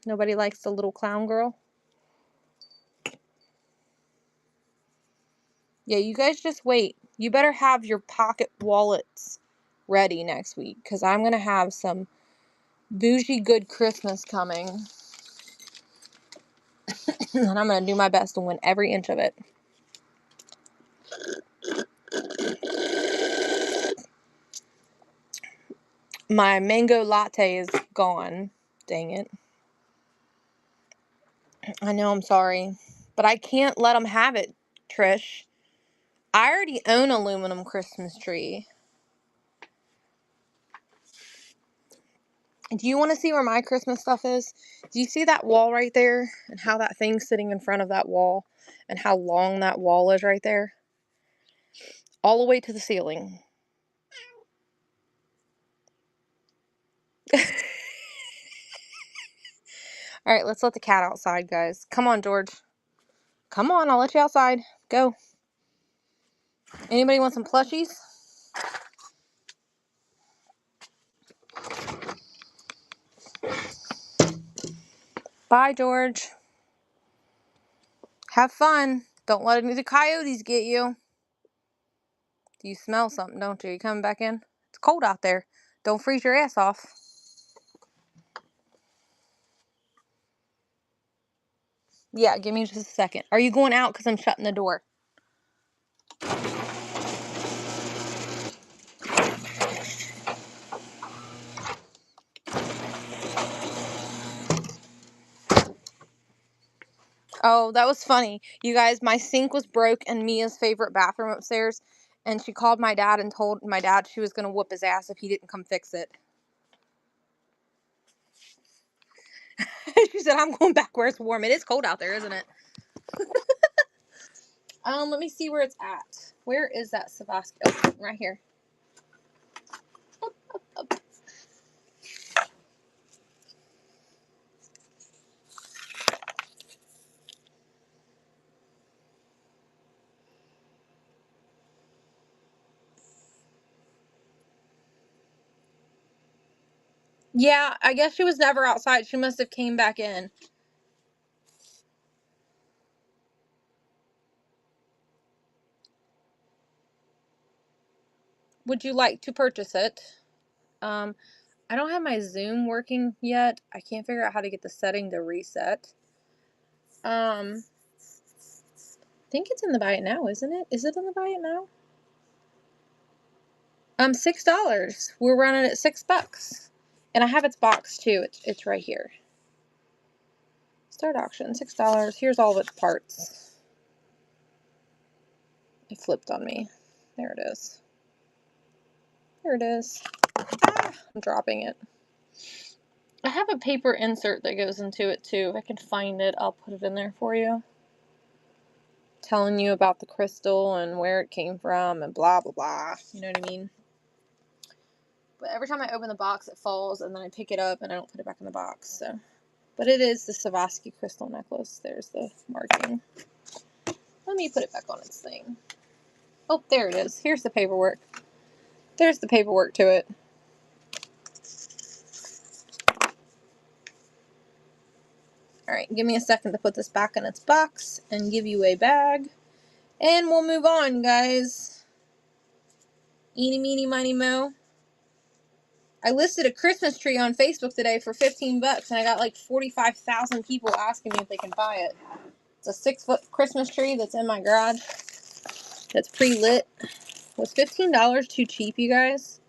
Nobody likes the little clown girl? Yeah, you guys just wait. You better have your pocket wallets ready next week because I'm going to have some bougie good Christmas coming. And I'm going to do my best to win every inch of it. My mango latte is gone. Dang it. I know, I'm sorry. But I can't let them have it, Trish. I already own an aluminum Christmas tree. Do you want to see where my Christmas stuff is? Do you see that wall right there? And how that thing's sitting in front of that wall? And how long that wall is right there? All the way to the ceiling. Alright, let's let the cat outside, guys. Come on, George. Come on, I'll let you outside. Go. Anybody want some plushies? Bye, George. Have fun. Don't let any of the coyotes get you. You smell something, don't you? You coming back in? It's cold out there. Don't freeze your ass off. Yeah, give me just a second. Are you going out because I'm shutting the door? Oh, that was funny. You guys, my sink was broke in Mia's favorite bathroom upstairs, and she called my dad and told my dad she was going to whoop his ass if he didn't come fix it. She said, I'm going back where it's warm. It is cold out there, isn't it? Let me see where it's at. Where is that Swarovski? Oh, right here. Up, up, up. Yeah, I guess she was never outside. She must have came back in. Would you like to purchase it? I don't have my Zoom working yet. I can't figure out how to get the setting to reset. I think it's in the buy it now, isn't it? Is it in the buy it now? $6. We're running at $6. And I have its box too. It's right here. Start auction, $6. Here's all of its parts. It flipped on me. There it is. There it is. Ah, I'm dropping it. I have a paper insert that goes into it too. If I can find it, I'll put it in there for you. Telling you about the crystal and where it came from and blah, blah, blah. You know what I mean? But every time I open the box, it falls, and then I pick it up, and I don't put it back in the box. So, but it is the Swarovski crystal necklace. There's the marking. Let me put it back on its thing. Oh, there it is. Here's the paperwork. There's the paperwork to it. Alright, give me a second to put this back in its box and give you a bag. And we'll move on, guys. Eeny, meeny, miny, mo. I listed a Christmas tree on Facebook today for $15, and I got like 45,000 people asking me if they can buy it. It's a 6-foot Christmas tree that's in my garage. That's pre-lit. Was $15 too cheap, you guys?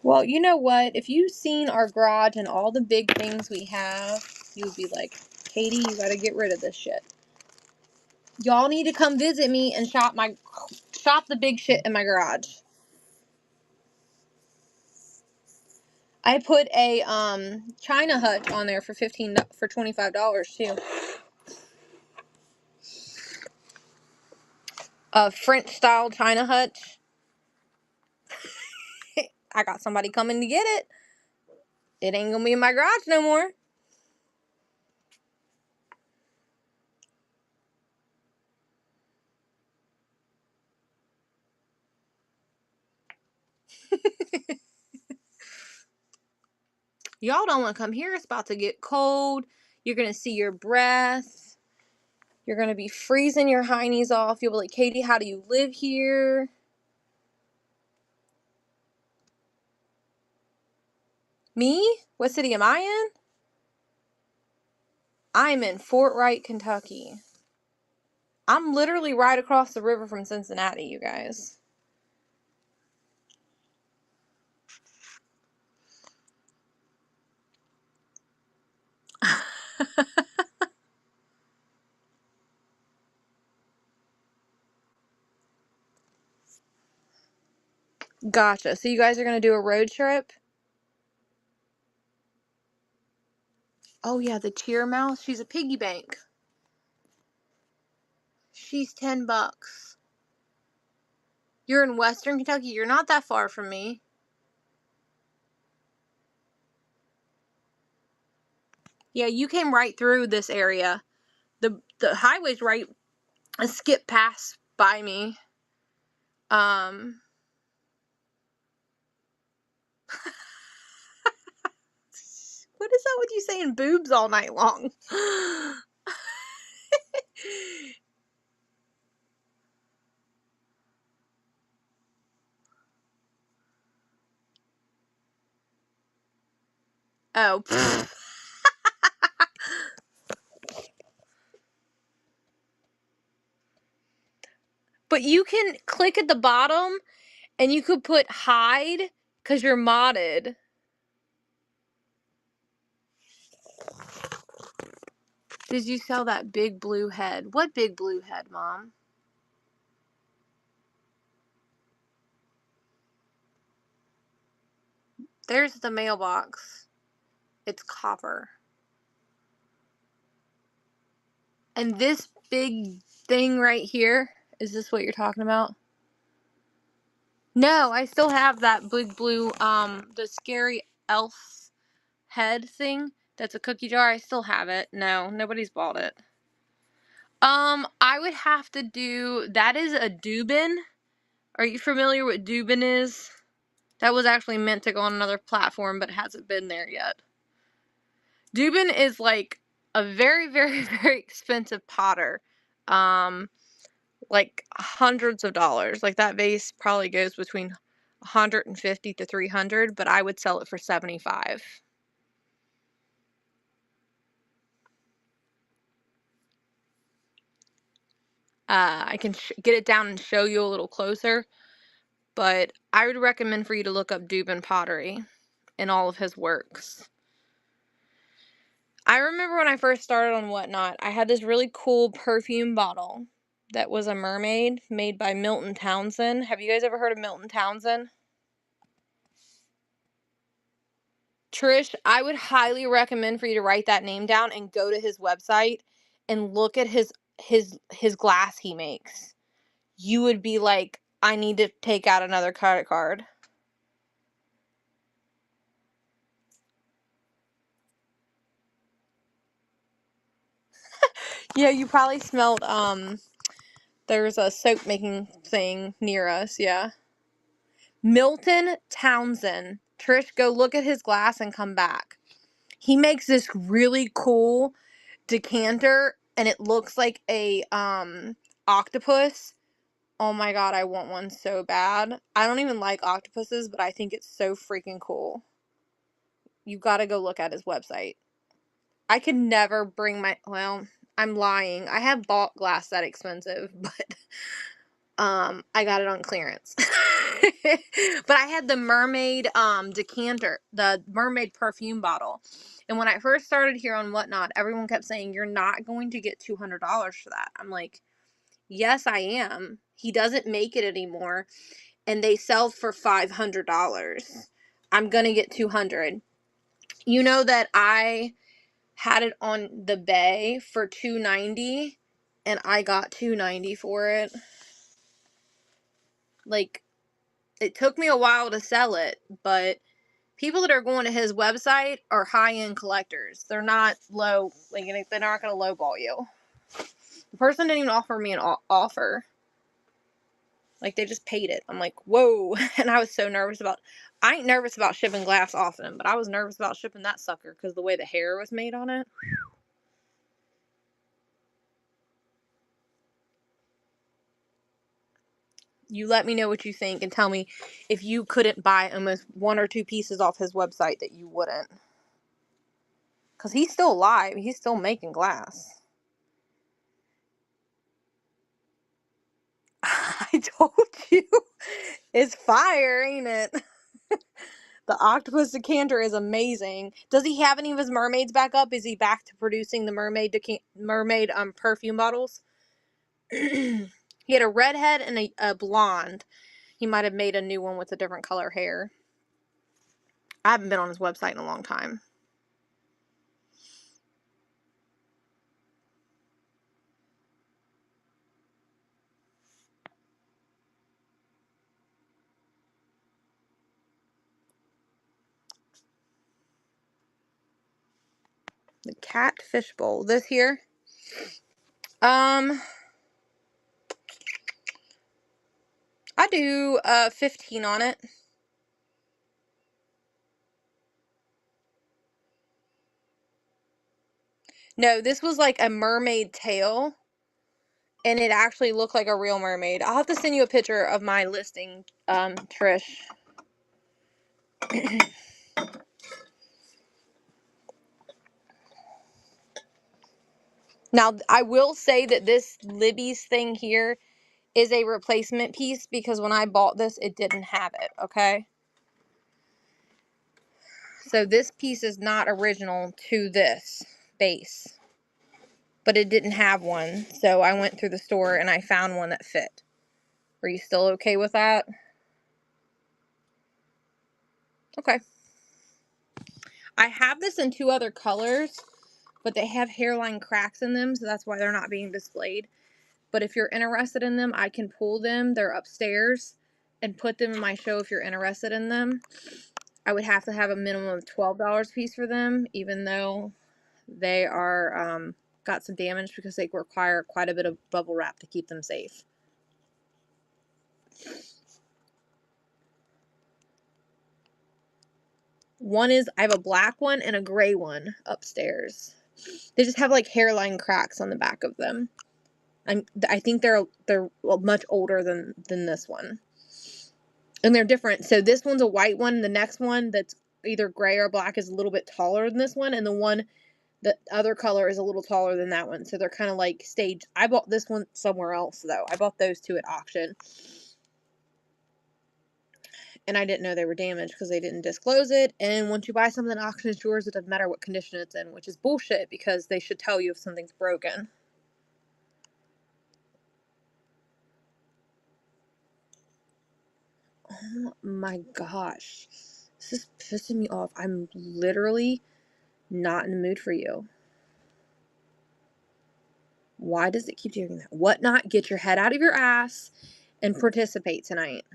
Well, you know what? If you've seen our garage and all the big things we have, you would be like, Katie, you gotta get rid of this shit. Y'all need to come visit me and shop the big shit in my garage. I put a China hutch on there for $25 too. A French style China hutch. I got somebody coming to get it. It ain't gonna be in my garage no more. Y'all don't want to come here. It's about to get cold. You're gonna see your breath. You're gonna be freezing your heinies off. You'll be like, Katie, how do you live here? Me? What city am I in? I'm in Fort Wright, Kentucky. I'm literally right across the river from Cincinnati, you guys. Gotcha. So you guys are going to do a road trip? Oh, yeah, the cheer mouse. She's a piggy bank. She's $10. You're in Western Kentucky. You're not that far from me. Yeah, you came right through this area. The highway's right, skip past by me. What is that with you saying boobs all night long? Oh. But you can click at the bottom and you could put hide because you're modded. Did you sell that big blue head? What big blue head, Mom? There's the mailbox. It's copper. And this big thing right here, is this what you're talking about? No, I still have that big blue, the scary elf head thing. That's a cookie jar. I still have it. No, nobody's bought it. I would have to do, that is a Dubin. Are you familiar with Dubin is? That was actually meant to go on another platform, but it hasn't been there yet. Dubin is like a very, very, very expensive potter. Like hundreds of dollars. Like that vase probably goes between 150 to 300, but I would sell it for 75. I can get it down and show you a little closer, but I would recommend for you to look up Dubin pottery and all of his works. I remember when I first started on Whatnot, I had this really cool perfume bottle that was a mermaid made by Milton Townsend. Have you guys ever heard of Milton Townsend? Trish, I would highly recommend for you to write that name down and go to his website and look at his glass he makes. You would be like, I need to take out another credit card. Yeah, you probably smelled there's a soap making thing near us, yeah. Milton Townsend. Trish, go look at his glass and come back. He makes this really cool decanter and it looks like a octopus. Oh my god, I want one so bad. I don't even like octopuses, but I think it's so freaking cool. You gotta go look at his website. I could never bring my, well, I'm lying. I have bought glass that expensive, but I got it on clearance. But I had the mermaid decanter, the mermaid perfume bottle. And when I first started here on Whatnot, everyone kept saying, you're not going to get $200 for that. I'm like, yes, I am. He doesn't make it anymore. And they sell for $500. I'm going to get $200. You know that I had it on the bay for $290 and I got $290 for it. Like, it took me a while to sell it, but people that are going to his website are high-end collectors. They're not low, like, they're not going to lowball you. The person didn't even offer me an offer. Like, they just paid it. I'm like, whoa. And I was so nervous about, I ain't nervous about shipping glass often, but I was nervous about shipping that sucker because the way the hair was made on it. You let me know what you think and tell me if you couldn't buy almost one or two pieces off his website that you wouldn't. Because he's still alive. He's still making glass. I told you. It's fire, ain't it? The octopus decanter is amazing. Does he have any of his mermaids back up? Is he back to producing the mermaid perfume bottles? He had a redhead and a blonde. He might have made a new one with a different color hair. I haven't been on his website in a long time. The catfish bowl. This here. I do 15 on it. No, this was like a mermaid tail. And it actually looked like a real mermaid. I'll have to send you a picture of my listing, Trish. Now, I will say that this Libby's thing here is a replacement piece because when I bought this, it didn't have it, okay? So this piece is not original to this base. But it didn't have one, so I went through the store and I found one that fit. Are you still okay with that? Okay. I have this in 2 other colors, but they have hairline cracks in them, so that's why they're not being displayed. But if you're interested in them, I can pull them. They're upstairs and put them in my show if you're interested in them. I would have to have a minimum of $12 a piece for them, even though they are got some damage because they require quite a bit of bubble wrap to keep them safe. One is, I have a black one and a gray one upstairs. They just have like hairline cracks on the back of them. I think they're much older than this one. And they're different. So this one's a white one. The next one that's either gray or black is a little bit taller than this one. And the other color is a little taller than that one. So they're kind of like staged. I bought this one somewhere else though. I bought those 2 at auction. And I didn't know they were damaged because they didn't disclose it. And once you buy something at auction, it's yours. It doesn't matter what condition it's in, which is bullshit because they should tell you if something's broken. Oh my gosh. This is pissing me off. I'm literally not in the mood for you. Why does it keep doing that? Whatnot, get your head out of your ass and participate tonight.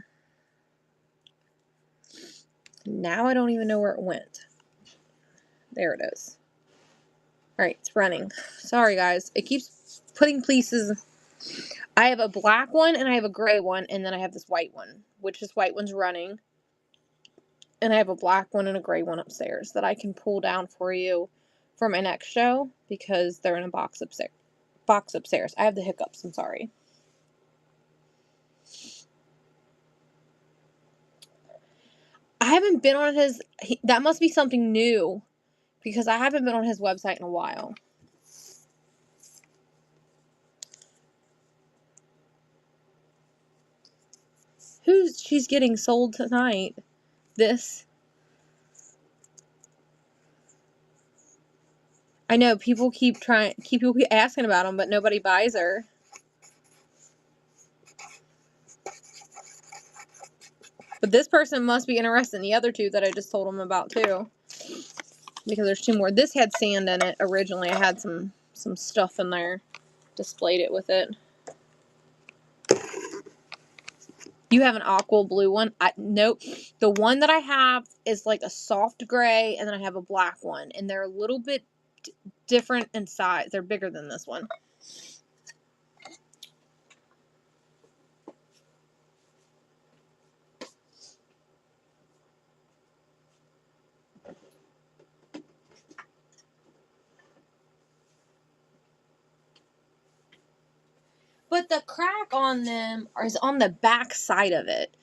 Now I don't even know where it went. There it is. Alright, it's running. Sorry guys. It keeps putting pieces. I have a black one and I have a gray one, and then I have this white one, which this white one's running. And I have a black one and a gray one upstairs that I can pull down for you for my next show because they're in a box upstairs. I have the hiccups, I'm sorry. I haven't been on that must be something new because I haven't been on his website in a while. She's getting sold tonight? This. I know people keep asking about them, but nobody buys her. But this person must be interested in the other 2 that I just told them about too. Because there's 2 more. This had sand in it originally. I had some stuff in there. Displayed it with it. You have an aqua blue one? Nope. The one that I have is like a soft gray, and then I have a black one. And they're a little bit different in size. They're bigger than this one. But the crack on them is on the back side of it.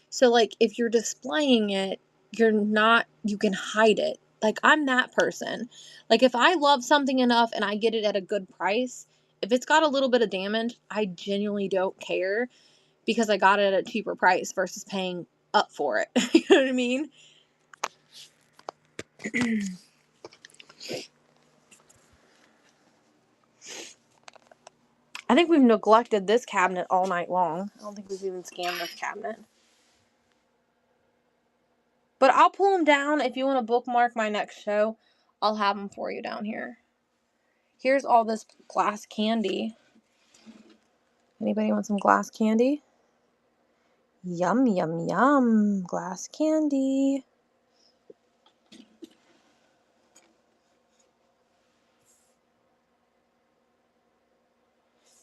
So, like, if you're displaying it, you can hide it. Like, I'm that person. Like, if I love something enough and I get it at a good price, if it's got a little bit of damage, I genuinely don't care because I got it at a cheaper price versus paying up for it. You know what I mean? I think we've neglected this cabinet all night long. I don't think we've even scanned this cabinet. But I'll pull them down. If you want to bookmark my next show, I'll have them for you down here. Here's all this glass candy. Anybody want some glass candy? Yum, yum, yum. Glass candy.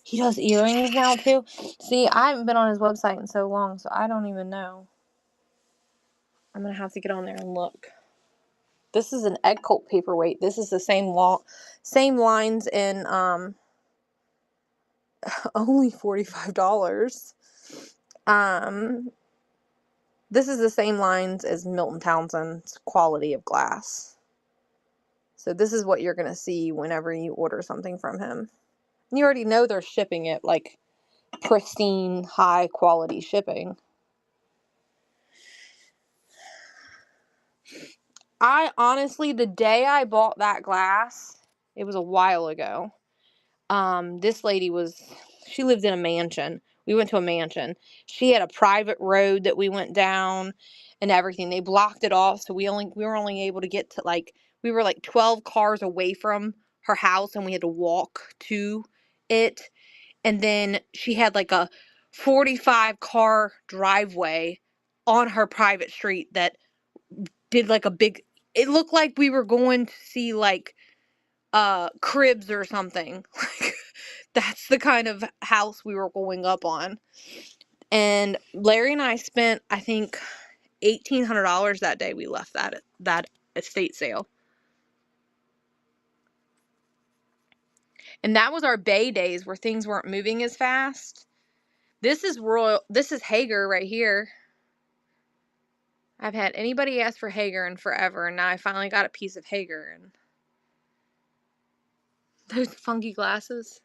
He does earrings now, too. See, I haven't been on his website in so long, so I don't even know. I'm going to have to get on there and look. This is an Egg Cult paperweight. This is the same lines in only $45. This is the same lines as Milton Townsend's quality of glass. So this is what you're going to see whenever you order something from him. You already know they're shipping it like pristine, high quality shipping. I honestly, the day I bought that glass, it was a while ago. This lady she lived in a mansion. We went to a mansion. She had a private road that we went down and everything. They blocked it off, so we were only able to get to like We were like 12 cars away from her house and we had to walk to it. And then she had like a 45 car driveway on her private street that did like a big, it looked like we were going to see like Cribs or something. Like that's the kind of house we were going up on. And Larry and I spent, I think, $1,800 that day we left that estate sale. And that was our Bay days where things weren't moving as fast. This is Hager right here. I've had anybody ask for Hager in forever, and now I finally got a piece of Hager. And those funky glasses.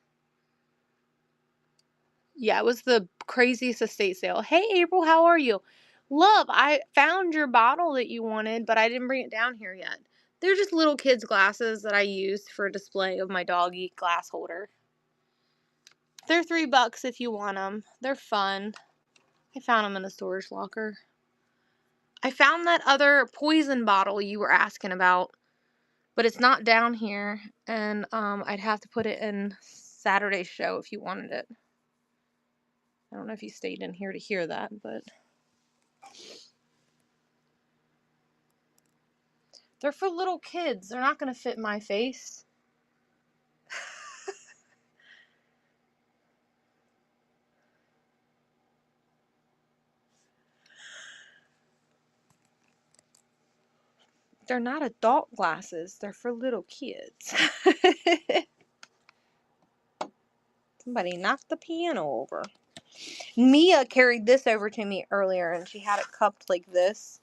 Yeah, it was the craziest estate sale. Hey, April, how are you? Love, I found your bottle that you wanted, but I didn't bring it down here yet. They're just little kids' glasses that I used for a display of my doggy glass holder. They're $3 if you want them. They're fun. I found them in the storage locker. I found that other poison bottle you were asking about, but it's not down here, and I'd have to put it in Saturday's show if you wanted it. I don't know if you stayed in here to hear that, but they're for little kids. They're not going to fit my face. They're not adult glasses. They're for little kids. Somebody knocked the piano over. Mia carried this over to me earlier, and she had it cupped like this,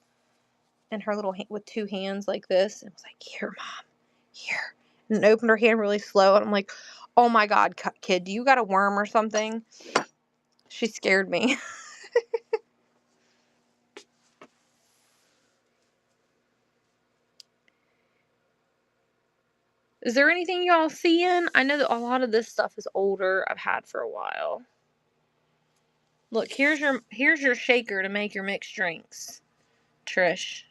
and her little with two hands like this, and was like, "Here, Mom, here," and opened her hand really slow, and I'm like, "Oh my God, kid, do you got a worm or something?" She scared me. Is there anything y'all seeing? I know that a lot of this stuff is older. I've had for a while. Look, here's your shaker to make your mixed drinks, Trish.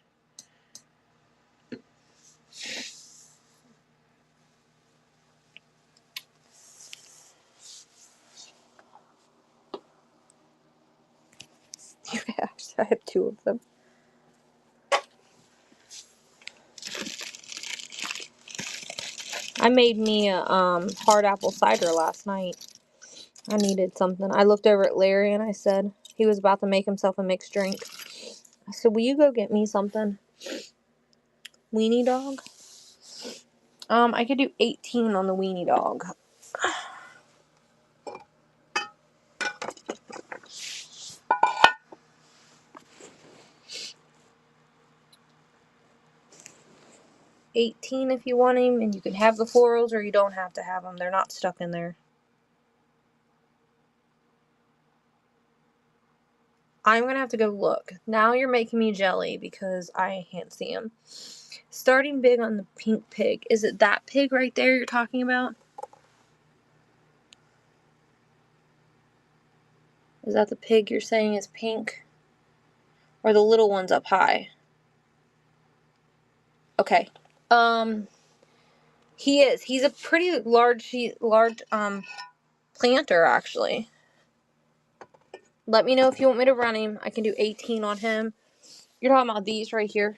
I have two of them. I made me a hard apple cider last night. I needed something. I looked over at Larry and I said, he was about to make himself a mixed drink. I said, will you go get me something? Weenie dog? I could do 18 on the weenie dog. $18 if you want him, and you can have the florals or you don't have to have them. They're not stuck in there. I'm going to have to go look. Now you're making me jelly because I can't see him. Starting big on the pink pig. Is it that pig right there you're talking about? Is that the pig you're saying is pink? Or the little ones up high? Okay. He is. He's a pretty large planter, actually. Let me know if you want me to run him. I can do 18 on him. You're talking about these right here.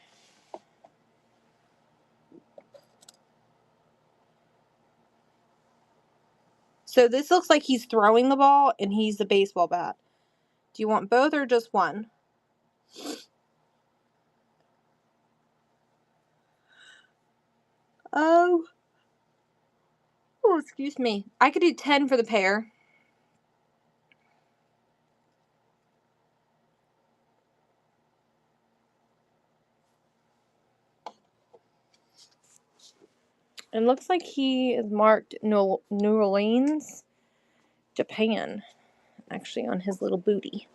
So this looks like he's throwing the ball and he's the baseball bat. Do you want both or just one? Oh, excuse me. I could do 10 for the pair. It looks like he is marked New Orleans, Japan, actually, on his little booty.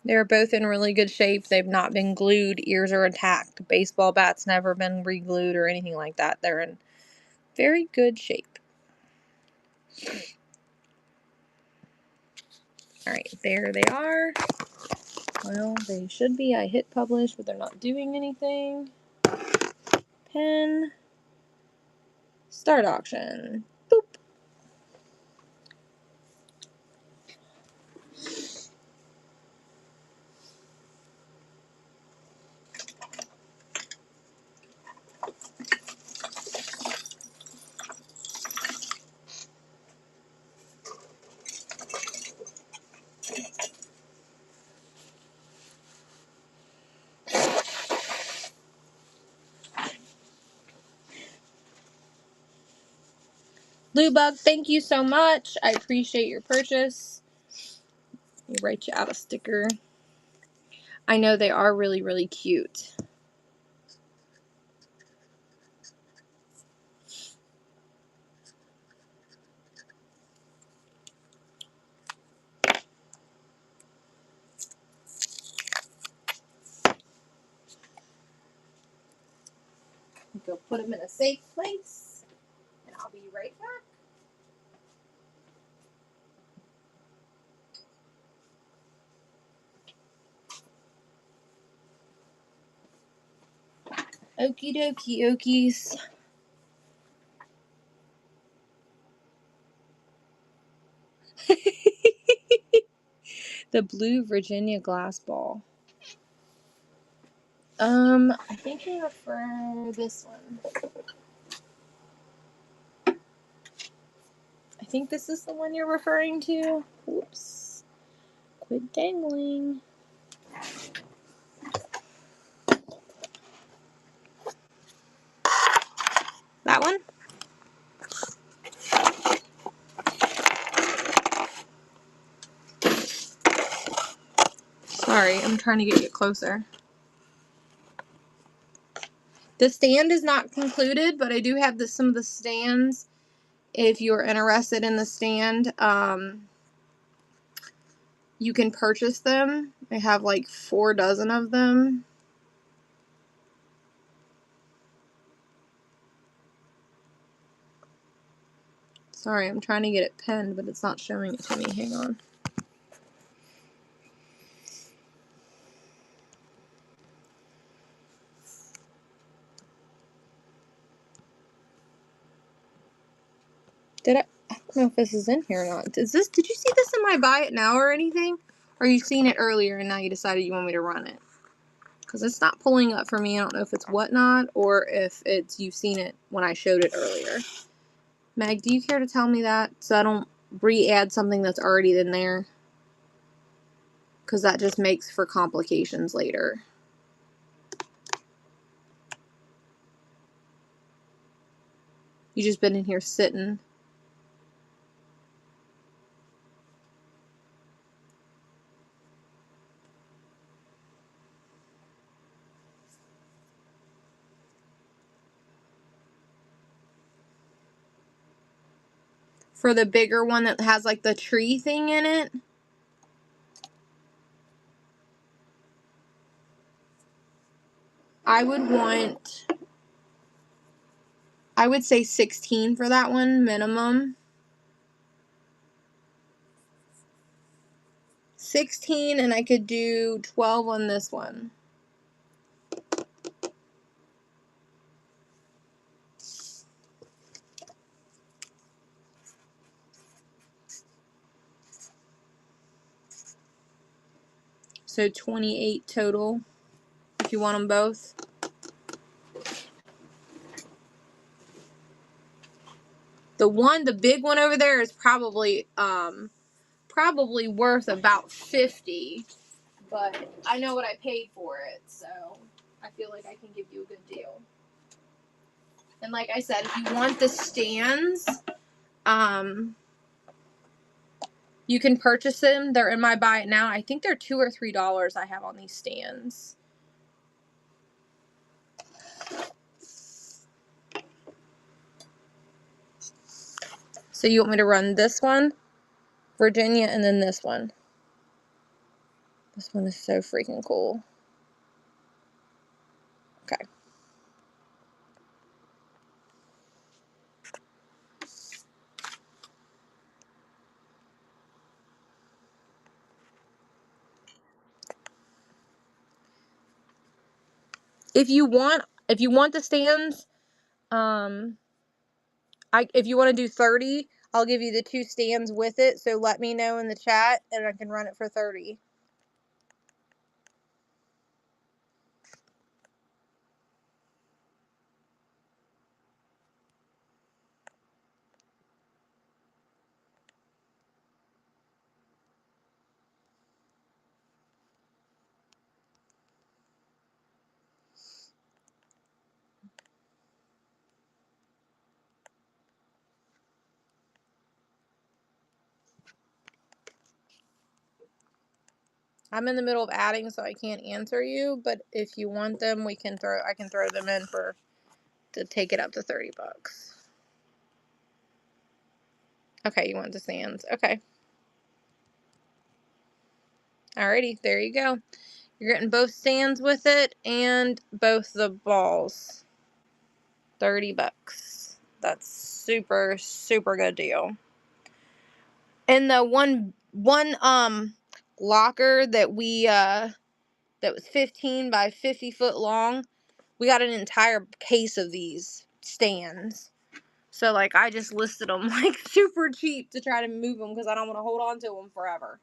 They're both in really good shape. They've not been glued. Ears are intact. Baseball bat's never been re-glued or anything like that. They're in very good shape. Alright, there they are. Well, they should be. I hit publish, but they're not doing anything. Pen. Start auction. Boop. Bluebug, thank you so much. I appreciate your purchase. Let me write you out a sticker. I know they are really, really cute. Go put them in a safe place, and I'll be right back. Okie dokie okies. The blue Virginia glass ball. I think you're referring to this one. I think this is the one you're referring to. Whoops. Quit dangling. That one? Sorry, I'm trying to get you closer. The stand is not concluded, but I do have some of the stands. If you're interested in the stand, you can purchase them. I have like 4 dozen of them. Sorry, I'm trying to get it pinned, but it's not showing it to me. Hang on. I don't know if this is in here or not. Did you see this in my buy it now or anything? Or you seen it earlier and now you decided you want me to run it? Because it's not pulling up for me. I don't know if it's whatnot or if it's you've seen it when I showed it earlier. Meg, do you care to tell me that so I don't re-add something that's already in there? Because that just makes for complications later. You just been in here sitting. For the bigger one that has like the tree thing in it. I would say 16 for that one, minimum. 16, and I could do 12 on this one. So 28 total, if you want them both. The big one over there is probably worth about 50, but I know what I paid for it, so I feel like I can give you a good deal. And like I said, if you want the stands, you can purchase them. They're in my buy it now. I think they're $2 or $3 I have on these stands. So you want me to run this one? Virginia, and then this one. This one is so freaking cool. Okay. If you want the stands, if you want to do 30, I'll give you the 2 stands with it. So let me know in the chat, and I can run it for 30. I'm in the middle of adding, so I can't answer you. But if you want them, I can throw them in to take it up to 30 bucks. Okay, you want the stands? Okay. Alrighty, there you go. You're getting both stands with it and both the balls. 30 bucks. That's super, super good deal. And the one locker that that was 15 by 50 foot long, we got an entire case of these stands. So like I just listed them like super cheap to try to move them because I don't want to hold on to them forever.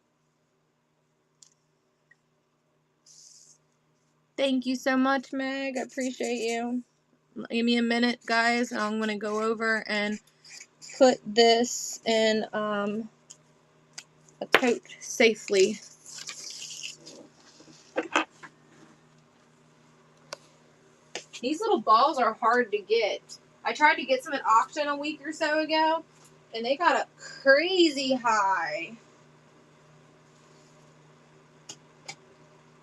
Thank you so much, Meg. I appreciate you. Give me a minute, guys. I'm going to go over and put this in a tote safely. These little balls are hard to get. I tried to get some at auction a week or so ago, and they got up crazy high.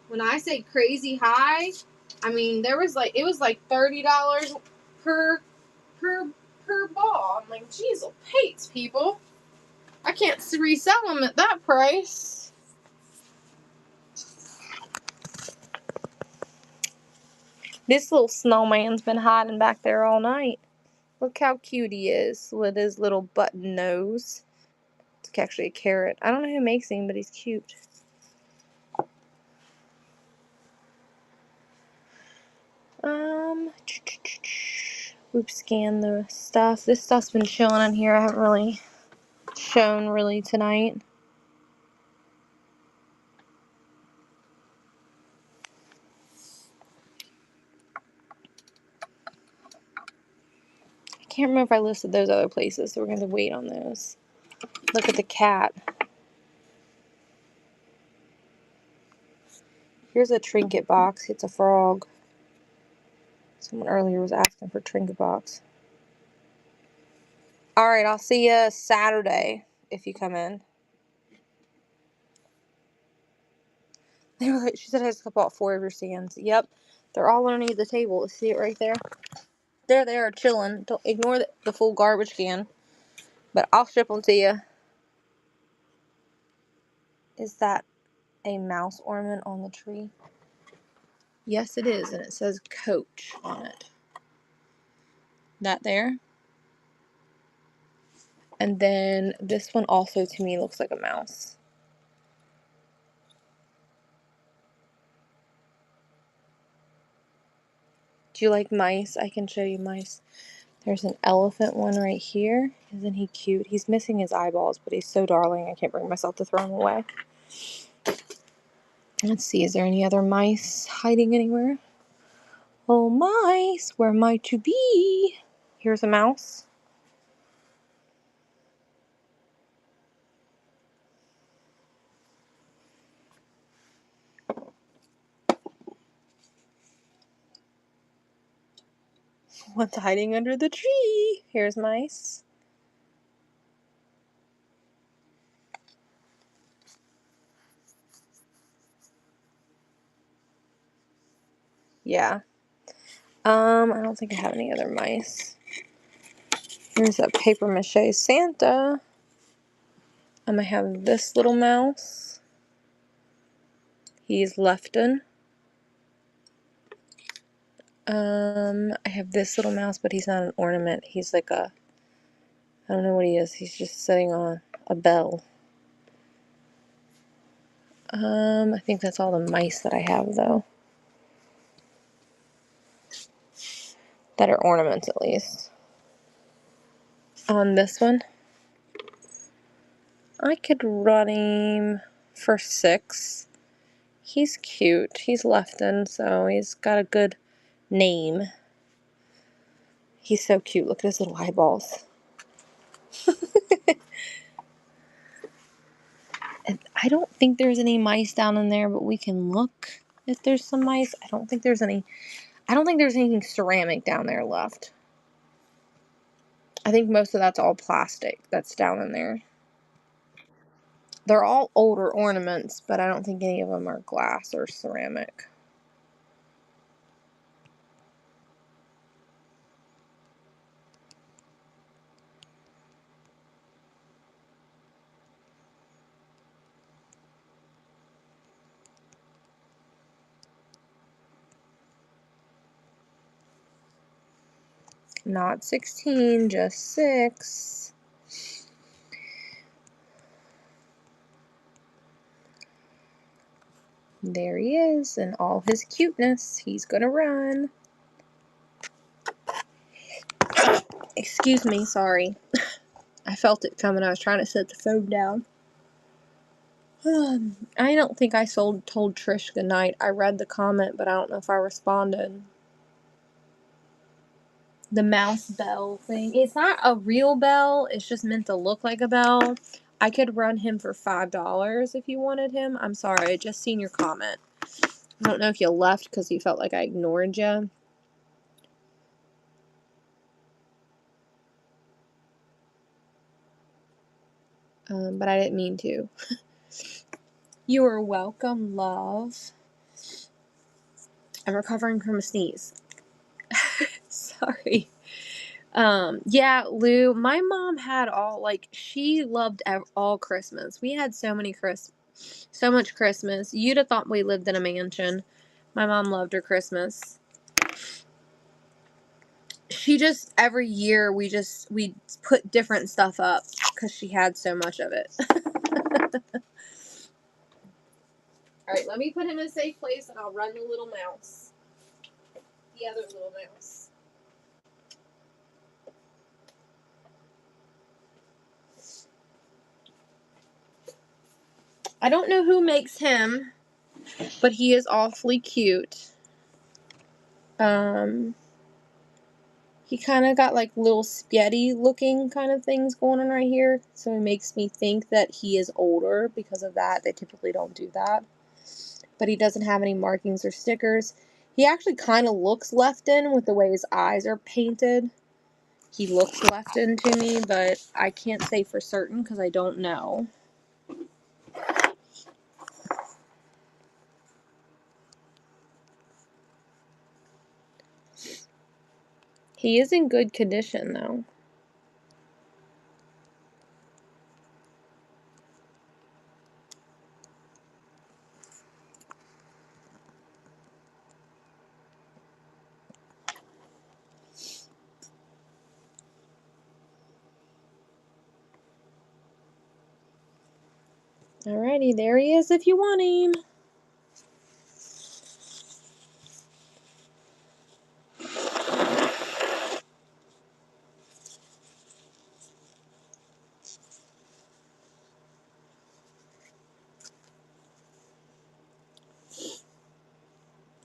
When I say crazy high, I mean it was like $30 per ball. I'm like, geez, Pates, people. I can't resell them at that price. This little snowman's been hiding back there all night. Look how cute he is with his little button nose. It's actually a carrot. I don't know who makes him, but he's cute. We've scanned the stuff. This stuff's been chilling in here. I haven't really shown really tonight. I can't remember if I listed those other places, so we're going to wait on those. Look at the cat. Here's a trinket box. It's a frog. Someone earlier was asking for trinket box. Alright, I'll see you Saturday if you come in. They were like, she said I just bought 4 of your stands. Yep. They're all underneath the table. See it right there? There they are chilling. Don't ignore the full garbage can. But I'll ship them to you. Is that a mouse ornament on the tree? Yes, it is. And it says Coach on it. That there. And then this one also to me looks like a mouse. Do you like mice? I can show you mice. There's an elephant one right here. Isn't he cute? He's missing his eyeballs, but he's so darling I can't bring myself to throw him away. Let's see, is there any other mice hiding anywhere? Oh, mice, where am I to be? Here's a mouse. What's hiding under the tree? Here's mice. Yeah. I don't think I have any other mice. Here's a paper mache Santa. I'm going to have this little mouse. He's Lefton. I have this little mouse, but he's not an ornament. He's like a, I don't know what he is. He's just sitting on a bell. I think that's all the mice that I have, though. That are ornaments, at least. On this one, I could run him for 6. He's cute. He's Lefton, so he's got a good name. He's so cute. Look at his little eyeballs. And I don't think there's any mice down in there, but we can look if there's some mice. I don't think there's any. I don't think there's anything ceramic down there left. I think most of that's all plastic that's down in there. They're all older ornaments, but I don't think any of them are glass or ceramic. Not 16, just 6. There he is in all his cuteness. He's gonna run. Excuse me, sorry. I felt it coming. I was trying to set the phone down. I don't think I told Trish goodnight. I read the comment, but I don't know if I responded. The mouse bell thing. It's not a real bell. It's just meant to look like a bell. I could run him for $5 if you wanted him. I'm sorry. I just seen your comment. I don't know if you left because you felt like I ignored you. But I didn't mean to. You are welcome, love. I'm recovering from a sneeze. Sorry. Yeah, Lou, my mom had all, like, she loved all Christmas. We had so much Christmas. You'd have thought we lived in a mansion. My mom loved her Christmas. She just, every year, we put different stuff up because she had so much of it. Alright, let me put him in a safe place and I'll run the little mouse. The other little mouse. I don't know who makes him, but he is awfully cute. He kind of got like little spaghetti looking kind of things going on right here. So it makes me think that he is older because of that. They typically don't do that. But he doesn't have any markings or stickers. He actually kind of looks Lefton with the way his eyes are painted. He looks Lefton to me, but I can't say for certain because I don't know. He is in good condition though. Alrighty, there he is if you want him.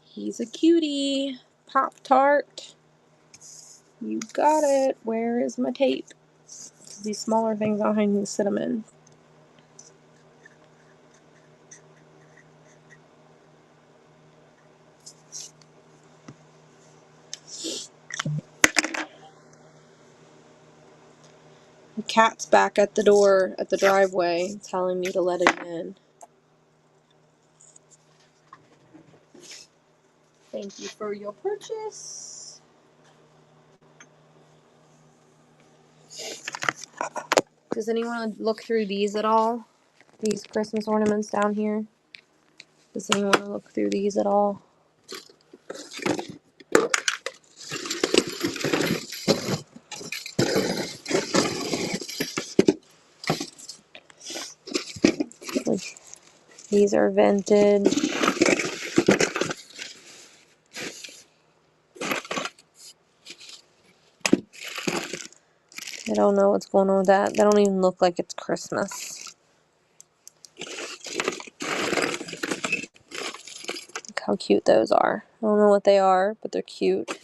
He's a cutie. Pop-Tart. You got it. Where is my tape? These smaller things I don't have to sit them in. The cat's back at the door at the driveway telling me to let him in. Thank you for your purchase. Does anyone look through these at all? These Christmas ornaments down here? Does anyone look through these at all? Like, these are vintage. I don't know what's going on with that. They don't even look like it's Christmas. Look how cute those are. I don't know what they are, but they're cute.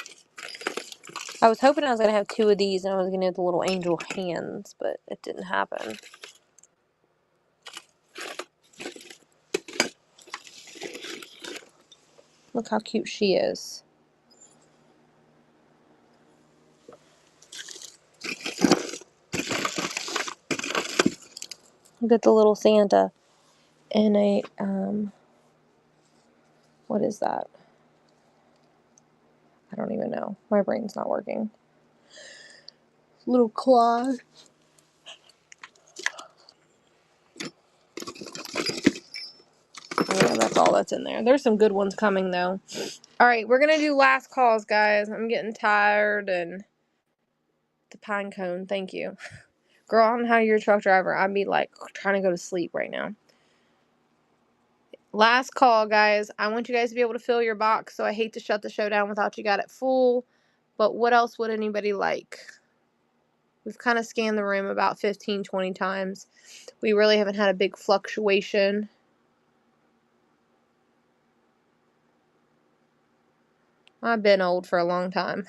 I was hoping I was going to have 2 of these and I was going to have the little angel hands, but it didn't happen. Look how cute she is. Look at the little Santa in a, what is that? I don't even know. My brain's not working. Little claw. Yeah, that's all that's in there. There's some good ones coming, though. Alright, we're going to do last calls, guys. I'm getting tired and... The pine cone, thank you. Girl, I don't know how you're a truck driver. I'd be, like, trying to go to sleep right now. Last call, guys. I want you guys to be able to fill your box, so I hate to shut the show down without you got it full. But what else would anybody like? We've kind of scanned the room about 15, 20 times. We really haven't had a big fluctuation. I've been old for a long time.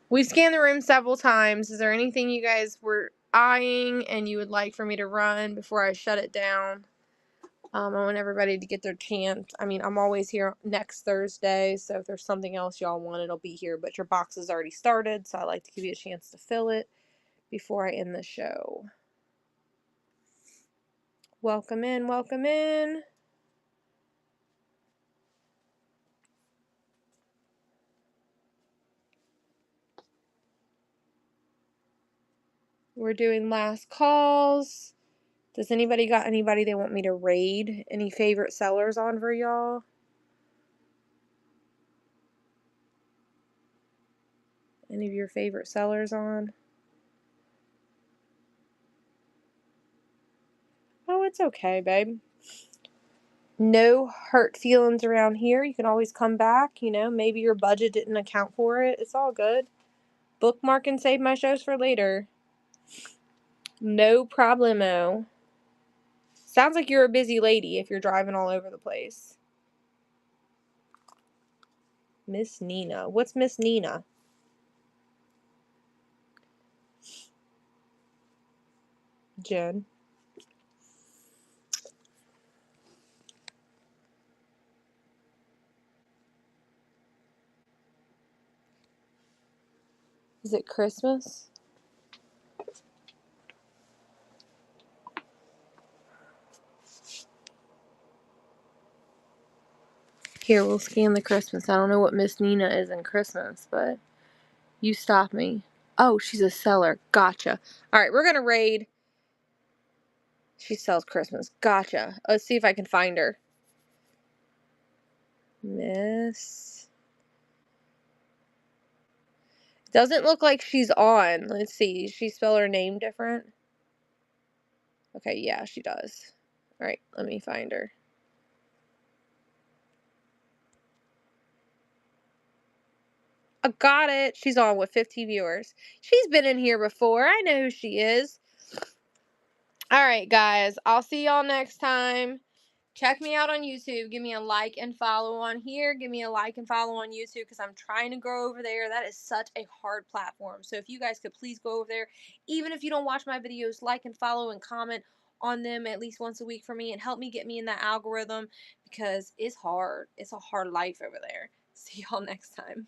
We've scanned the room several times. Is there anything you guys were eyeing and you would like for me to run before I shut it down? I want everybody to get their chance. I mean, I'm always here next Thursday, so if there's something else y'all want, it'll be here. But your box is already started, so I like to give you a chance to fill it before I end the show. Welcome in, welcome in. We're doing last calls. Does anybody got anybody they want me to raid? Any favorite sellers on for y'all? Any of your favorite sellers on? Oh, it's okay, babe. No hurt feelings around here. You can always come back. You know, maybe your budget didn't account for it. It's all good. Bookmark and save my shows for later. No problemo. Sounds like you're a busy lady if you're driving all over the place. Miss Nina. What's Miss Nina? Jen. Is it Christmas? Here, we'll scan the Christmas. I don't know what Miss Nina is in Christmas, but you stop me. Oh, she's a seller. Gotcha. Alright, we're gonna raid. She sells Christmas. Gotcha. Let's see if I can find her. Miss. Doesn't look like she's on. Let's see. Does she spell her name different? Okay, yeah, she does. Alright, let me find her. I got it. She's on with 50 viewers. She's been in here before. I know who she is. Alright, guys. I'll see y'all next time. Check me out on YouTube. Give me a like and follow on here. Give me a like and follow on YouTube because I'm trying to grow over there. That is such a hard platform. So if you guys could please go over there, even if you don't watch my videos, like and follow and comment on them at least once a week for me and help me get me in that algorithm because it's hard. It's a hard life over there. See y'all next time.